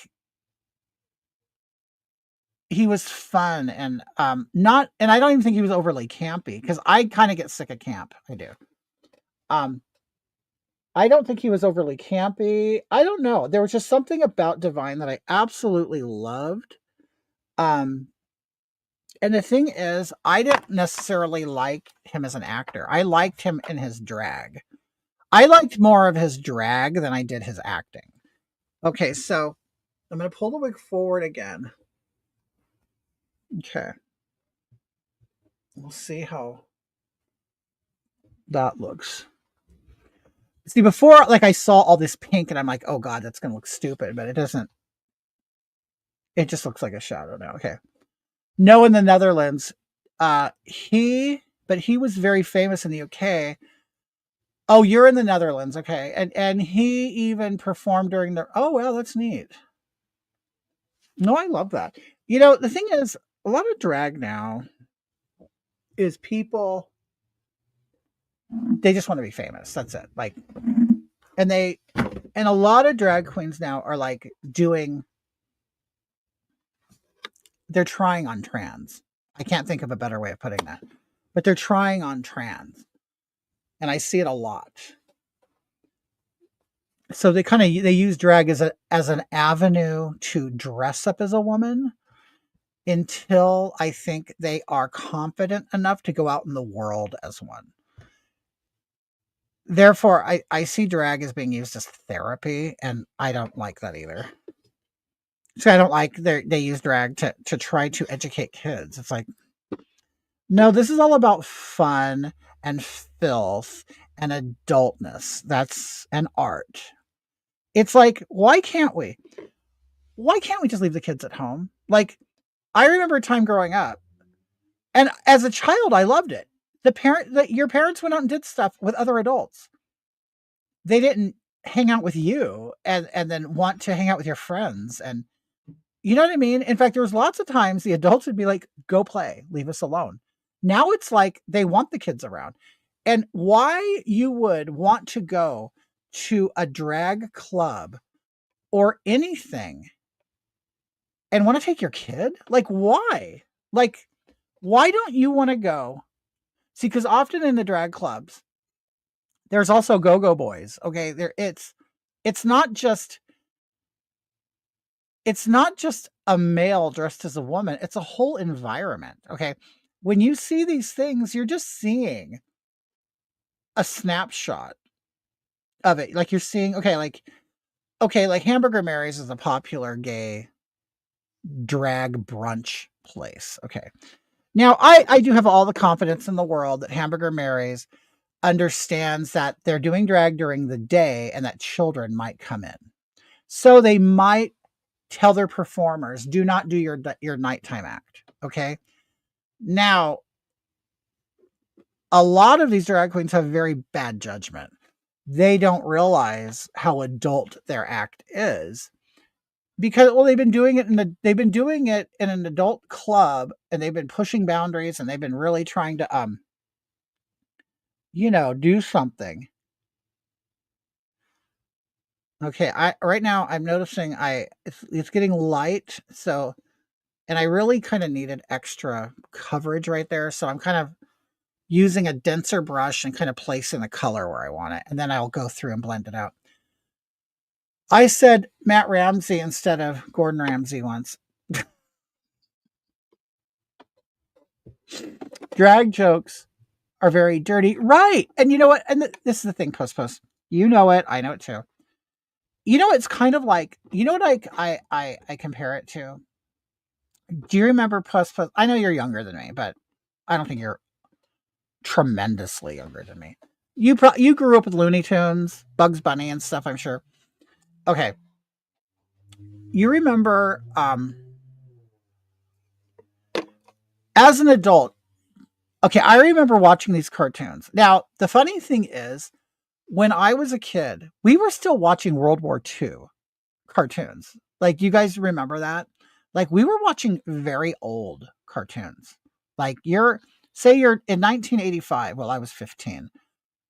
A: he was fun and not, and I don't even think he was overly campy because I kind of get sick of camp. I do. Um, I don't think he was overly campy. I don't know. There was just something about Divine that I absolutely loved. Um, and the thing is, I didn't necessarily like him as an actor. I liked him in his drag. I liked more of his drag than I did his acting. Okay, so I'm going to pull the wig forward again. Okay. We'll see how that looks. See, before, like, I saw all this pink and I'm like, oh God, that's going to look stupid, but it doesn't. It just looks like a shadow now. Okay. No, in the Netherlands, but he was very famous in the UK. Oh, you're in the Netherlands. Okay. And he even performed during their, oh, well, that's neat. No, I love that. The thing is, a lot of drag now is people, they just want to be famous. That's it. Like, and a lot of drag queens now are like they're trying on trans. I can't think of a better way of putting that, but they're trying on trans. And I see it a lot. So they use drag as an avenue to dress up as a woman until I think they are confident enough to go out in the world as one. Therefore, I see drag as being used as therapy, and I don't like that either. So I don't like they use drag to try to educate kids. It's like, no, this is all about fun and filth and adultness. That's an art. It's like, why can't we? Why can't we just leave the kids at home? Like, I remember a time growing up, and as a child, I loved it. Your parents went out and did stuff with other adults. They didn't hang out with you and then want to hang out with your friends. And you know what I mean? In fact, there was lots of times the adults would be like, go play, leave us alone. Now it's like they want the kids around. And why you would want to go to a drag club or anything and want to take your kid? Like, why? Like, why don't you want to go? See, because often in the drag clubs, There's also go-go boys. Okay, it's not just it's not just a male dressed as a woman, it's a whole environment. Okay. When you see these things, you're just seeing a snapshot of it. Like you're seeing, like Hamburger Mary's is a popular gay drag brunch place. Okay. Now I do have all the confidence in the world that Hamburger Mary's understands that they're doing drag during the day and that children might come in. So they might tell their performers, do not do your nighttime act. Okay. Now, a lot of these drag queens have very bad judgment. They don't realize how adult their act is because they've been doing it in an adult club and they've been pushing boundaries and they've been really trying to do something. Okay, I right now I'm noticing it's getting light, so and I really kind of needed extra coverage right there, so I'm kind of using a denser brush and kind of placing the color where I want it, and then I'll go through and blend it out. I said Matt Ramsey instead of Gordon Ramsay once. Drag jokes are very dirty, right? And you know what? And this is the thing, post. You know it. I know it too. It's kind of like what I compare it to. Do you remember post? I know you're younger than me, but I don't think you're tremendously younger than me. You grew up with Looney Tunes, Bugs Bunny, and stuff. I'm sure. Okay, you remember as an adult. Okay, I remember watching these cartoons. Now, the funny thing is, when I was a kid, we were still watching World War II cartoons. Like, you guys remember that? Like, we were watching very old cartoons. Like, you're in 1985. Well, I was 15.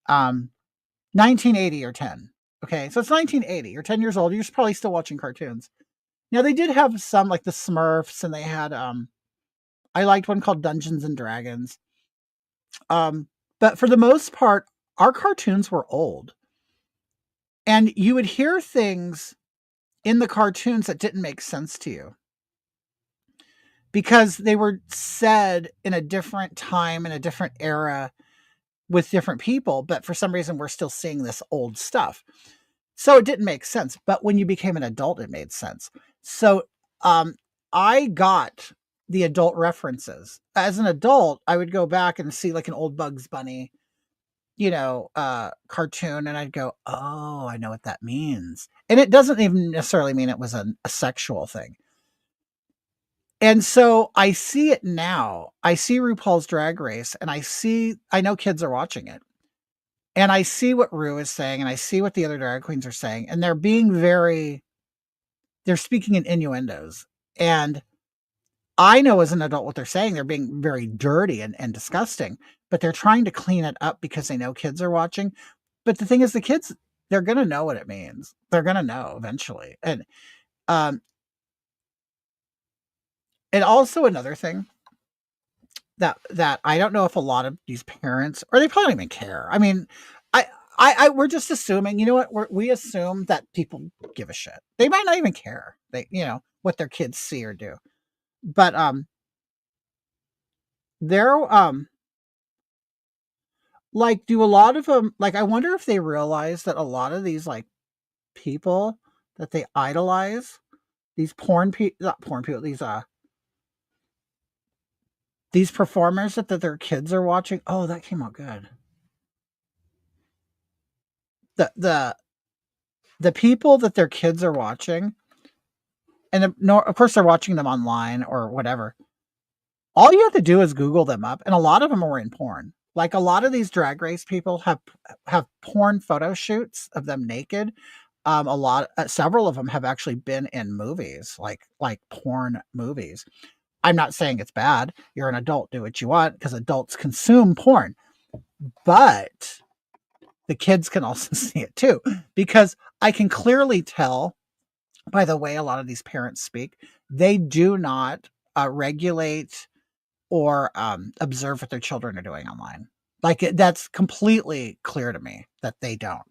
A: 1980 or 10. Okay, so it's 1980. You're 10 years old. You're probably still watching cartoons. Now, they did have some like the Smurfs, and they had I liked one called Dungeons and Dragons. But for the most part, our cartoons were old. And you would hear things in the cartoons that didn't make sense to you because they were said in a different time, in a different era with different people. But for some reason, we're still seeing this old stuff. So it didn't make sense. But when you became an adult, it made sense. So I got the adult references. As an adult, I would go back and see like an old Bugs Bunny, cartoon, and I'd go, oh, I know what that means. And it doesn't even necessarily mean it was a sexual thing. And so I see it now. I see RuPaul's Drag Race, and I know kids are watching it. And I see what Ru is saying, and I see what the other drag queens are saying, and they're speaking in innuendos. And I know as an adult what they're saying. They're being very dirty and disgusting, but they're trying to clean it up because they know kids are watching. But the thing is, the kids, they're going to know what it means. They're going to know eventually. Um, and also another thing that I don't know if a lot of these parents, or they probably don't even care. I mean, we're just assuming, you know what? We assume that people give a shit. They might not even care. What their kids see or do. But they're like, do a lot of them, like, I wonder if they realize that a lot of these like people that they idolize, these not porn people, these performers that their kids are watching. Oh, that came out good. The people that their kids are watching, and no, of course they're watching them online or whatever. All you have to do is Google them up, and a lot of them are in porn. Like, a lot of these drag race people have porn photo shoots of them naked. Several of them have actually been in movies, like porn movies. I'm not saying it's bad. You're an adult, do what you want, because adults consume porn. But the kids can also see it too, because I can clearly tell by the way a lot of these parents speak, they do not regulate or observe what their children are doing online. Like that's completely clear to me that they don't.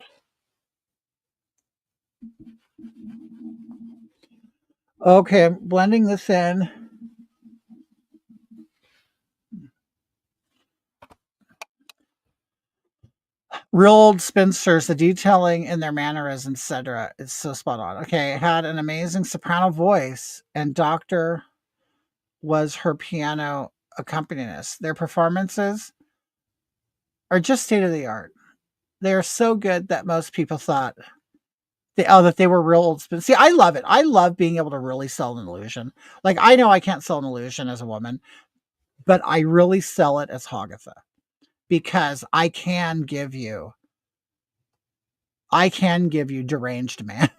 A: Okay, I'm blending this in. Real old spinsters, the detailing in their mannerisms, etc. is so spot on. Okay, had an amazing soprano voice, and Doctor was her piano accompanist. Their performances are just state of the art. They are so good that most people thought that they were real old spin. See, I love it. I love being able to really sell an illusion. Like I know I can't sell an illusion as a woman, but I really sell it as Hagatha because I can give you deranged man.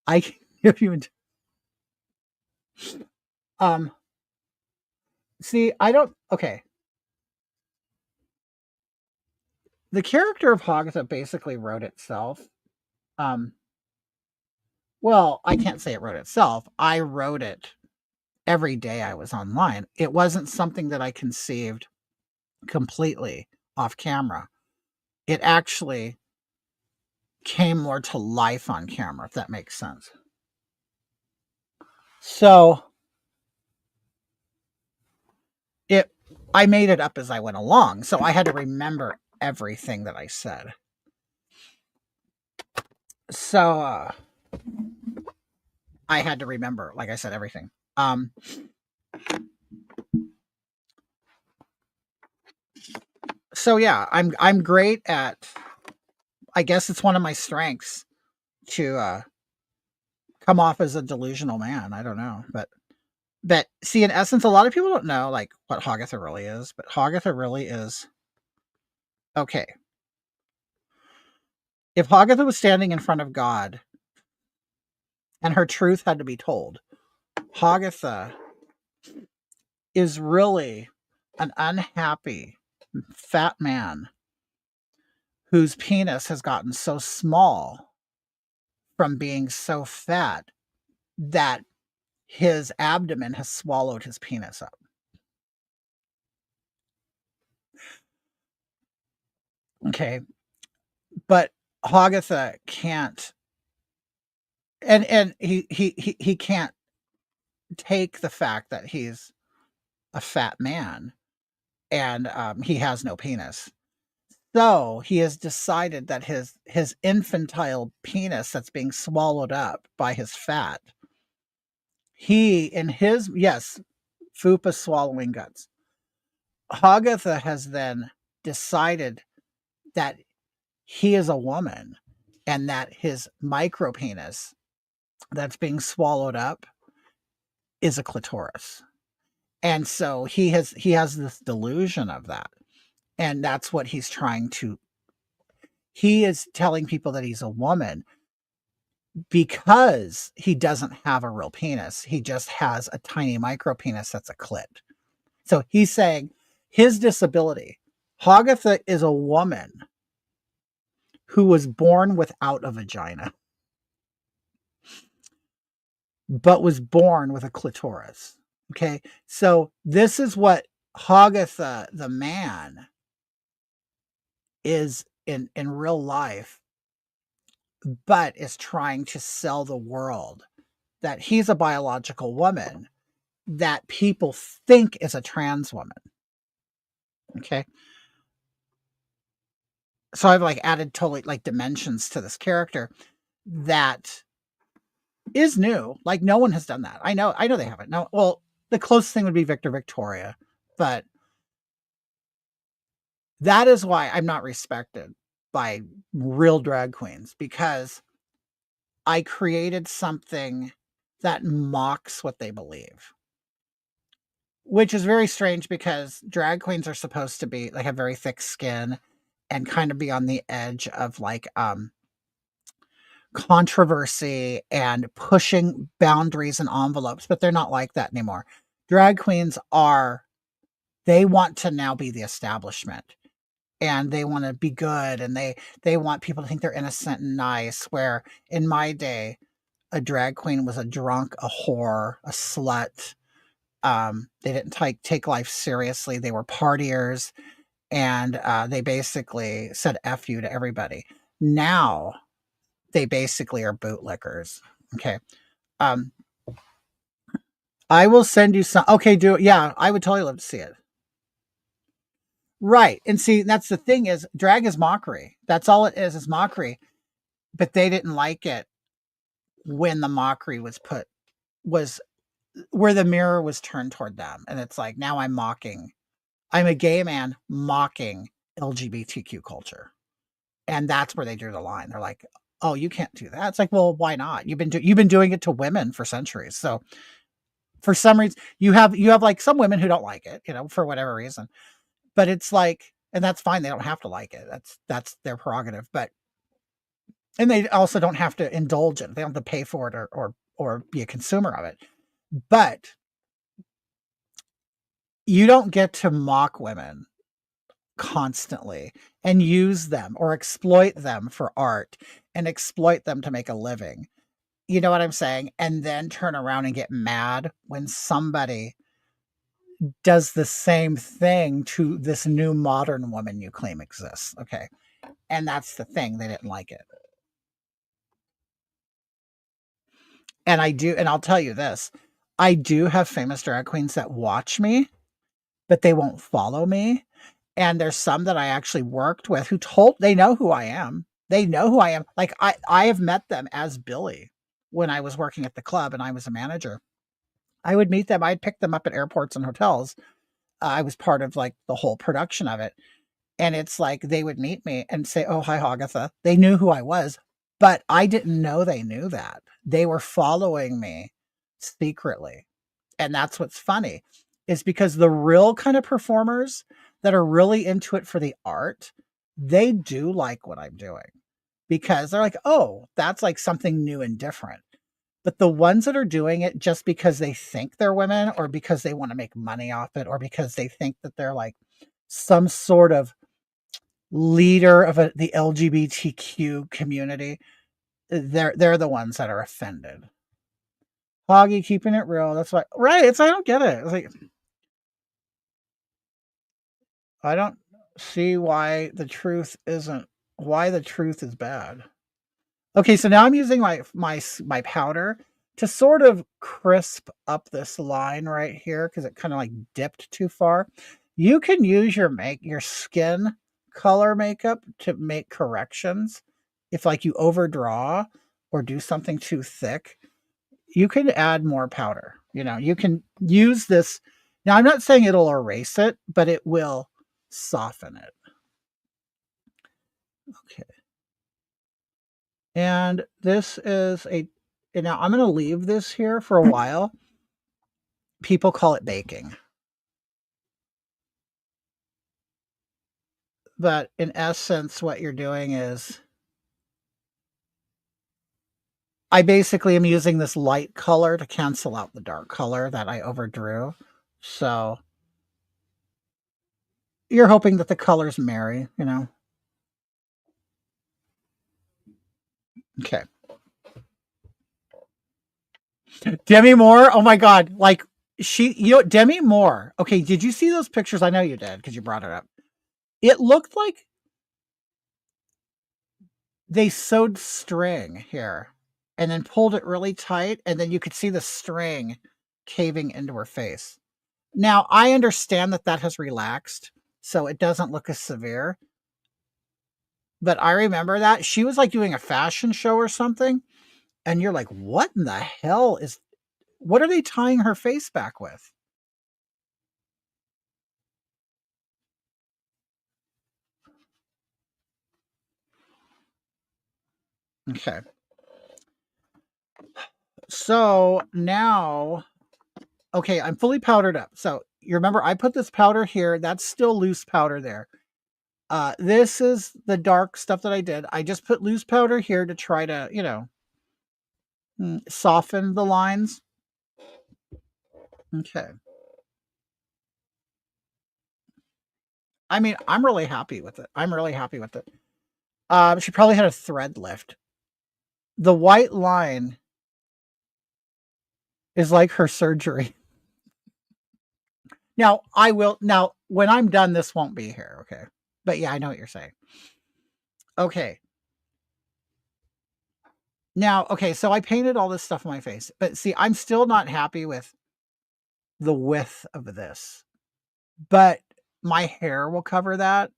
A: I can give you um see, I don't okay. The character of Hagatha basically wrote itself. Um well, I can't say it wrote itself. I wrote it every day I was online. It wasn't something that I conceived completely off camera. It actually came more to life on camera, if that makes sense. So it I made it up as I went along. So I had to remember everything that I said. So I had to remember, like I said, everything. So yeah, I'm great at I guess it's one of my strengths to come off as a delusional man. I don't know, but see, in essence, a lot of people don't know like what Hagatha really is, but Hagatha really is okay. If Hagatha was standing in front of God and her truth had to be told, Hagatha is really an unhappy fat man whose penis has gotten so small from being so fat that his abdomen has swallowed his penis up. Okay. But Hagatha can't and he can't take the fact that he's a fat man and he has no penis. So he has decided that his infantile penis that's being swallowed up by his fat, he in his yes, fupa swallowing guts. Hagatha has then decided that he is a woman and that his micro penis that's being swallowed up is a clitoris. And so he has this delusion of that. And that's what he's trying to he is telling people that he's a woman because he doesn't have a real penis. He just has a tiny micro penis that's a clit. So he's saying his disability, Hagatha is a woman who was born without a vagina, but was born with a clitoris. Okay. So this is what Hagatha, the man, is in real life, but is trying to sell the world that he's a biological woman that people think is a trans woman. Okay. So I've like added totally like dimensions to this character that is new. Like no one has done that. I know they haven't. No, well, the closest thing would be Victor Victoria, but that is why I'm not respected by real drag queens because I created something that mocks what they believe. Which is very strange because drag queens are supposed to be like have very thick skin and kind of be on the edge of like controversy and pushing boundaries and envelopes, but they're not like that anymore. Drag queens are they want to now be the establishment and they want to be good and they want people to think they're innocent and nice where in my day a drag queen was a drunk, a whore, a slut, They didn't take life seriously. They were partiers, and they basically said "f you" to everybody. Now they basically are bootlickers. Okay. Um, I will send you some. Okay, do it. Yeah, I would totally love to see it. Right. And see, that's the thing is drag is mockery. That's all it is mockery. But they didn't like it when the mockery was where the mirror was turned toward them. And it's like, now I'm mocking. I'm a gay man mocking LGBTQ culture. And that's where they drew the line. They're like, "Oh, you can't do that." It's like, "Well, why not? You've been doing it to women for centuries." So, for some reason, you have like some women who don't like it, for whatever reason. But it's like, and that's fine. They don't have to like it. That's their prerogative. But and they also don't have to indulge it. They don't have to pay for it or be a consumer of it. But you don't get to mock women constantly and use them or exploit them for art and exploit them to make a living. You know what I'm saying? And then turn around and get mad when somebody does the same thing to this new modern woman you claim exists. Okay. And that's the thing. They didn't like it. And I'll tell you this, I do have famous drag queens that watch me, but they won't follow me. And there's some that I actually worked with who they know who I am. They know who I am. Like I have met them as Billy when I was working at the club and I was a manager. I would meet them. I'd pick them up at airports and hotels. I was part of like the whole production of it. And it's like they would meet me and say, "Oh, hi, Hagatha." They knew who I was, but I didn't know they knew that. They were following me secretly. And that's what's funny is because the real kind of performers that are really into it for the art, they do like what I'm doing because they're like, "Oh, that's like something new and different." But the ones that are doing it just because they think they're women or because they want to make money off it or because they think that they're like some sort of leader of the LGBTQ community, they're the ones that are offended. Hoggy keeping it real. That's why, right? It's I don't get it. It's like I don't see why the truth is bad. Okay, so now I'm using my powder to sort of crisp up this line right here because it kind of like dipped too far. You can use your skin color makeup to make corrections. If like you overdraw or do something too thick, you can add more powder. You can use this. Now I'm not saying it'll erase it, but it will soften it. Okay. And this is and now I'm going to leave this here for a while. People call it baking. But in essence, what you're doing is I basically am using this light color to cancel out the dark color that I overdrew. So you're hoping that the colors marry. Okay. Demi Moore. Oh my God. Like Demi Moore. Okay. Did you see those pictures? I know you did because you brought it up. It looked like they sewed string here and then pulled it really tight. And then you could see the string caving into her face. Now, I understand that that has relaxed, so it doesn't look as severe. But I remember that she was like doing a fashion show or something. And you're like, what in the hell what are they tying her face back with? Okay. So now, okay, I'm fully powdered up. So you remember I put this powder here. That's still loose powder there. This is the dark stuff that I did. I just put loose powder here to try to, soften the lines. Okay. I mean, I'm really happy with it. I'm really happy with it. She probably had a thread lift. The white line is like her surgery. Now I will. Now when I'm done, this won't be here. Okay, but yeah, I know what you're saying. Okay. Now, okay, so I painted all this stuff on my face, but see, I'm still not happy with the width of this. But my hair will cover that,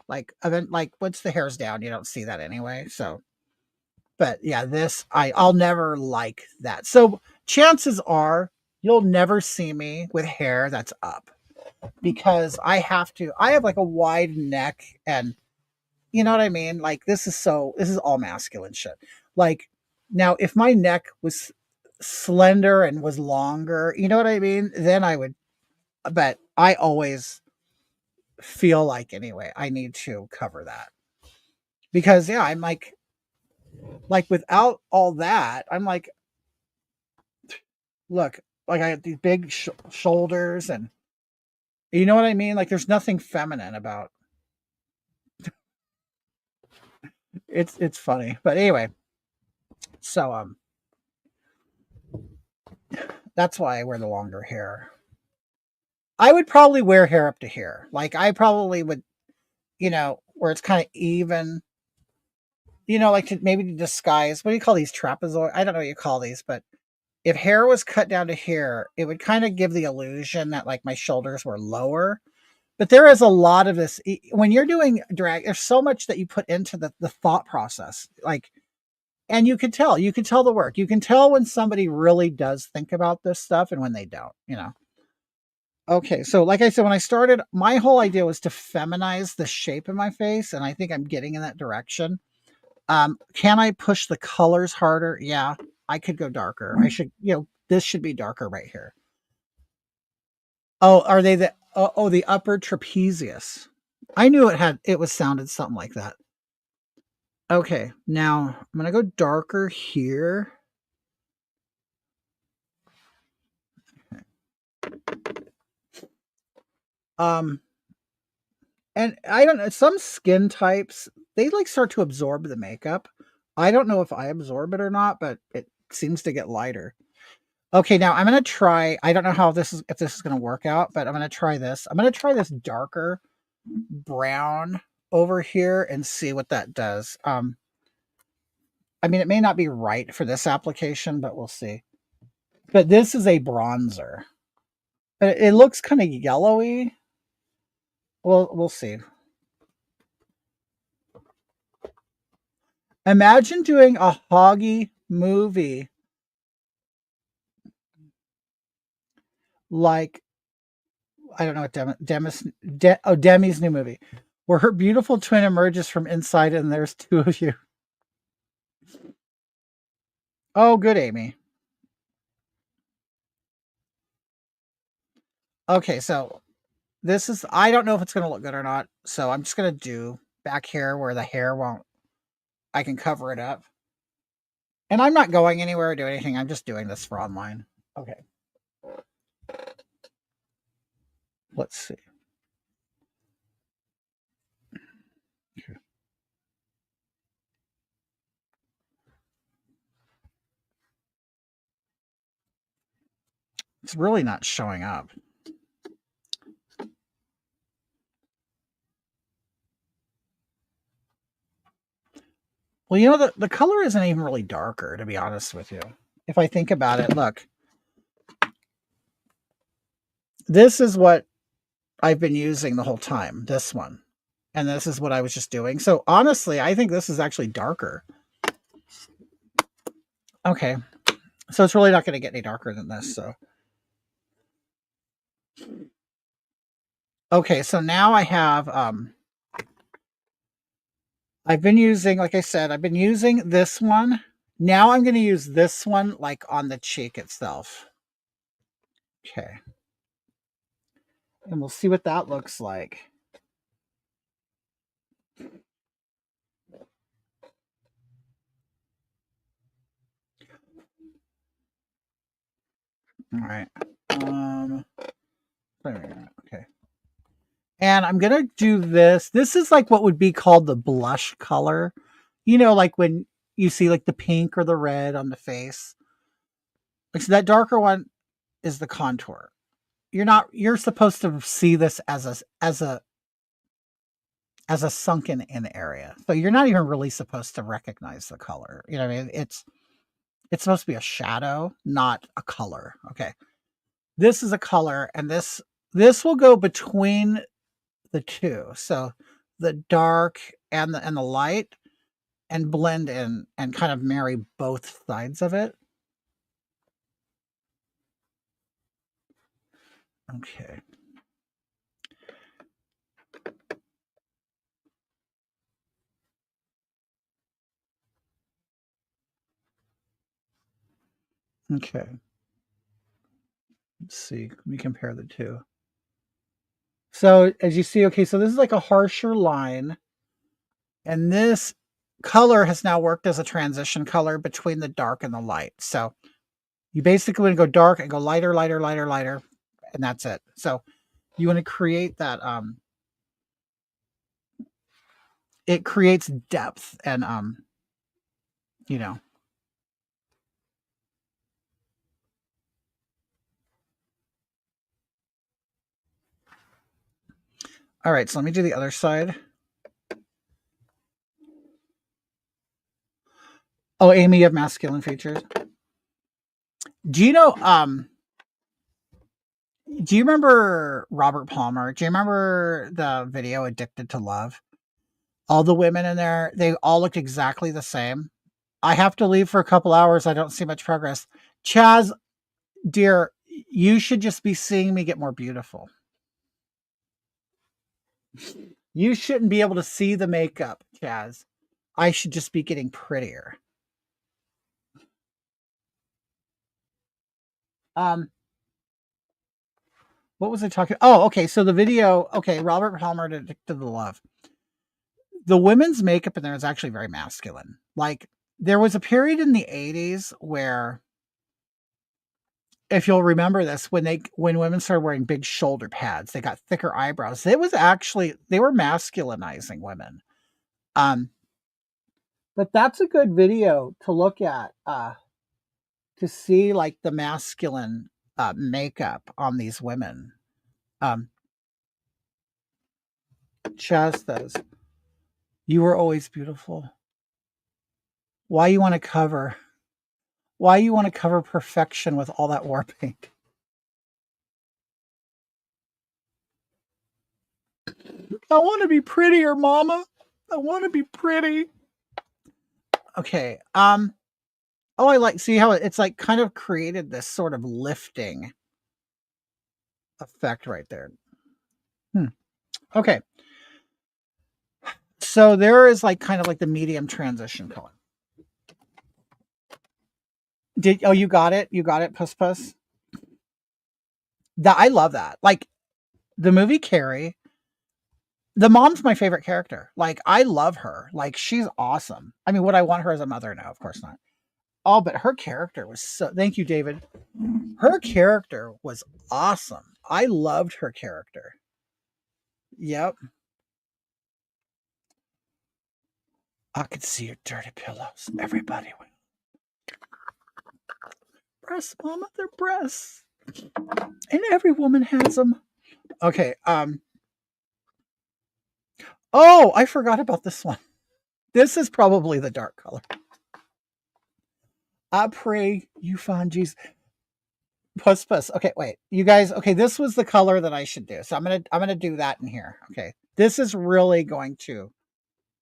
A: like event like once the hair's down, you don't see that anyway. So, but yeah, this I'll never like that. So chances are you'll never see me with hair that's up because I have like a wide neck and you know what I mean? Like this is all masculine shit. Like now if my neck was slender and was longer, you know what I mean? Then I would, but I always feel like anyway I need to cover that because yeah, I'm like without all that, I'm like, look, like I have these big shoulders and you know what I mean? Like there's nothing feminine about it's funny. But anyway, so that's why I wear the longer hair. I would probably wear hair up to here. Like I probably would, where it's kind of even, like to maybe to disguise. What do you call these trapezoid? I don't know what you call these, but if hair was cut down to here, it would kind of give the illusion that like my shoulders were lower. But there is a lot of this when you're doing drag. There's so much that you put into the thought process, like, and you can tell the work. You can tell when somebody really does think about this stuff and when they don't. Okay, so like I said, when I started, my whole idea was to feminize the shape of my face, and I think I'm getting in that direction. Can I push the colors harder? Yeah, I could go darker. I should, this should be darker right here. Oh, are they the upper trapezius? I knew it was sounded something like that. Okay, now I'm gonna go darker here. Um, and I don't know, some skin types, they like start to absorb the makeup. I don't know if I absorb it or not, but it seems to get lighter. Okay, now I'm gonna try. I don't know how if this is gonna work out, but I'm gonna try this. I'm gonna try this darker brown over here and see what that does. I mean, it may not be right for this application, but we'll see. But this is a bronzer. But it looks kind of yellowy. Well, we'll see. Imagine doing a hoggy movie like I don't know what Demi's new movie, where her beautiful twin emerges from inside and there's two of you. Oh, good, Amy. Okay, so this is, I don't know if it's going to look good or not. So I'm just going to do back here where the hair won't, I can cover it up. And I'm not going anywhere or doing anything. I'm just doing this for online. Okay. Let's see. It's really not showing up. Well, the color isn't even really darker, to be honest with you. If I think about it, look. This is what I've been using the whole time, this one. And this is what I was just doing. So honestly, I think this is actually darker. Okay. So it's really not going to get any darker than this. So. Okay, so now I have, I've been using, like I said, I've been using this one. Now I'm going to use this one like on the cheek itself. Okay. And we'll see what that looks like. All right. Okay. And I'm going to do this. This is like what would be called the blush color. Like when you see like the pink or the red on the face. Like, so that darker one is the contour. you're supposed to see this as a sunken in area. So you're not even really supposed to recognize the color. You know what I mean? It's supposed to be a shadow, not a color. Okay. This is a color, and this will go between the two. So the dark and the light, and blend in and kind of marry both sides of it. Okay. Okay. Let's see. Let me compare the two. So as you see, okay, so this is like a harsher line, and this color has now worked as a transition color between the dark and the light. So you basically want to go dark and go lighter, lighter, lighter, lighter, and that's it. So you want to create that it creates depth and you know. All right, so let me do the other side. Oh, Amy, you have masculine features. Do you know do you remember Robert Palmer? Do you remember the video Addicted to Love? All the women in there, they all looked exactly the same. I have to leave for a couple hours. I don't see much progress. Chaz, dear, you should just be seeing me get more beautiful. You shouldn't be able to see the makeup, Chaz. I should just be getting prettier. Um, what was I talking? Oh, okay. So the video, okay, Robert Palmer Addicted to Love. The women's makeup in there is actually very masculine. Like there was a period in the 80s where, if you'll remember this, when women started wearing big shoulder pads, they got thicker eyebrows. It was actually, they were masculinizing women. But that's a good video to look at to see like the masculine makeup on these women. Chaz says, "You were always beautiful. Why you want to cover? Why you want to cover perfection with all that war paint?" I want to be prettier, Mama. I want to be pretty. Okay. Oh, I like see how it's like kind of created this sort of lifting effect right there. Okay. So there is like kind of like the medium transition color. You got it? You got it, Puss Puss? That I love that. Like the movie Carrie, the mom's my favorite character. Like I love her. Like she's awesome. I mean, would I want her as a mother? No, of course not. Oh, but her character was so thank you, David. Her character was awesome. I loved her character. Yep. I could see your dirty pillows. Everybody went. Breasts, Mama, they're breasts. And every woman has them. Okay, oh, I forgot about this one. This is probably the dark color. I pray you find Jesus. Puss Puss. Okay, wait. You guys, okay, this was the color that I should do. So I'm gonna do that in here. Okay. This is really going to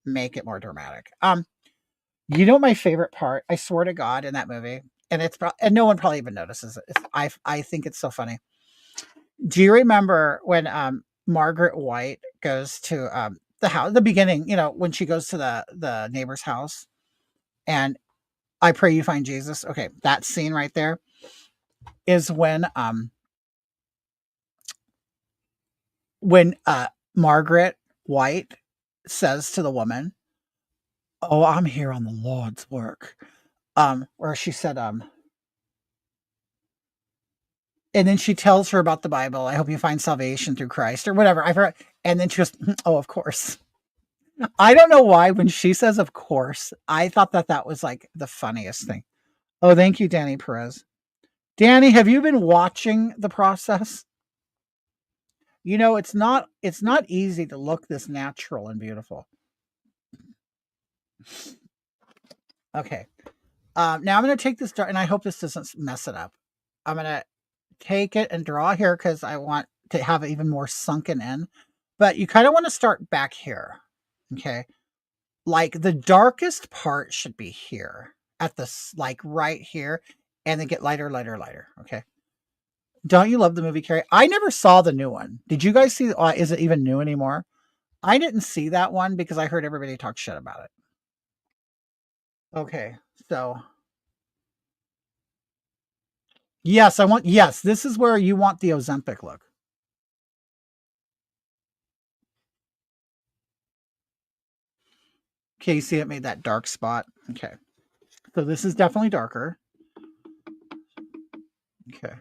A: make it more dramatic. You know my favorite part, I swear to God, in that movie, and and no one probably even notices it. I think it's so funny. Do you remember when Margaret White goes to the house, the beginning, you know, when she goes to the neighbor's house and I pray you find Jesus. Okay, that scene right there is when Margaret White says to the woman, "Oh, I'm here on the Lord's work." Where she said, and then she tells her about the Bible. I hope you find salvation through Christ or whatever. I've heard, and then she goes, "Oh, of course." I don't know why when she says "of course," I thought that was like the funniest thing. Oh, thank you, Danny Perez. Danny, have you been watching the process? it's not easy to look this natural and beautiful. Okay. Now I'm going to take this dart, and I hope this doesn't mess it up. I'm going to take it and draw here because I want to have it even more sunken in. But you kind of want to start back here. Okay. Like the darkest part should be here at this, like right here, and then get lighter, lighter, lighter. Okay. Don't you love the movie Carrie? I never saw the new one. Did you guys see? Is it even new anymore? I didn't see that one because I heard everybody talk shit about it. Okay. So, yes, this is where you want the Ozempic look. Okay, you see it made that dark spot. Okay. So this is definitely darker. Okay.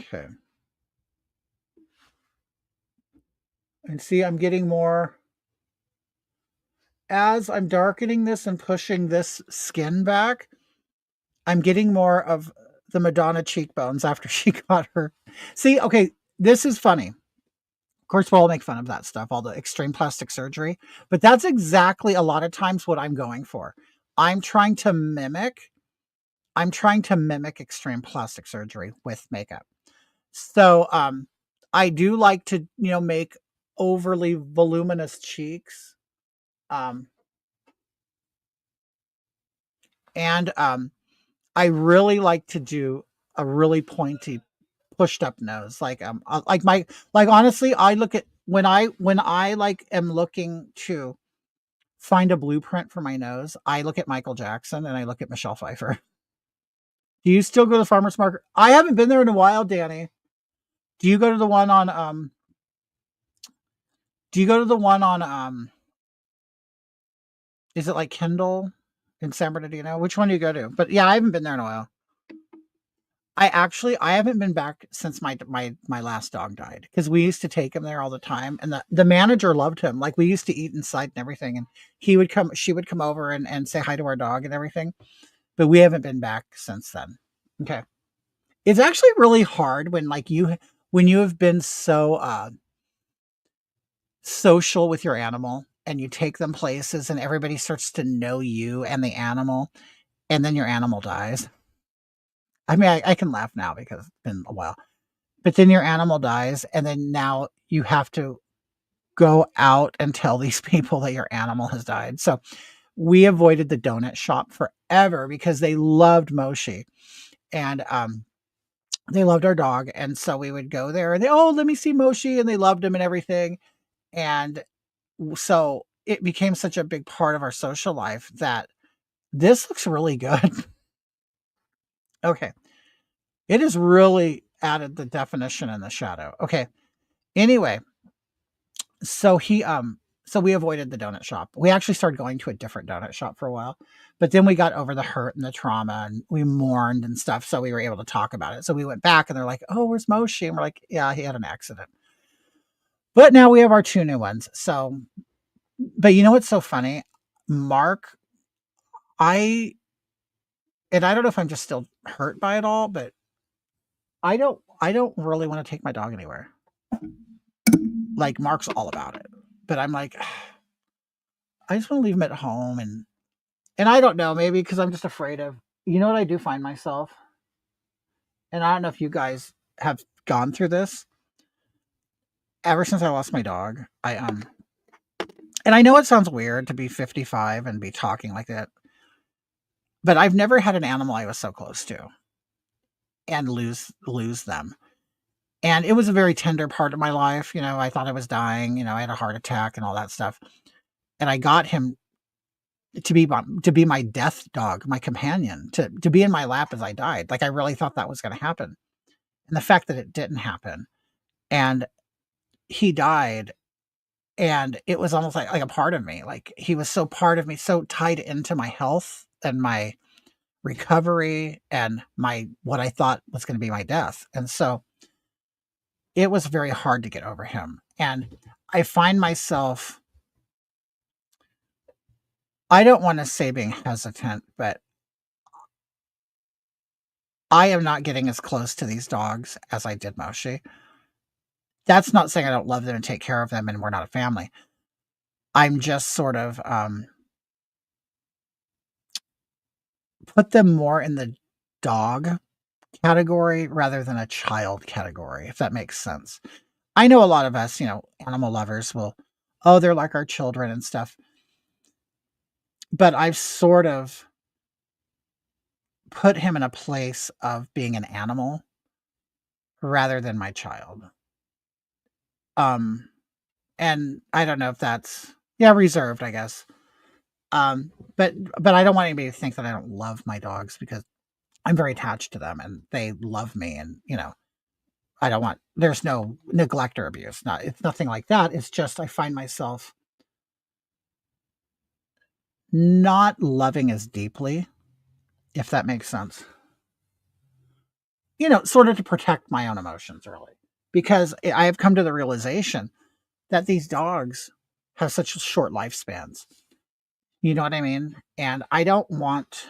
A: Okay. And see, I'm getting more as I'm darkening this and pushing this skin back. I'm getting more of the Madonna cheekbones after she got her. See, okay, this is funny. Of course, we'll all make fun of that stuff, all the extreme plastic surgery, but that's exactly a lot of times what I'm going for. I'm trying to mimic I'm trying to mimic extreme plastic surgery with makeup. So, I do like to, make overly voluminous cheeks. Um, and I really like to do a really pointy, pushed up nose. Like honestly, I look at when I like am looking to find a blueprint for my nose, I look at Michael Jackson and I look at Michelle Pfeiffer. Do you still go to the farmer's market? I haven't been there in a while, Danny. Do you go to the one on do you go to the one on is it like Kendall in San Bernardino? Which one do you go to? But yeah, I haven't been there in a while. I haven't been back since my last dog died because we used to take him there all the time, and the manager loved him. Like we used to eat inside and everything, and she would come over and say hi to our dog and everything. But we haven't been back since then. Okay, it's actually really hard when you have been so social with your animal and you take them places and everybody starts to know you and the animal, and then your animal dies. I mean, I can laugh now because it's been a while. But then your animal dies, and then now you have to go out and tell these people that your animal has died. So we avoided the donut shop forever because they loved Moshi, and they loved our dog, and so we would go there and let me see Moshi, and they loved him and everything. And so it became such a big part of our social life that this looks really good. Okay. It has really added the definition in the shadow. Okay. Anyway, so so we avoided the donut shop. We actually started going to a different donut shop for a while, but then we got over the hurt and the trauma and we mourned and stuff. So we were able to talk about it. So we went back and they're like, "Oh, where's Moshi?" And we're like, "Yeah, he had an accident." But now we have our two new ones. So, but you know what's so funny? Mark, I, and I don't know if I'm just still hurt by it all, but I don't really want to take my dog anywhere. Like Mark's all about it. But I'm like, I just want to leave him at home, and I don't know, maybe because I'm just afraid of, you know what I do find myself? And I don't know if you guys have gone through this. Ever since I lost my dog, and I know it sounds weird to be 55 and be talking like that, but I've never had an animal I was so close to and lose them. And it was a very tender part of my life. I thought I was dying. I had a heart attack and all that stuff. And I got him to be my death dog, my companion, to be in my lap as I died. Like I really thought that was going to happen. And the fact that it didn't happen, and he died, and it was almost like a part of me. Like he was so part of me, so tied into my health and my recovery and my what I thought was going to be my death. And so it was very hard to get over him. And I find myself I don't want to say being hesitant, but I am not getting as close to these dogs as I did Moshi. That's not saying I don't love them and take care of them and we're not a family. I'm just sort of put them more in the dog category rather than a child category, if that makes sense. I know a lot of us, animal lovers will, oh, they're like our children and stuff. But I've sort of put him in a place of being an animal rather than my child. And I don't know if that's reserved, I guess. But I don't want anybody to think that I don't love my dogs because I'm very attached to them and they love me and I don't want there's no neglect or abuse. It's nothing like that. It's just I find myself not loving as deeply, if that makes sense. Sort of to protect my own emotions, really. Because I have come to the realization that these dogs have such short lifespans. You know what I mean? And I don't want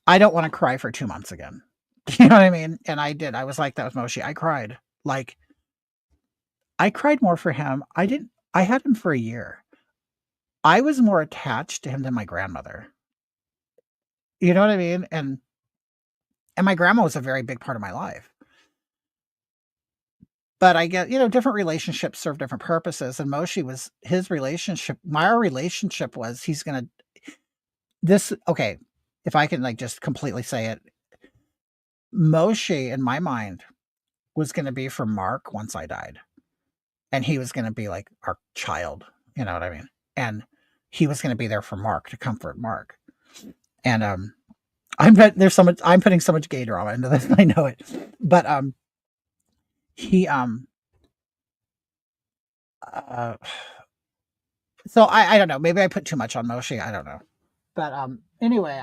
A: to cry for 2 months again. You know what I mean? And I did. I was like that with Moshi. I cried. Like I cried more for him. I had him for a year. I was more attached to him than my grandmother. You know what I mean? And my grandma was a very big part of my life. But I get, different relationships serve different purposes. And Moshi was his relationship. My relationship was he's going to, okay, if I can just completely say it, Moshi in my mind was going to be for Mark once I died. And he was going to be like our child. You know what I mean? And he was going to be there for Mark to comfort Mark. And, I'm putting so much gay drama into this. I know it, but, he, so I don't know. Maybe I put too much on Moshi. I don't know. But anyway,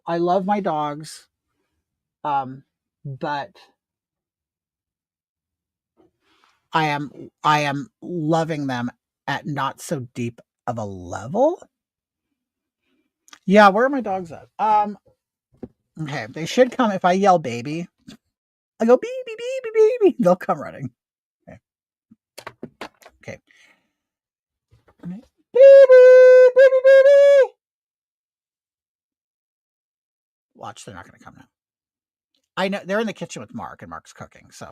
A: I love my dogs. But I am loving them at not so deep of a level. Yeah, where are my dogs at? Okay, they should come if I yell baby. I go baby, baby, baby. They'll come running. Okay. Baby, baby, baby. Watch, they're not going to come now. I know they're in the kitchen with Mark, and Mark's cooking. So,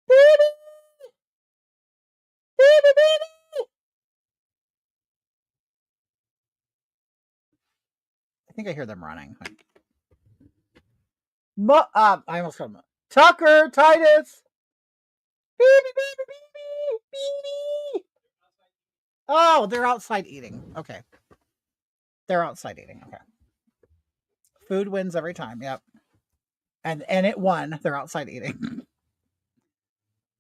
A: baby, baby, baby. I think I hear them running. I almost called him Tucker, Titus. Baby, baby, baby, baby. Oh, they're outside eating. Okay. They're outside eating. Okay. Food wins every time. Yep. And it won. They're outside eating.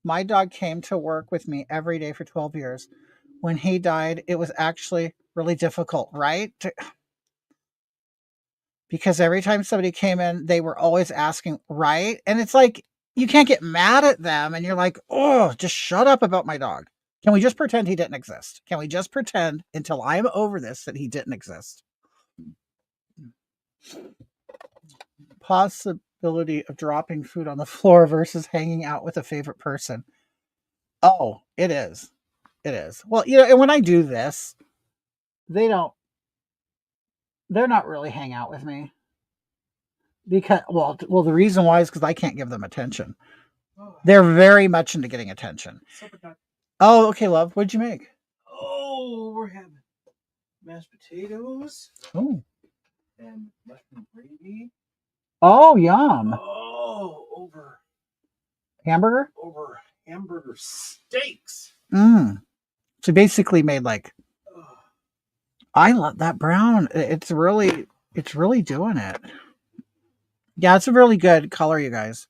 A: My dog came to work with me every day for 12 years. When he died, it was actually really difficult, right? Because every time somebody came in, they were always asking, right? And it's like, you can't get mad at them. And you're like, oh, just shut up about my dog. Can we just pretend he didn't exist? Can we just pretend until I'm over this that he didn't exist? Possibility of dropping food on the floor versus hanging out with a favorite person. Oh, it is. It is. Well, and when I do this, they're not really hang out with me. Because, the reason why is because I can't give them attention. They're very much into getting attention. Oh, okay, love. What'd you make?
B: Oh, we're having mashed potatoes.
A: Oh.
B: And mushroom gravy.
A: Oh, yum.
B: Oh, over
A: hamburger
B: steaks.
A: So basically made I love that brown. It's really doing it. Yeah, it's a really good color, you guys.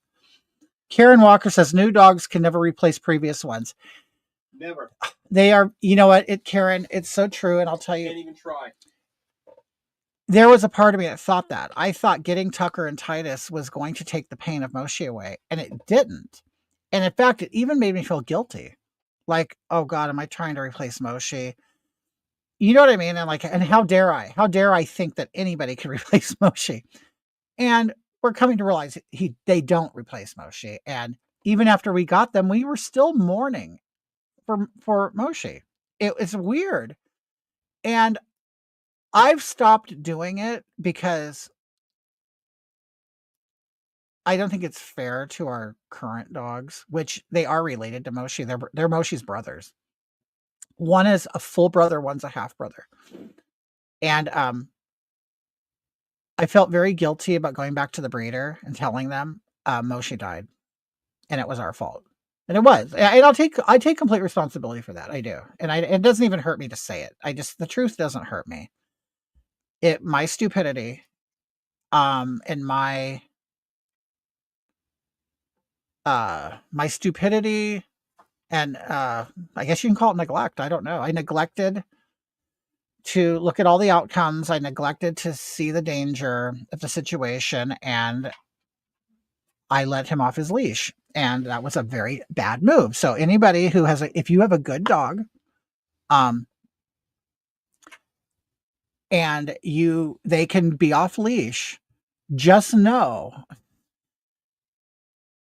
A: Karen Walker says new dogs can never replace previous ones.
B: Never.
A: They are, you know what, Karen, it's so true. And I'll tell you,
B: can't even try.
A: There was a part of me that thought that. I thought getting Tucker and Titus was going to take the pain of Moshi away, and it didn't. And in fact, it even made me feel guilty. Like, oh God, am I trying to replace Moshi? You know what I mean? And like, and how dare I? How dare I think that anybody could replace Moshi? And we're coming to realize they don't replace Moshi. And even after we got them, we were still mourning for Moshi. It's weird. And I've stopped doing it because I don't think it's fair to our current dogs, which they are related to Moshi. They're Moshi's brothers. One is a full brother, one's a half brother. And I felt very guilty about going back to the breeder and telling them Moshi died, and it was our fault. And it was. And I take complete responsibility for that. I do. And it doesn't even hurt me to say it. The truth doesn't hurt me. My stupidity, and my stupidity and I guess you can call it neglect. I don't know. I neglected to look at all the outcomes. I neglected to see the danger of the situation, and I let him off his leash. And that was a very bad move. So anybody who if you have a good dog, um, and they can be off leash, just know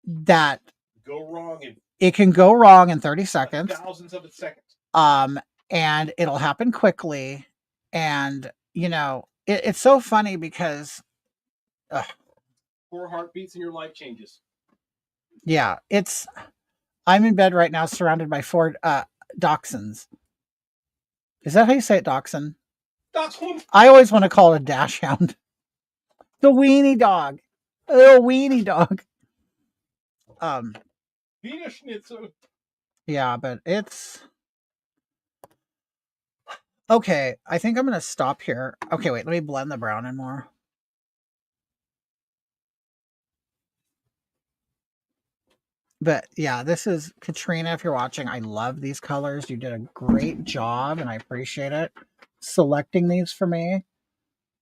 A: that
B: Go wrong in
A: it can go wrong in 30 seconds.
B: thousands of a second.
A: And it'll happen quickly. And it's so funny because
B: 4 heartbeats and your life changes.
A: yeah, I'm in bed right now surrounded by 4 dachshunds. Is that how you say it, dachshund?
B: Dachshund.
A: I always want to call it a dachshund. The weenie dog. The weenie dog.
B: Wiener Schnitzel.
A: Yeah, but it's okay. I think I'm gonna stop here. Okay, wait, let me blend the brown in more. But yeah, this is Katrina. If you're watching, I love these colors. You did a great job, and I appreciate it selecting these for me.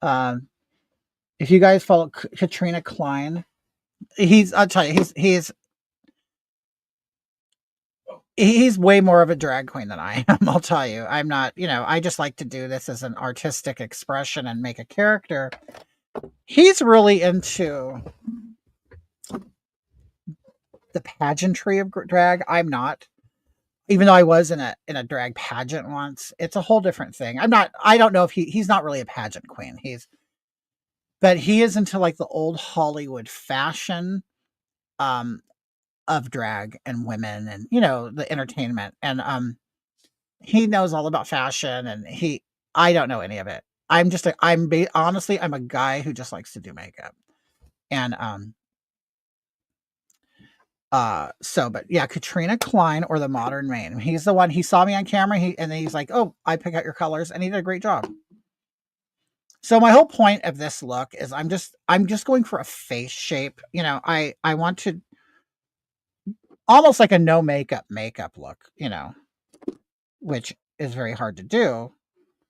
A: If you guys follow Katrina Klein, I'll tell you, he's way more of a drag queen than I am. I'll tell you, I'm not. I just like to do this as an artistic expression and make a character. He's really into the pageantry of drag. I'm not. Even though I was in a drag pageant once, it's a whole different thing. I don't know if he's not really a pageant queen. But he is into like the old Hollywood fashion um of drag and women, and the entertainment. And he knows all about fashion, and I don't know any of it. Honestly, I'm a guy who just likes to do makeup. And but yeah, Katrina Klein, or the Modern Maine. He's the one. He saw me on camera. And then he's like, "Oh, I pick out your colors," and he did a great job. So my whole point of this look is I'm just going for a face shape. I want to almost like a no makeup look. Which is very hard to do.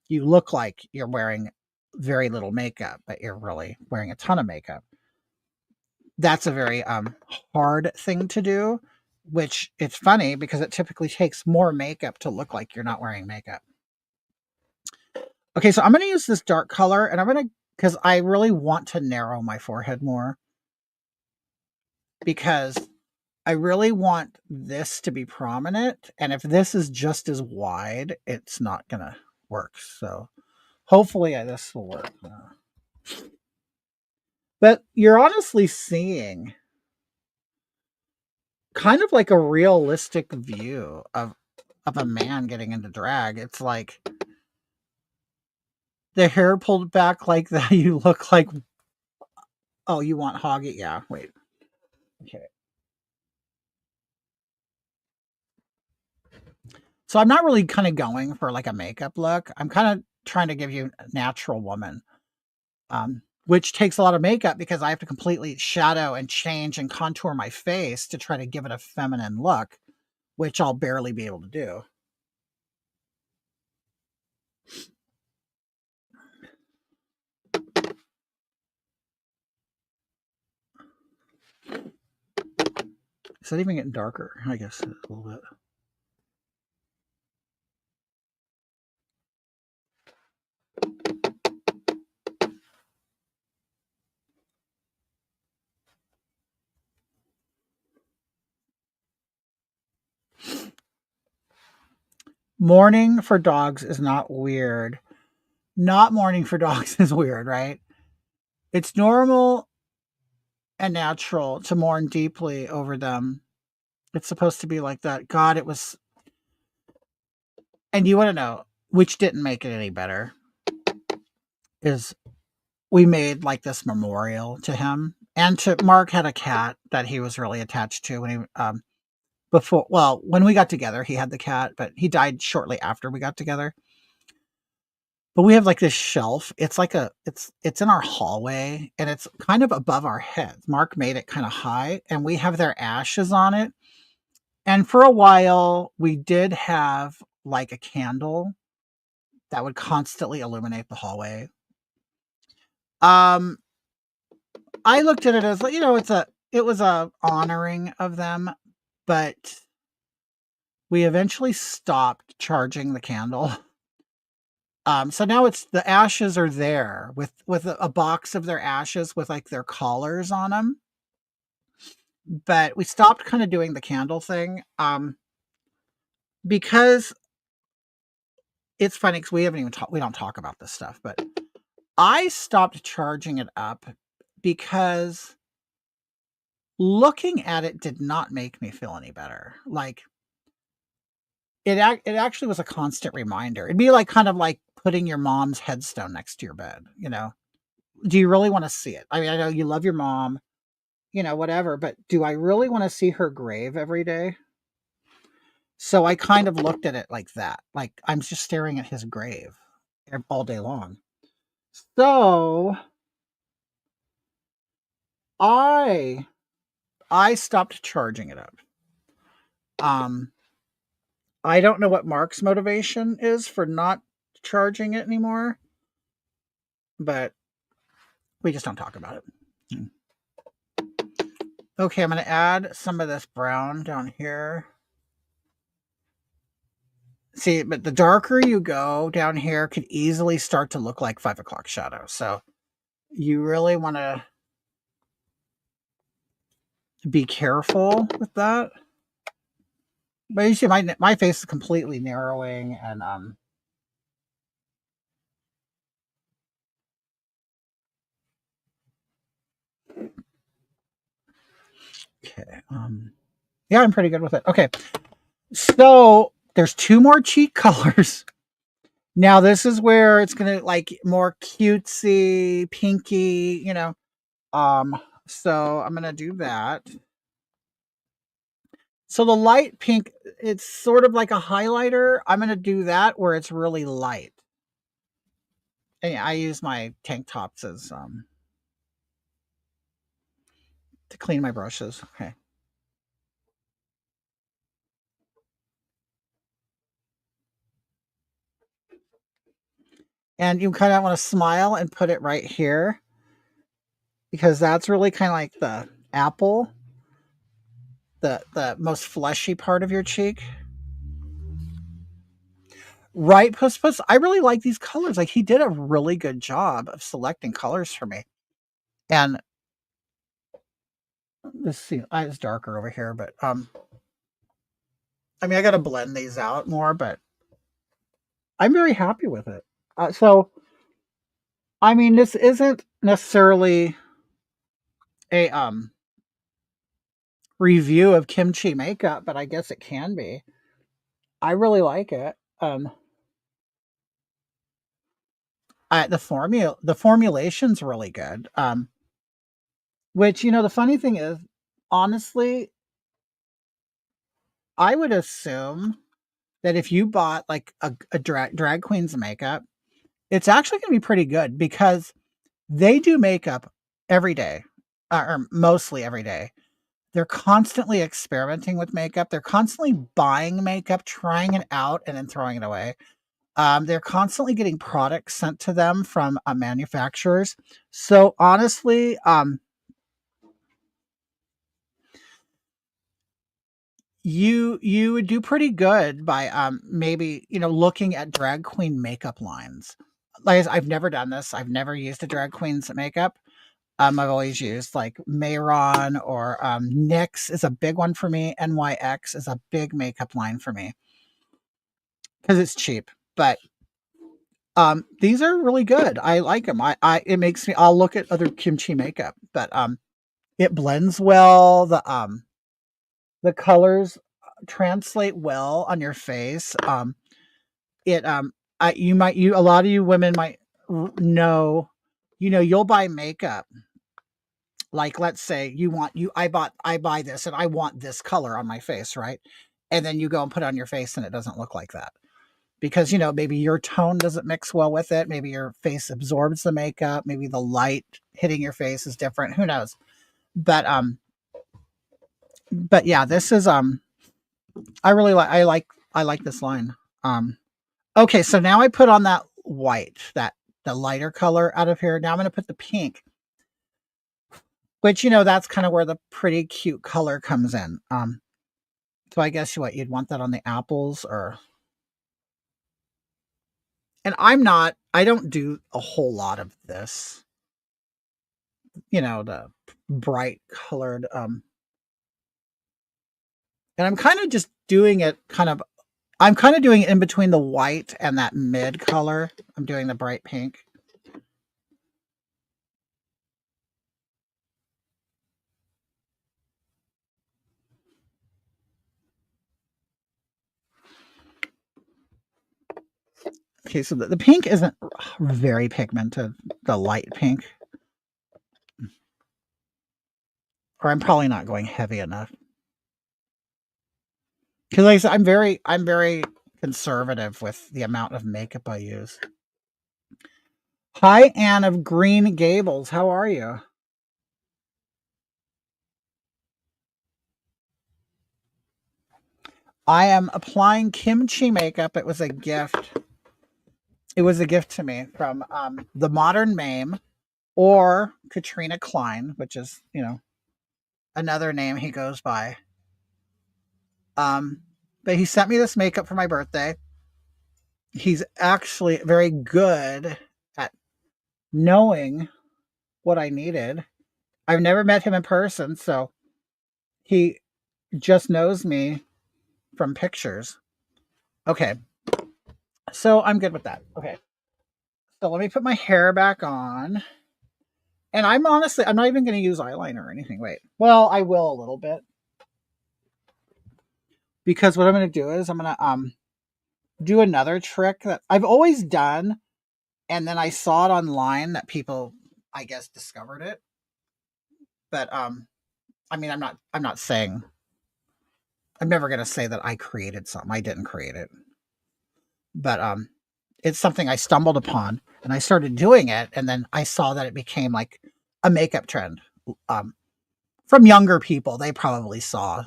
A: You look like you're wearing very little makeup, but you're really wearing a ton of makeup. That's a very hard thing to do, which it's funny because it typically takes more makeup to look like you're not wearing makeup. Okay, so I'm going to use this dark color, and because I really want to narrow my forehead more, because I really want this to be prominent, and if this is just as wide, it's not going to work. So hopefully this will work. But you're honestly seeing kind of like a realistic view of a man getting into drag. It's like the hair pulled back like that. You look like, oh, you want Hoggy? Yeah, wait. Okay. So I'm not really kind of going for like a makeup look. I'm kind of trying to give you a natural woman, which takes a lot of makeup because I have to completely shadow and change and contour my face to try to give it a feminine look, which I'll barely be able to do. Is that even getting darker? I guess a little bit. Mourning for dogs is not weird. Not mourning for dogs is weird, right? It's normal and natural to mourn deeply over them. It's supposed to be like that. God, it was, and you want to know, which didn't make it any better, is we made like this memorial to him. And to Mark had a cat that he was really attached to when he before, well, when we got together, he had the cat, but he died shortly after we got together. But we have like this shelf. It's like it's in our hallway and it's kind of above our heads. Mark made it kind of high and we have their ashes on it. And for a while we did have like a candle that would constantly illuminate the hallway. Um I looked at it as like, it was a honoring of them, but we eventually stopped charging the candle. So now it's the ashes are there with a box of their ashes with like their collars on them. But we stopped kind of doing the candle thing because it's funny because we haven't even we don't talk about this stuff. But I stopped charging it up because looking at it did not make me feel any better. Like it actually was a constant reminder. It'd be like kind of like putting your mom's headstone next to your bed. Do you really want to see it? I mean, I know you love your mom, whatever, but do I really want to see her grave every day? So I kind of looked at it like that. Like I'm just staring at his grave all day long. So I I stopped charging it up. Um I don't know what Mark's motivation is for not charging it anymore, but we just don't talk about it. Hmm. Okay, I'm going to add some of this brown down here. See, but the darker you go down here could easily start to look like 5 o'clock shadow. So you really want to be careful with that. But you see, my face is completely narrowing, and okay, yeah, I'm pretty good with it. Okay, so there's two more cheek colors. Now this is where it's gonna like more cutesy, pinky, So I'm gonna do that. So the light pink, it's sort of like a highlighter. I'm gonna do that where it's really light. And yeah, I use my tank tops as to clean my brushes. Okay. And you kind of want to smile and put it right here because that's really kind of like the apple, the most fleshy part of your cheek. Right, Puss. I really like these colors. Like he did a really good job of selecting colors for me. And let's see, it's darker over here, but I mean, I got to blend these out more, but I'm very happy with it. So, I mean, this isn't necessarily a review of kimchi makeup, but I guess it can be. I really like it. The formulation's really good. Which the funny thing is, honestly, I would assume that if you bought like a drag queen's makeup, it's actually going to be pretty good because they do makeup every day, or mostly every day. They're constantly experimenting with makeup. They're constantly buying makeup, trying it out, and then throwing it away. They're constantly getting products sent to them from manufacturers. So honestly, you would do pretty good by maybe looking at drag queen makeup lines. Like I've never done this. I've never used a drag queen's makeup. I've always used like Mayron or NYX is a big one for me. NYX is a big makeup line for me because it's cheap. But these are really good. I like them. It makes me. I'll look at other kimchi makeup, but it blends well. The colors translate well on your face. It a lot of you women might know, you'll buy makeup. Like, let's say I buy this and I want this color on my face, right? And then you go and put it on your face and it doesn't look like that because maybe your tone doesn't mix well with it. Maybe your face absorbs the makeup. Maybe the light hitting your face is different. Who knows? But yeah, this is I like this line. Okay, so now I put on that white, the lighter color out of here. Now I'm going to put the pink, which that's kind of where the pretty cute color comes in. So I guess you'd want that on the apples or. And I don't do a whole lot of this, the bright colored. And I'm kind of just doing it I'm kind of doing it in between the white and that mid color. I'm doing the bright pink. Okay, so the pink isn't very pigmented, the light pink. Or I'm probably not going heavy enough. Because like I said, I'm very conservative with the amount of makeup I use. Hi, Anne of Green Gables. How are you? I am applying kimchi makeup. It was a gift. It was a gift to me from the Modern Mame or Katrina Klein, which is, another name he goes by. But he sent me this makeup for my birthday. He's actually very good at knowing what I needed. I've never met him in person, so he just knows me from pictures. Okay. So I'm good with that. Okay. So let me put my hair back on. And I'm not even going to use eyeliner or anything. Wait. Well, I will a little bit. Because what I'm going to do is I'm going to do another trick that I've always done, and then I saw it online that people, I guess, discovered it. But I mean, I'm not saying, I'm never going to say that I created something. I didn't create it. But it's something I stumbled upon and I started doing it, and then I saw that it became like a makeup trend. From younger people, they probably saw,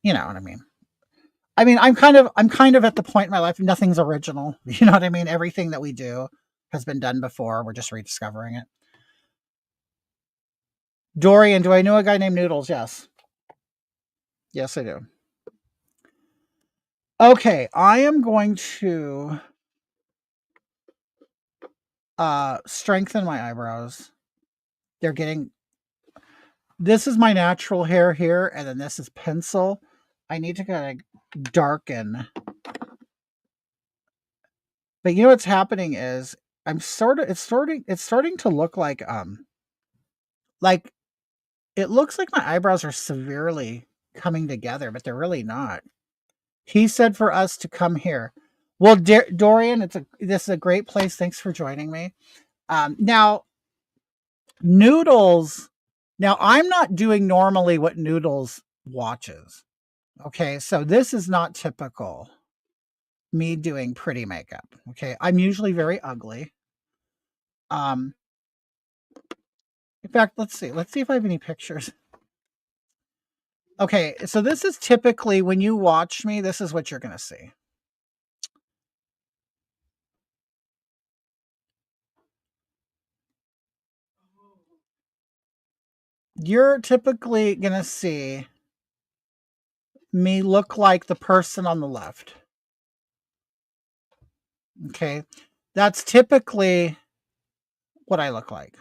A: you know what I mean? I'm kind of at the point in my life, nothing's original. You know what I mean? Everything that we do has been done before. We're just rediscovering it. Dorian, do I know a guy named Noodles? Yes. Yes, I do. Okay, I am going to strengthen my eyebrows. This is my natural hair here, and then this is pencil. I need to kind of darken. But what's happening is it's starting to look like it looks like my eyebrows are severely coming together, but they're really not. He said for us to come here. Well, Dorian, this is a great place. Thanks for joining me. Now, Noodles. Now, I'm not doing normally what Noodles watches. Okay, so this is not typical me doing pretty makeup. Okay, I'm usually very ugly. Um, in fact, let's see. Let's see if I have any pictures. Okay, so this is typically when you watch me, this is what you're going to see. You're typically going to see me look like the person on the left. Okay, that's typically what I look like.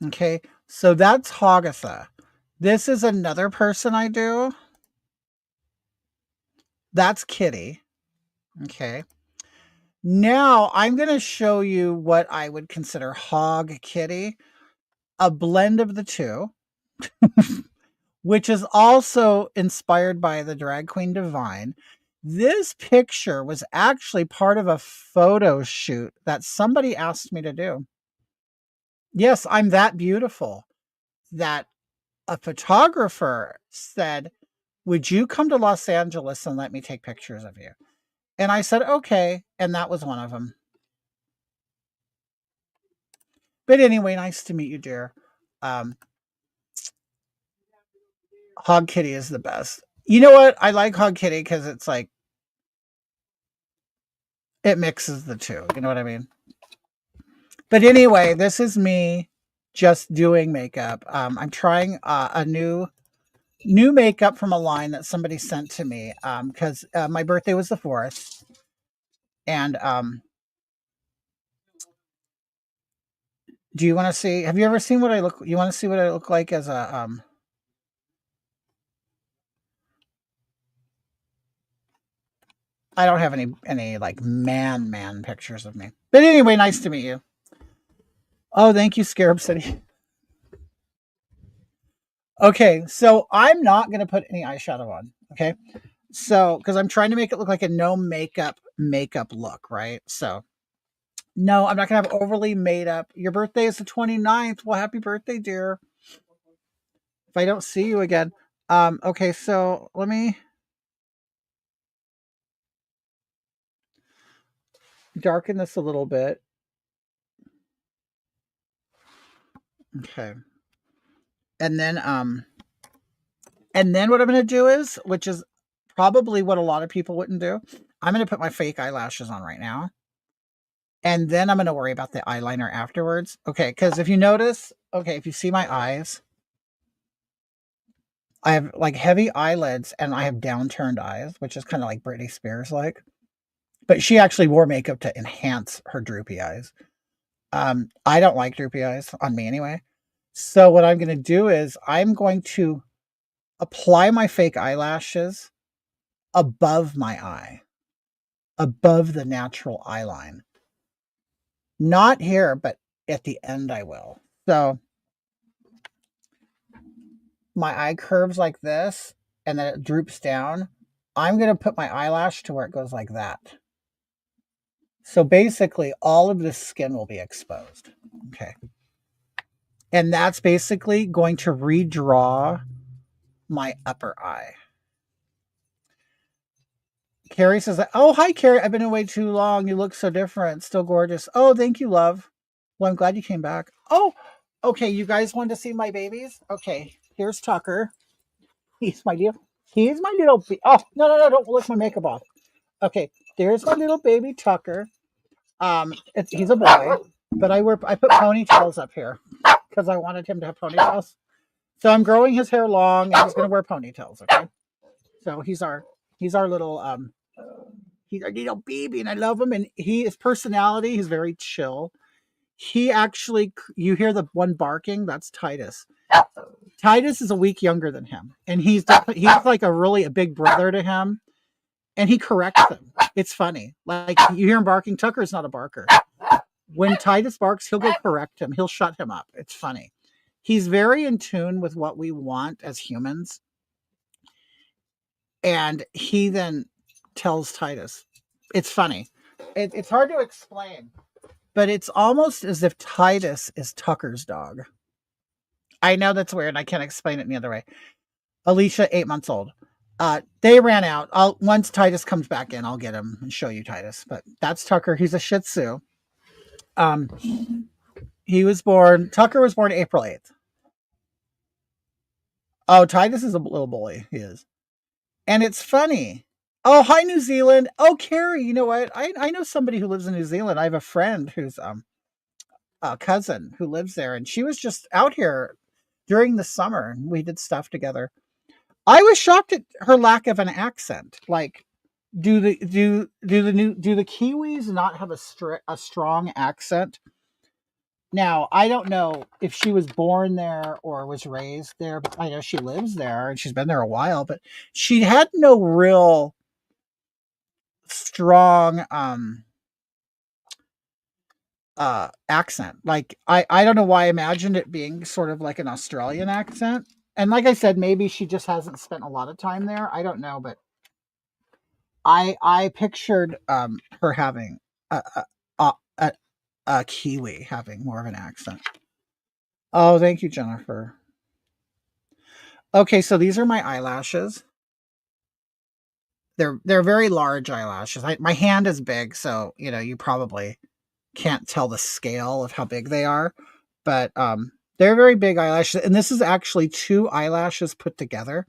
A: Okay, so that's Hagatha. This is another person I do. That's Kitty. Okay. Now I'm going to show you what I would consider Hog Kitty, a blend of the two, which is also inspired by the drag queen Divine. This picture was actually part of a photo shoot that somebody asked me to do. Yes, I'm that beautiful that a photographer said, "Would you come to Los Angeles and let me take pictures of you?" And I said, "Okay." And that was one of them. But anyway, nice to meet you, dear. Um, Hog Kitty is the best. You know what? I like Hog Kitty because it's like, it mixes the two. You know what I mean? But anyway, this is me just doing makeup. I'm trying a new makeup from a line that somebody sent to me because my birthday was the 4th. And do you want to see? Have you ever seen what I look? You want to see what I look like as a I don't have any like man pictures of me. But anyway, nice to meet you. Oh, thank you, Scarab City. Okay, so I'm not gonna put any eyeshadow on. Okay, so because I'm trying to make it look like a no makeup look, right? So no, I'm not gonna have overly made up. Your birthday is the 29th. Well, happy birthday, dear. If I don't see you again. Okay, so let me darken this a little bit. Okay. And then what I'm gonna do is, which is probably what a lot of people wouldn't do, I'm gonna put my fake eyelashes on right now. And then I'm gonna worry about the eyeliner afterwards. Okay, because if you notice, okay, if you see my eyes, I have like heavy eyelids and I have downturned eyes, which is kind of like Britney Spears like. But she actually wore makeup to enhance her droopy eyes. I don't like droopy eyes on me anyway. So what I'm gonna do is I'm going to apply my fake eyelashes above my eye, above the natural eye line. Not here, but at the end I will. So my eye curves like this and then it droops down. I'm going to put my eyelash to where it goes like that. So basically all of this skin will be exposed. Okay. And that's basically going to redraw my upper eye. Carrie says, "Oh, hi, Carrie. I've been away too long. You look so different. Still gorgeous." Oh, thank you, love. Well, I'm glad you came back. Oh, okay. You guys wanted to see my babies? Okay. Here's Tucker. He's my dear. He's my little. Oh, no, no, no. Don't lick my makeup off. Okay. There's my little baby Tucker. He's a boy, but I put ponytails up here because I wanted him to have ponytails. So I'm growing his hair long and he's going to wear ponytails. Okay. So he's our little, he's our little baby and I love him. And his personality, he's very chill. He actually, you hear the one barking, that's Titus. Titus is a week younger than him, and he's like a big brother to him, and he corrects him. It's funny. Like you hear him barking. Tucker's not a barker. When Titus barks, he'll go correct him. He'll shut him up. It's funny. He's very in tune with what we want as humans, and he then tells Titus. It's funny. It's hard to explain, but it's almost as if Titus is Tucker's dog. I know that's weird. I can't explain it any other way. Alicia, 8 months old. They ran out. Once Titus comes back in, I'll get him and show you Titus. But that's Tucker. He's a Shih Tzu. Tucker was born April 8th. Oh, Titus is a little bully. He is. And it's funny. Oh, hi, New Zealand. Oh, Carrie, you know what? I know somebody who lives in New Zealand. I have a friend who's a cousin who lives there, and she was just out here during the summer, and we did stuff together. I was shocked at her lack of an accent. Like, do the Kiwis not have a strong accent? Now, I don't know if she was born there or was raised there, but I know she lives there and she's been there a while, but she had no real strong accent. Like I don't know why I imagined it being sort of like an Australian accent. And like I said, maybe she just hasn't spent a lot of time there. I don't know, but I pictured her having a, a a Kiwi having more of an accent. Oh, thank you, Jennifer. Okay, so these are my eyelashes. They're very large eyelashes. My hand is big, so you know you probably can't tell the scale of how big they are, but they're very big eyelashes. And this is actually two eyelashes put together.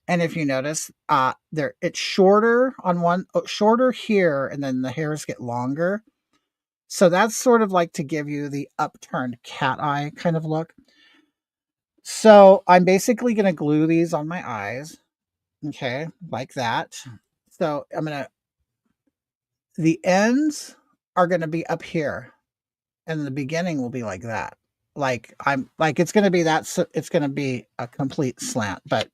A: And if you notice, it's shorter on one, shorter here, and then the hairs get longer. So that's sort of like to give you the upturned cat eye kind of look. So I'm basically going to glue these on my eyes. Okay, like that. So the ends are going to be up here and the beginning will be like that. It's going to be that. So it's going to be a complete slant, but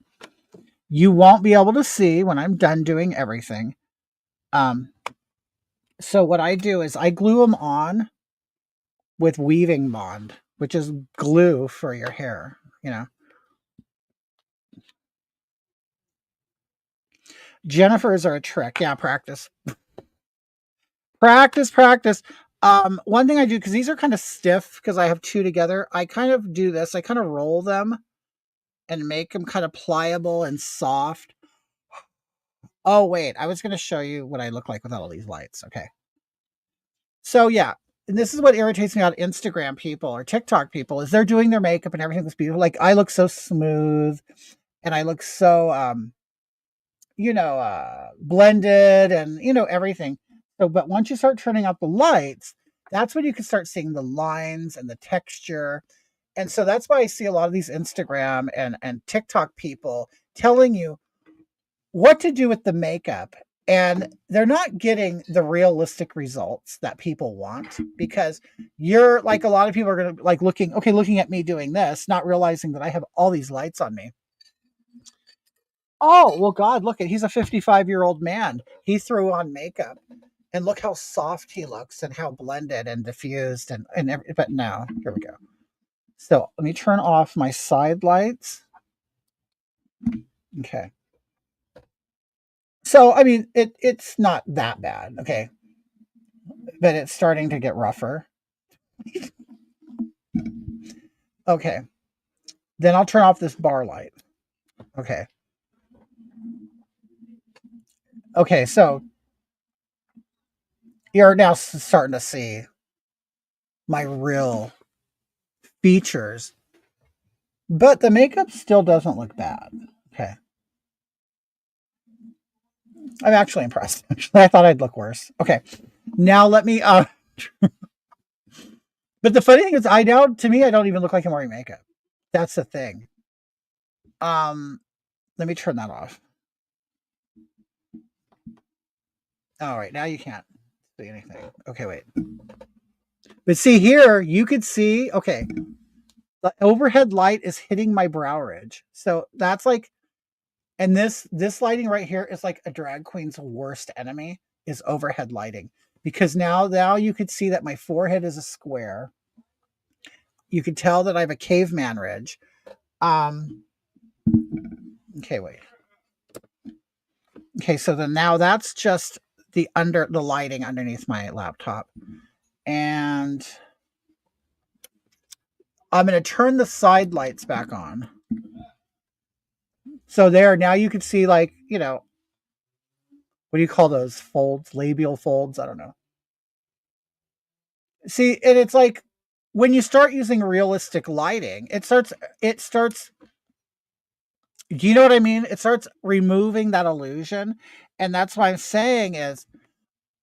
A: you won't be able to see when I'm done doing everything. So what I do is I glue them on with weaving bond, which is glue for your hair, you know. Jennifer's are a trick. Yeah, practice. Practice. One thing I do, because these are kind of stiff because I have two together, I kind of do this. I kind of roll them and make them kind of pliable and soft. Oh, wait. I was going to show you what I look like without all these lights. Okay. So, yeah. And this is what irritates me about Instagram people or TikTok people is they're doing their makeup and everything looks beautiful. Like I look so smooth and I look so blended and everything. So, but once you start turning out the lights, that's when you can start seeing the lines and the texture. And so that's why I see a lot of these Instagram and TikTok people telling you what to do with the makeup. And they're not getting the realistic results that people want because you're like a lot of people are going to like looking at me doing this, not realizing that I have all these lights on me. Oh, well, God, look at he's a 55-year-old man. He threw on makeup and look how soft he looks and how blended and diffused but no, here we go. So let me turn off my side lights. Okay. So I mean it's not that bad, okay. But it's starting to get rougher. Okay. Then I'll turn off this bar light. Okay. Okay, so you're now starting to see my real features. But the makeup still doesn't look bad. Okay. I'm actually impressed. Actually, I thought I'd look worse. Okay. Now let me but the funny thing is I don't even look like I'm wearing makeup. That's the thing. Let me turn that off. All right, now you can't see anything. Okay, wait. But see here, you could see, okay, the overhead light is hitting my brow ridge. So that's like, and this lighting right here is like a drag queen's worst enemy is overhead lighting. Because now you could see that my forehead is a square. You could tell that I have a caveman ridge. Okay, wait. Okay, so then now that's just the lighting underneath my laptop. And I'm going to turn the side lights back on. So there, now you can see like, what do you call those folds? Labial folds? I don't know. See, and it's like when you start using realistic lighting, it starts, do you know what I mean? It starts removing that illusion. And that's what I'm saying is,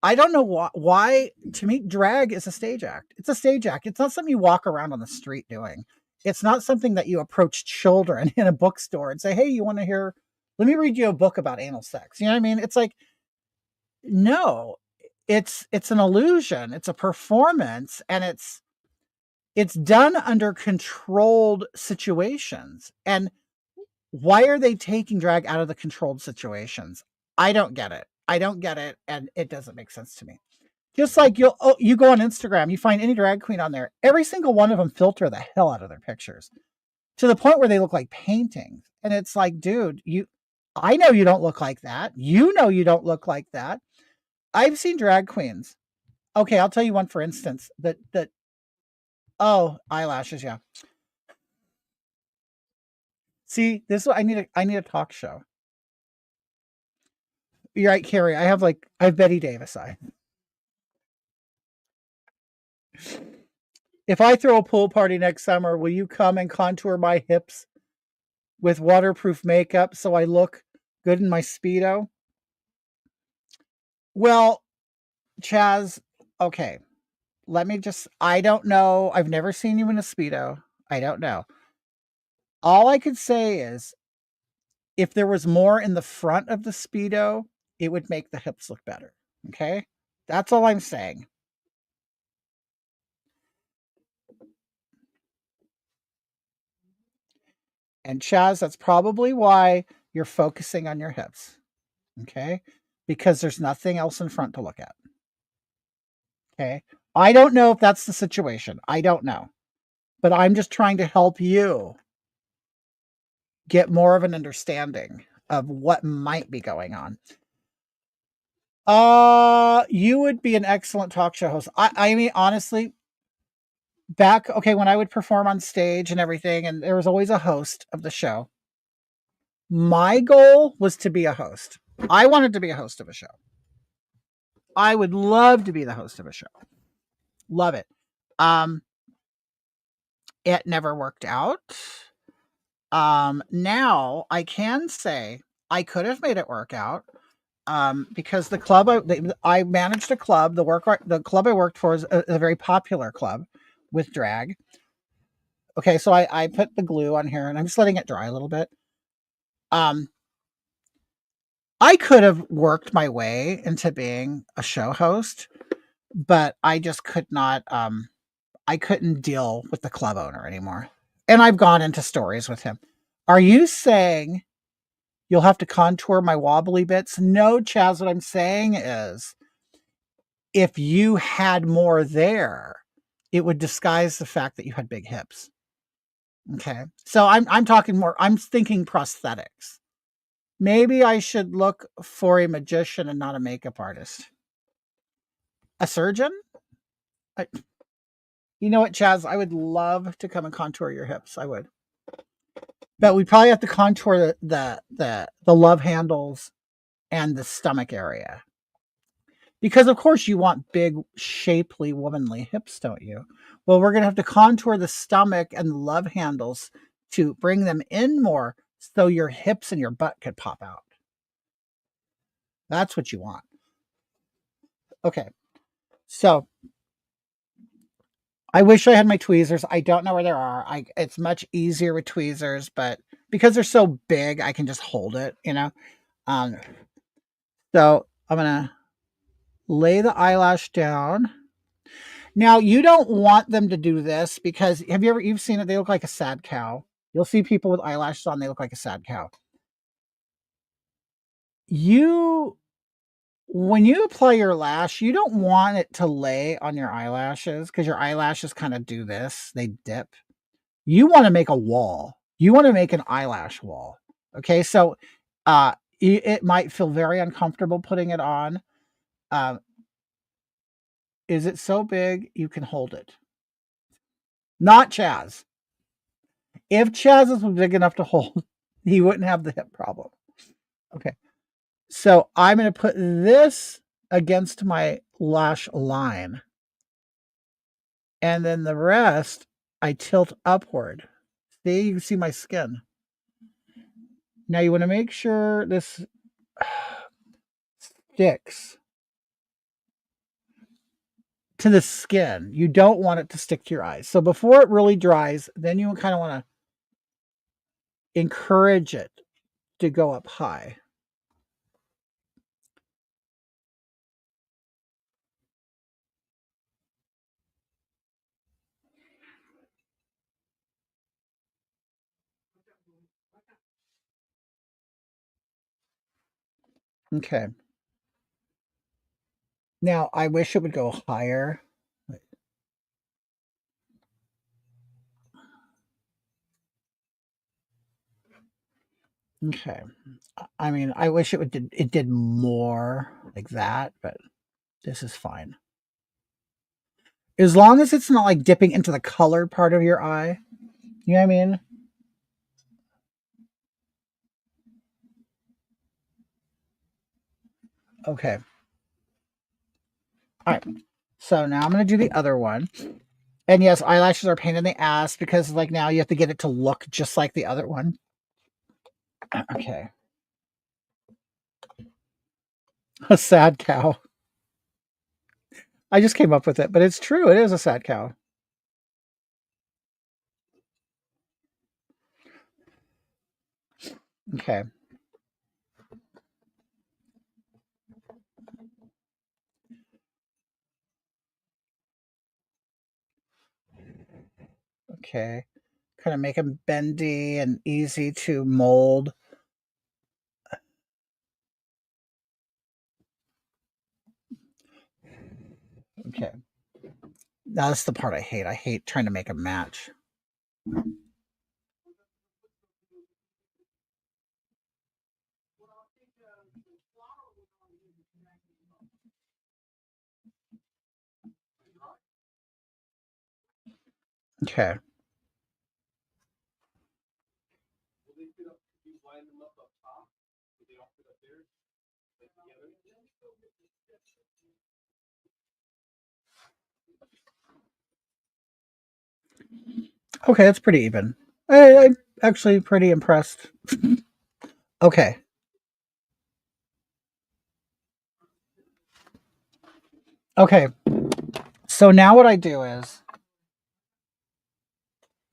A: I don't know why to me, drag is a stage act. It's a stage act. It's not something you walk around on the street doing. It's not something that you approach children in a bookstore and say, hey, you want to hear, let me read you a book about anal sex. You know what I mean? It's like, no, it's an illusion. It's a performance and it's done under controlled situations. And why are they taking drag out of the controlled situations? I don't get it. I don't get it, and it doesn't make sense to me. Just like you go on Instagram, you find any drag queen on there, every single one of them filter the hell out of their pictures to the point where they look like paintings. And it's like, dude, I know you don't look like that. You know you don't look like that. I've seen drag queens. Okay, I'll tell you one for instance. That oh, eyelashes, yeah. See, this I need a talk show. You're right, Carrie. I have Betty Davis eye. If I throw a pool party next summer, will you come and contour my hips with waterproof makeup so I look good in my Speedo? Well, Chaz, okay. I don't know. I've never seen you in a Speedo. I don't know. All I could say is if there was more in the front of the Speedo, it would make the hips look better. Okay. That's all I'm saying. And Chaz, that's probably why you're focusing on your hips. Okay. Because there's nothing else in front to look at. Okay. I don't know if that's the situation. I don't know. But I'm just trying to help you get more of an understanding of what might be going on. You would be an excellent talk show host. I mean, honestly, back okay, when I would perform on stage and everything, and there was always a host of the show. My goal was to be a host. I wanted to be a host of a show. I would love to be the host of a show. Love it. Um, it never worked out. Now I can say I could have made it work out. Because the club I managed a club, the club I worked for is a very popular club with drag. Okay, so I put the glue on here and I'm just letting it dry a little bit. Um, I could have worked my way into being a show host, but I just could not. I couldn't deal with the club owner anymore, and I've gone into stories with him. Are you saying you'll have to contour my wobbly bits? No, Chaz. What I'm saying is if you had more there, it would disguise the fact that you had big hips. Okay. So I'm talking more, I'm thinking prosthetics. Maybe I should look for a magician and not a makeup artist. A surgeon? I, you know what, Chaz? I would love to come and contour your hips. I would. But we probably have to contour the love handles and the stomach area. Because of course you want big, shapely, womanly hips, don't you? Well, we're going to have to contour the stomach and the love handles to bring them in more so your hips and your butt could pop out. That's what you want. Okay. So I wish I had my tweezers. I don't know where there are. It's much easier with tweezers, but because they're so big, I can just hold it, you know? Um, so I'm going to lay the eyelash down. Now you don't want them to do this because you've seen it? They look like a sad cow. You'll see people with eyelashes on, they look like a sad cow. You When you apply your lash, you don't want it to lay on your eyelashes because your eyelashes kind of do this. They dip. You want to make a wall. You want to make an eyelash wall. Okay, so it might feel very uncomfortable putting it on. Um, is it so big you can hold it? Not Chaz. If Chaz was big enough to hold, he wouldn't have the hip problem. Okay. So I'm going to put this against my lash line. And then the rest, I tilt upward. See, you can see my skin. Now you want to make sure this sticks to the skin. You don't want it to stick to your eyes. So before it really dries, then you kind of want to encourage it to go up high. Okay. Now, I wish it would go higher. Okay. I mean, I wish it did more like that, but this is fine. As long as it's not like dipping into the colored part of your eye. You know what I mean? Okay. All right. So now I'm going to do the other one. And yes, eyelashes are a pain in the ass because like now you have to get it to look just like the other one. Okay. A sad cow. I just came up with it, but it's true. It is a sad cow. Okay. Okay. Kind of make them bendy and easy to mold. Okay. Now that's the part I hate. I hate trying to make a match. Okay. Okay, it's pretty even. I'm actually pretty impressed. Okay. Okay. So now what I do is,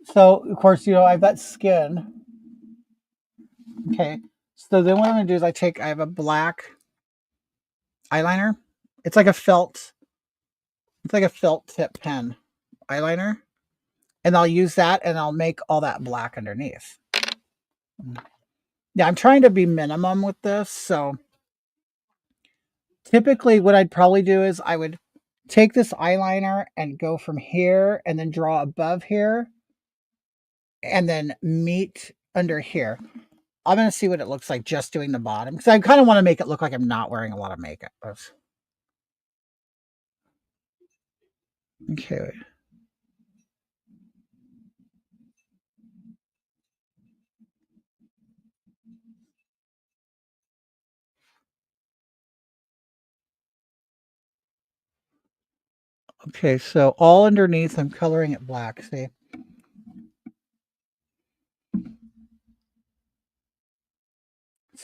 A: so of course, I've got skin. Okay. So then what I'm going to do is I have a black eyeliner. It's like a felt, it's like a felt tip pen eyeliner. And I'll use that and I'll make all that black underneath. Yeah, I'm trying to be minimum with this. So typically what I'd probably do is I would take this eyeliner and go from here and then draw above here and then meet under here. I'm going to see what it looks like just doing the bottom because I kind of want to make it look like I'm not wearing a lot of makeup. Okay. Okay, so all underneath, I'm coloring it black. See,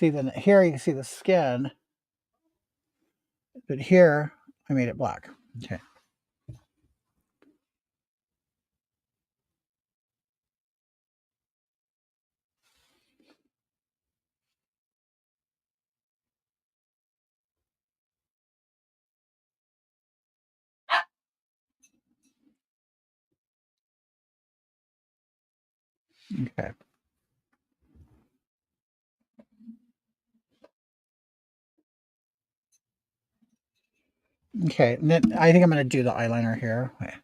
A: then here you can see the skin, but here I made it black. Okay. Okay. Okay. And then I think I'm going to do the eyeliner here. Okay.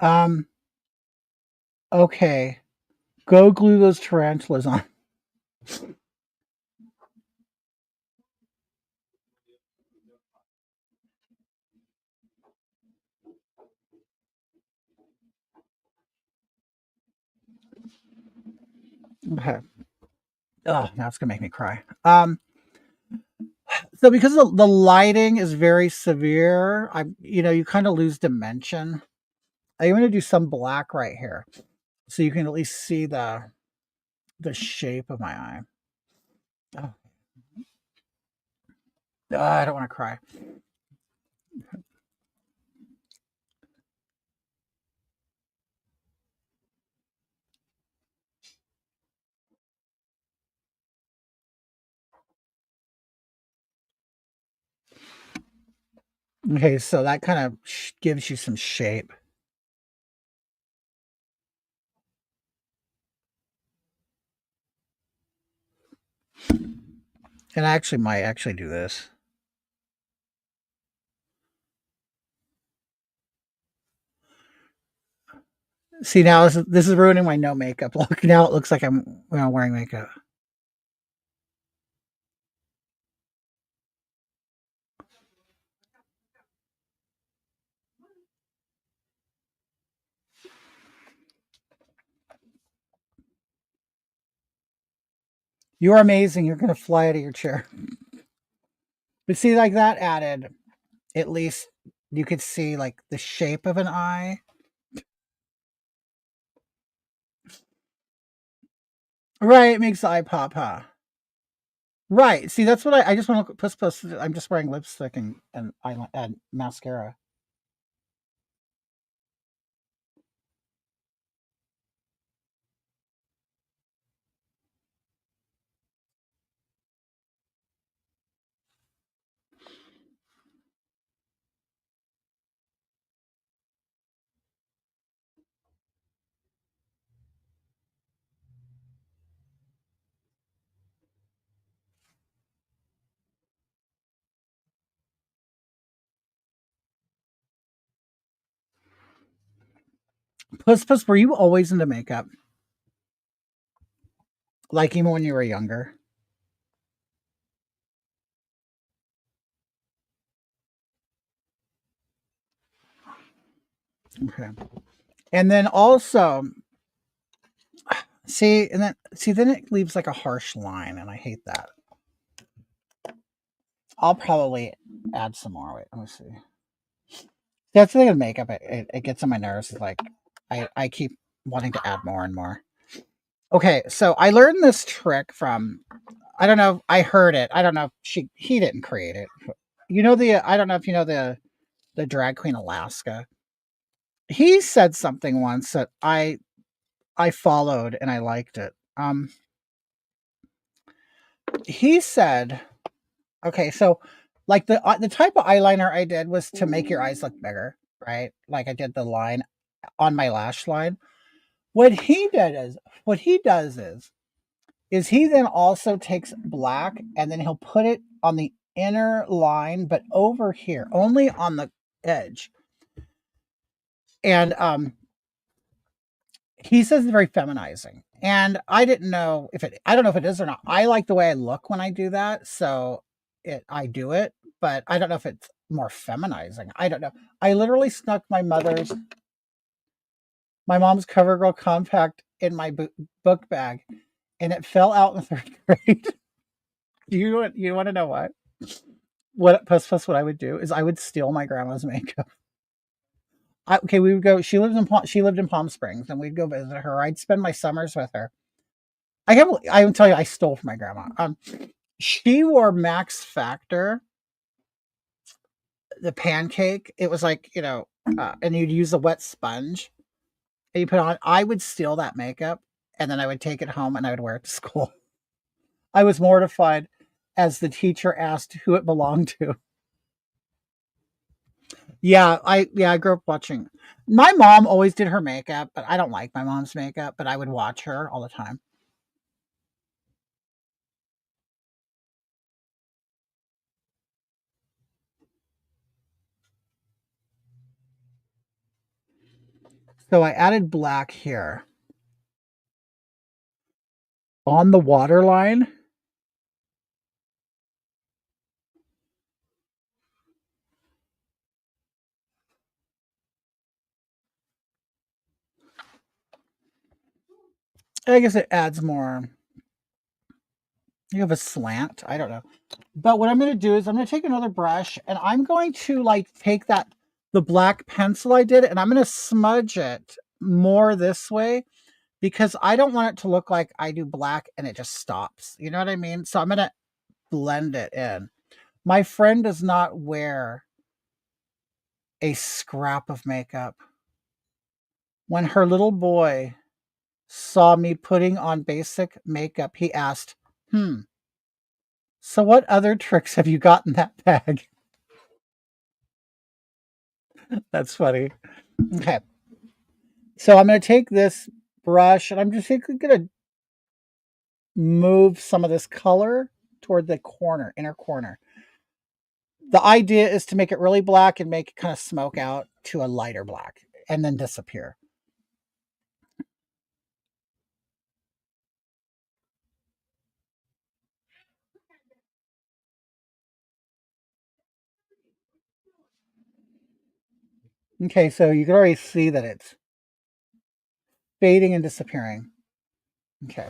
A: Um. Okay. Go glue those tarantulas on. Okay. Oh, now it's gonna make me cry. So because the lighting is very severe, you kind of lose dimension. I'm gonna do some black right here, so you can at least see the shape of my eye. Oh, I don't want to cry. Okay, so that kind of gives you some shape. And I actually might actually do this. See, now this is ruining my no makeup look. Now it looks like I'm wearing makeup. You're amazing. You're going to fly out of your chair. But see, like that added, at least you could see like the shape of an eye. Right, it makes the eye pop, huh? Right. See, that's what I just want to plus. I'm just wearing lipstick and eyeliner and mascara. Plus, were you always into makeup? Like even when you were younger? Okay. And then also, then it leaves like a harsh line, and I hate that. I'll probably add some more. Wait, let me see. That's the thing with makeup. It gets on my nerves. It's like I keep wanting to add more and more. Okay, so I learned this trick from I don't know. I heard it. I don't know if he didn't create it. You know I don't know if you know the drag queen Alaska. He said something once that I followed and I liked it. He said, okay, so like the type of eyeliner I did was to make your eyes look bigger, right? Like I did the line on my lash line. What he did is what he does is he then also takes black and then he'll put it on the inner line, but over here, only on the edge. And he says it's very feminizing. And I don't know if it is or not. I like the way I look when I do that. So I do it, but I don't know if it's more feminizing. I don't know. I literally snuck my mom's CoverGirl compact in my book bag and it fell out in third grade. You want to know what? Plus what I would do is I would steal my grandma's makeup. Okay, we would go. She lived in Palm Springs, and we'd go visit her. I'd spend my summers with her. I would tell you, I stole from my grandma. She wore Max Factor, the pancake. It was like and you'd use a wet sponge and you put on. I would steal that makeup, and then I would take it home and I would wear it to school. I was mortified as the teacher asked who it belonged to. I grew up watching. My mom always did her makeup, but I don't like my mom's makeup, but I would watch her all the time. So I added black here on the waterline. I guess it adds more. You have a slant. I don't know. But what I'm going to do is I'm going to take another brush and I'm going to like take the black pencil I did and I'm going to smudge it more this way because I don't want it to look like I do black and it just stops. You know what I mean? So I'm going to blend it in. My friend does not wear a scrap of makeup. When her little boy saw me putting on basic makeup, he asked, so what other tricks have you got in that bag? That's funny. Okay. So I'm going to take this brush and I'm just going to move some of this color toward the corner, inner corner. The idea is to make it really black and make it kind of smoke out to a lighter black and then disappear. Okay, so you can already see that it's fading and disappearing. Okay.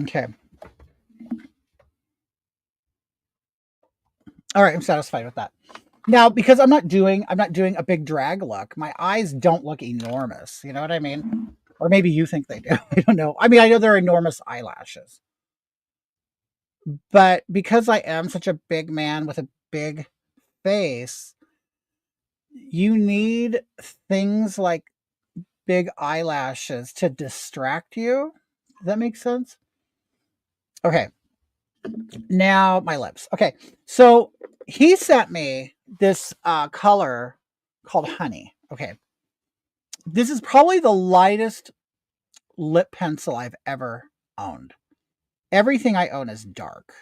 A: Okay. All right, I'm satisfied with that. Now, because I'm not doing a big drag look. My eyes don't look enormous. You know what I mean? Or maybe you think they do. I don't know. I mean, I know they're enormous eyelashes. But because I am such a big man with a big face, you need things like big eyelashes to distract you. Does that make sense? Okay. Now my lips. Okay. So he sent me this color called Honey. Okay. This is probably the lightest lip pencil I've ever owned. Everything I own is dark.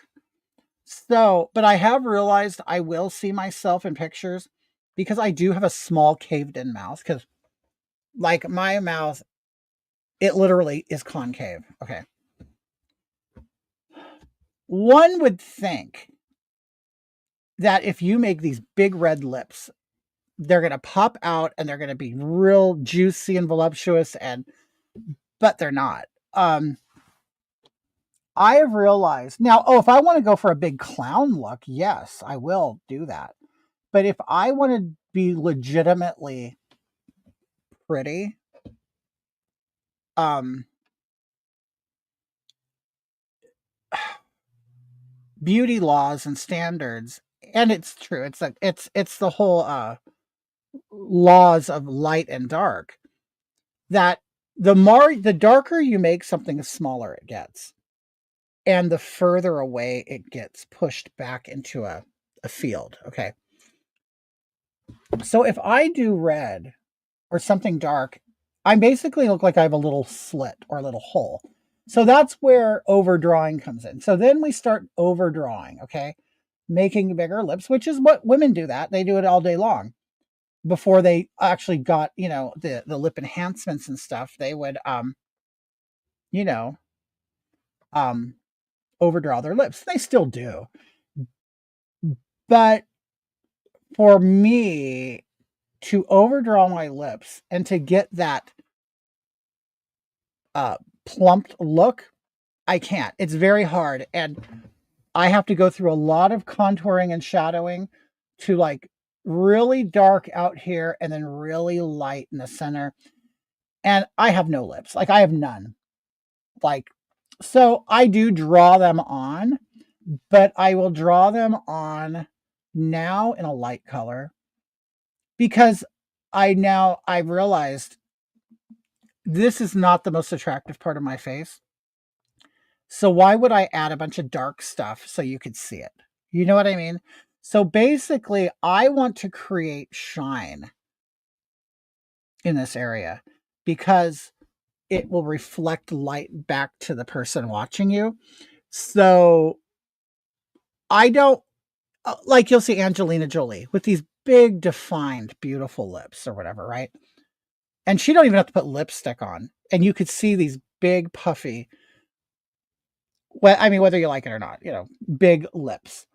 A: So, but I have realized I will see myself in pictures because I do have a small caved in mouth. Because, like, my mouth, it literally is concave. Okay. One would think that if you make these big red lips, they're going to pop out and they're going to be real juicy and voluptuous, but they're not. I have realized now, if I want to go for a big clown look, yes, I will do that. But if I want to be legitimately pretty, um, beauty laws and standards, and it's true. It's the whole laws of light and dark. That the darker you make something, the smaller it gets, and the further away it gets pushed back into a field. Okay, so if I do red or something dark, I basically look like I have a little slit or a little hole. So that's where overdrawing comes in. So then we start overdrawing, okay? Making bigger lips, which is what women do that. They do it all day long. Before they actually got, the lip enhancements and stuff, they would you know, um overdraw their lips. They still do. But for me to overdraw my lips and to get that uh plumped look, I can't. It's very hard. And I have to go through a lot of contouring and shadowing to like really dark out here and then really light in the center. And I have no lips. Like I have none. Like, so I do draw them on, but I will draw them on now in a light color because I've realized this is not the most attractive part of my face. So why would I add a bunch of dark stuff so you could see it? You know what I mean? So basically, I want to create shine in this area because it will reflect light back to the person watching you. So I don't like you'll see Angelina Jolie with these big defined beautiful lips or whatever, right? And she don't even have to put lipstick on. And you could see these big puffy, well, I mean, whether you like it or not, big lips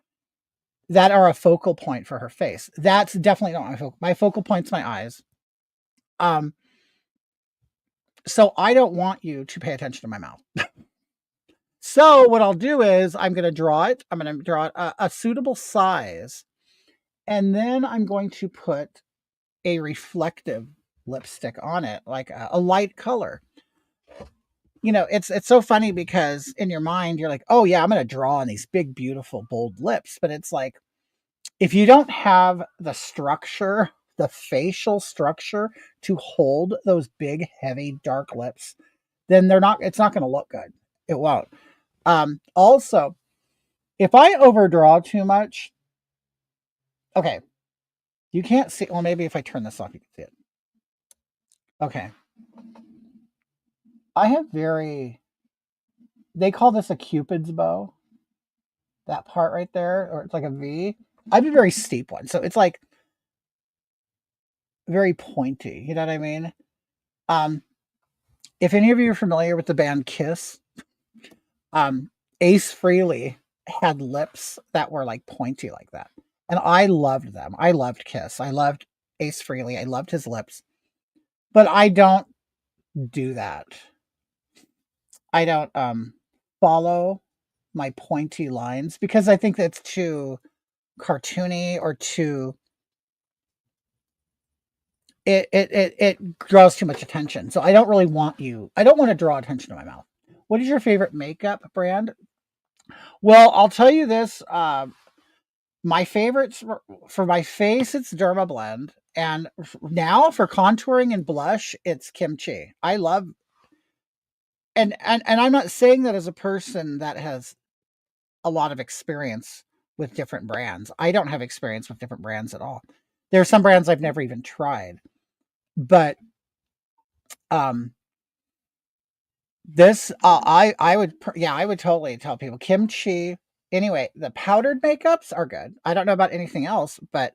A: that are a focal point for her face. That's definitely not my focal point's my eyes. Um, so I don't want you to pay attention to my mouth. So what I'll do is I'm going to draw it. I'm going to draw it a suitable size, and then I'm going to put a reflective lipstick on it, like a light color. It's so funny because in your mind you're like, oh yeah, I'm going to draw on these big, beautiful, bold lips, but it's like If you don't have the structure, the facial structure to hold those big, heavy, dark lips, then it's not going to look good. It won't. Also, if I overdraw too much, okay, you can't see. Well, maybe if I turn this off, you can see it. Okay. I have they call this a Cupid's bow, that part right there, or it's like a V. I have a very steep one. So it's like very pointy. You know what I mean? Um, if any of you are familiar with the band Kiss, um, Ace Frehley had lips that were like pointy like that. And I loved them. I loved Kiss. I loved Ace Frehley. I loved his lips. But I don't do that. I don't follow my pointy lines because I think that's too cartoony or too it draws too much attention. So I don't really want I don't want to draw attention to my mouth. What is your favorite makeup brand? Well, I'll tell you this. My favorites for my face, it's Derma Blend. And now for contouring and blush, it's Kimchi. I love and I'm not saying that as a person that has a lot of experience with different brands. I don't have experience with different brands at all. There are some brands I've never even tried. But um this I would yeah, I would totally tell people Kimchi. Anyway, the powdered makeups are good. I don't know about anything else, but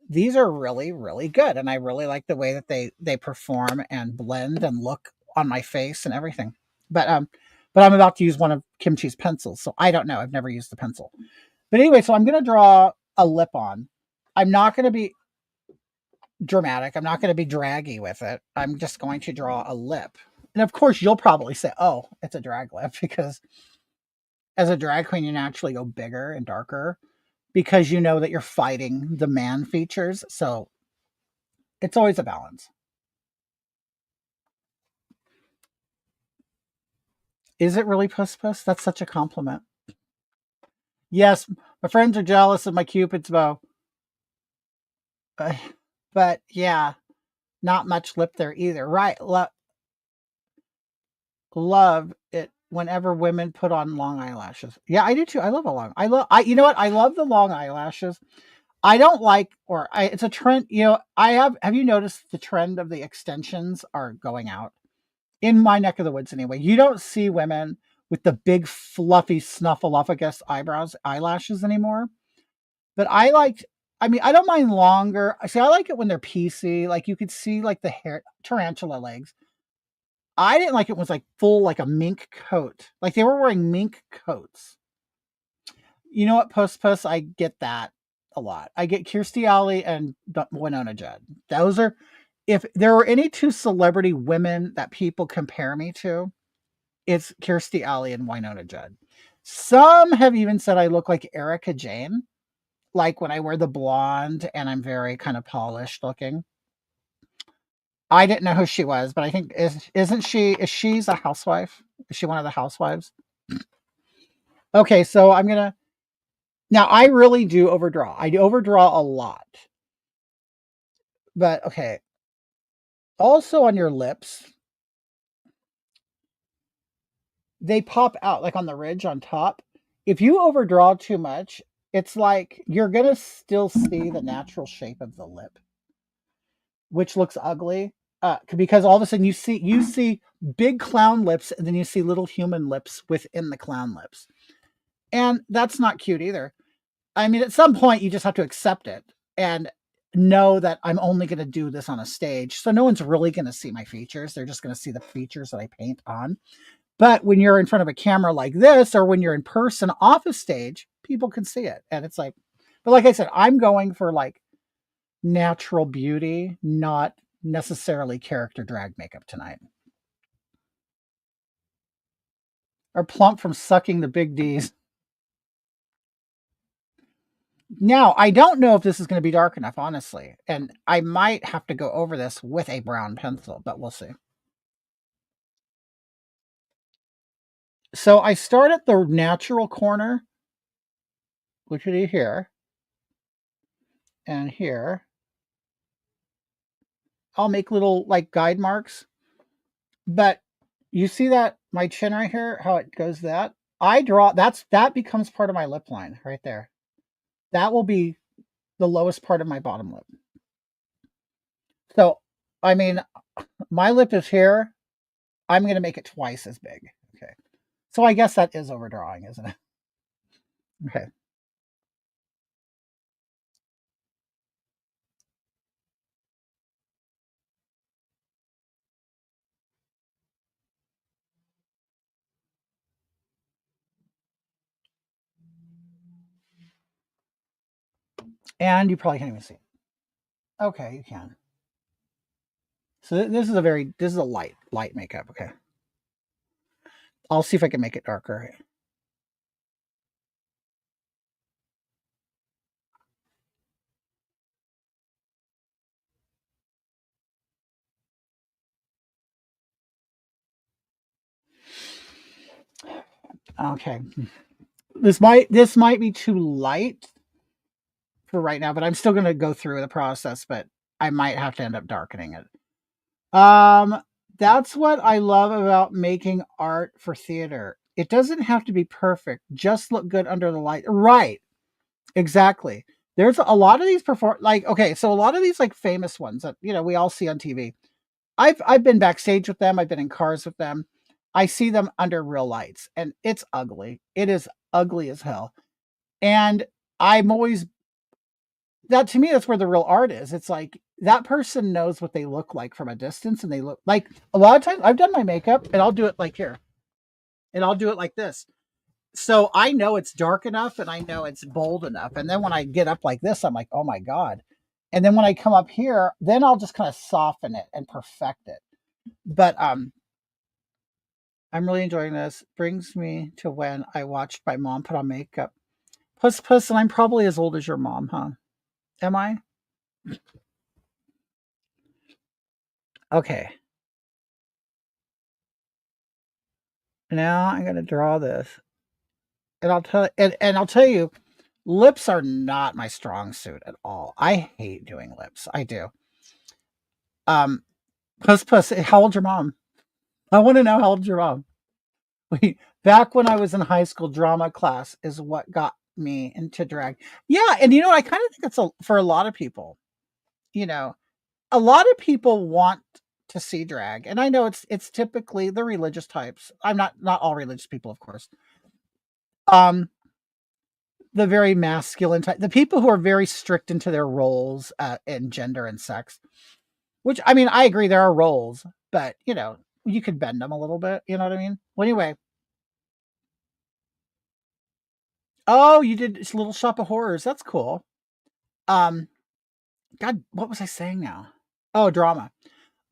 A: these are really really good and I really like the way that they perform and blend and look on my face and everything. But I'm about to use one of Kimchi's pencils, so I don't know. I've never used the pencil. But anyway, so I'm going to draw a lip on. I'm not going to be dramatic. I'm not going to be draggy with it. I'm just going to draw a lip. And of course, you'll probably say, oh, it's a drag lip because as a drag queen, you naturally go bigger and darker because you know that you're fighting the man features. So it's always a balance. Is it really puss puss? That's such a compliment. Yes, my friends are jealous of my Cupid's bow. Uh, but yeah, not much lip there either. Right. Love it whenever women put on long eyelashes. Yeah, I do too. I love a long. you know what? I love the long eyelashes. I don't like it's a trend, have you noticed the trend of the extensions are going out in my neck of the woods anyway. You don't see women with the big fluffy snuffleupagus eyelashes anymore. But I don't mind longer. See, I like it when they're piecey, like you could see like the hair tarantula legs. I didn't like it was like full, like a mink coat. Like they were wearing mink coats. You know what, Puss? I get that a lot. I get Kirstie Alley and Winona Judd. Those are, if there were any two celebrity women that people compare me to, it's Kirstie Alley and Winona Judd. Some have even said I look like Erica Jane, like when I wear the blonde and I'm very kind of polished looking. I didn't know who she was, but I think is she's a housewife? Is she one of the housewives? Okay, so I'm gonna now I really do overdraw. I overdraw a lot. But okay. Also on your lips, they pop out like on the ridge on top. If you overdraw too much, it's like you're gonna still see the natural shape of the lip, which looks ugly. Because all of a sudden you see big clown lips and then you see little human lips within the clown lips. And that's not cute either. I mean, at some point you just have to accept it and know that I'm only going to do this on a stage. So no one's really going to see my features. They're just going to see the features that I paint on. But when you're in front of a camera like this, or when you're in person off a stage, people can see it. And it's like, but like I said, I'm going for like natural beauty, not necessarily character drag makeup tonight. Or plump from sucking the big D's. Now, I don't know if this is going to be dark enough, honestly. And I might have to go over this with a brown pencil, but we'll see. So I start at the natural corner, which would be here. And here, I'll make little like guide marks. But you see that my chin right here, how it goes that? I draw that becomes part of my lip line right there. That will be the lowest part of my bottom lip. So, I mean, my lip is here. I'm going to make it twice as big. Okay. So I guess that is overdrawing, isn't it? Okay. And you probably can't even see it. Okay, you can. So this is a light makeup. Okay. I'll see if I can make it darker. Okay. This might be too light for right now, but I'm still going to go through the process, but I might have to end up darkening it. Um, that's what I love about making art for theater. It doesn't have to be perfect. Just look good under the light. Right. Exactly. There's a lot of these like okay, so a lot of these like famous ones that we all see on TV. I've been backstage with them. I've been in cars with them. I see them under real lights and it's ugly. It is ugly as hell. And I'm always that to me that's where the real art is. It's like that person knows what they look like from a distance and they look like a lot of times I've done my makeup and I'll do it like here. And I'll do it like this. So I know it's dark enough and I know it's bold enough. And then when I get up like this, I'm like, oh my God. And then when I come up here, then I'll just kind of soften it and perfect it. But I'm really enjoying this. Brings me to when I watched my mom put on makeup. Puss, and I'm probably as old as your mom, huh? Am I? Okay. Now I'm gonna draw this. And I'll tell you, lips are not my strong suit at all. I hate doing lips. I do. Um Puss, how old's your mom? I want to know how old your mom. Wait, back when I was in high school, drama class is what got me into drag. Yeah, and I kind of think it's for a lot of people. You know, a lot of people want to see drag, and I know it's typically the religious types. I'm not all religious people, of course. Um, the very masculine type, the people who are very strict into their roles in gender and sex. Which I mean, I agree there are roles, but you could bend them a little bit. You know what I mean? Well, anyway, oh, you did Little Shop of Horrors. That's cool. Um, God, what was I saying now? Oh, drama.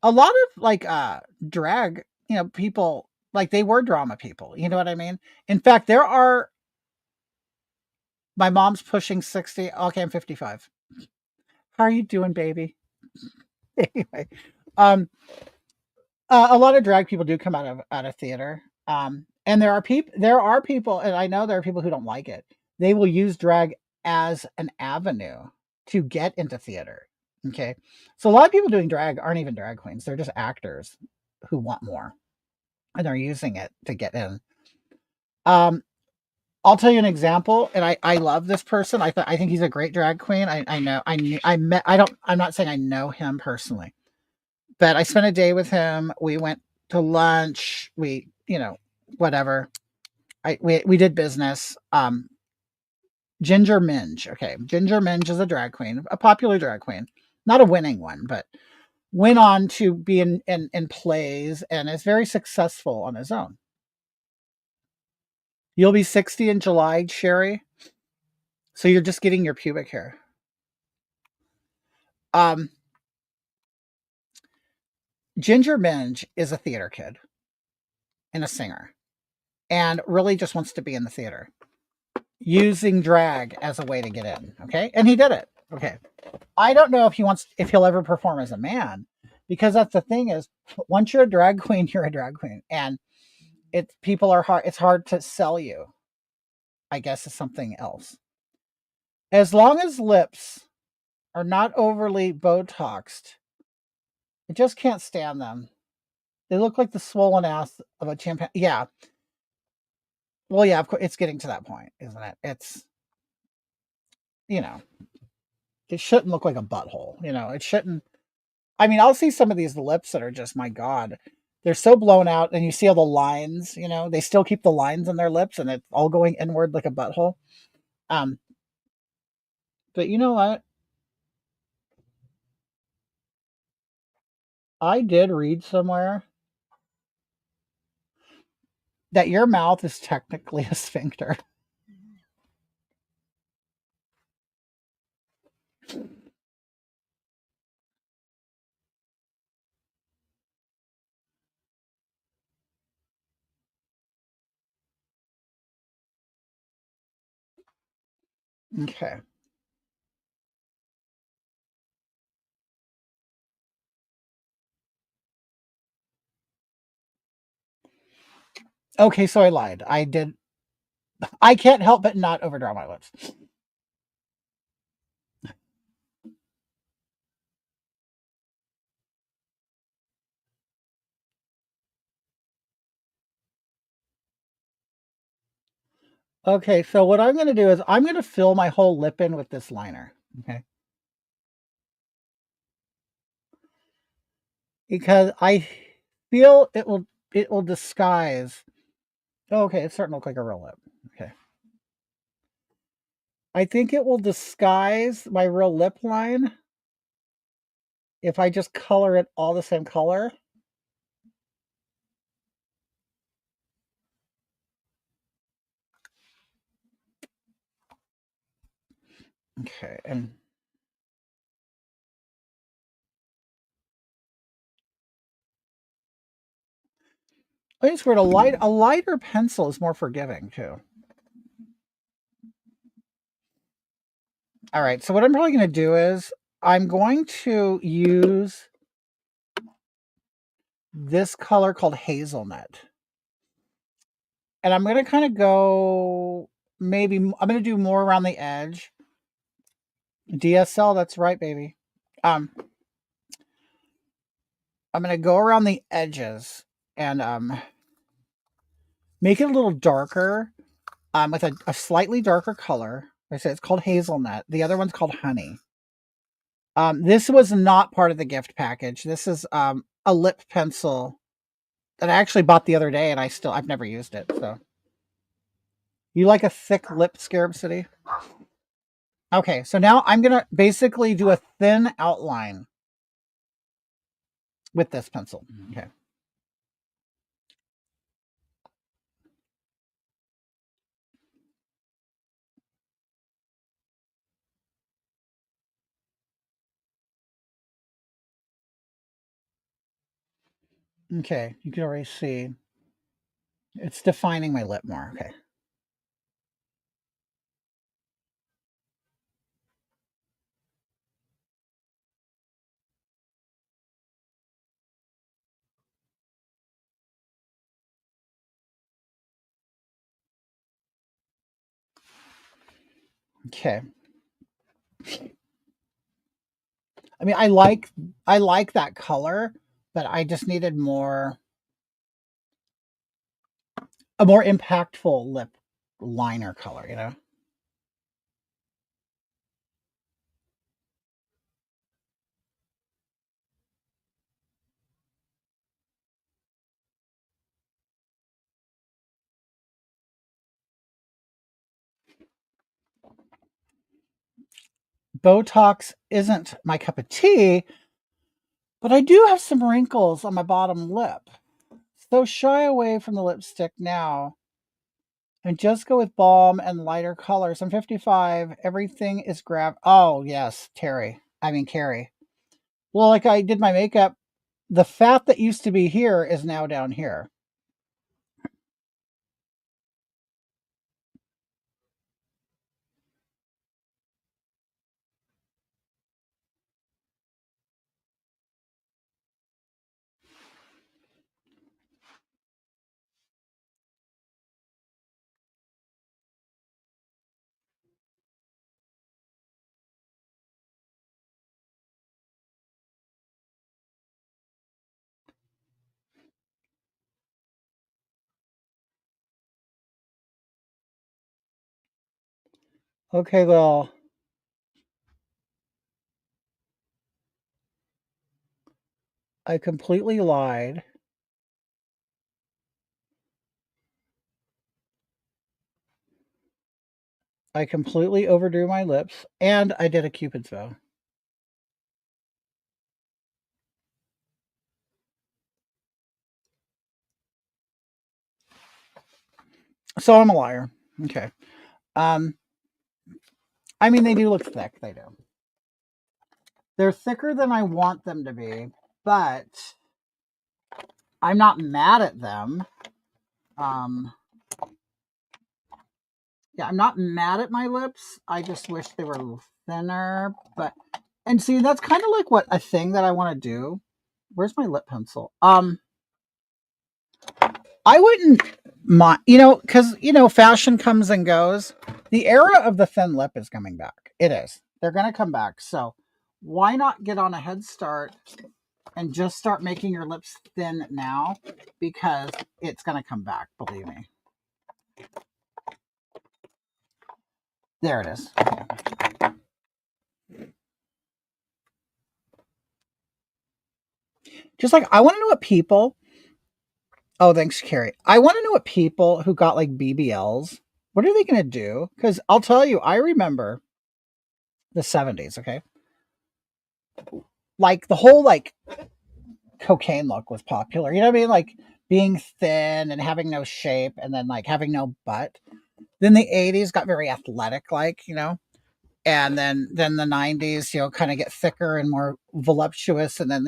A: A lot of like drag, people like they were drama people. You know what I mean? In fact, there are my mom's pushing 60. Okay, I'm 55. How are you doing, baby? Anyway, um, a lot of drag people do come out of theater. And there are people, and I know there are people who don't like it. They will use drag as an avenue to get into theater. Okay, so a lot of people doing drag aren't even drag queens; they're just actors who want more, and they're using it to get in. Um, I'll tell you an example, and I love this person. I think he's a great drag queen. I know I met I don't I'm not saying I know him personally, but I spent a day with him. We went to lunch. We, whatever. We did business. Ginger Minge. Okay, Ginger Minge is a drag queen, a popular drag queen, not a winning one, but went on to be in plays and is very successful on his own. You'll be 60 in July, Sherry. So you're just getting your pubic hair. Um, Ginger Minge is a theater kid and a singer, and really just wants to be in the theater, using drag as a way to get in. Okay. And he did it. Okay. I don't know if he'll ever perform as a man, because that's the thing is once you're a drag queen, you're a drag queen. And it's hard to sell you, I guess, is something else. As long as lips are not overly Botoxed. I just can't stand them. They look like the swollen ass of a chimpanzee. Yeah. Well, yeah, of course, it's getting to that point, isn't it? It's, you know, it shouldn't look like a butthole. It shouldn't. I mean, I'll see some of these lips that are just, my God, they're so blown out, and you see all the lines. They still keep the lines in their lips, and it's all going inward like a butthole. Um, but you know what? I did read somewhere that your mouth is technically a sphincter. Okay. Okay, so I lied. I did. I can't help but not overdraw my lips. Okay, so what I'm going to do is I'm going to fill my whole lip in with this liner. Okay. Because I feel it will disguise. Oh, okay, it's starting to look like a real lip. Okay. I think it will disguise my real lip line if I just color it all the same color. Okay, and I just weird. A lighter pencil is more forgiving too. All right, so what I'm probably going to do is I'm going to use this color called hazelnut, and I'm going to kind of go. Maybe I'm going to do more around the edge. DSL, that's right, baby. Um, I'm going to go around the edges and make it a little darker with a slightly darker color. Like I said, it's called hazelnut. The other one's called honey. This was not part of the gift package. This is a lip pencil that I actually bought the other day, and I've never used it. So, you like a thick lip, Scarab City? Okay, so now I'm gonna basically do a thin outline with this pencil. Okay. Okay, you can already see it's defining my lip more. Okay. Okay. I mean, I like that color, but I just needed a more impactful lip liner color. Botox isn't my cup of tea, but I do have some wrinkles on my bottom lip. So shy away from the lipstick now and just go with balm and lighter colors. I'm 55. Everything is Oh, yes, Terry. I mean, Carrie. Well, like I did my makeup, the fat that used to be here is now down here. Okay, well, I completely lied. I completely overdrew my lips, and I did a Cupid's bow. So I'm a liar. Okay. Um, I mean, they do look thick. They do. They're thicker than I want them to be, but I'm not mad at them. Um, yeah, I'm not mad at my lips. I just wish they were a little thinner. But and see, that's kind of like what a thing that I want to do. Where's my lip pencil? I wouldn't mind, because fashion comes and goes. The era of the thin lip is coming back. It is. They're going to come back. So why not get on a head start and just start making your lips thin now, because it's going to come back. Believe me. There it is. Just like I want to know what people. Oh, thanks, Carrie. I want to know what people who got like BBLs. What are they going to do? Because I'll tell you, I remember the 70s. Okay, like the whole like cocaine look was popular. You know what I mean? Like being thin and having no shape, and then like having no butt. Then the 80s got very athletic, and then the 90s, kind of get thicker and more voluptuous, and then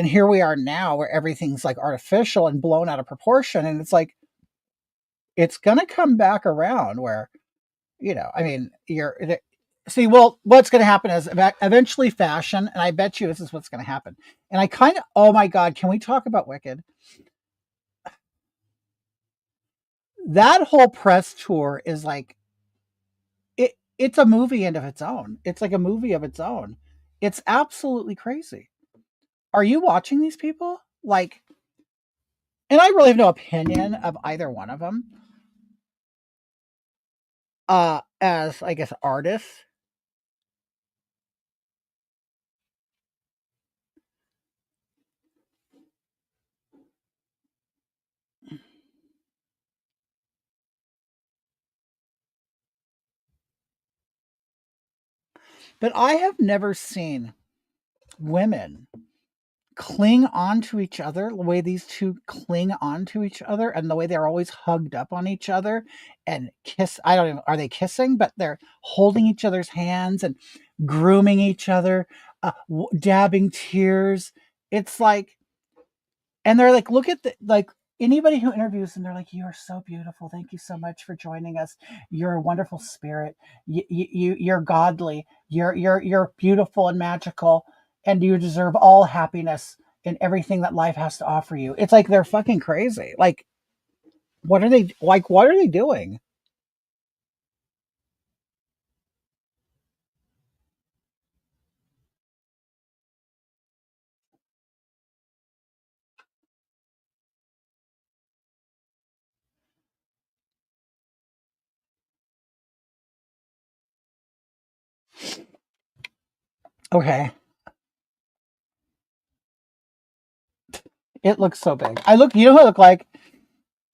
A: here we are now where everything's like artificial and blown out of proportion, and it's like it's gonna come back around where I mean, see, well, what's going to happen is eventually fashion, and I bet you this is what's going to happen. And I kind of, oh my God, can we talk about Wicked? That whole press tour is like it's a movie of its own. It's like a movie of its own. It's absolutely crazy. Are you watching these people? Like, and I really have no opinion of either one of them. As I guess artists, but I have never seen women cling on to each other the way these two cling on to each other, and the way they're always hugged up on each other and kiss. I don't even, are they kissing? But they're holding each other's hands and grooming each other, dabbing tears. It's like, and they're like, look at the, like, anybody who interviews them, they're like, you are so beautiful. Thank you so much for joining us. You're a wonderful spirit. You're godly. You're beautiful and magical, and you deserve all happiness in everything that life has to offer you. It's like they're fucking crazy. Like, what are they like? What are they doing? Okay, it looks so big. I look. You know who I look like?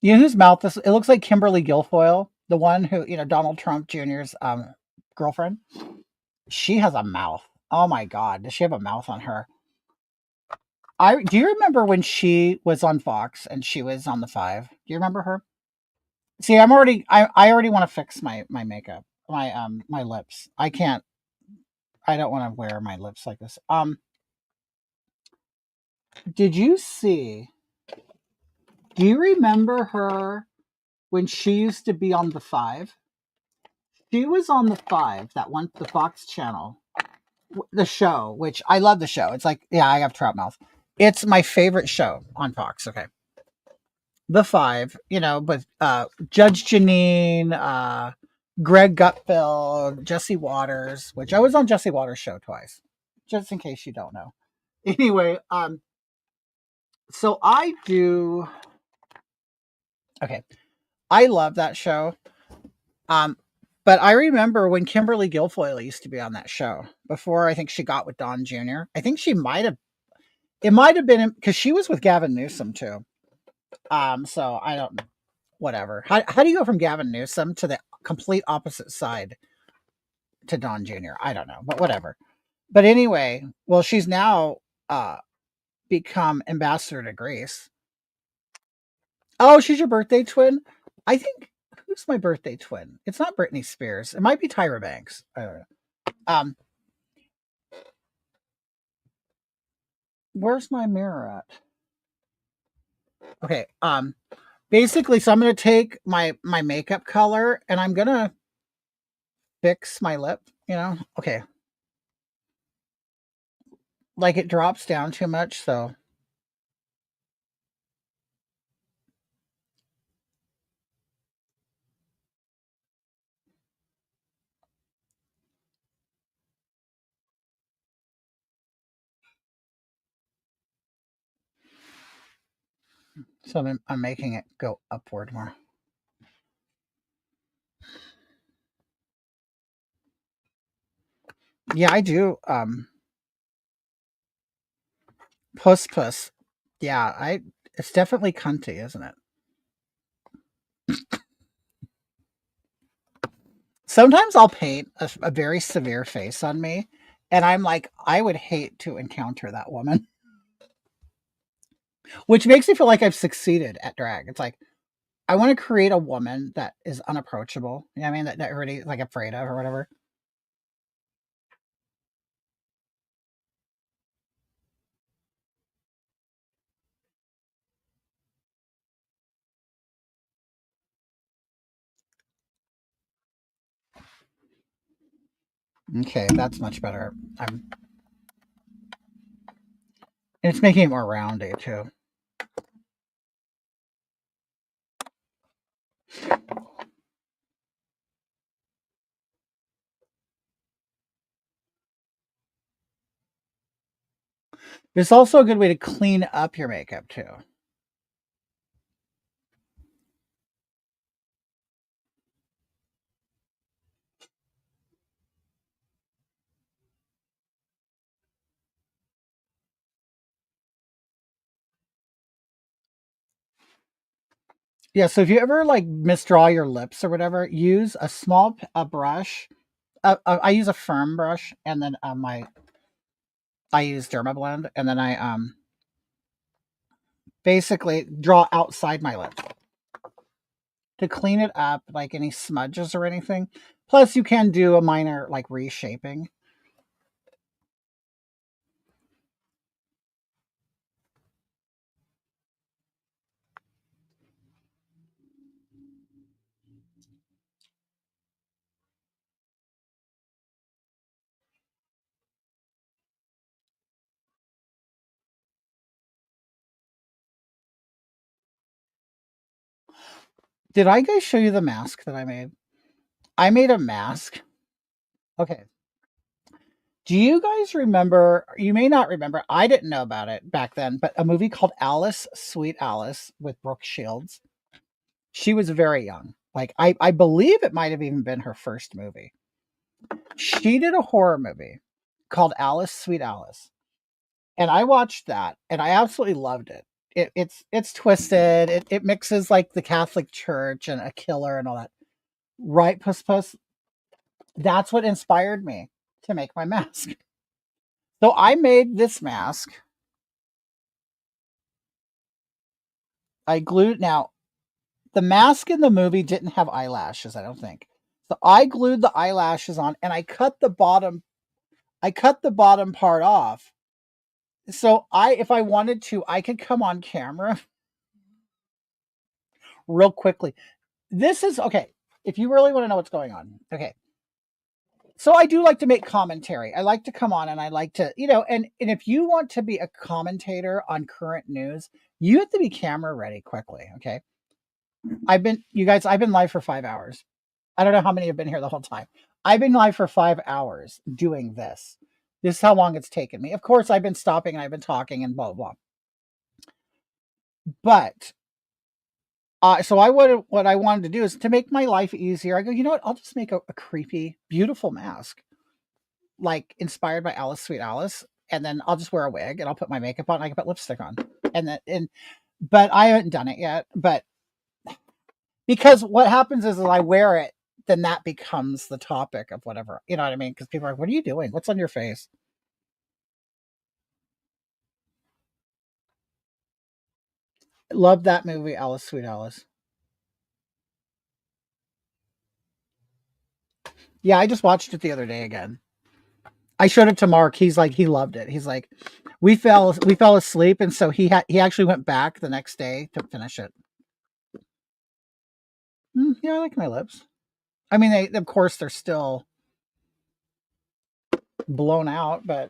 A: You know whose mouth this? It looks like Kimberly Guilfoyle, the one who Donald Trump Jr.'s girlfriend. She has a mouth. Oh my god, does she have a mouth on her? I do you remember when she was on Fox and she was on the Five? Do you remember her? See, I already want to fix my makeup, my lips. I can't. I don't want to wear my lips like this. Did you see? Do you remember her when she used to be on the Five? She was on the Five, that one, the Fox channel, the show, which I love the show. It's like, yeah, I have trout mouth. It's my favorite show on Fox. Okay, the Five, but Judge Janine, Greg Gutfeld, Jesse Waters, which I was on Jesse Waters' show twice, just in case you don't know. Anyway, so I do. Okay, I love that show. Um, But I remember when Kimberly Guilfoyle used to be on that show before I think she got with Don Jr. I think she might have, it might have been because she was with Gavin Newsom too. So I don't, whatever. How do you go from Gavin Newsom to the complete opposite side to Don Jr.? I don't know, but whatever. But anyway, well, she's now uh become ambassador to Greece. Oh, she's your birthday twin? I think, who's my birthday twin? It's not Britney Spears. It might be Tyra Banks. I don't know. Um, where's my mirror at? Okay. Basically, so I'm gonna take my makeup color and I'm gonna fix my lip. Okay. Like it drops down too much, so I'm making it go upward more. Yeah, I do. Puss puss. Yeah, I. It's definitely cunty, isn't it? Sometimes I'll paint a very severe face on me, and I'm like, I would hate to encounter that woman, which makes me feel like I've succeeded at drag. It's like I want to create a woman that is unapproachable. You know what I mean? That everybody's like afraid of or whatever. Okay, that's much better. It's making it more roundy too. It's also a good way to clean up your makeup too. Yeah, so if you ever like misdraw your lips or whatever, use a small a brush. I use a firm brush, and then I use Dermablend, and then I basically draw outside my lip to clean it up, like any smudges or anything. Plus, you can do a minor like reshaping. Did I guys show you the mask that I made? I made a mask. Okay. Do you guys remember? You may not remember. I didn't know about it back then, but a movie called Alice, Sweet Alice with Brooke Shields. She was very young. Like I believe it might have even been her first movie. She did a horror movie called Alice, Sweet Alice. And I watched that and I absolutely loved it. It's twisted. It mixes like the Catholic Church and a killer and all that. Right, Puss Puss? That's what inspired me to make my mask. So I made this mask. I glued now the mask in the movie didn't have eyelashes, I don't think. So I glued the eyelashes on and I cut the bottom part off. So if I wanted to, I could come on camera real quickly. This is okay. If you really want to know what's going on. Okay. So I do like to make commentary. I like to come on and I like to, and if you want to be a commentator on current news, you have to be camera ready quickly. Okay. I've been live for 5 hours. I don't know how many have been here the whole time. I've been live for 5 hours doing this. This is how long it's taken me. Of course, I've been stopping and I've been talking and blah, blah. But So what I wanted to do is to make my life easier. I go, you know what? I'll just make a creepy, beautiful mask, like inspired by Alice, Sweet Alice, and then I'll just wear a wig and I'll put my makeup on. And I can put lipstick on, and but I haven't done it yet. But because what happens is I wear it, then that becomes the topic of whatever. You know what I mean? Because people are like, "What are you doing? What's on your face?" Love that movie, Alice, Sweet Alice. Yeah, I just watched it the other day again. I showed it to Mark. He's like, he loved it. He's like, we fell asleep, and so he actually went back the next day to finish it. Yeah, I like my lips. I mean, of course they're still blown out, but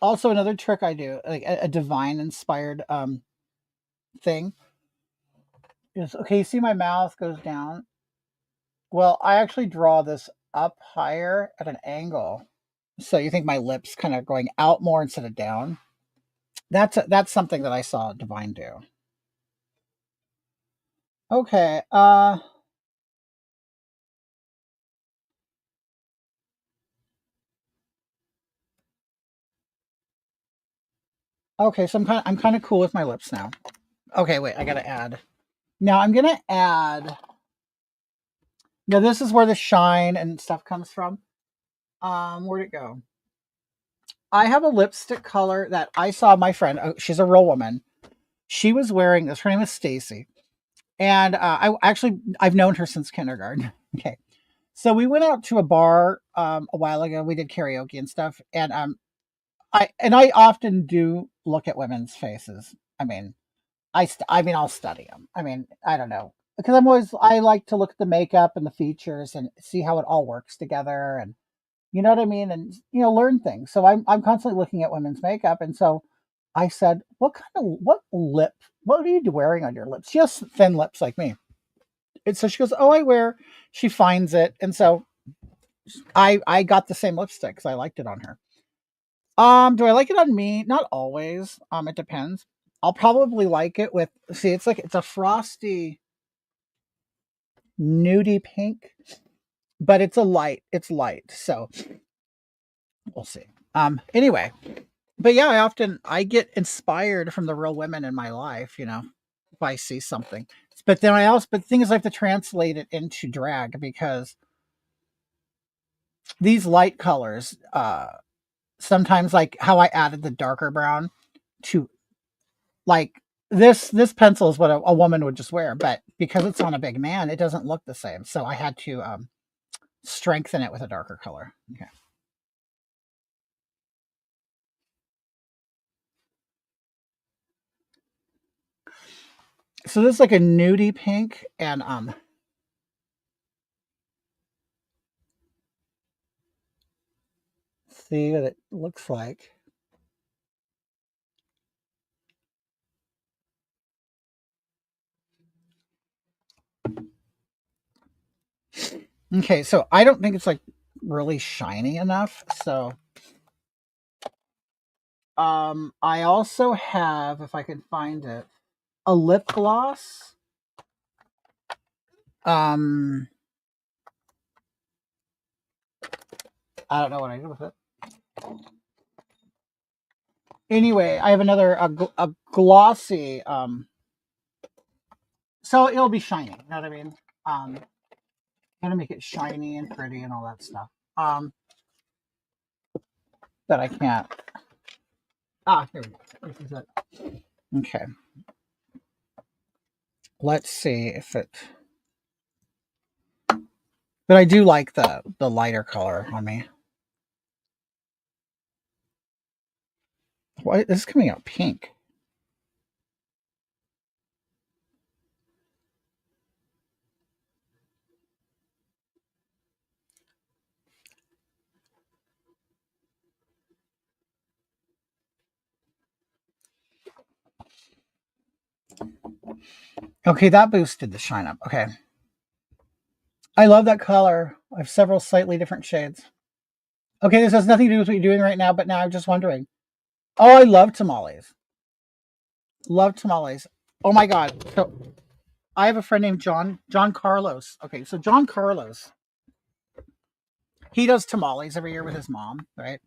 A: also another trick I do, like a divine inspired thing, is okay. You see my mouth goes down. Well, I actually draw this up higher at an angle, so you think my lips kind of going out more instead of down. That's something that I saw Divine do. Okay. Okay, so I'm kind of cool with my lips now. Okay, wait, I gotta add. Now I'm gonna add. Now this is where the shine and stuff comes from. Where'd it go? I have a lipstick color that I saw my friend. Oh, she's a real woman. She was wearing this. Her name is Stacy, and I've known her since kindergarten. Okay, so we went out to a bar a while ago. We did karaoke and stuff, and I often do look at women's faces. I mean, I mean, I'll study them. I mean, I don't know because I like to look at the makeup and the features and see how it all works together, and you know what I mean, and learn things. So I'm constantly looking at women's makeup, and so I said, what are you wearing on your lips? She has thin lips like me, and so she goes, oh, I wear. She finds it, and so I got the same lipstick because I liked it on her. Do I like it on me? Not always. It depends. I'll probably like it with see, it's a frosty nudie pink, but it's light. So we'll see. Anyway, but yeah, I get inspired from the real women in my life, if I see something. But the thing is I have to translate it into drag because these light colors, sometimes like how I added the darker brown to like this pencil is what a woman would just wear, but because it's on a big man, it doesn't look the same. So I had to strengthen it with a darker color. Okay. So this is like a nudie pink, and see what it looks like. Okay, so I don't think it's like really shiny enough. So I also have, if I can find it, a lip gloss. Um I don't know what I did with it. Anyway, I have another a glossy so it'll be shiny, you know what I mean? Gonna make it shiny and pretty and all that stuff. That I can't. Here we go. This is it. Okay. Let's see if it. But I do like the lighter color on me. Why this is coming out pink? Okay, that boosted the shine up. Okay. I love that color. I have several slightly different shades. Okay, this has nothing to do with what you're doing right now, but now I'm just wondering. Oh, I love tamales. Love tamales. Oh my god. So I have a friend named John Carlos. Okay, so John Carlos, he does tamales every year with his mom, right?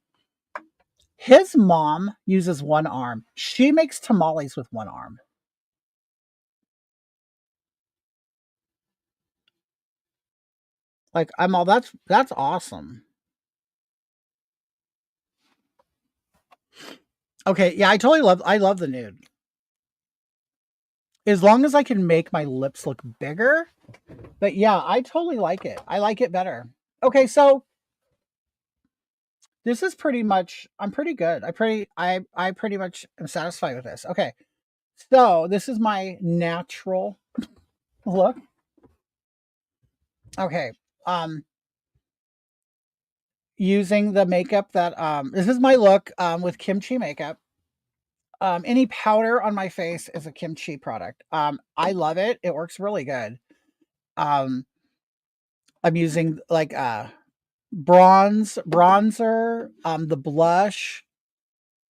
A: His mom uses one arm. She makes tamales with one arm. Like I'm all that's awesome. Okay, yeah, I love the nude. As long as I can make my lips look bigger. But yeah, I totally like it. I like it better. Okay, so this is pretty much I'm pretty good. I pretty much am satisfied with this. Okay. So this is my natural look. Okay. Um Using the makeup that this is my look with kimchi makeup. Any powder on my face is a kimchi product. I love it. It works really good. Um I'm using like bronzer, the blush,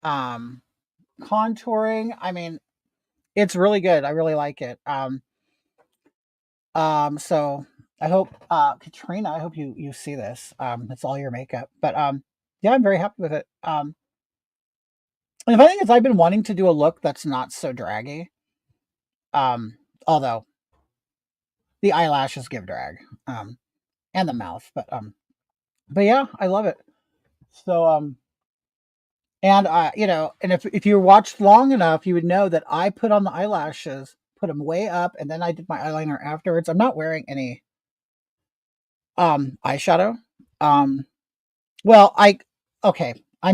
A: um contouring. I mean, it's really good. I really like it. So I hope Katrina, I hope you see this. It's all your makeup. But yeah, I'm very happy with it. And the funny thing is I've been wanting to do a look that's not so draggy. Um, Although the eyelashes give drag. And the mouth, but yeah, I love it. So and you know, and if you watched long enough, you would know that I put on the eyelashes, put them way up, and then I did my eyeliner afterwards. I'm not wearing any eyeshadow. Um well, okay, I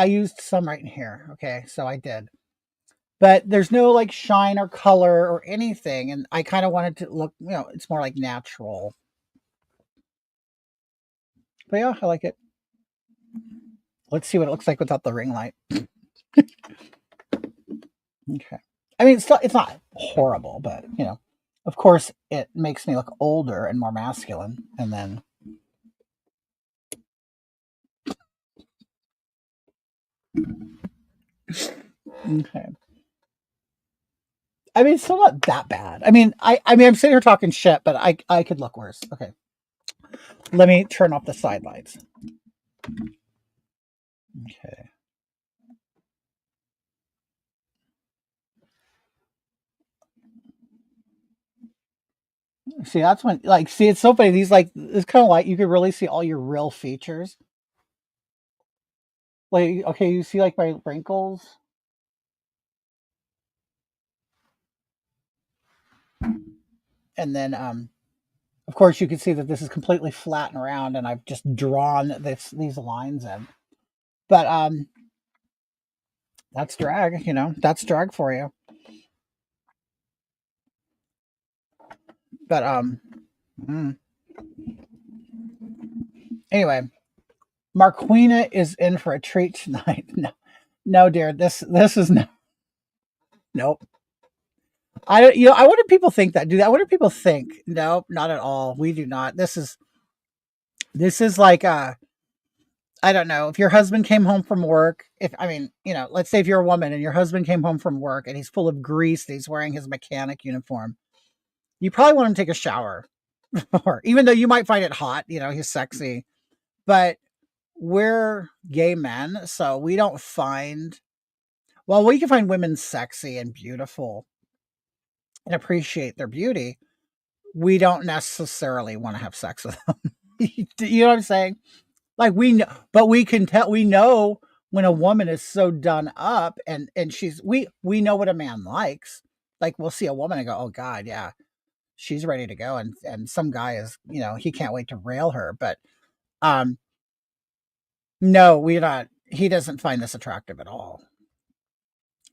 A: used some right in here. Okay, so I did. But there's no like shine or color or anything, and I kind of wanted to look, you know, it's more like natural. But yeah, I like it. Let's see what it looks like without the ring light. Okay. I mean, it's not horrible, but you know, of course, it makes me look older and more masculine. And then, okay. I mean, it's still not that bad. I mean, I'm sitting here talking shit, but I could look worse. Okay, let me turn off the side lights. Okay. See, that's when like see, it's so funny. These like it's kind of like you could really see all your real features. Like, okay, you see like my wrinkles, and then of course, you can see that this is completely flat and round, and I've just drawn these lines in. But that's drag, you know, that's drag for you. But mm. Anyway, Marquina is in for a treat tonight. No, no, dear, this is no, nope. I don't, you know, I wonder if people think that. Do that? What do people think? No, not at all. We do not. This is like I don't know. If your husband came home from work, if I mean, you know, let's say if you're a woman and your husband came home from work and he's full of grease, and he's wearing his mechanic uniform, you probably want him to take a shower, or even though you might find it hot, you know, he's sexy, but we're gay men, so we don't find well, we can find women sexy and beautiful and appreciate their beauty. We don't necessarily want to have sex with them. You know what I'm saying? Like we know, but we can tell. We know when a woman is so done up, and we know what a man likes. Like we'll see a woman and go, oh God, yeah, she's ready to go, and some guy is, you know, he can't wait to rail her. But um, no, we're not. He doesn't find this attractive at all.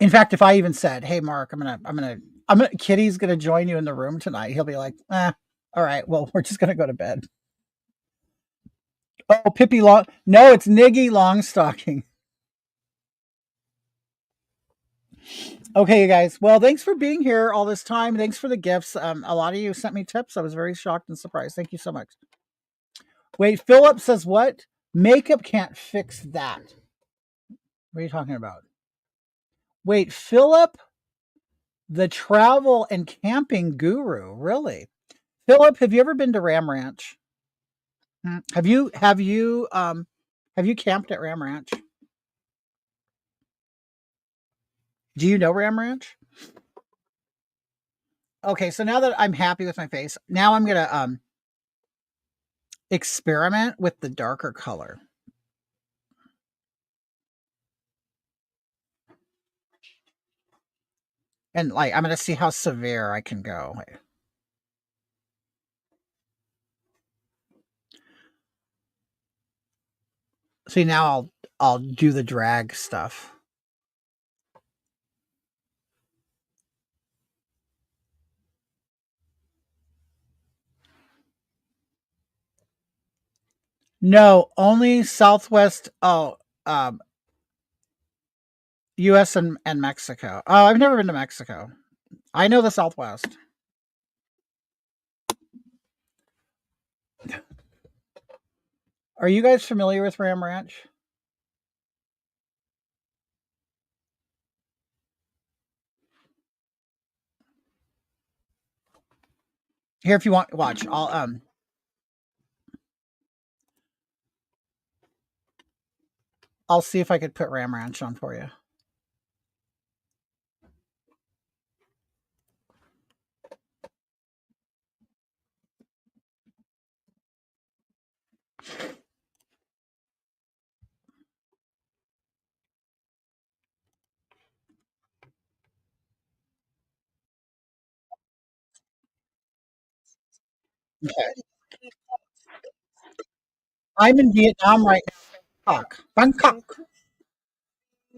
A: In fact, if I even said, "Hey, Mark, Kitty's gonna join you in the room tonight," he'll be like, all right, well, we're just gonna go to bed." Oh, Pippi Long. No, it's Niggy Longstocking. Okay, you guys. Well, thanks for being here all this time. Thanks for the gifts. A lot of you sent me tips. I was very shocked and surprised. Thank you so much. Wait, Philip says what? Makeup can't fix that. What are you talking about? Wait, Philip, the travel and camping guru. Really? Philip, have you ever been to Ram Ranch? Have you camped at Ram Ranch? Do you know Ram Ranch? Okay, so now that I'm happy with my face, now I'm gonna experiment with the darker color. And like I'm gonna see how severe I can go. See now I'll do the drag stuff. No, only Southwest. U.S. and Mexico. Oh, I've never been to Mexico. I know the Southwest. Are you guys familiar with Ram Ranch? Here, if you want, watch. I'll see if I could put Ram Ranch on for you. Okay. I'm in Vietnam right now. Bangkok. Bangkok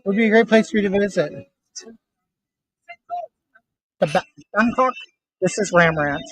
A: would be a great place for you to visit. Bangkok. This is Ram Ranch.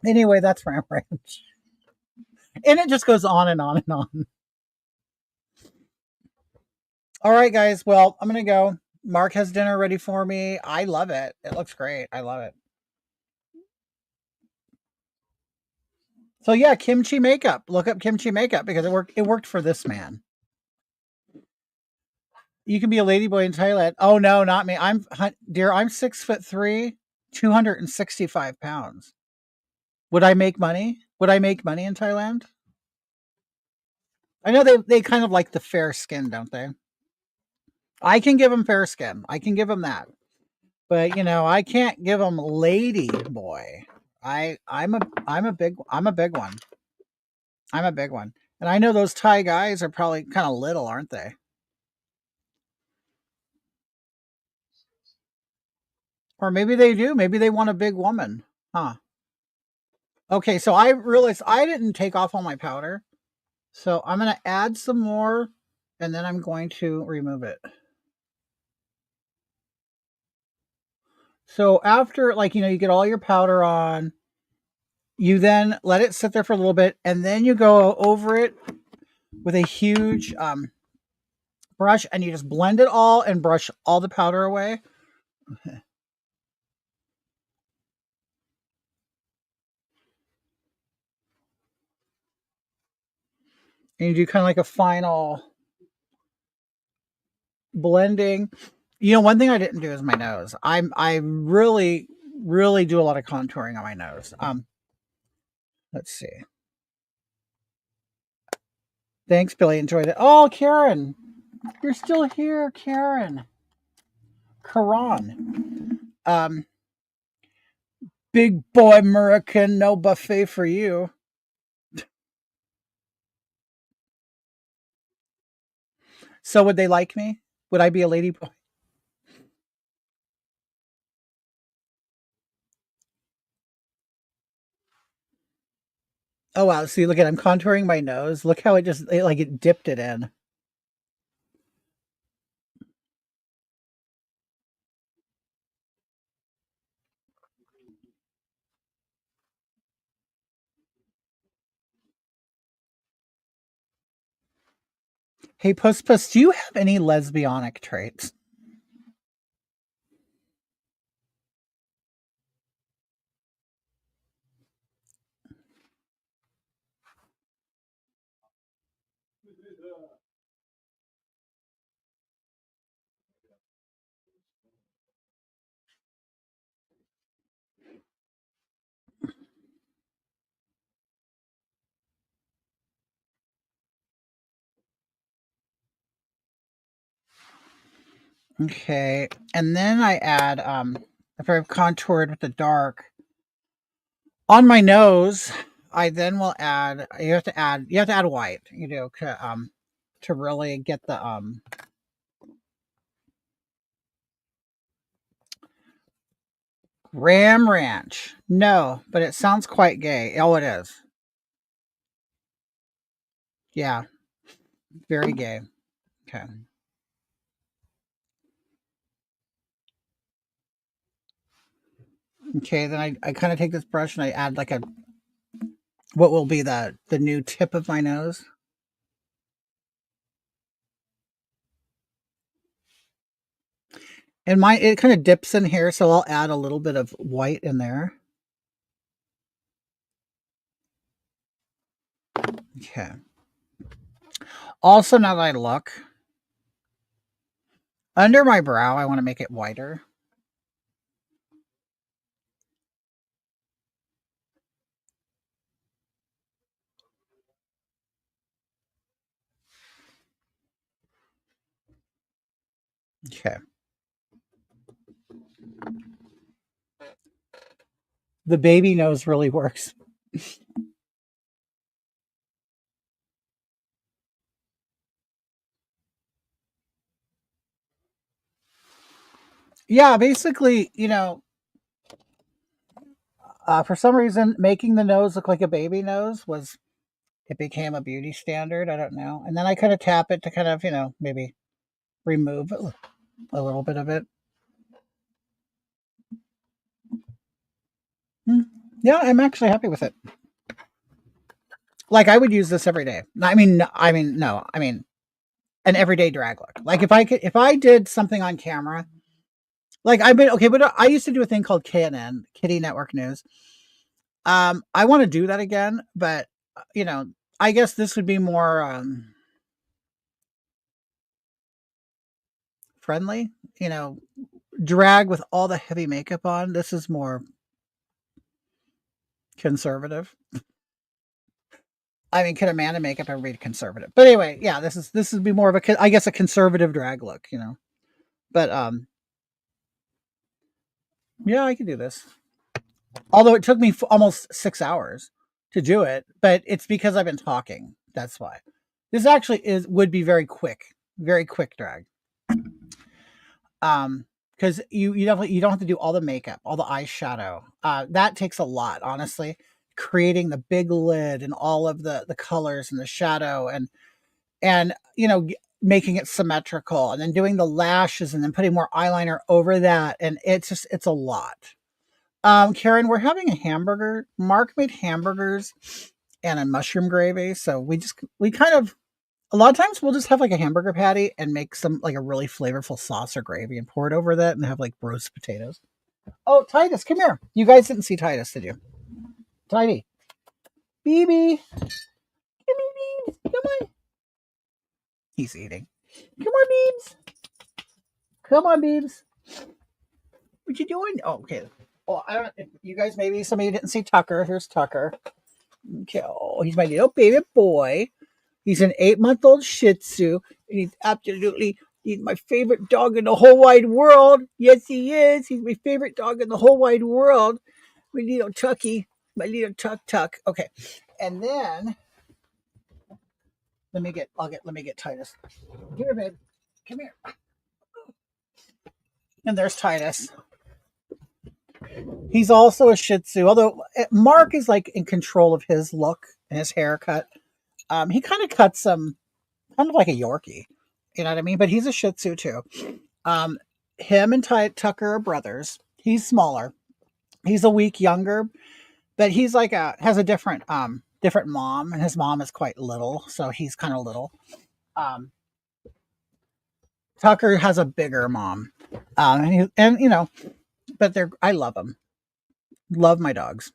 A: Anyway, that's Ram Ranch, and it just goes on and on and on. All right, guys. Well, I'm gonna go. Mark has dinner ready for me. I love it. It looks great. I love it. So yeah, kimchi makeup. Look up kimchi makeup because it worked. It worked for this man. You can be a ladyboy in Thailand. Oh no, not me. Dear. I'm 6'3", 265 pounds. Would I make money? Would I make money in Thailand? I know they kind of like the fair skin, don't they? I can give them fair skin. I can give them that. But I can't give them lady boy. I'm a big one. I'm a big one. And I know those Thai guys are probably kind of little, aren't they? Or maybe they do. Maybe they want a big woman. Huh. Okay, so I realized I didn't take off all my powder. So I'm going to add some more and then I'm going to remove it. So after, like, you get all your powder on, you then let it sit there for a little bit, and then you go over it with a huge brush, and you just blend it all and brush all the powder away. And you do kind of like a final blending. One thing I didn't do is my nose. I really, really do a lot of contouring on my nose. Let's see. Thanks, Billy. Enjoyed it. Oh, Karen, you're still here, Karen. Karan. Big boy American, no buffet for you. So would they like me? Would I be a lady boy? Oh wow! See, look at I'm contouring my nose. Look how it dipped it in. Hey, Puss Puss, do you have any lesbianic traits? Okay, and then I add after I've contoured with the dark on my nose, I then will add. You have to add white. To really get the Ram Ranch. No, but it sounds quite gay. Oh, it is. Yeah, very gay. Okay. Okay, then I kind of take this brush and I add like a what will be the new tip of my nose. And it kind of dips in here, so I'll add a little bit of white in there. Okay. Also, now that I look under my brow, I want to make it whiter. Okay. The baby nose really works. Yeah, basically, for some reason, making the nose look like a baby nose it became a beauty standard. I don't know. And then I kind of tap it to kind of, maybe remove a little bit of it. Hmm. Yeah, I'm actually happy with it. Like I would use this every day. No, I mean an everyday drag look. Like if I did something on camera, like I've been okay, but I used to do a thing called KNN, Kitty Network News. I want to do that again, but you know, I guess this would be more friendly. You know, drag with all the heavy makeup on. This is more conservative. I mean, can a man in makeup ever be conservative? But anyway, yeah, this would be more of I guess a conservative drag look. But yeah, I could do this. Although it took me almost 6 hours to do it, but it's because I've been talking. That's why. This actually would be very quick drag. Because you definitely you don't have to do all the makeup, all the eyeshadow. That takes a lot, honestly. Creating the big lid and all of the colors and the shadow and making it symmetrical and then doing the lashes and then putting more eyeliner over that. And it's a lot. Karen, we're having a hamburger. Mark made hamburgers and a mushroom gravy. So we kind of, a lot of times we'll just have like a hamburger patty and make some like a really flavorful sauce or gravy and pour it over that and have like roast potatoes. Oh, Titus, come here. You guys didn't see Titus, did you? Tidy. BB. Come here, Beebs. Come on. He's eating. Come on, Beebs. Come on, Beebs. What you doing? Oh, okay. Well, I don't. You guys, maybe some of you didn't see Tucker. Here's Tucker. Okay. Oh, he's my little baby boy. He's an 8-month-old Shih Tzu, and he's my favorite dog in the whole wide world. Yes, he is. He's my favorite dog in the whole wide world. My little Tucky, my little Tuck. Okay, and then let me get Titus. Here, babe. Come here. And there's Titus. He's also a Shih Tzu, although Mark is like in control of his look and his haircut. He kind of cuts him kind of like a Yorkie, you know what I mean? But he's a Shih Tzu too. Him and Tucker are brothers. He's smaller. He's a week younger, but he's like has a different mom, and his mom is quite little, so he's kind of little. Tucker has a bigger mom, and you know, but I love them. Love my dogs.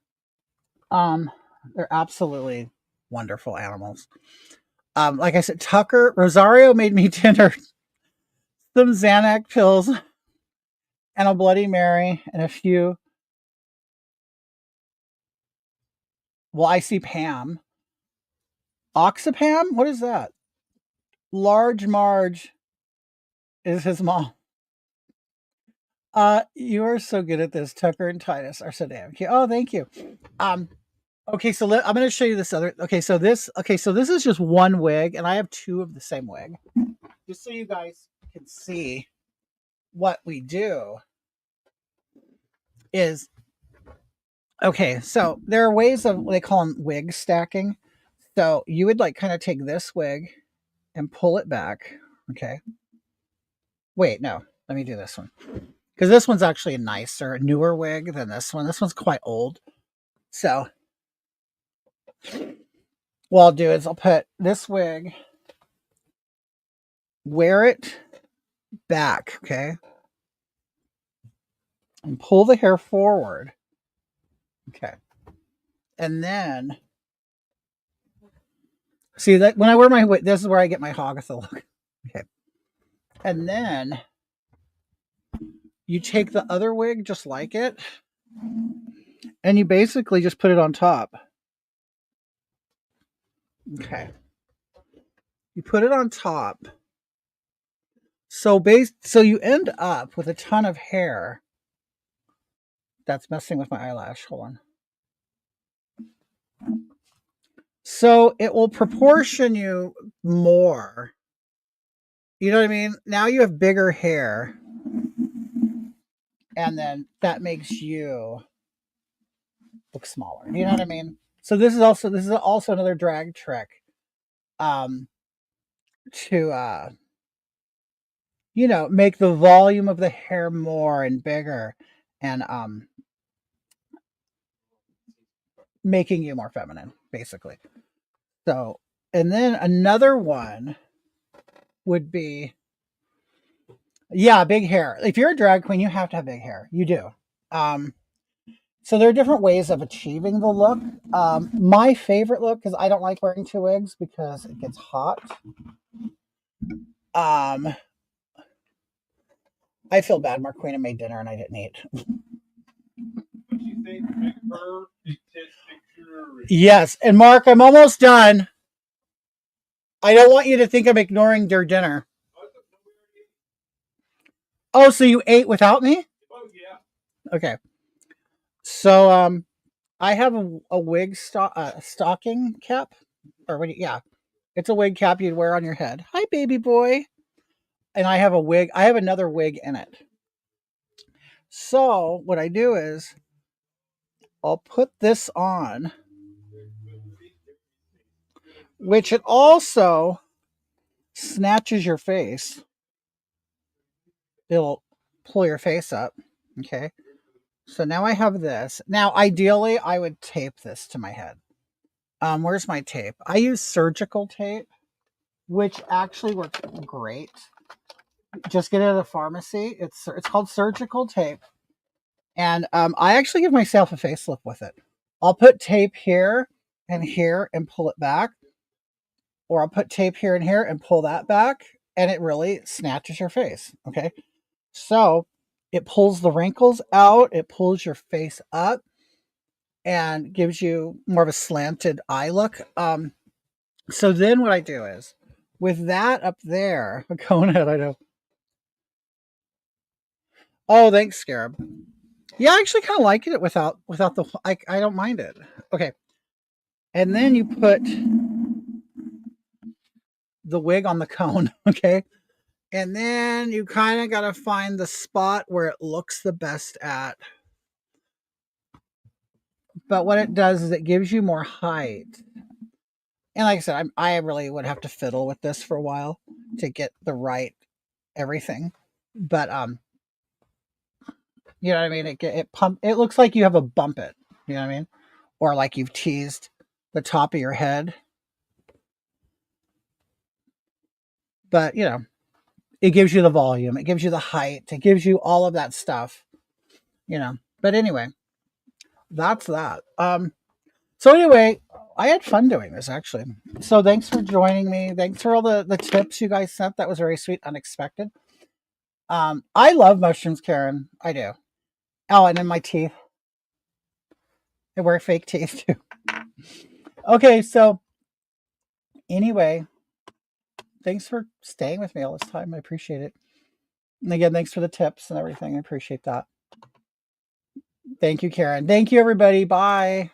A: They're absolutely wonderful animals. Like I said, Rosario made me dinner, some Xanax pills, and a Bloody Mary, and a few. Well, I see Pam. Oxapam? What is that? Large Marge is his mom. You are so good at this. Tucker and Titus are so damn cute. Oh, thank you. Okay, so I'm going to show you this other. Okay, so this is just one wig, and I have two of the same wig, just so you guys can see what we do. Is okay. So there are ways of what they call them wig stacking. So you would like kind of take this wig and pull it back. Okay. Wait, no. Let me do this one. Because this one's actually a nicer, a newer wig than this one. This one's quite old. So what I'll do is I'll put this wig, wear it back, okay? And pull the hair forward. Okay. And then see that when I wear my wig, this is where I get my Hagatha look. Okay. And then you take the other wig just like it, and you basically just put it on top. Okay. You put it on top. So you end up with a ton of hair. That's messing with my eyelash. Hold on. So it will proportion you more. You know what I mean? Now you have bigger hair. And then that makes you look smaller. You know what I mean? So this is also another drag trick. To make the volume of the hair more and bigger, and making you more feminine, basically. So, and then another one would be, big hair. If you're a drag queen, you have to have big hair. You do. So there are different ways of achieving the look. My favorite look, because I don't like wearing two wigs because it gets hot. I feel bad. Marquina made dinner and I didn't eat.
B: What do you think? Make her big test picture.
A: Yes, and Mark, I'm almost done. I don't want you to think I'm ignoring your dinner. Oh, so you ate without me?
B: Oh yeah.
A: Okay. So I have a wig stocking cap, or what? Yeah, it's a wig cap you'd wear on your head. Hi, baby boy. And I have a wig. I have another wig in it. So what I do is I'll put this on, which it also snatches your face. It'll pull your face up. Okay. So now I have this. Now, ideally, I would tape this to my head. Where's my tape? I use surgical tape, which actually works great. Just get it at a pharmacy. It's called surgical tape, and I actually give myself a facelift with it. I'll put tape here and pull it back, or I'll put tape here and here and pull that back, and it really snatches your face. Okay, so it pulls the wrinkles out, it pulls your face up, and gives you more of a slanted eye look. So then what I do is, with that up there, go ahead, I know. Oh, thanks, Scarab. Yeah, I actually kind of like it without the. I don't mind it. Okay, and then you put the wig on the cone. Okay, and then you kind of got to find the spot where it looks the best at. But what it does is it gives you more height. And like I said, I really would have to fiddle with this for a while to get the right everything. But you know what I mean? It looks like you have a bump it. You know what I mean? Or like you've teased the top of your head. But you know, it gives you the volume, it gives you the height, it gives you all of that stuff. You know. But anyway, that's that. So anyway, I had fun doing this actually. So thanks for joining me. Thanks for all the tips you guys sent. That was very sweet, unexpected. I love mushrooms, Karen. I do. Oh, and in my teeth. I wear fake teeth too. Okay, so anyway, thanks for staying with me all this time. I appreciate it. And again, thanks for the tips and everything. I appreciate that. Thank you, Karen. Thank you, everybody. Bye.